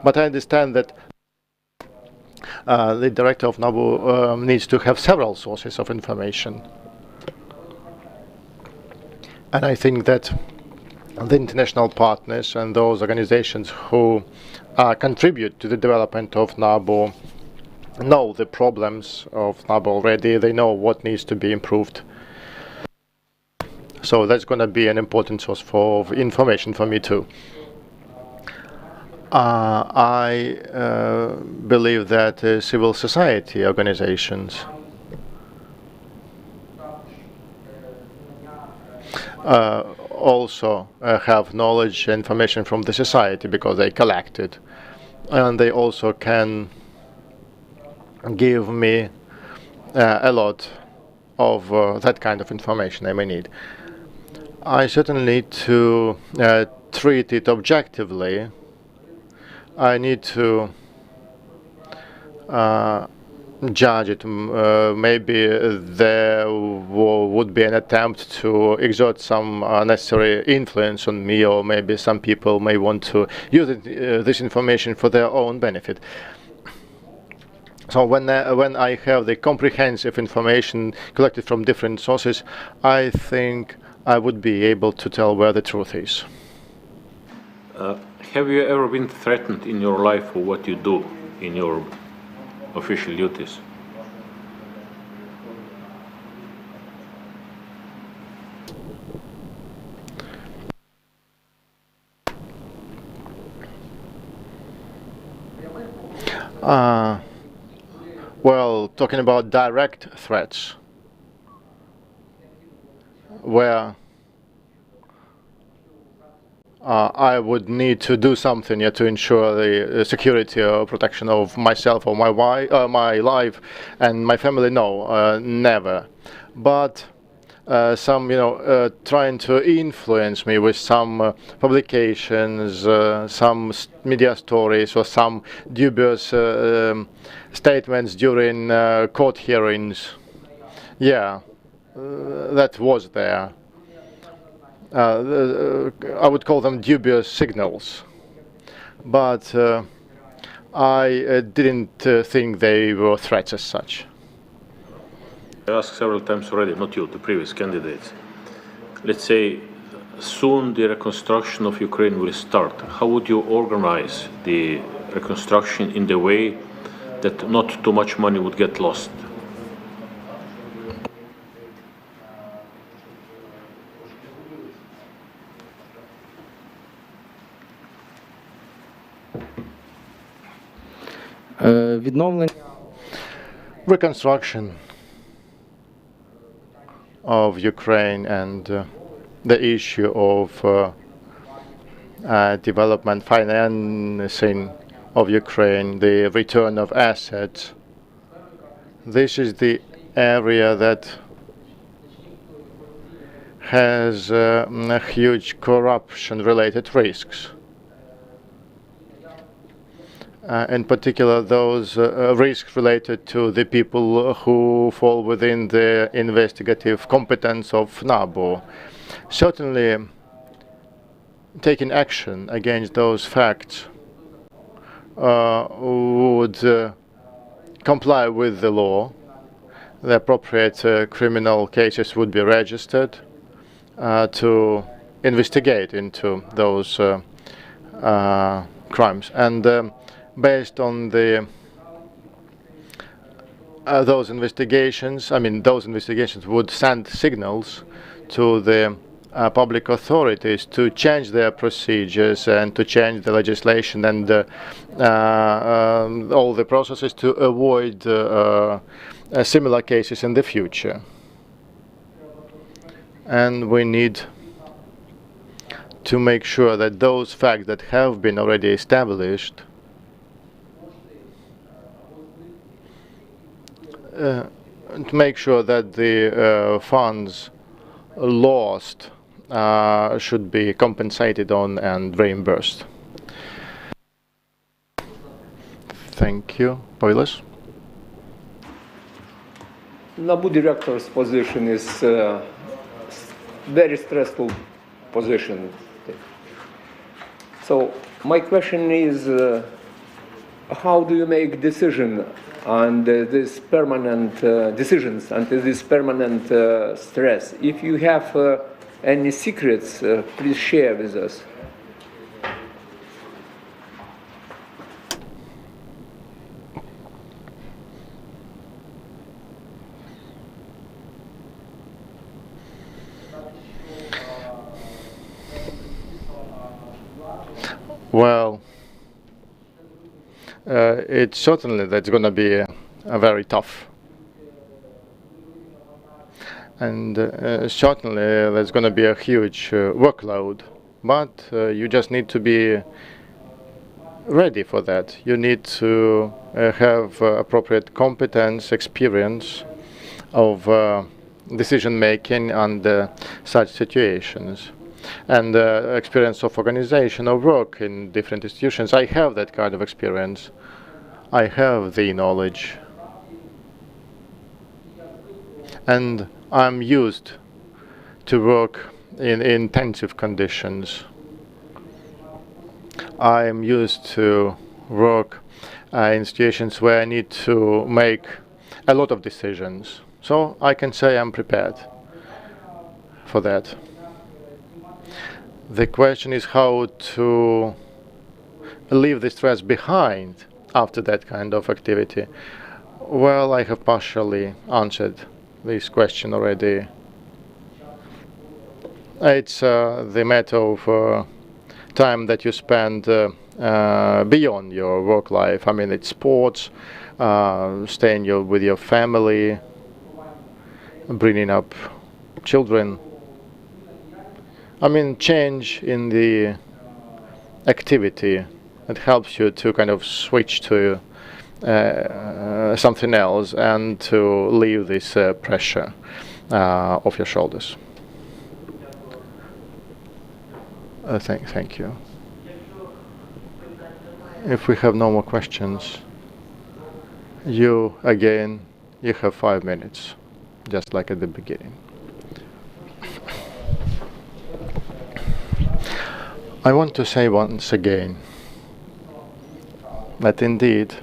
But I understand that the director of NABU needs to have several sources of information. And I think that the international partners and those organizations who contribute to the development of NABU know the problems of NABU already. They know what needs to be improved. So that's going to be an important source of information for me too. I believe that civil society organizations also have knowledge and information from the society because they collect it, and they also can give me a lot of that kind of information I may need. I certainly need to treat it objectively. I need to judge it. Maybe there would be an attempt to exert some unnecessary influence on me, or maybe some people may want to use this information for their own benefit. So when I have the comprehensive information collected from different sources, I think I would be able to tell where the truth is. Have you ever been threatened in your life for what you do in your official duties? Well, talking about direct threats, where I would need to do something to ensure the security or protection of myself or my life and my family. No, never. But some, trying to influence me with some publications, some media stories, or some dubious statements during court hearings. Yeah, that was there. I would call them dubious signals, but I didn't think they were threats as such. I asked several times already, not you, the previous candidates. Let's say soon the reconstruction of Ukraine will start. How would you organize the reconstruction in the way that not too much money would get lost? Відновлення. Reconstruction of Ukraine and the issue of development financing of Ukraine, the return of assets. This is the area that has huge corruption-related risks. In particular, those risks related to the people who fall within the investigative competence of NABU. Certainly, taking action against those facts would comply with the law. The appropriate criminal cases would be registered to investigate into those crimes. And based on the those investigations, those investigations would send signals to the public authorities to change their procedures and to change the legislation and all the processes to avoid similar cases in the future. And we need to make sure that those facts that have been already established to make sure that the funds lost should be compensated on and reimbursed. Thank you. Poilas? NABU director's position is a very stressful position. So my question is, how do you make decision on this permanent decisions under this permanent stress? If you have any secrets, please share with us. Well, it's certainly that's going to be a very tough, and certainly there's going to be a huge workload, but you just need to be ready for that. You need to have appropriate competence, experience of decision making under such situations, and experience of organization of work in different institutions. I have that kind of experience. I have the knowledge, and I'm used to work in intensive conditions. I am used to work in situations where I need to make a lot of decisions. So I can say I'm prepared for that. The question is how to leave the stress behind after that kind of activity. Well, I have partially answered this question already. It's the matter of time that you spend beyond your work life. It's sports, staying with your family, bringing up children. Change in the activity. It helps you to kind of switch to something else and to leave this pressure. off your shoulders. Thank you. If we have no more questions, you have 5 minutes, just like at the beginning. I want to say once again that indeed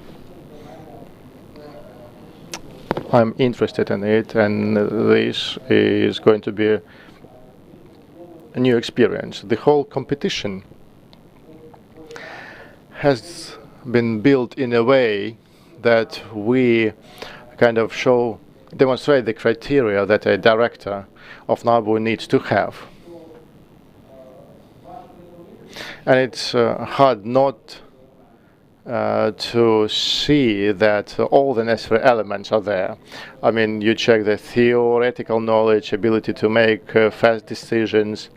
I'm interested in it, and this is going to be a new experience. The whole competition has been built in a way that we kind of demonstrate the criteria that a director of NABU needs to have. And it's hard not to see that all the necessary elements are there. I mean, you check the theoretical knowledge, ability to make fast decisions,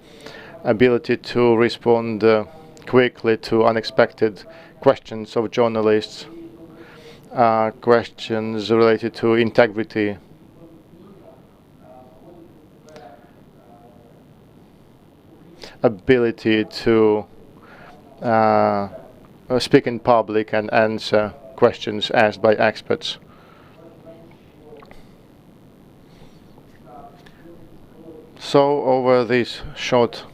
ability to respond quickly to unexpected questions of journalists, questions related to integrity, ability to speak in public and answer questions asked by experts. So over this short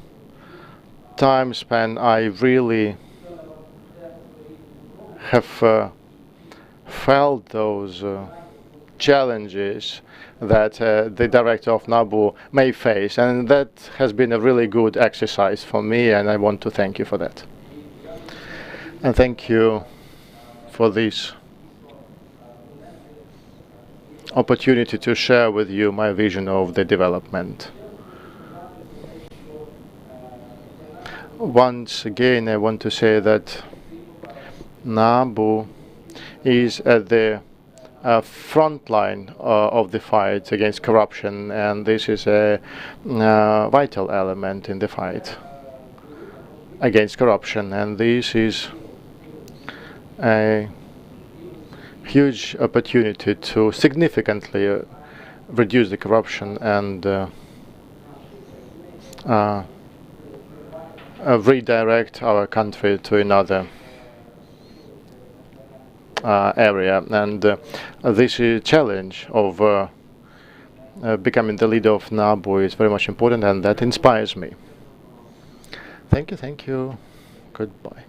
time span, I really have felt those challenges that the director of NABU may face, and that has been a really good exercise for me, and I want to thank you for that. And thank you for this opportunity to share with you my vision of the development. Once again, I want to say that NABU is at the front line of the fight against corruption, and this is a vital element in the fight against corruption, and this is a huge opportunity to significantly reduce the corruption and redirect our country to another area. And this challenge of becoming the leader of NABU is very much important, and that inspires me. Thank you. Goodbye.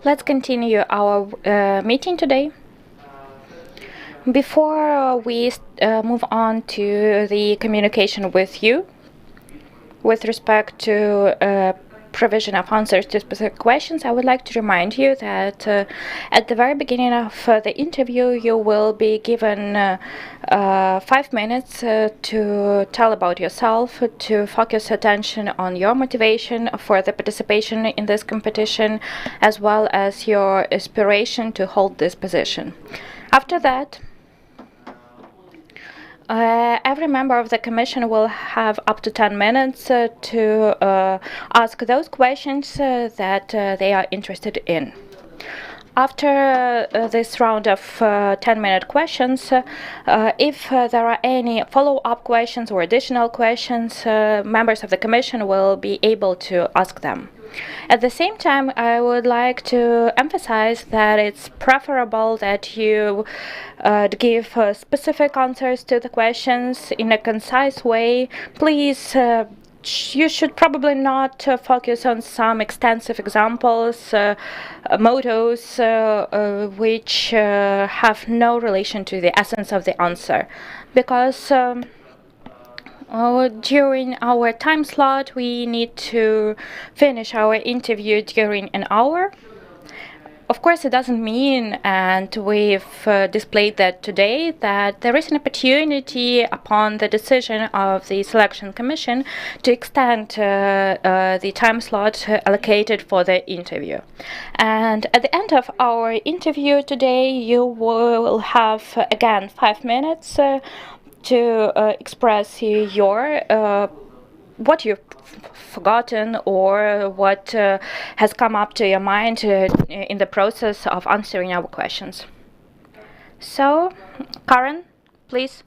Let's continue our meeting today. Before we move on to the communication with you, with respect to provision of answers to specific questions, I would like to remind you that at the very beginning of the interview, you will be given 5 minutes to tell about yourself, to focus attention on your motivation for the participation in this competition, as well as your aspiration to hold this position. After that, every member of the Commission will have up to 10 minutes to ask those questions that they are interested in. After this round of 10-minute questions, if there are any follow-up questions or additional questions, members of the Commission will be able to ask them. At the same time, I would like to emphasize that it's preferable that you give specific answers to the questions in a concise way. Please, you should probably not focus on some extensive examples, mottos, which have no relation to the essence of the answer, because during our time slot, we need to finish our interview during an hour. Of course, it doesn't mean, and we've displayed that today, that there is an opportunity upon the decision of the Selection Commission to extend the time slot allocated for the interview. And at the end of our interview today, you will have, again, 5 minutes to express your what you've forgotten or what has come up to your mind in the process of answering our questions. So, Karen, please.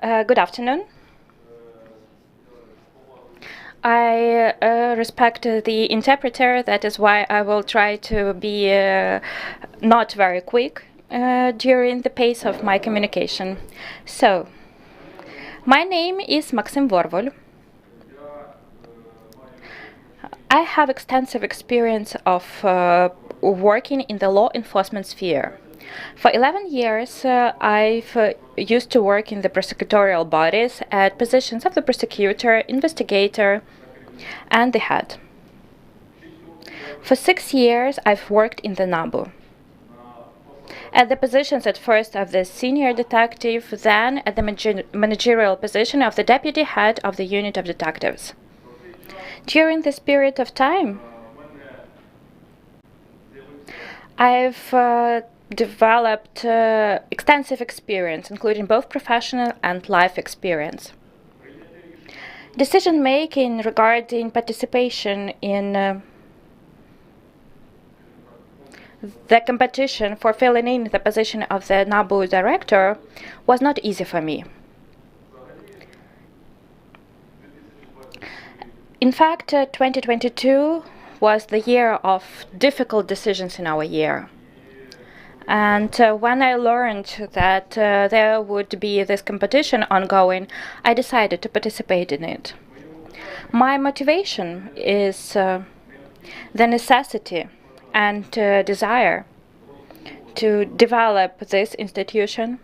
Good afternoon. I respect the interpreter, that is why I will try to be not very quick during the pace of my communication. So, my name is Maxim Vorvol. I have extensive experience of working in the law enforcement sphere. For 11 years, I've used to work in the prosecutorial bodies at positions of the prosecutor, investigator, and the head. For 6 years, I've worked in the NABU. At the positions at first of the senior detective, then at the managerial position of the deputy head of the unit of detectives. During this period of time, I've developed extensive experience, including both professional and life experience. Decision-making regarding participation in the competition for filling in the position of the NABU director was not easy for me. In fact, 2022 was the year of difficult decisions in our year. And when I learned that there would be this competition ongoing, I decided to participate in it. My motivation is the necessity and desire to develop this institution,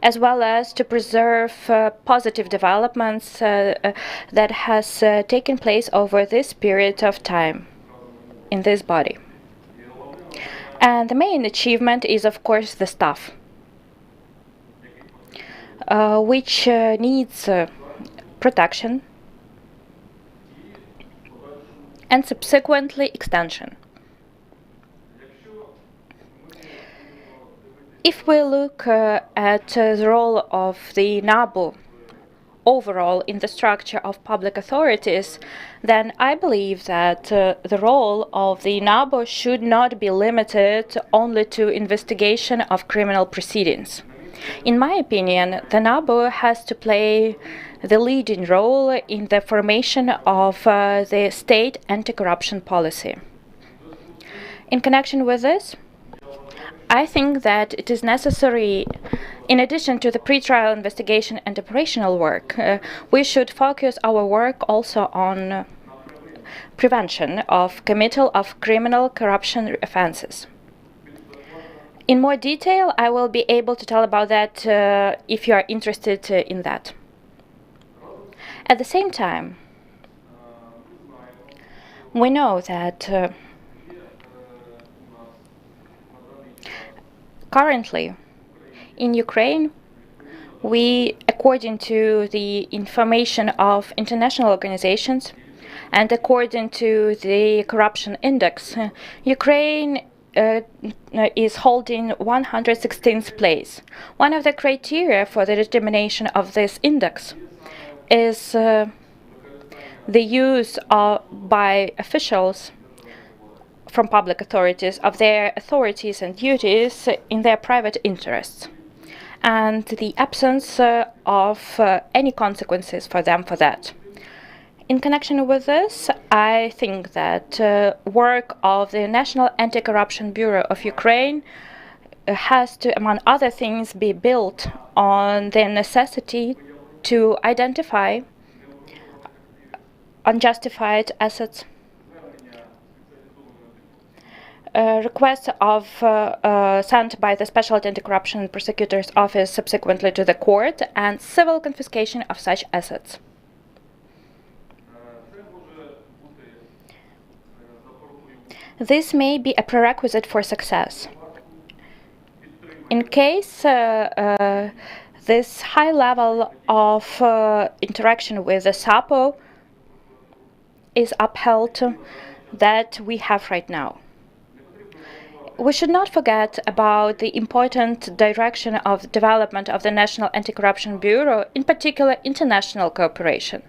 as well as to preserve positive developments that has taken place over this period of time in this body. And the main achievement is, of course, the staff, which needs protection and subsequently extension. If we look at the role of the NABU overall in the structure of public authorities, then I believe that the role of the NABU should not be limited only to investigation of criminal proceedings. In my opinion, the NABU has to play the leading role in the formation of the state anti-corruption policy. In connection with this, I think that it is necessary, in addition to the pre-trial investigation and operational work, we should focus our work also on prevention of committal of criminal corruption offenses. In more detail, I will be able to tell about that if you are interested in that. At the same time, we know that currently in Ukraine, according to the information of international organizations and according to the corruption index, Ukraine is holding 116th place. One of the criteria for the determination of this index is the use by officials from public authorities of their authorities and duties in their private interests, and the absence of any consequences for them for that. In connection with this, I think that work of the National Anti-Corruption Bureau of Ukraine has to, among other things, be built on the necessity to identify unjustified assets, requests sent by the Special Anti-Corruption Prosecutor's Office subsequently to the court, and civil confiscation of such assets. This may be a prerequisite for success. In case this high level of interaction with the SAPO is upheld that we have right now. We should not forget about the important direction of development of the National Anti-Corruption Bureau, in particular international cooperation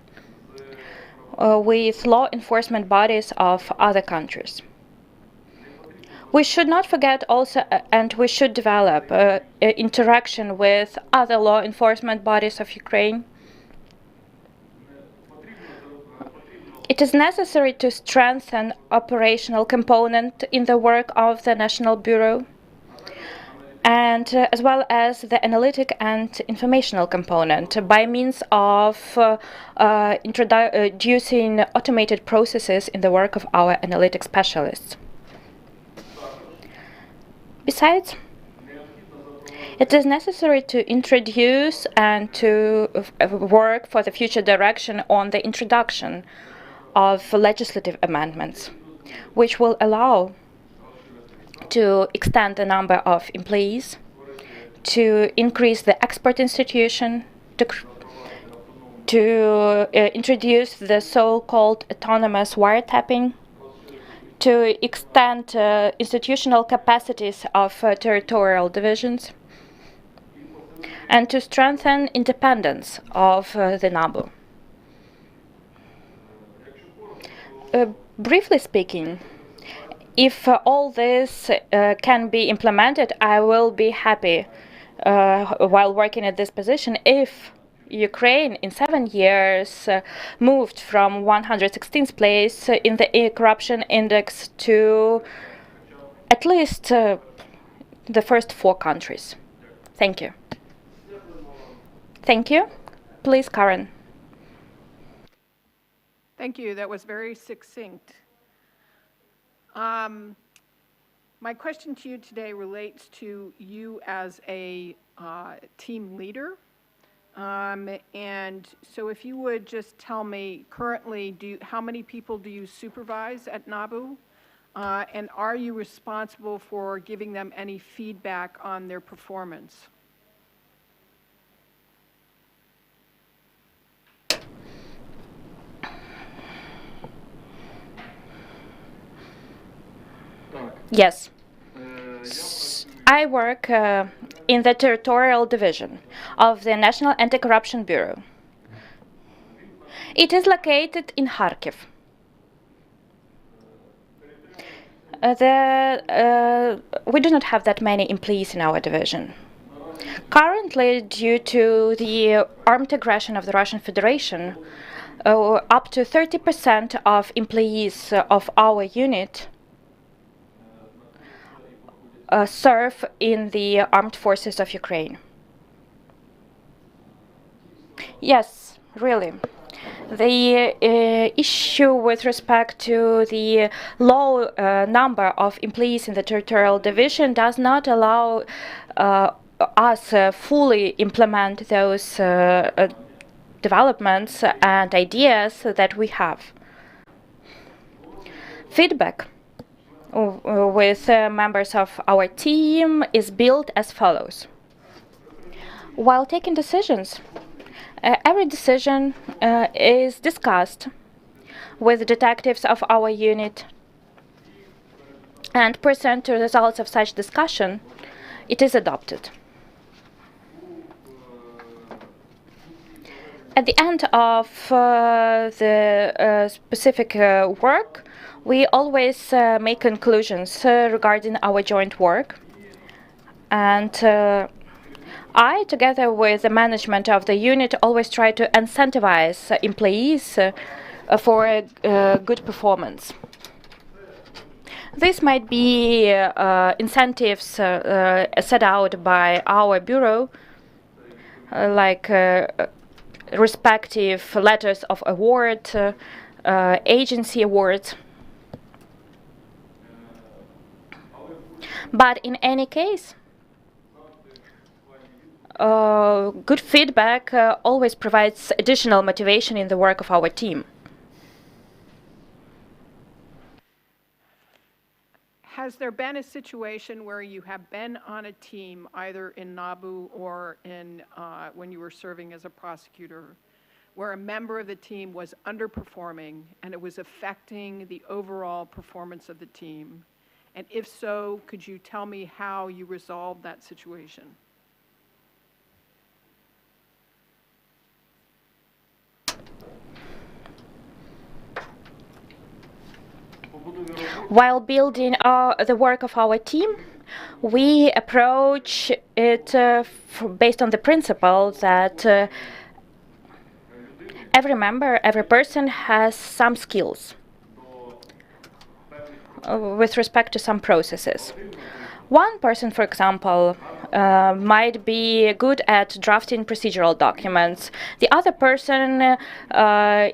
with law enforcement bodies of other countries. We should not forget also, and we should develop interaction with other law enforcement bodies of Ukraine. It is necessary to strengthen operational component in the work of the National Bureau, and as well as the analytic and informational component by means of introducing automated processes in the work of our analytic specialists. Besides, it is necessary to introduce and to work for the future direction on the introduction of legislative amendments, which will allow to extend the number of employees, to increase the expert institution, to introduce the so-called autonomous wiretapping, to extend institutional capacities of territorial divisions, and to strengthen independence of the NABU. Briefly speaking, if all this can be implemented, I will be happy while working at this position if Ukraine in 7 years moved from 116th place in the corruption index to at least the first 4 countries. Thank you. Thank you. Please, Karen. Thank you. That was very succinct. My question to you today relates to you as a team leader. And so if you would just tell me currently, how many people do you supervise at NABU? And are you responsible for giving them any feedback on their performance? Yes. I work in the territorial division of the National Anti-Corruption Bureau. It is located in Kharkiv. We do not have that many employees in our division. Currently, due to the armed aggression of the Russian Federation, up to 30% of employees of our unit serve in the armed forces of Ukraine. Yes, really. The issue with respect to the low number of employees in the territorial division does not allow us fully implement those developments and ideas that we have. Feedback with members of our team is built as follows. While taking decisions, every decision is discussed with detectives of our unit and pursuant to the results of such discussion, it is adopted. At the end of the specific work, we always make conclusions regarding our joint work, and I, together with the management of the unit, always try to incentivize employees for a good performance. This might be incentives set out by our bureau, like respective letters of award, agency awards. But in any case, good feedback always provides additional motivation in the work of our team. Has there been a situation where you have been on a team, either in NABU or in when you were serving as a prosecutor, where a member of the team was underperforming and it was affecting the overall performance of the team? And if so, could you tell me how you resolved that situation? While building the work of our team, we approach it based on the principle that every member, every person has some skills with respect to some processes. One person, for example, might be good at drafting procedural documents. The other person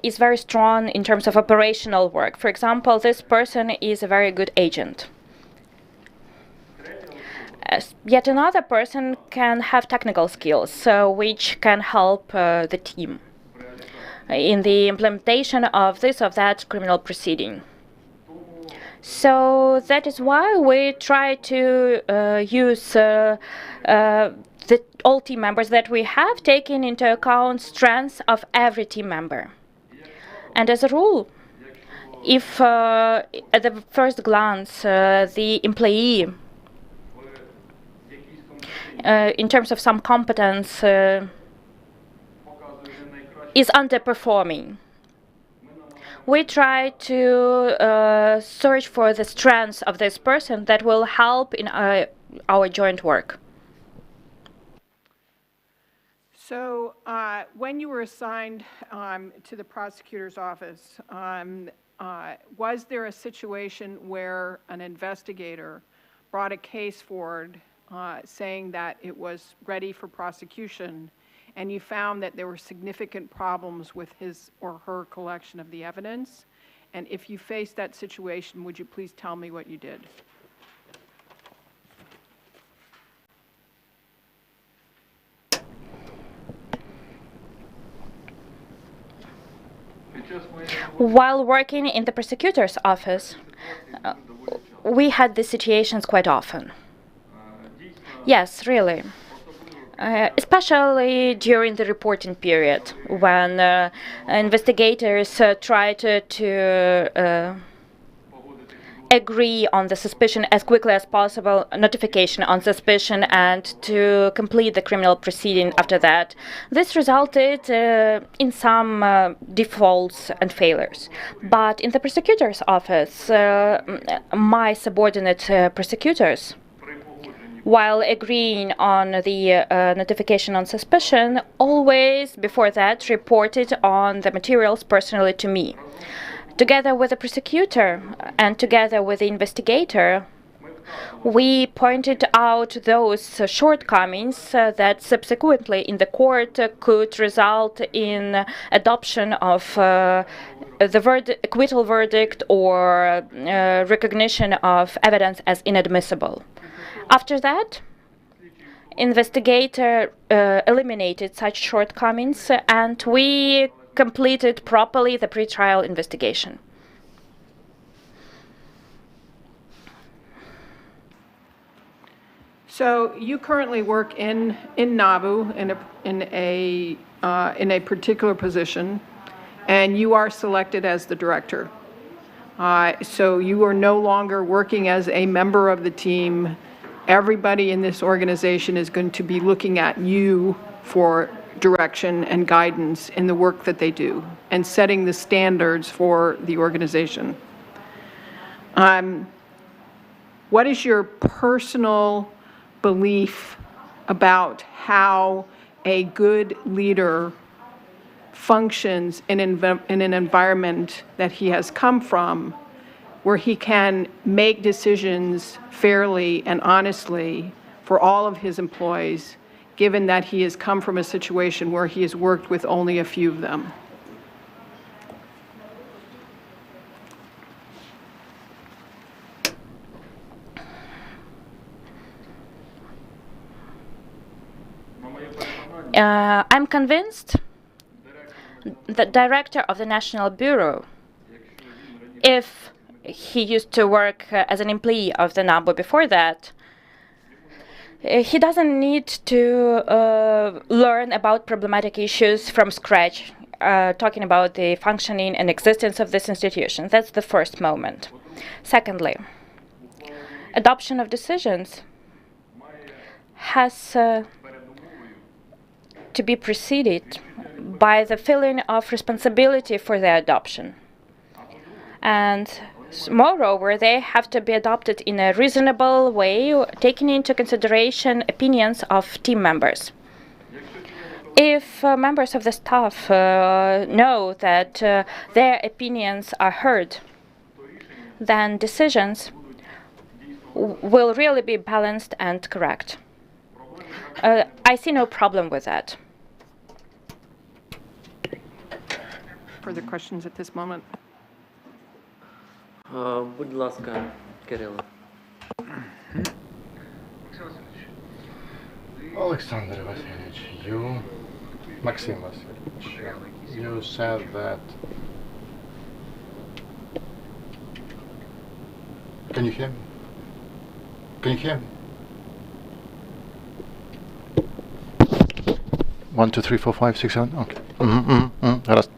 is very strong in terms of operational work. For example, this person is a very good agent. Yet another person can have technical skills, which can help the team in the implementation of this or that criminal proceeding. So that is why we try to use all team members that we have, taking into account strengths of every team member. And as a rule, if at the first glance the employee, in terms of some competence, is underperforming, we try to search for the strengths of this person that will help in our joint work. So when you were assigned to the prosecutor's office, was there a situation where an investigator brought a case forward saying that it was ready for prosecution, and you found that there were significant problems with his or her collection of the evidence? And if you faced that situation, would you please tell me what you did? While working in the prosecutor's office, we had these situations quite often. Yes, really. Especially during the reporting period, when investigators try to agree on the suspicion as quickly as possible, notification on suspicion, and to complete the criminal proceeding after that. This resulted in some defaults and failures. But in the prosecutor's office, my subordinate prosecutors, while agreeing on the notification on suspicion, always before that reported on the materials personally to me. Together with the prosecutor and together with the investigator, we pointed out those shortcomings that subsequently in the court could result in adoption of the acquittal verdict or recognition of evidence as inadmissible. After that, investigator eliminated such shortcomings, and we completed properly the pretrial investigation. So you currently work in NABU in a particular position, and you are selected as the director. So you are no longer working as a member of the team. Everybody in this organization is going to be looking at you for direction and guidance in the work that they do and setting the standards for the organization. What is your personal belief about how a good leader functions in an environment that he has come from, where he can make decisions fairly and honestly for all of his employees, given that he has come from a situation where he has worked with only a few of them? I'm convinced the director of the National Bureau, if he used to work as an employee of the NABU before that, he doesn't need to learn about problematic issues from scratch, talking about the functioning and existence of this institution. That's the first moment. Secondly, adoption of decisions has to be preceded by the feeling of responsibility for their adoption. And moreover, they have to be adopted in a reasonable way, taking into consideration opinions of team members. If members of the staff know that their opinions are heard, then decisions will really be balanced and correct. I see no problem with that. Further questions at this moment? Будь ласка, Кирило. Alexander Vasilievich, Maxim Vasilievich, you said that. Can you hear me? Can you hear me? 1, 2, 3, 4, 5, 6, 7. Okay. Раз.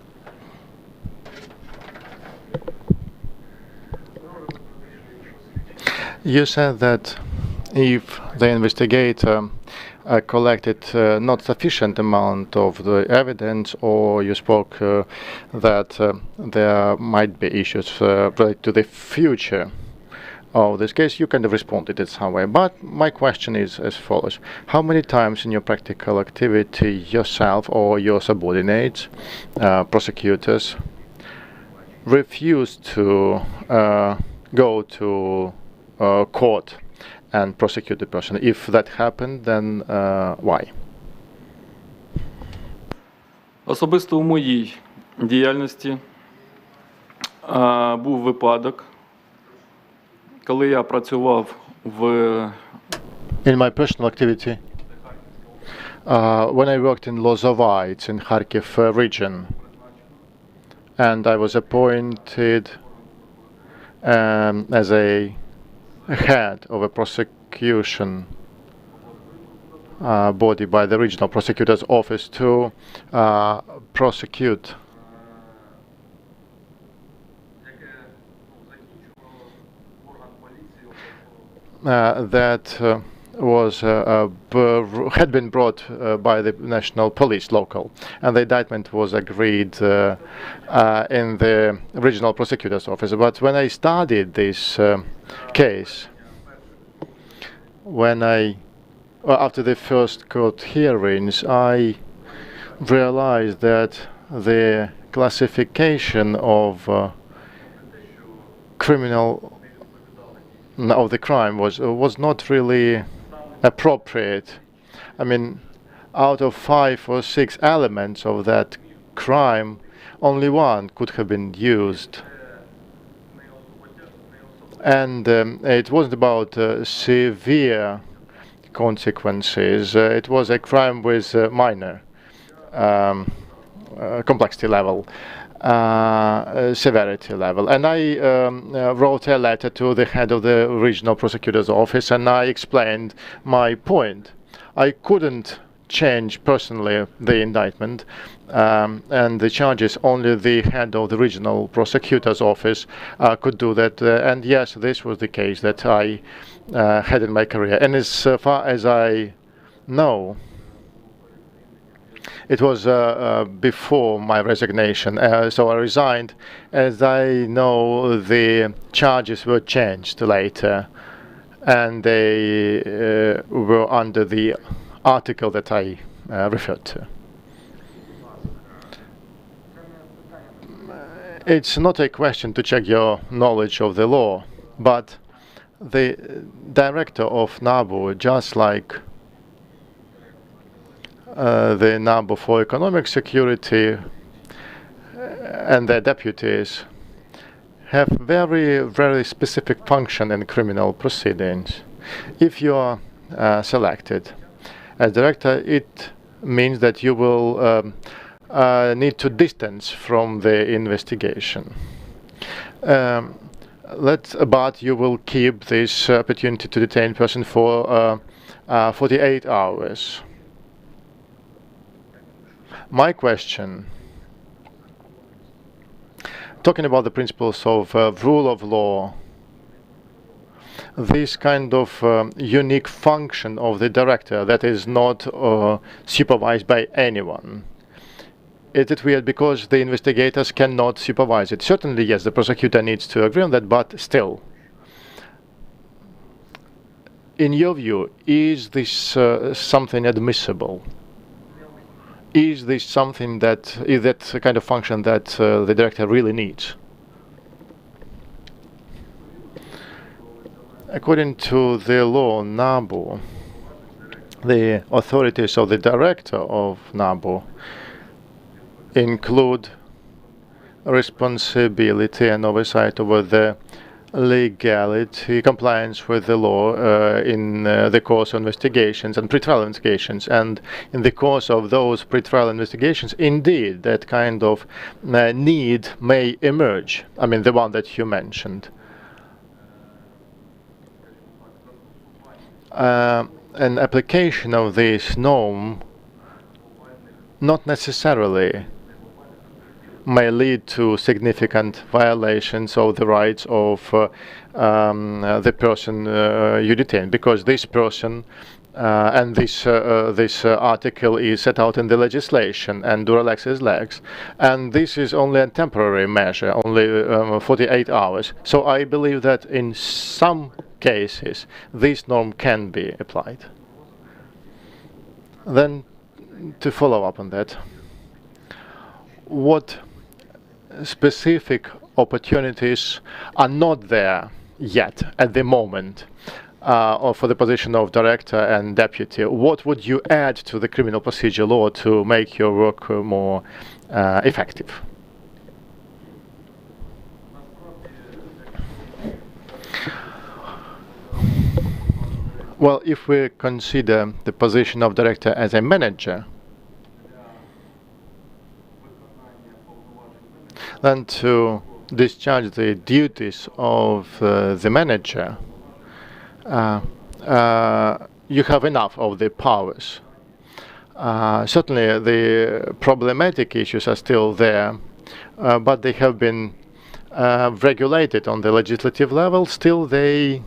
You said that if the investigator collected not sufficient amount of the evidence, or you spoke that there might be issues related to the future of this case, you kind of responded in some way. But my question is as follows. How many times in your practical activity yourself or your subordinates, prosecutors, refused to go to court and prosecute the person? If that happened, then why? Особисто у моїй діяльності був випадок, коли я працював в In my personal activity, when I worked in Lozova, it's in Kharkiv region, and I was appointed as a head of a prosecution body by the regional prosecutor's office to prosecute that was had been brought by the national police local, and the indictment was agreed in the regional prosecutor's office. But when I studied this case, after the first court hearings, I realized that the classification of criminal of the crime was not really appropriate. I mean, out of 5 or 6 elements of that crime, only one could have been used. And it wasn't about severe consequences. It was a crime with minor complexity level, severity level. And I wrote a letter to the head of the regional prosecutor's office, and I explained my point. I couldn't change personally the indictment and the charges. Only the head of the regional prosecutor's office could do that. And yes, this was the case that I had in my career. And as far as I know, it was before my resignation, so I resigned. As I know, the charges were changed later, and they were under the article that I referred to. It's not a question to check your knowledge of the law, but the director of NABU, just like the NABU for economic security and their deputies, have very specific function in criminal proceedings. If you are selected as director, it means that you will need to distance from the investigation. But you will keep this opportunity to detain person for 48 hours. My question, talking about the principles of rule of law, this kind of unique function of the director that is not supervised by anyone. Is it weird because the investigators cannot supervise it? Certainly, yes, the prosecutor needs to agree on that, but still. In your view, is this something admissible? Is this something that is that kind of function that the director really needs? According to the law, NABU, the authorities of the director of NABU include responsibility and oversight over the legality, compliance with the law in the course of investigations and pretrial investigations. And in the course of those pretrial investigations, indeed, that kind of need may emerge. I mean, the one that you mentioned. An application of this norm not necessarily may lead to significant violations of the rights of the person you detain, because this person and this article is set out in the legislation and do relax his legs, and this is only a temporary measure, only 48 hours. So I believe that in some cases this norm can be applied. Then, to follow up on that, what specific opportunities are not there yet at the moment or for the position of director and deputy? What would you add to the criminal procedure law to make your work more effective? Well, if we consider the position of director as a manager, then to discharge the duties of the manager, you have enough of the powers. Certainly the problematic issues are still there, but they have been regulated on the legislative level. Still they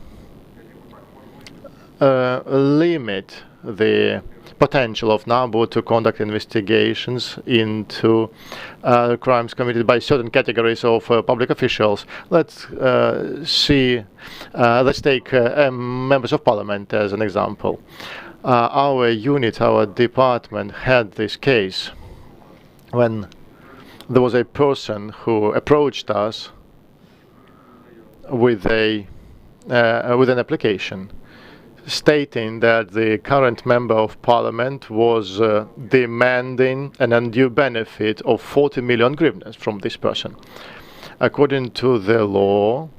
limit the potential of NABU to conduct investigations into crimes committed by certain categories of public officials. Let's take members of parliament as an example. Our unit, our department had this case when there was a person who approached us with a with an application stating that the current member of parliament was demanding an undue benefit of 40 million hryvnias from this person. According to the law,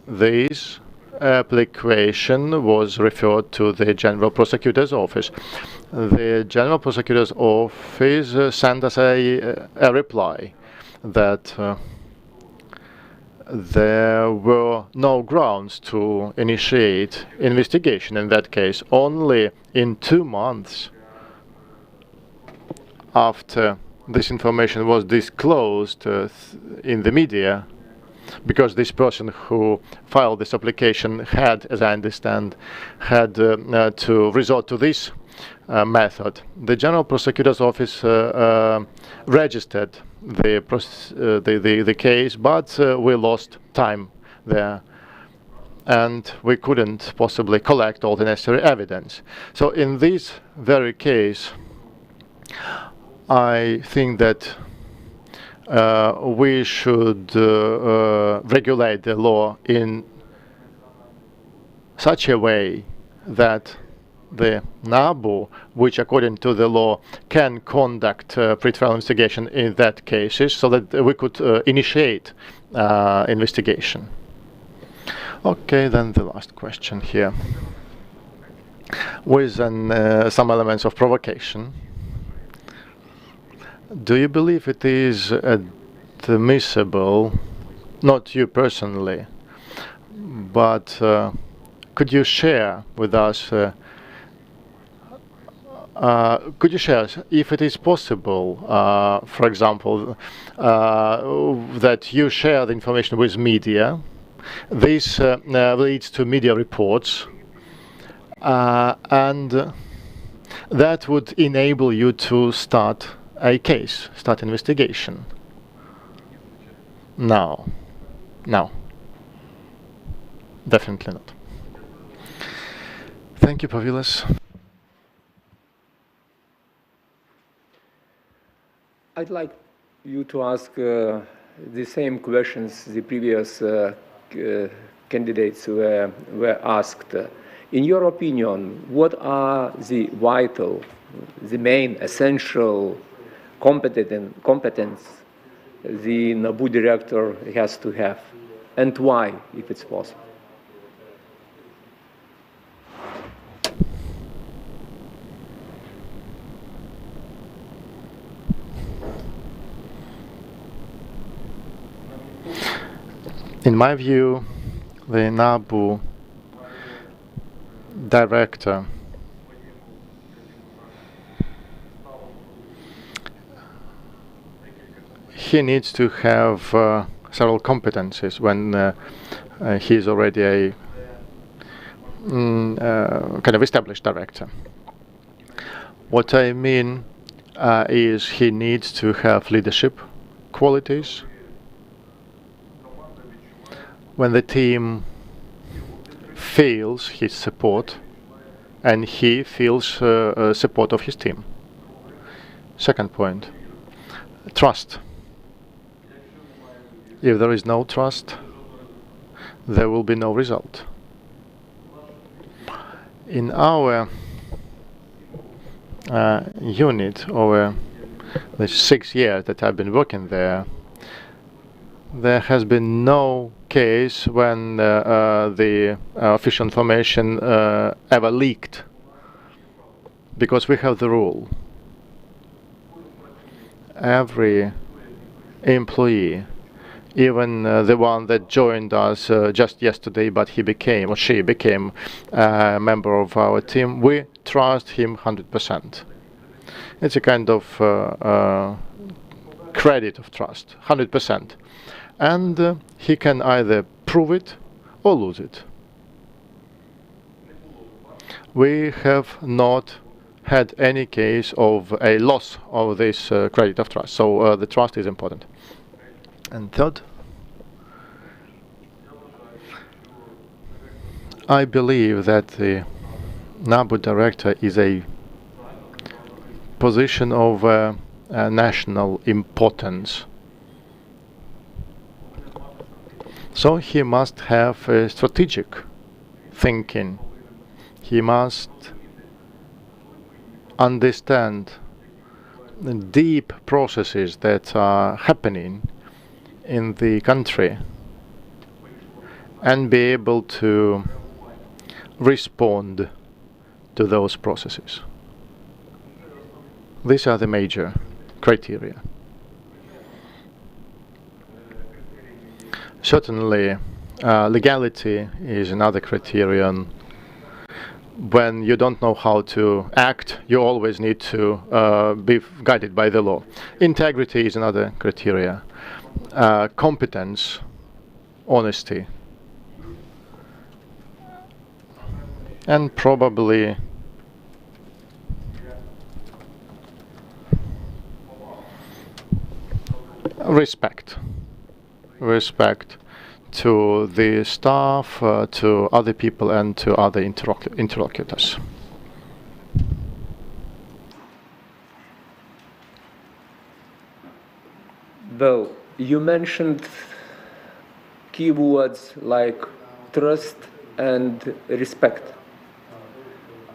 this application was referred to the General Prosecutor's Office. The General Prosecutor's Office sent us a reply that there were no grounds to initiate investigation in that case. Only in 2 months after this information was disclosed in the media, because this person who filed this application had, as I understand, had to resort to this method. The General Prosecutor's Office registered the case, but we lost time there, and we couldn't possibly collect all the necessary evidence. So in this very case, I think that we should regulate the law in such a way that the NABU, which according to the law can conduct pre-trial investigation in that cases, so that we could initiate investigation. Okay, then the last question here, with some elements of provocation. Do you believe it is admissible, not you personally, but could you share with us, could you share if it is possible, for example, that you share the information with media? This leads to media reports, and that would enable you to start a case, start investigation. No, definitely not. Thank you, Pavilas. I'd like you to ask the same questions the previous candidates were asked. In your opinion, what are the vital, the main essential competence the NABU director has to have, and why, if it's possible? In my view, the NABU director he needs to have several competencies when he is already a kind of established director. What I mean is he needs to have leadership qualities. When the team feels his support and he feels support of his team. Second point, trust. If there is no trust, there will be no result. In our unit, over the 6 years that I've been working there, there has been no case when the official information ever leaked, because we have the rule. Every employee, even the one that joined us just yesterday, but he became, or she became, a member of our team, we trust him 100%. It's a kind of credit of trust, 100%. And he can either prove it or lose it. We have not had any case of a loss of this credit of trust, so the trust is important. And third, I believe that the NABU director is a position of national importance. So he must have a strategic thinking. He must understand the deep processes that are happening in the country and be able to respond to those processes. These are the major criteria. Certainly, legality is another criterion. When you don't know how to act, you always need to be guided by the law. Integrity is another criteria. Competence, honesty, and probably respect. Respect to the staff, to other people, and to other interlocutors. Well, you mentioned keywords like trust and respect.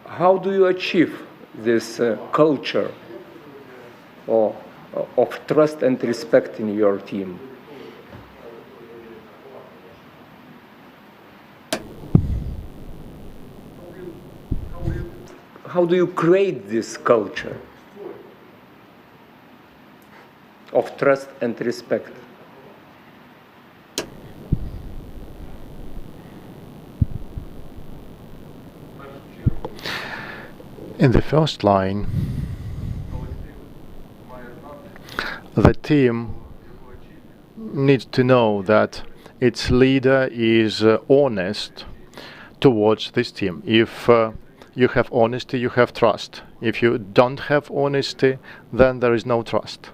How do you achieve this culture of trust and respect in your team? How do you create this culture of trust and respect? In the first line, the team needs to know that its leader is honest towards this team. If you have honesty, you have trust. If you don't have honesty, then there is no trust.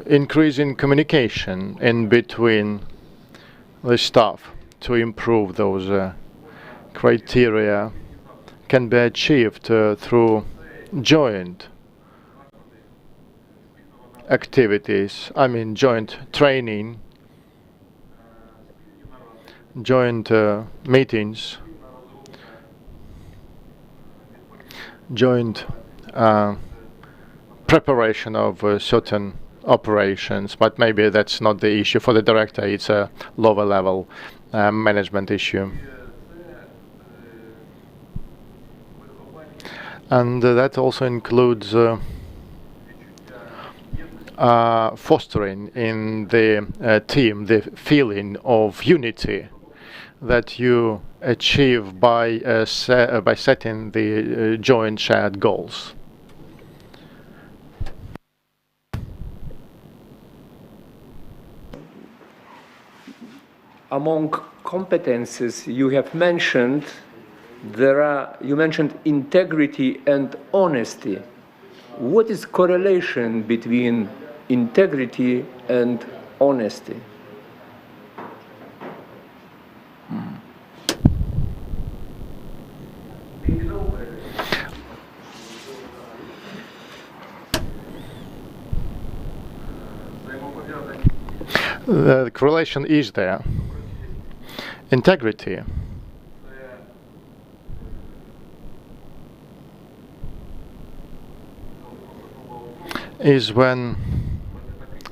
Increasing communication in between the staff to improve those criteria can be achieved through joint activities, joint training, joint meetings, joint preparation of certain operations, but maybe that's not the issue for the director, it's a lower level management issue. And that also includes fostering in the team the feeling of unity that you achieve by setting the joint shared goals. Among competences you have mentioned, you mentioned integrity and honesty. What is correlation between integrity and honesty? The correlation is there. Integrity is when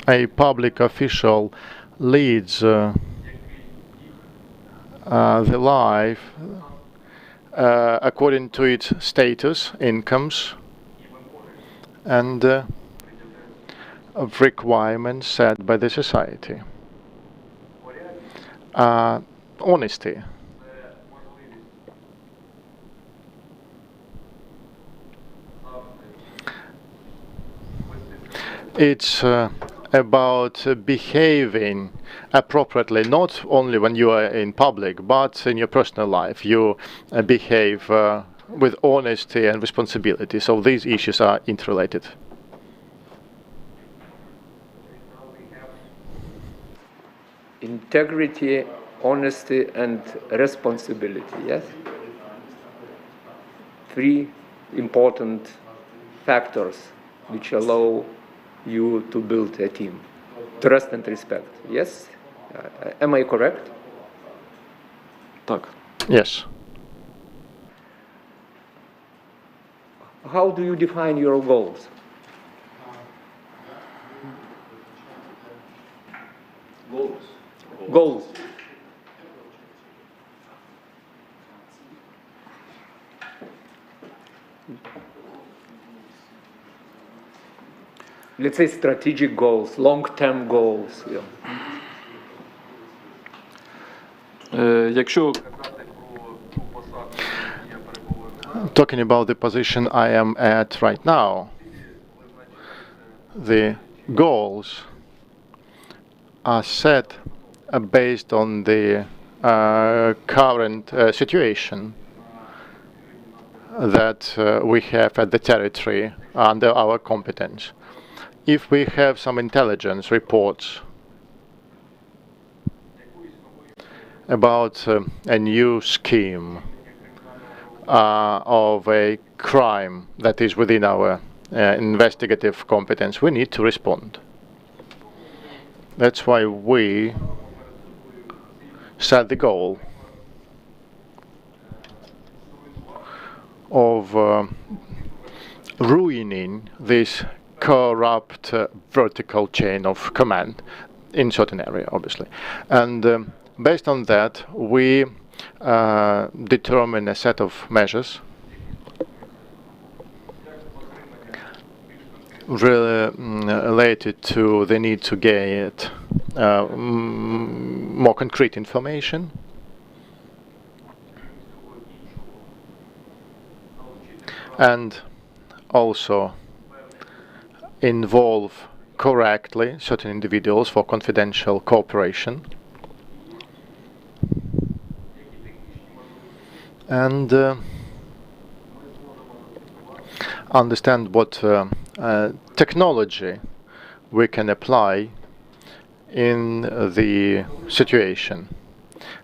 a public official leads the life according to its status, incomes, and of requirements set by the society. Honesty. It's about behaving appropriately, not only when you are in public, but in your personal life. You behave with honesty and responsibility. So these issues are interrelated. Integrity, honesty, and responsibility, yes? 3 important factors which allow you to build a team. Trust and respect. Yes? Am I correct? Так. Yes. How do you define your goals? Goals. Let's say strategic goals, long-term goals. Yeah. Якщо Talking about the position I am at right now, the goals are set based on the current situation that we have at the territory under our competence. If we have some intelligence reports about a new scheme of a crime that is within our investigative competence, we need to respond. That's why we set the goal of ruining this corrupt vertical chain of command in certain area, obviously. And based on that, we determine a set of measures related to the need to get more concrete information, and also involve correctly certain individuals for confidential cooperation, and understand what technology we can apply in the situation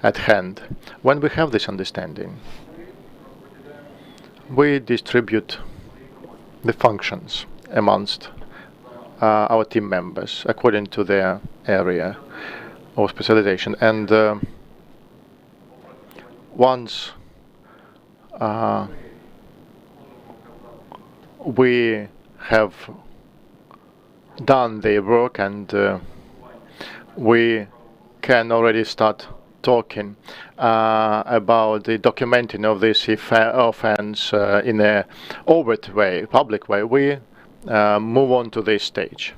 at hand. When we have this understanding, we distribute the functions amongst our team members according to their area of specialization. And once we have done the work and we can already start talking about the documenting of this offense in a overt way, public way, we move on to this stage.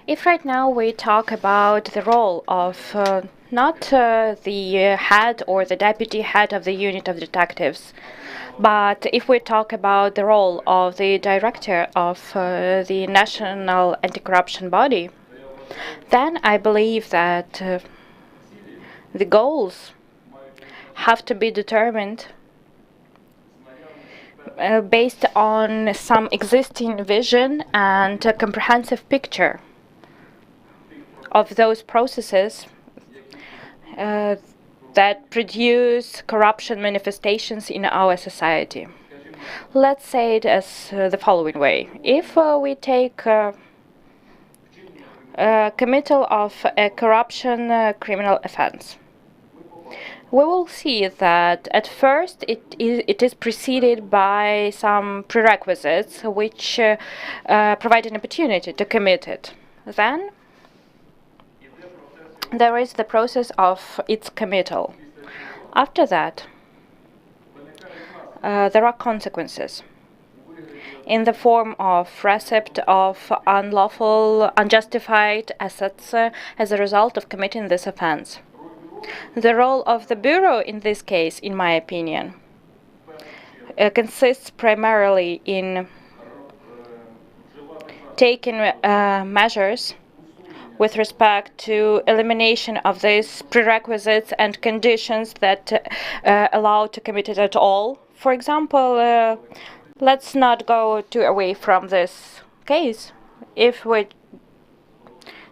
If right now we talk about the role of not the head or the deputy head of the unit of detectives, but if we talk about the role of the director of the national anti-corruption body, then I believe that the goals have to be determined based on some existing vision and a comprehensive picture of those processes that produce corruption manifestations in our society. Let's say it as the following way. If we take committal of a corruption criminal offense, we will see that at first it is preceded by some prerequisites which provide an opportunity to commit it. Then there is the process of its committal. After that, there are consequences in the form of receipt of unlawful, unjustified assets as a result of committing this offense. The role of the Bureau in this case, in my opinion, consists primarily in taking measures with respect to elimination of these prerequisites and conditions that allow to commit it at all. For example, let's not go too away from this case. If we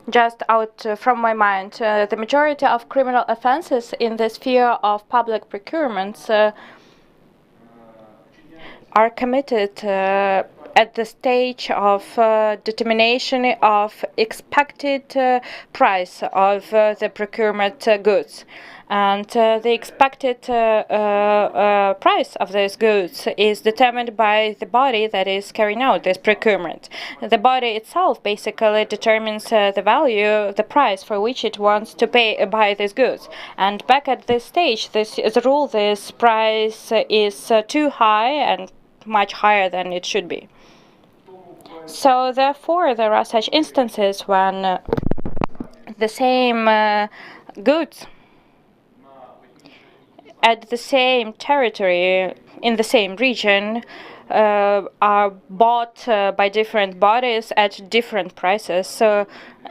just out from my mind, the majority of criminal offenses in the sphere of public procurements are committed at the stage of determination of expected price of the procurement goods. And the expected price of these goods is determined by the body that is carrying out this procurement. The body itself basically determines the value, the price for which it wants to buy these goods. And back at this stage, this as a rule, this price is too high and much higher than it should be. So therefore, there are such instances when the same goods at the same territory, in the same region, are bought by different bodies at different prices,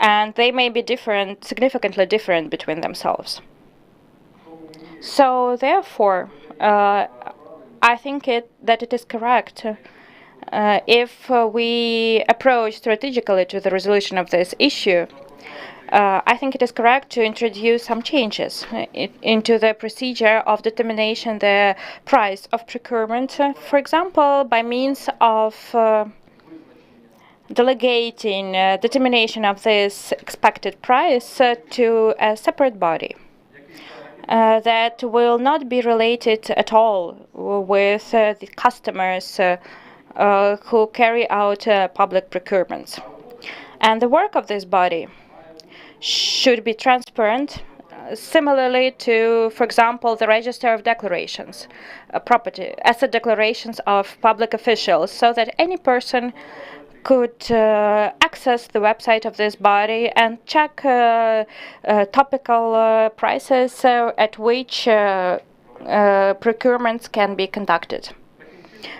and they may be different, significantly different between themselves. So therefore, I think that it is correct if we approach strategically to the resolution of this issue. I think it is correct to introduce some changes into the procedure of determination the price of procurement, for example, by means of delegating determination of this expected price to a separate body that will not be related at all with the customers who carry out public procurements. And the work of this body should be transparent, similarly to, for example, the register of declarations, property, asset declarations of public officials, so that any person could access the website of this body and check topical prices at which procurements can be conducted.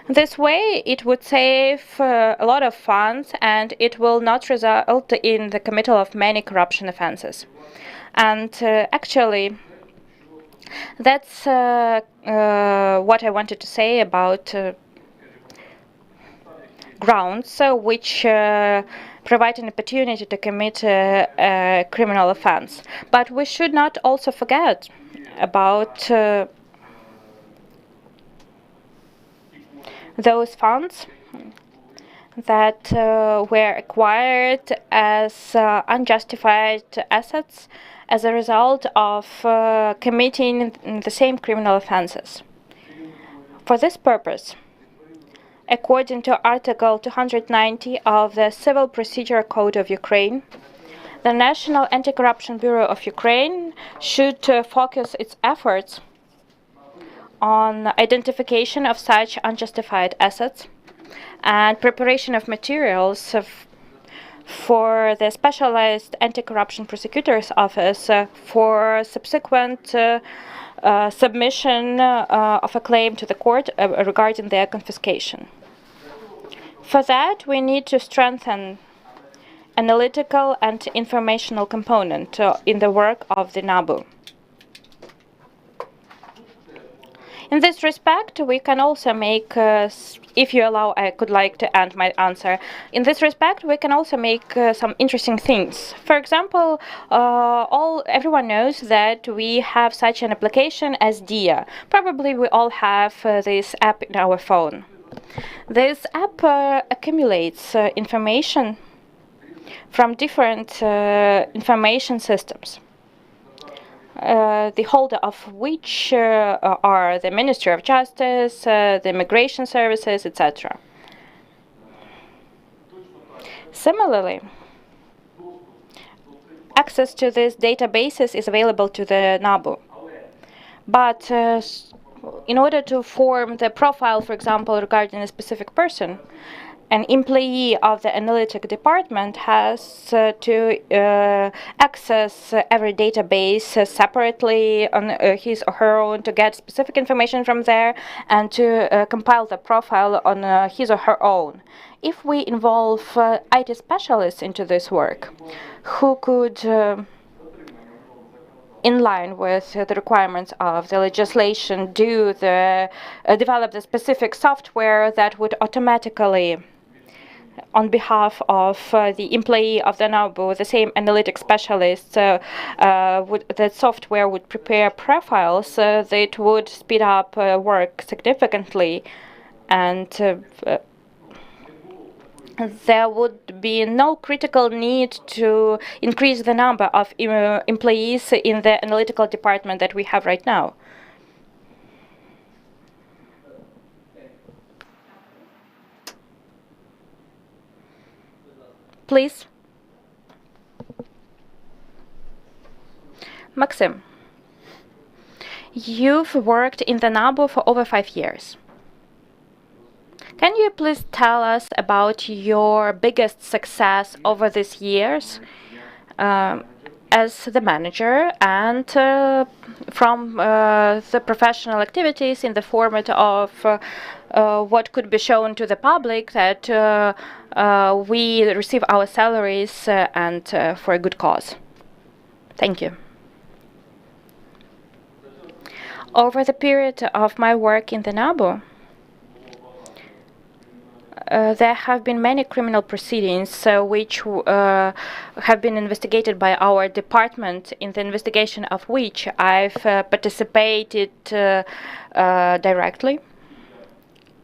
This way, it would save a lot of funds, and it will not result in the committal of many corruption offenses. And actually, that's what I wanted to say about grounds which provide an opportunity to commit a criminal offense. But we should not also forget about those funds that were acquired as unjustified assets as a result of committing the same criminal offenses. For this purpose, according to Article 290 of the Civil Procedure Code of Ukraine, the National Anti-Corruption Bureau of Ukraine should focus its efforts on identification of such unjustified assets and preparation of materials for the Specialized Anti-Corruption Prosecutor's Office for subsequent submission of a claim to the court regarding their confiscation. For that, we need to strengthen analytical and informational component in the work of the NABU. In this respect, we can also make, if you allow, I could like to end my answer. In this respect, we can also make some interesting things. For example, everyone knows that we have such an application as DIA. Probably we all have this app in our phone. This app accumulates information from different information systems, the holder of which are the Ministry of Justice, the Immigration Services, etc. Similarly, access to these databases is available to the NABU. But in order to form the profile, for example, regarding a specific person, an employee of the analytic department has to access every database separately on his or her own to get specific information from there and to compile the profile on his or her own. If we involve IT specialists into this work, who could, in line with the requirements of the legislation, develop the specific software that would automatically, on behalf of the employee of the NABU, the same analytic specialist, that software would prepare profiles that would speed up work significantly and there would be no critical need to increase the number of employees in the analytical department that we have right now. Please. Maxim, you've worked in the NABU for over 5 years. Can you please tell us about your biggest success over these years as the manager and from the professional activities in the format of what could be shown to the public that we receive our salaries and for a good cause? Thank you. Over the period of my work in the NABU, there have been many criminal proceedings which have been investigated by our department, in the investigation of which I've participated directly,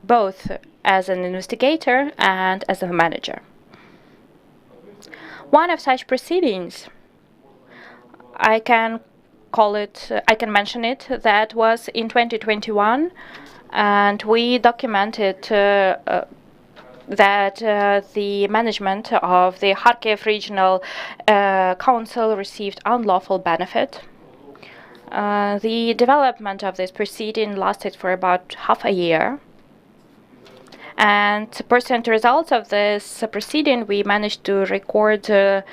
both as an investigator and as a manager. One of such proceedings, I can mention it, that was in 2021, and we documented that the management of the Kharkiv Regional Council received unlawful benefit. The development of this proceeding lasted for about half a year. And pursuant to results of this proceeding, we managed to record the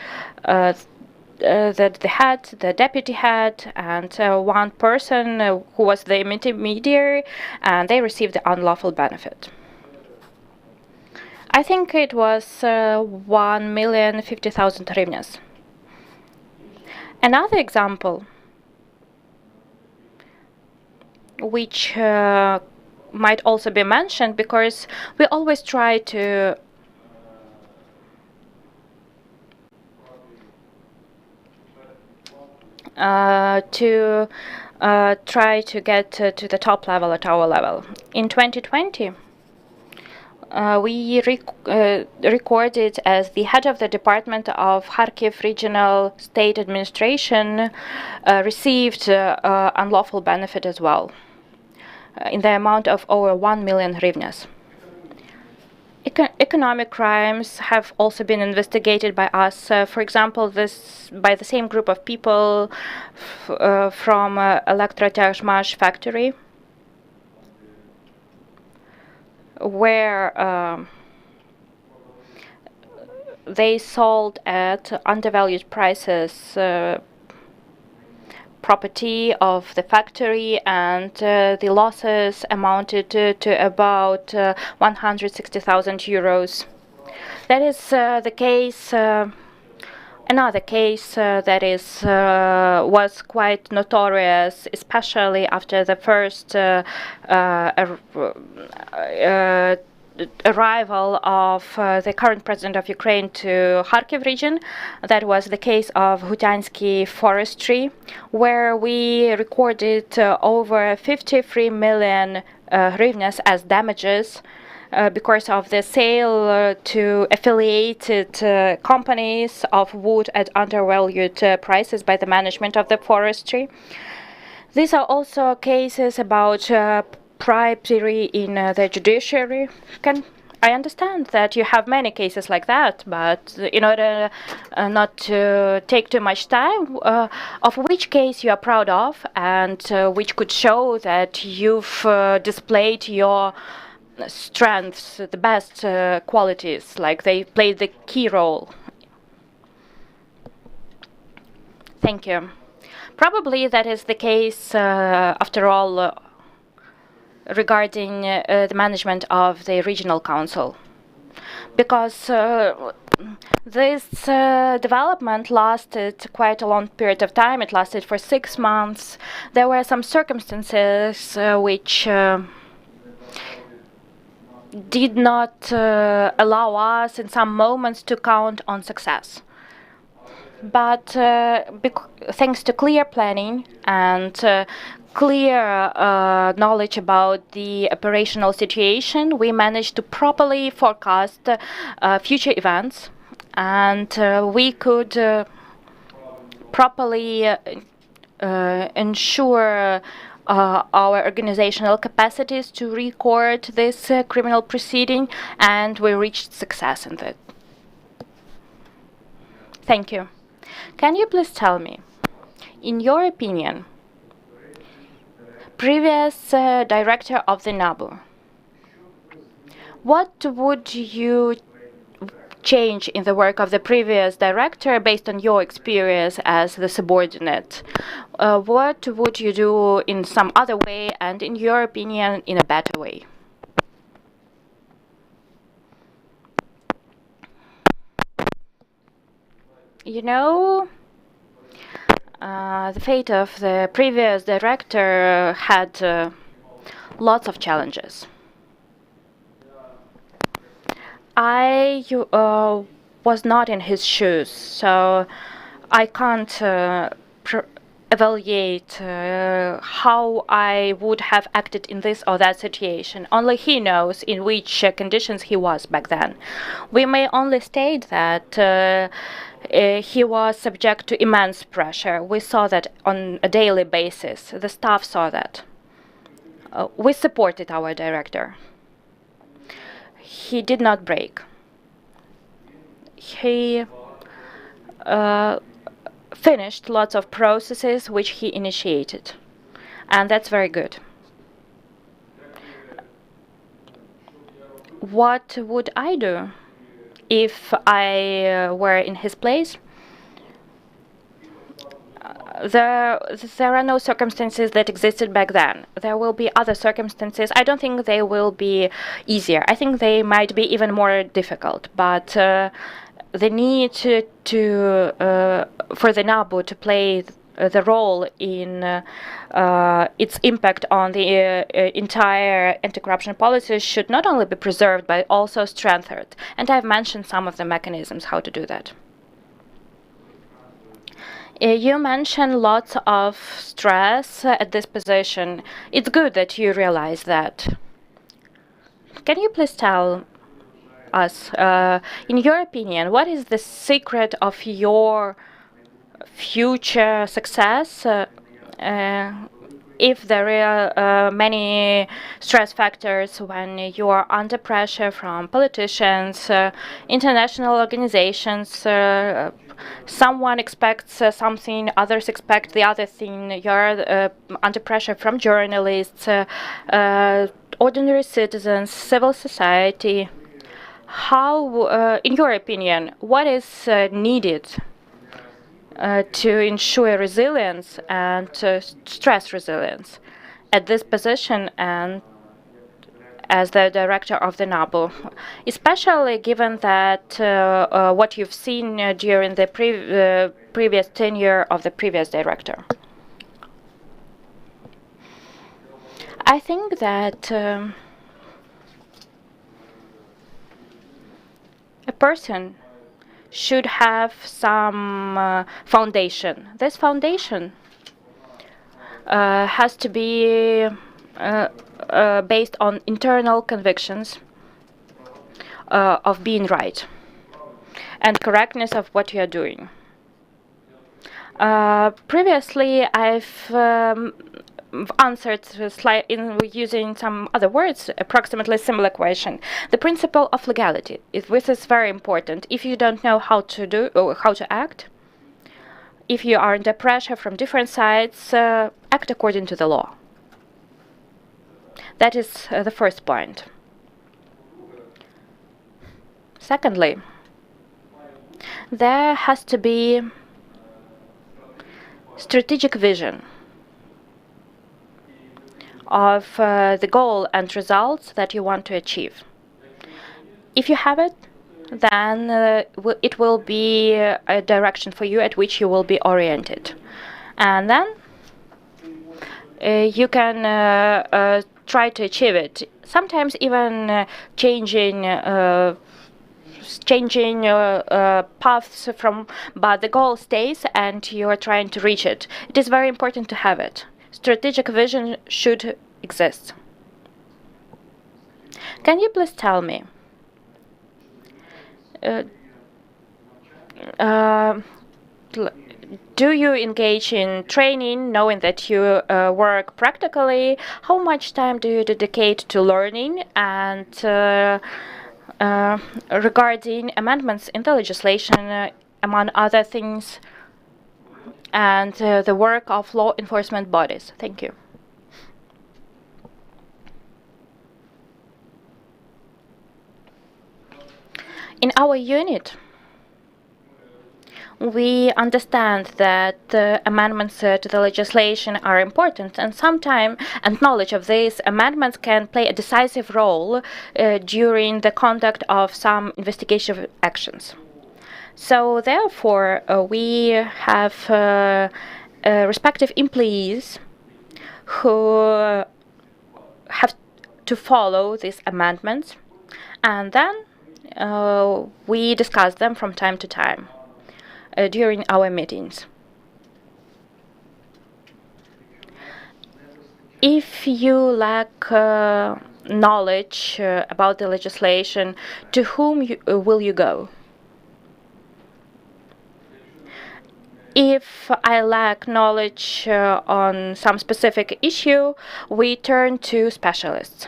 head, the deputy head, and one person who was the intermediary, and they received the unlawful benefit. I think it was 1,050,000 hryvnias. Another example, which might also be mentioned, because we always try to try to get to the top level at our level. In 2020, we recorded as the head of the Department of Kharkiv Regional State Administration received unlawful benefit as well, in the amount of over 1 million hryvnias. Economic crimes have also been investigated by us. For example, by the same group of people from Elektrotechmash factory, where they sold at undervalued prices property of the factory, and the losses amounted to about 160,000 euros. That is the case. Another case that was quite notorious, especially after the first arrival of the current president of Ukraine to Kharkiv region. That was the case of Hutyansky forestry, where we recorded over 53 million hryvnias as damages because of the sale to affiliated companies of wood at undervalued prices by the management of the forestry. These are also cases about bribery in the judiciary. I understand that you have many cases like that, but in order not to take too much time, of which case you are proud of and which could show that you've displayed your strengths, the best qualities, like they played the key role. Thank you. Probably that is the case, after all, regarding the management of the regional council, because this development lasted quite a long period of time. It lasted for 6 months. There were some circumstances which did not allow us in some moments to count on success. But thanks to clear planning and clear knowledge about the operational situation, we managed to properly forecast future events, and we could properly ensure our organizational capacities to record this criminal proceeding, and we reached success in that. Thank you. Can you please tell me, in your opinion, previous director of the NABU, what would you change in the work of the previous director based on your experience as the subordinate? What would you do in some other way and, in your opinion, in a better way? You know, the fate of the previous director had lots of challenges. I was not in his shoes, so I can't evaluate how I would have acted in this or that situation. Only he knows in which conditions he was back then. We may only state that he was subject to immense pressure. We saw that on a daily basis. The staff saw that. We supported our director. He did not break. He finished lots of processes which he initiated, and that's very good. What would I do if I were in his place? There are no circumstances that existed back then. There will be other circumstances. I don't think they will be easier. I think they might be even more difficult. But the need for the NABU to play the role in its impact on the entire anti-corruption policies should not only be preserved but also strengthened. And I've mentioned some of the mechanisms how to do that. You mentioned lots of stress at this position. It's good that you realize that. Can you please tell us, in your opinion, what is the secret of your future success if there are many stress factors when you are under pressure from politicians, international organizations, someone expects something, others expect the other thing, you're under pressure from journalists, ordinary citizens, civil society. How, in your opinion, what is needed to ensure resilience and stress resilience at this position and as the director of the NABU, especially given that what you've seen during the previous tenure of the previous director? I think that a person should have some foundation. This foundation has to be based on internal convictions of being right and correctness of what you are doing. Previously, I've answered using some other words, approximately similar question. The principle of legality. This is very important. If you don't know how to do or how to act, if you are under pressure from different sides, act according to the law. That is the first point. Secondly, there has to be strategic vision of the goal and results that you want to achieve. If you have it, then it will be a direction for you at which you will be oriented. And then you can try to achieve it, sometimes even changing changing paths but the goal stays and you are trying to reach it. It is very important to have it. Strategic vision should exist. Can you please tell me, do you engage in training knowing that you work practically? How much time do you dedicate to learning? And regarding amendments in the legislation, among other things, and the work of law enforcement bodies? Thank you. In our unit, we understand that amendments to the legislation are important, and knowledge of these amendments can play a decisive role during the conduct of some investigative actions. So therefore, we have respective employees who have to follow these amendments, and then we discuss them from time to time during our meetings. If you lack knowledge about the legislation, to whom will you go? If I lack knowledge on some specific issue, we turn to specialists.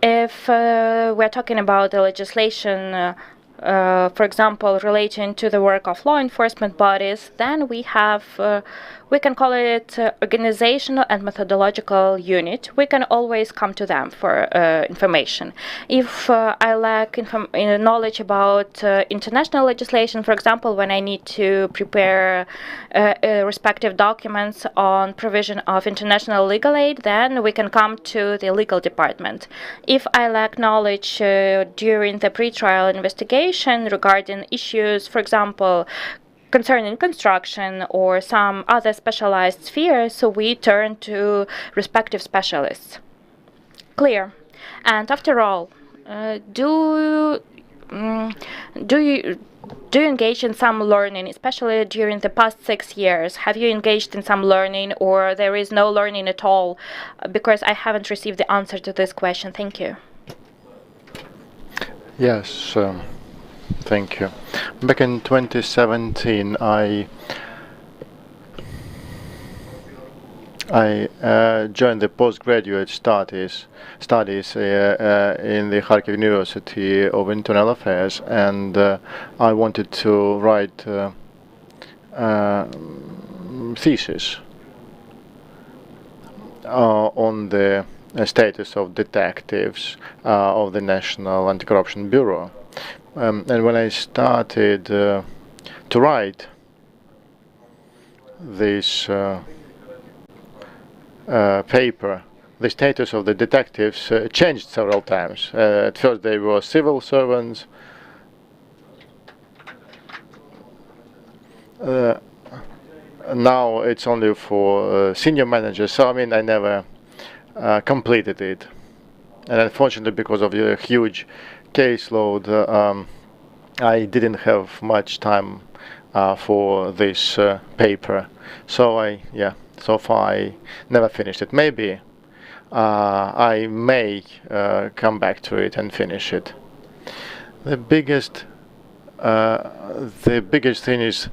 If we're talking about the legislation, for example, relating to the work of law enforcement bodies, then we can call it organizational and methodological unit. We can always come to them for information. If I lack knowledge about international legislation, for example, when I need to prepare respective documents on provision of international legal aid, then we can come to the legal department. If I lack knowledge during the pretrial investigation regarding issues, for example, concerning construction or some other specialized spheres, so we turn to respective specialists. Clear. And after all, do you engage in some learning, especially during the past 6 years? Have you engaged in some learning, or there is no learning at all? Because I haven't received the answer to this question. Thank you. Yes. Thank you. Back in 2017, I joined the postgraduate studies in the Kharkiv University of Internal Affairs, and I wanted to write thesis on the status of detectives of the National Anti-Corruption Bureau. And when I started to write this paper, the status of the detectives changed several times. At first they were civil servants. Now it's only for senior managers. So I mean, I never completed it. And unfortunately, because of the huge caseload, I didn't have much time for this paper. So so far I never finished it. Maybe I may come back to it and finish it. The biggest thing is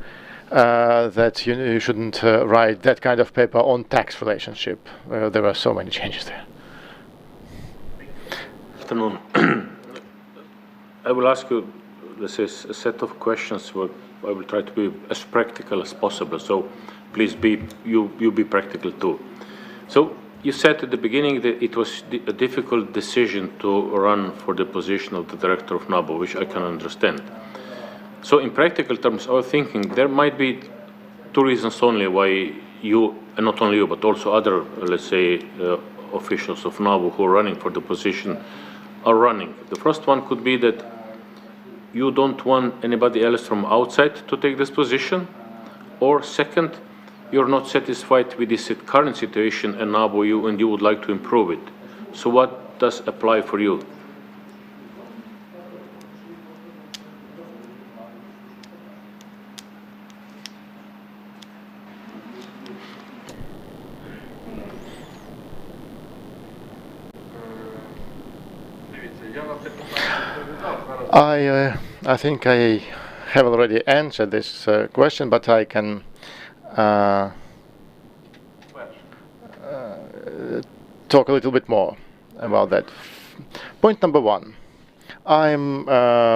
that you shouldn't write that kind of paper on tax relationship. There are so many changes there. Afternoon. I will ask you, this is a set of questions where I will try to be as practical as possible. So please be practical too. So you said at the beginning that it was a difficult decision to run for the position of the director of NABU, which I can understand. So in practical terms, I was thinking there might be two reasons only why you, and not only you, but also other, let's say, officials of NABU who are running for the position are running. The first one could be that you don't want anybody else from outside to take this position, or second, you're not satisfied with this current situation in NABU and you would like to improve it. So what does apply for you? I think I have already answered this question, but I can talk a little bit more about that. Point number one, I'm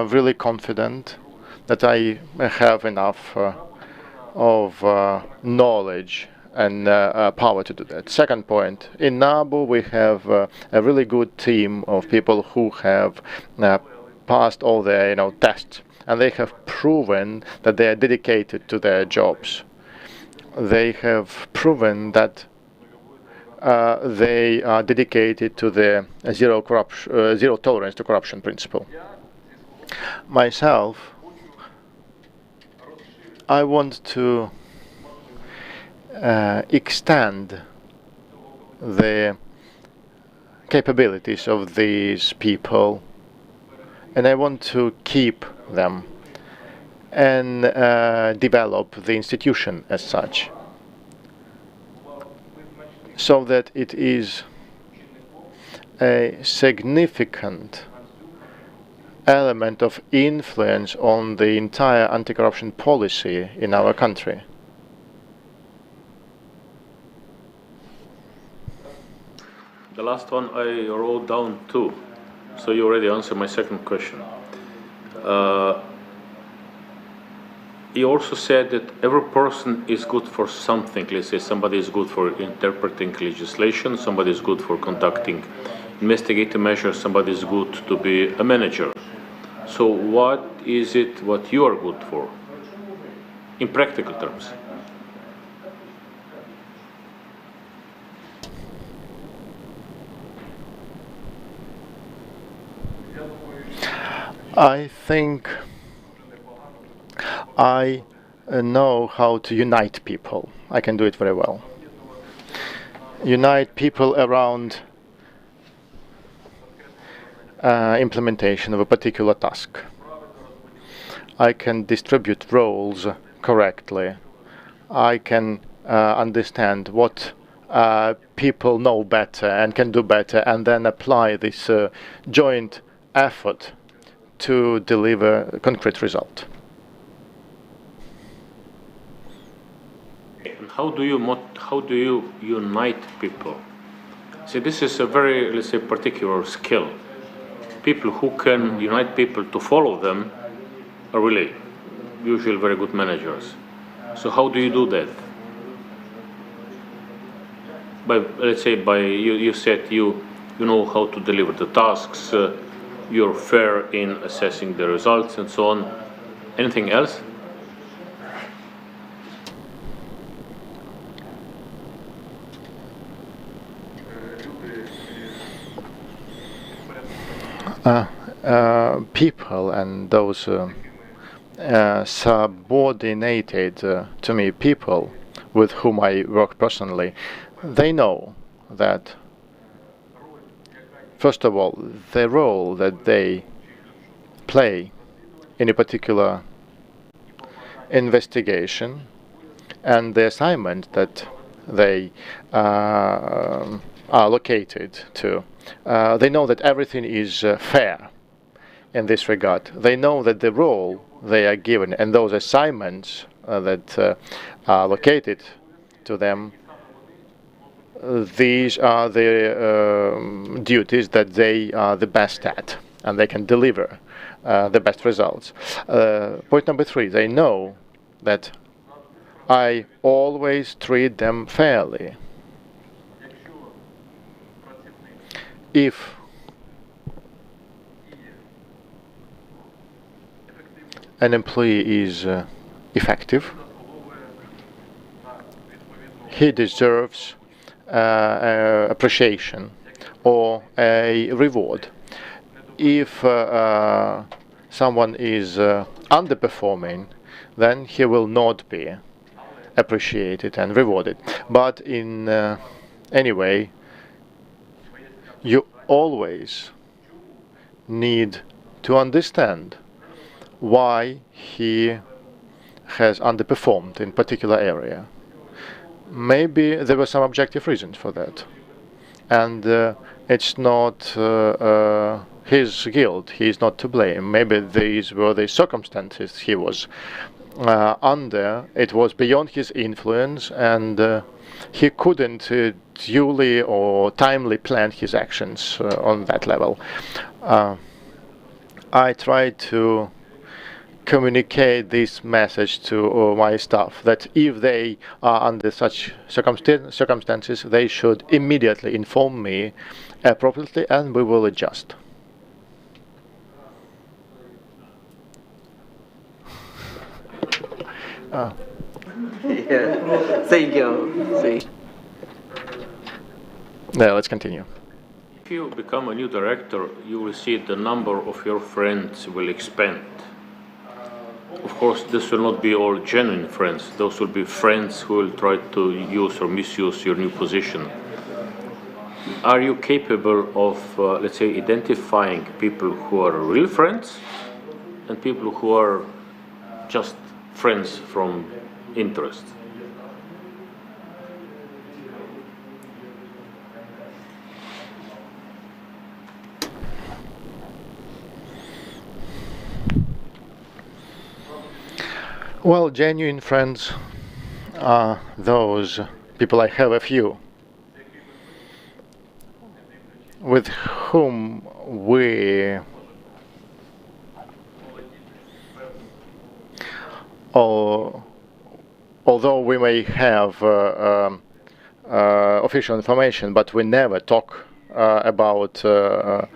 really confident that I have enough of knowledge and power to do that. Second point, in NABU we have a really good team of people who have passed all their tests, and they have proven that they are dedicated to their jobs. They have proven that they are dedicated to the zero tolerance to corruption principle. Myself, I want to extend the capabilities of these people, and I want to keep them and develop the institution as such, so that it is a significant element of influence on the entire anti-corruption policy in our country. The last one I wrote down too, so you already answered my second question. You also said that every person is good for something. Let's say somebody is good for interpreting legislation, somebody is good for conducting investigative measures, somebody is good to be a manager. So what is it what you are good for, in practical terms? I think I know how to unite people. I can do it very well. Unite people around implementation of a particular task. I can distribute roles correctly. I can understand what people know better and can do better, and then apply this joint effort to deliver a concrete result. And how do you unite people? See, this is a very, let's say, particular skill. People who can unite people to follow them are really usually very good managers. So how do you do that? By, let's say, by you said you know how to deliver the tasks, you're fair in assessing the results and so on. Anything else? People and those subordinated to me people with whom I work personally, they know that, first of all, the role that they play in a particular investigation and the assignment that they are allocated to, they know that everything is fair in this regard. They know that the role they are given and those assignments that are allocated to them, these are the duties that they are the best at, and they can deliver the best results. Point number three, they know that I always treat them fairly. If an employee is effective, he deserves appreciation or a reward. If someone is underperforming, then he will not be appreciated and rewarded. But in any way, you always need to understand why he has underperformed in particular area. Maybe there were some objective reasons for that, and it's not his guilt. He is not to blame. Maybe these were the circumstances he was under. It was beyond his influence, and he couldn't duly or timely plan his actions on that level. I tried to communicate this message to my staff, that if they are under such circumstances, they should immediately inform me appropriately, and we will adjust. Yeah. Thank you. Yeah, let's continue. If you become a new director, you will see the number of your friends will expand. Of course, this will not be all genuine friends. Those will be friends who will try to use or misuse your new position. Are you capable of, let's say, identifying people who are real friends and people who are just friends from interest? Well, genuine friends are those people, I have a few, with whom we although we may have official information, but we never talk about the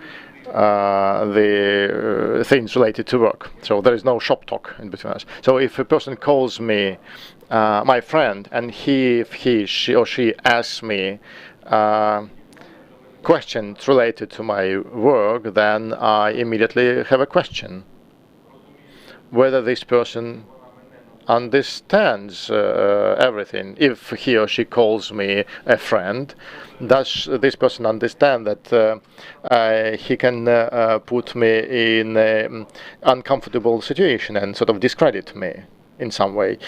things related to work. So there is no shop talk in between us. So if a person calls me my friend, and if she or she asks me questions related to my work, then I immediately have a question whether this person understands everything. If he or she calls me a friend, does this person understand that he can put me in an uncomfortable situation and sort of discredit me in some way?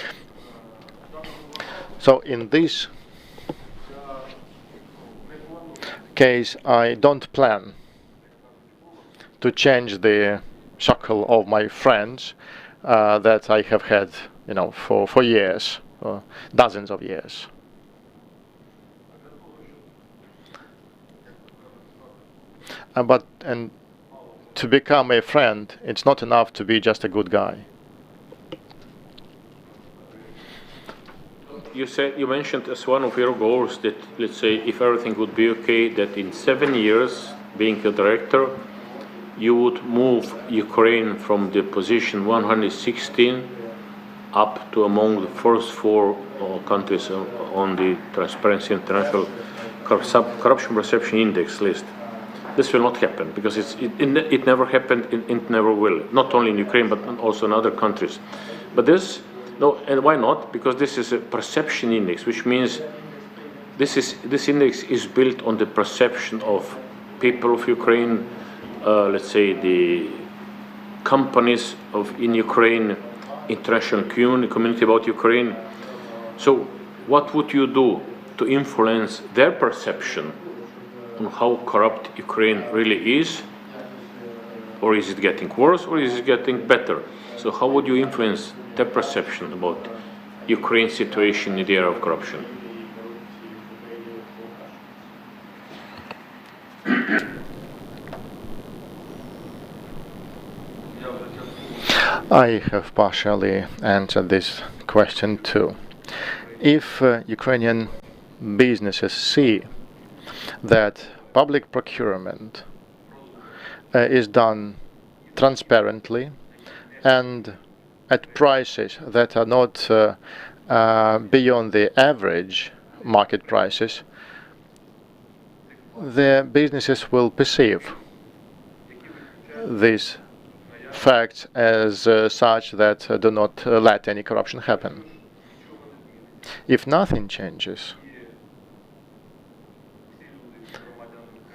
So in this case, I don't plan to change the circle of my friends that I have had, for years, dozens of years. And to become a friend, it's not enough to be just a good guy. You mentioned as one of your goals that, let's say, if everything would be okay, that in 7 years, being a director, you would move Ukraine from the position 116 up to among the first 4 countries on the Transparency International Corruption Perception Index list. This will not happen because it never happened, it never will. Not only in Ukraine, but also in other countries. But and why not? Because this is a perception index, which means this index is built on the perception of people of Ukraine, let's say the companies in Ukraine, international community about Ukraine. So what would you do to influence their perception on how corrupt Ukraine really is? Or is it getting worse, or is it getting better? So how would you influence their perception about Ukraine's situation in the area of corruption? I have partially answered this question too. If Ukrainian businesses see that public procurement is done transparently and at prices that are not beyond the average market prices, the businesses will perceive these facts as such that do not let any corruption happen. If nothing changes,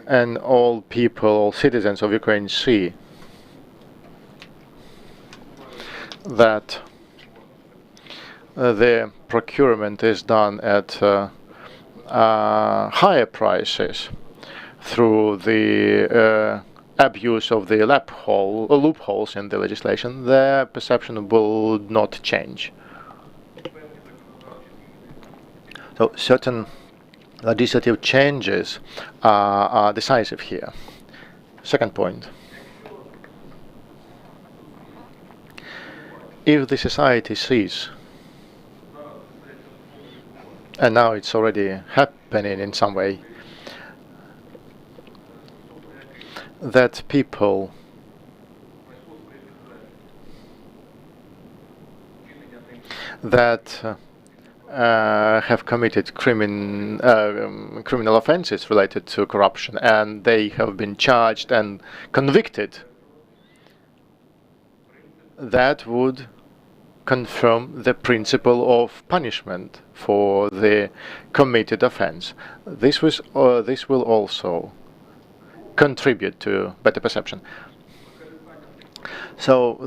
and all people, all citizens of Ukraine see that the procurement is done at higher prices through the abuse of the loopholes in the legislation, their perception will not change. So certain legislative changes are decisive here. Second point. If the society sees, and now it's already happening in some way, that people that have committed criminal offenses related to corruption, and they have been charged and convicted, that would confirm the principle of punishment for the committed offense. This will also contribute to better perception. So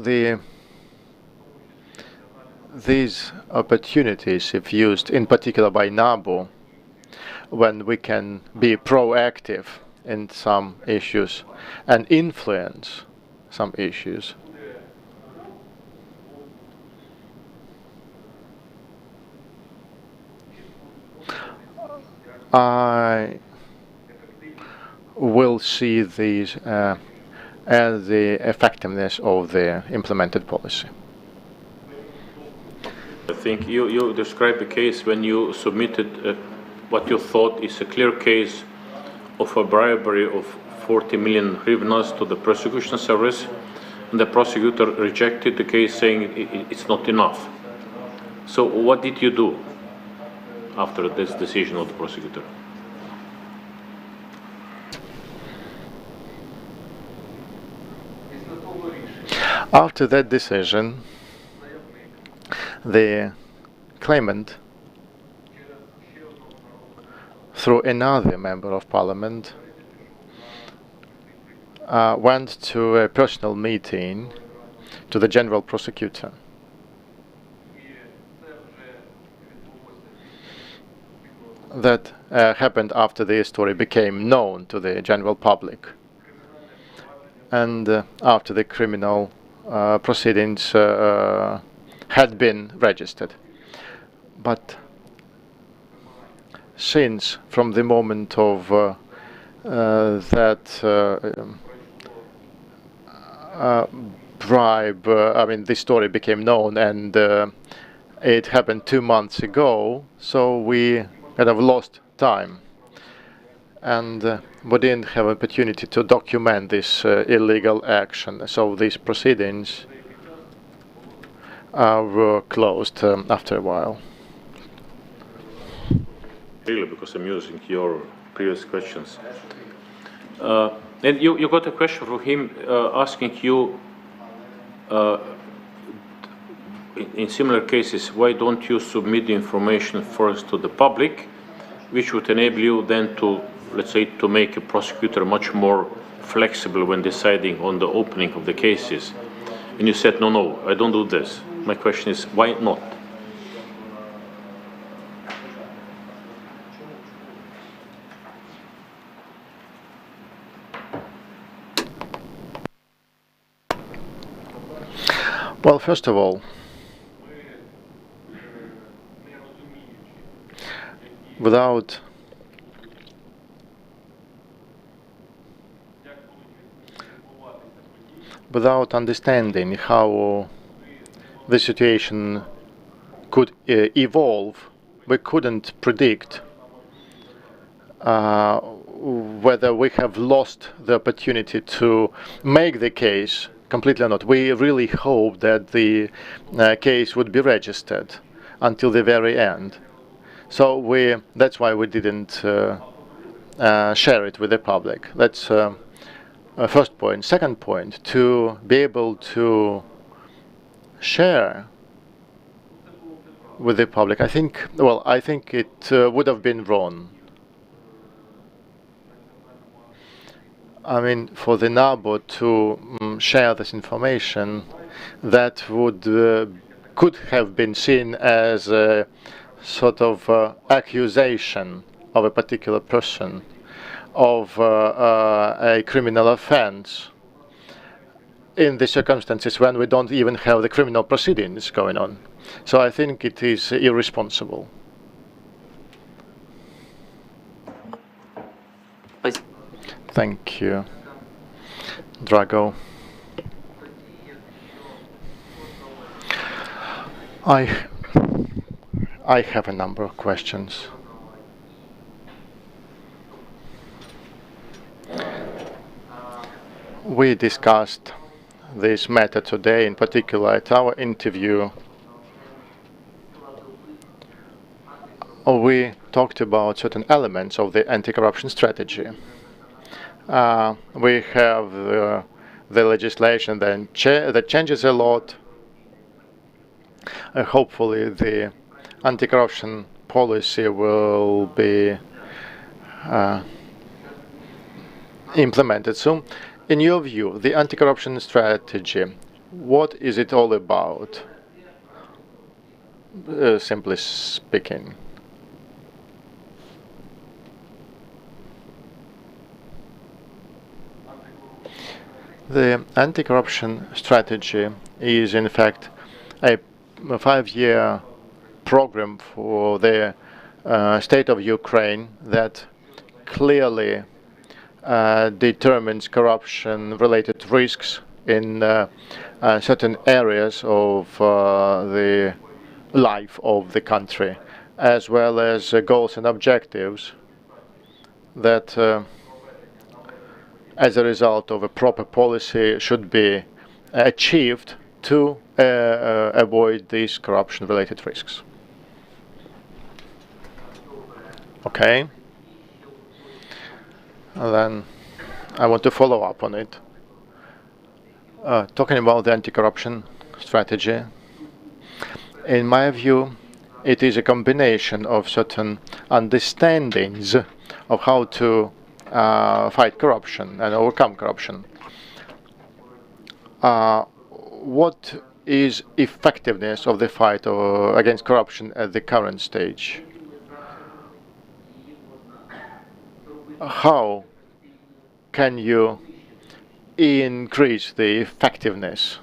these opportunities, if used in particular by NABU, when we can be proactive in some issues and influence some issues, I will see these as the effectiveness of the implemented policy. I think you described a case when you submitted what you thought is a clear case of a bribery of 40 million hryvnias to the prosecution service, and the prosecutor rejected the case, saying it's not enough. So what did you do after this decision of the prosecutor? After that decision, the claimant, through another member of parliament, went to a personal meeting to the general prosecutor. That happened after the story became known to the general public, and after the criminal proceedings had been registered. But since from the moment of that bribe, I mean, the story became known, and it happened 2 months ago, so we kind of lost time, and we didn't have opportunity to document this illegal action. So these proceedings were closed after a while. Really, because I'm using your previous questions. And you got a question from him asking you, in similar cases, why don't you submit the information first to the public, which would enable you then to, let's say, to make a prosecutor much more flexible when deciding on the opening of the cases. And you said, no, I don't do this. My question is, why not? Well, first of all, without understanding how the situation could evolve, we couldn't predict whether we have lost the opportunity to make the case completely or not. We really hope that the case would be registered until the very end. So that's why we didn't share it with the public. That's first point. Second point, to be able to share with the public, I think it would have been wrong. I mean, for the NABU to share this information, that could have been seen as a sort of accusation of a particular person, of a criminal offense in the circumstances when we don't even have the criminal proceedings going on. So I think it is irresponsible. Thank you. Drago. I have a number of questions. We discussed this matter today, in particular at our interview. We talked about certain elements of the anti-corruption strategy. We have the legislation that changes a lot. Hopefully the anti-corruption policy will be implemented soon. In your view, the anti-corruption strategy, what is it all about, simply speaking? The anti-corruption strategy is, in fact, a 5-year program for the state of Ukraine that clearly determines corruption-related risks in certain areas of the life of the country, as well as goals and objectives that, as a result of a proper policy, should be achieved to avoid these corruption-related risks. Okay. And then I want to follow up on it. Talking about the anti-corruption strategy, in my view, it is a combination of certain understandings of how to fight corruption and overcome corruption. What is effectiveness of the fight against corruption at the current stage? How can you increase the effectiveness?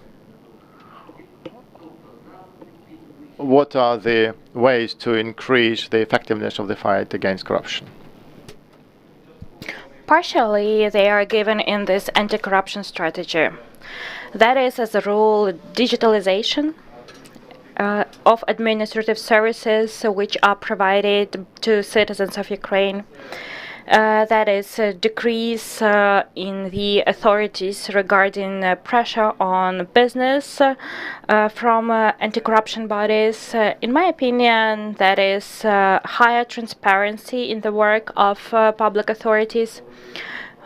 What are the ways to increase the effectiveness of the fight against corruption? Partially, they are given in this anti-corruption strategy. That is, as a rule, digitalization of administrative services which are provided to citizens of Ukraine. That is a decrease in the authorities regarding pressure on business from anti-corruption bodies. In my opinion, that is higher transparency in the work of public authorities.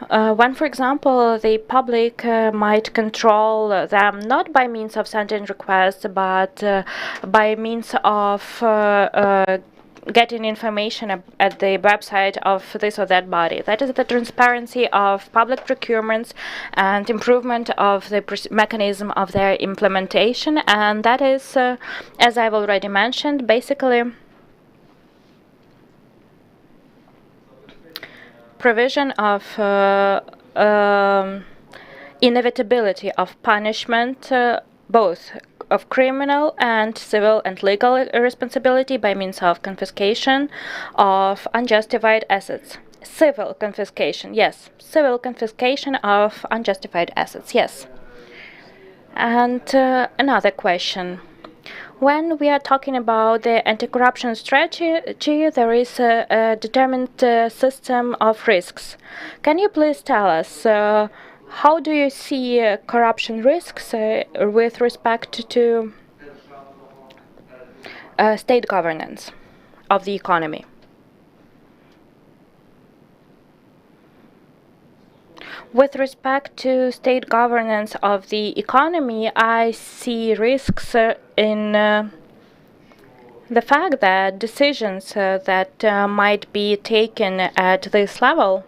When, for example, the public might control them not by means of sending requests, but by means of getting information at the website of this or that body. That is the transparency of public procurements and improvement of the mechanism of their implementation. And that is, as I've already mentioned, basically provision of inevitability of punishment, both of criminal and civil and legal responsibility by means of confiscation of unjustified assets. Civil confiscation, yes. Civil confiscation of unjustified assets, yes. And another question. When we are talking about the anti-corruption strategy, there is a determined system of risks. Can you please tell us how do you see corruption risks with respect to state governance of the economy? With respect to state governance of the economy, I see risks in the fact that decisions that might be taken at this level,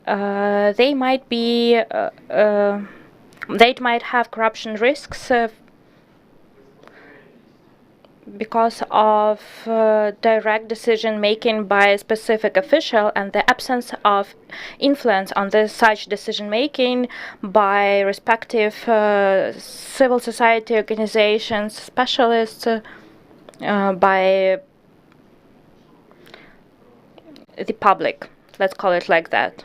they might have corruption risks because of direct decision making by a specific official and the absence of influence on such decision making by respective civil society organizations, specialists, by the public, let's call it like that.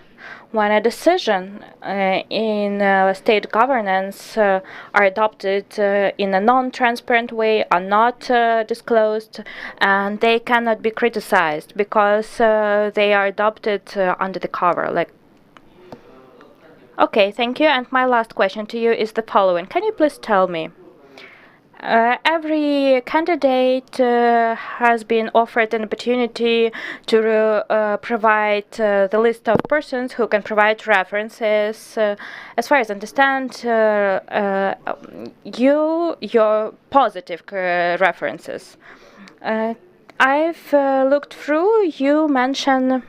When a decision in state governance are adopted in a non-transparent way, are not disclosed, and they cannot be criticized because they are adopted under the cover. Okay, thank you. And my last question to you is the following. Can you please tell me, every candidate has been offered an opportunity to provide the list of persons who can provide references. As far as I understand, your positive references. I've looked through. You mention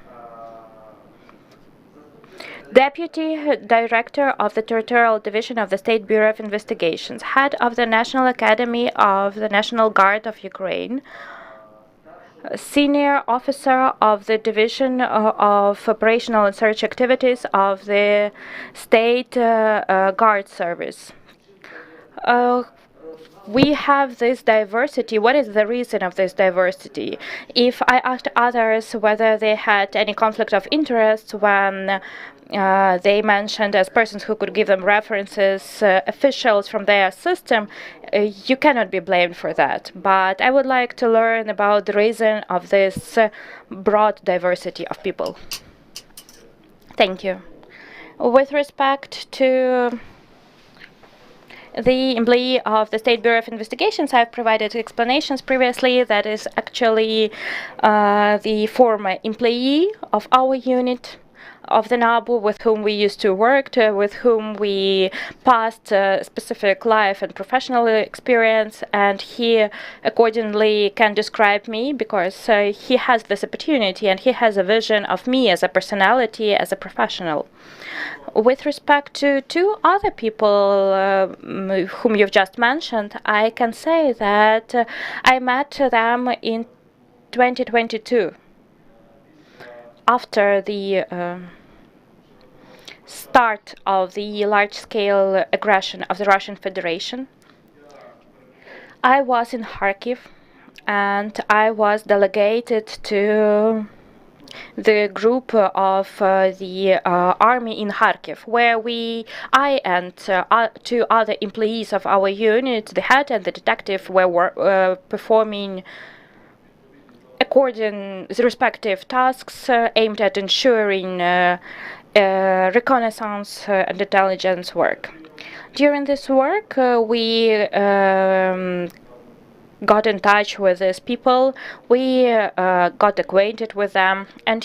Deputy Director of the Territorial Division of the State Bureau of Investigations, Head of the National Academy of the National Guard of Ukraine, Senior Officer of the Division of Operational and Search Activities of the State Guard Service. We have this diversity. What is the reason of this diversity? If I asked others whether they had any conflict of interest when they mentioned as persons who could give them references, officials from their system, you cannot be blamed for that. But I would like to learn about the reason of this broad diversity of people. Thank you. With respect to the employee of the State Bureau of Investigations, I've provided explanations previously. That is actually the former employee of our unit of the NABU with whom we used to work, with whom we passed specific life and professional experience, and he accordingly can describe me because he has this opportunity and he has a vision of me as a personality, as a professional. With respect to two other people whom you've just mentioned, I can say that I met them in 2022 after the start of the large-scale aggression of the Russian Federation. I was in Kharkiv and I was delegated to the group of the army in Kharkiv, where I and two other employees of our unit, the head and the detective, were performing according the respective tasks aimed at ensuring reconnaissance and intelligence work. During this work, we got in touch with these people, we got acquainted with them, and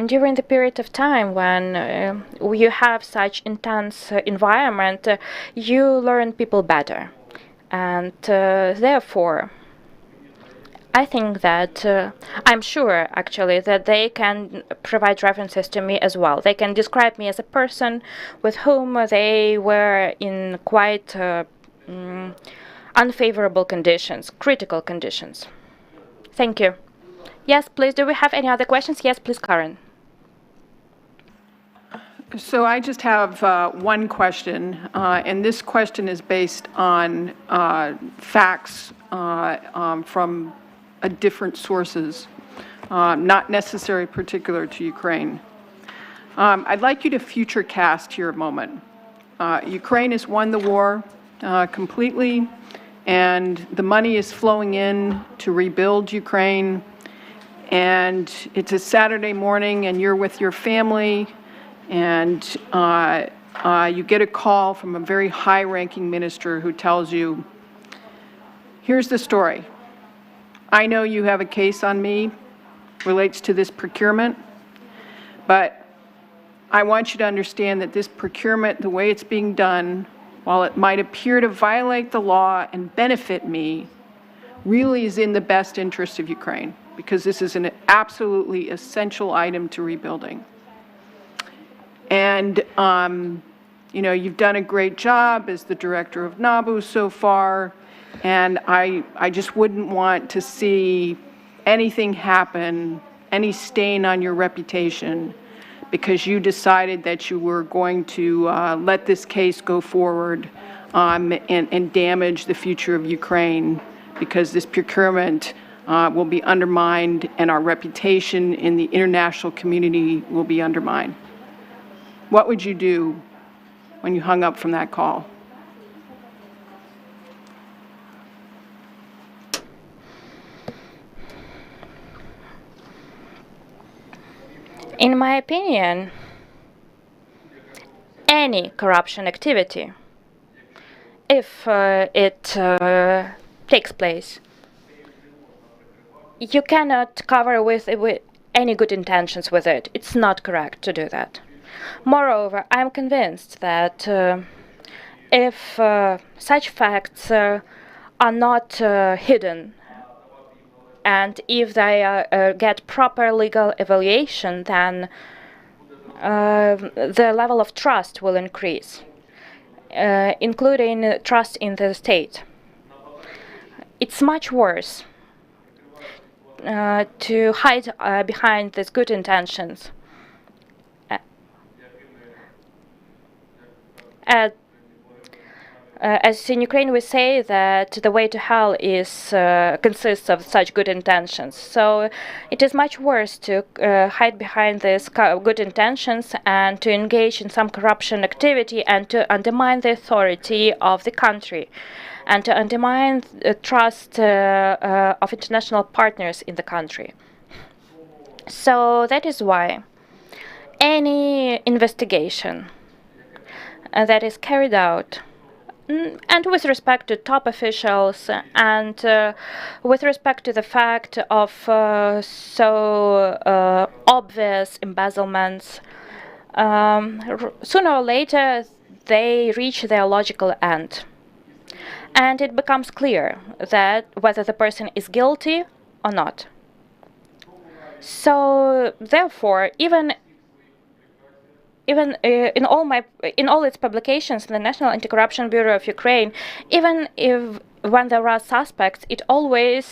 during the period of time when you have such intense environment, you learn people better, and therefore I think that I'm sure actually that they can provide references to me as well. They can describe me as a person with whom they were in quite unfavorable conditions, critical conditions. Thank you. Yes, please. Do we have any other questions? Yes, please, Karen. So I just have one question, and this question is based on facts from different sources, not necessarily particular to Ukraine. I'd like you to future cast here a moment. Ukraine has won the war completely, and the money is flowing in to rebuild Ukraine, and it's a Saturday morning and you're with your family, and you get a call from a very high-ranking minister who tells you, here's the story. I know you have a case on me, relates to this procurement, but I want you to understand that this procurement, the way it's being done, while it might appear to violate the law and benefit me, really is in the best interest of Ukraine, because this is an absolutely essential item to rebuilding. And, you've done a great job as the director of NABU so far. And I just wouldn't want to see anything happen, any stain on your reputation, because you decided that you were going to let this case go forward and damage the future of Ukraine, because this procurement will be undermined and our reputation in the international community will be undermined. What would you do when you hung up from that call? In my opinion, any corruption activity, if it takes place, you cannot cover with any good intentions with it. It's not correct to do that. Moreover, I'm convinced that if such facts are not hidden, and if they get proper legal evaluation, then the level of trust will increase, including trust in the state. It's much worse to hide behind these good intentions. As in Ukraine we say that the way to hell is consists of such good intentions. So it is much worse to hide behind these good intentions and to engage in some corruption activity and to undermine the authority of the country and to undermine the trust of international partners in the country. So that is why any investigation that is carried out, and with respect to top officials and with respect to the fact of so obvious embezzlements, sooner or later they reach their logical end. And it becomes clear that whether the person is guilty or not. So therefore, even in all its publications, the National Anti-Corruption Bureau of Ukraine, even if when there are suspects, it always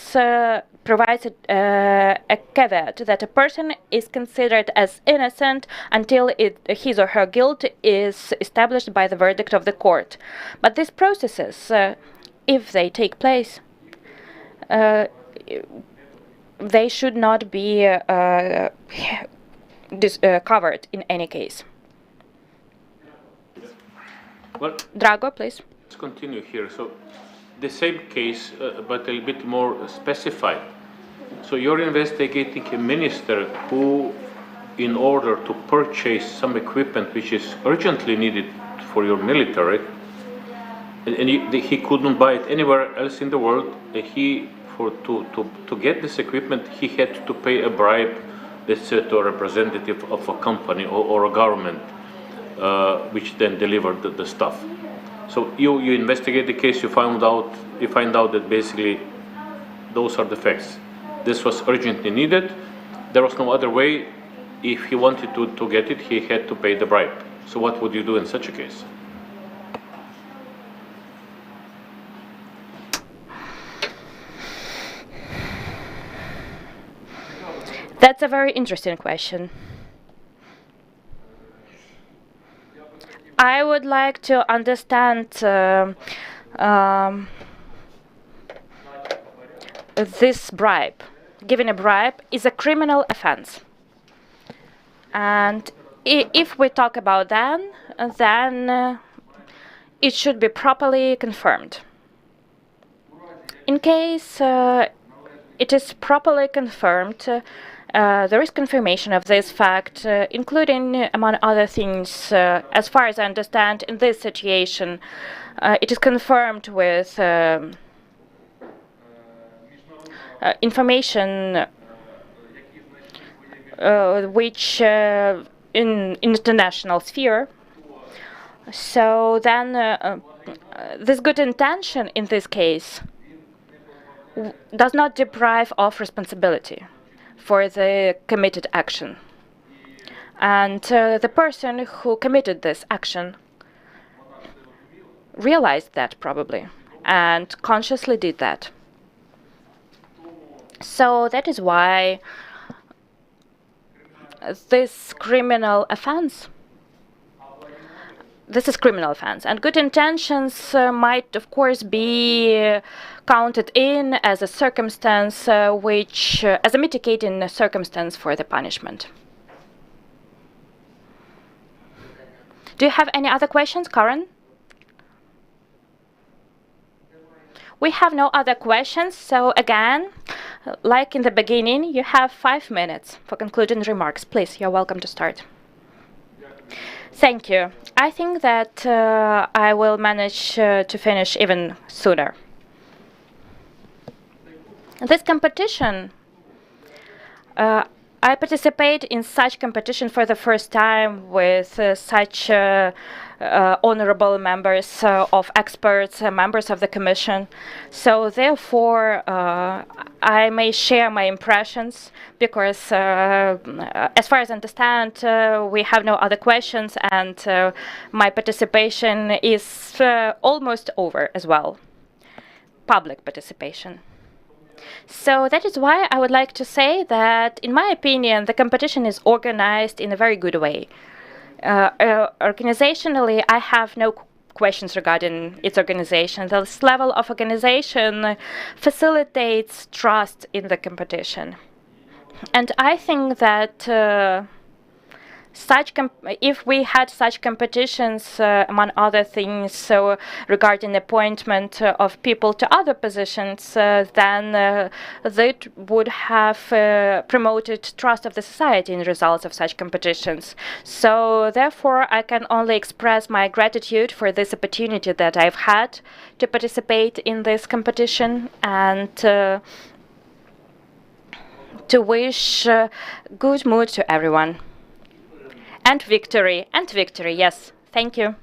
provides a caveat that a person is considered as innocent until his or her guilt is established by the verdict of the court. But these processes, if they take place, they should not be covered in any case. Well, Drago, please. let's continue here. So, the same case, but a little bit more specified. So, you're investigating a minister who, in order to purchase some equipment which is urgently needed for your military, and he couldn't buy it anywhere else in the world. To get this equipment, he had to pay a bribe, let's say, to a representative of a company or a government, which then delivered the stuff. So you investigate the case, you find out that basically those are the facts. This was urgently needed. There was no other way. If he wanted to get it, he had to pay the bribe. So what would you do in such a case? That's a very interesting question. I would like to understand this bribe. Giving a bribe is a criminal offense. And if we talk about that, then it should be properly confirmed. In case it is properly confirmed, there is confirmation of this fact, including, among other things, as far as I understand, in this situation, it is confirmed with information which in international sphere. So then this good intention in this case does not deprive of responsibility for the committed action. And the person who committed this action realized that probably. and consciously did that. So that is why this is criminal offense, and good intentions might, of course, be counted in as a circumstance as a mitigating circumstance for the punishment. Do you have any other questions, Karen? We have no other questions, so again, like in the beginning, you have 5 minutes for concluding remarks. Please, you're welcome to start. Thank you. I think that I will manage to finish even sooner. This competition, I participate in such competition for the first time with such honorable members of experts, members of the Commission. So therefore, I may share my impressions because, as far as I understand, we have no other questions, and my participation is almost over as well. Public participation. So that is why I would like to say that, in my opinion, the competition is organized in a very good way. Organizationally, I have no questions regarding its organization. This level of organization facilitates trust in the competition. And I think that if we had such competitions, among other things, regarding appointment of people to other positions, then that would have promoted trust of the society in the results of such competitions. So therefore, I can only express my gratitude for this opportunity that I've had to participate in this competition, and to wish good mood to everyone. And victory, yes. Thank you.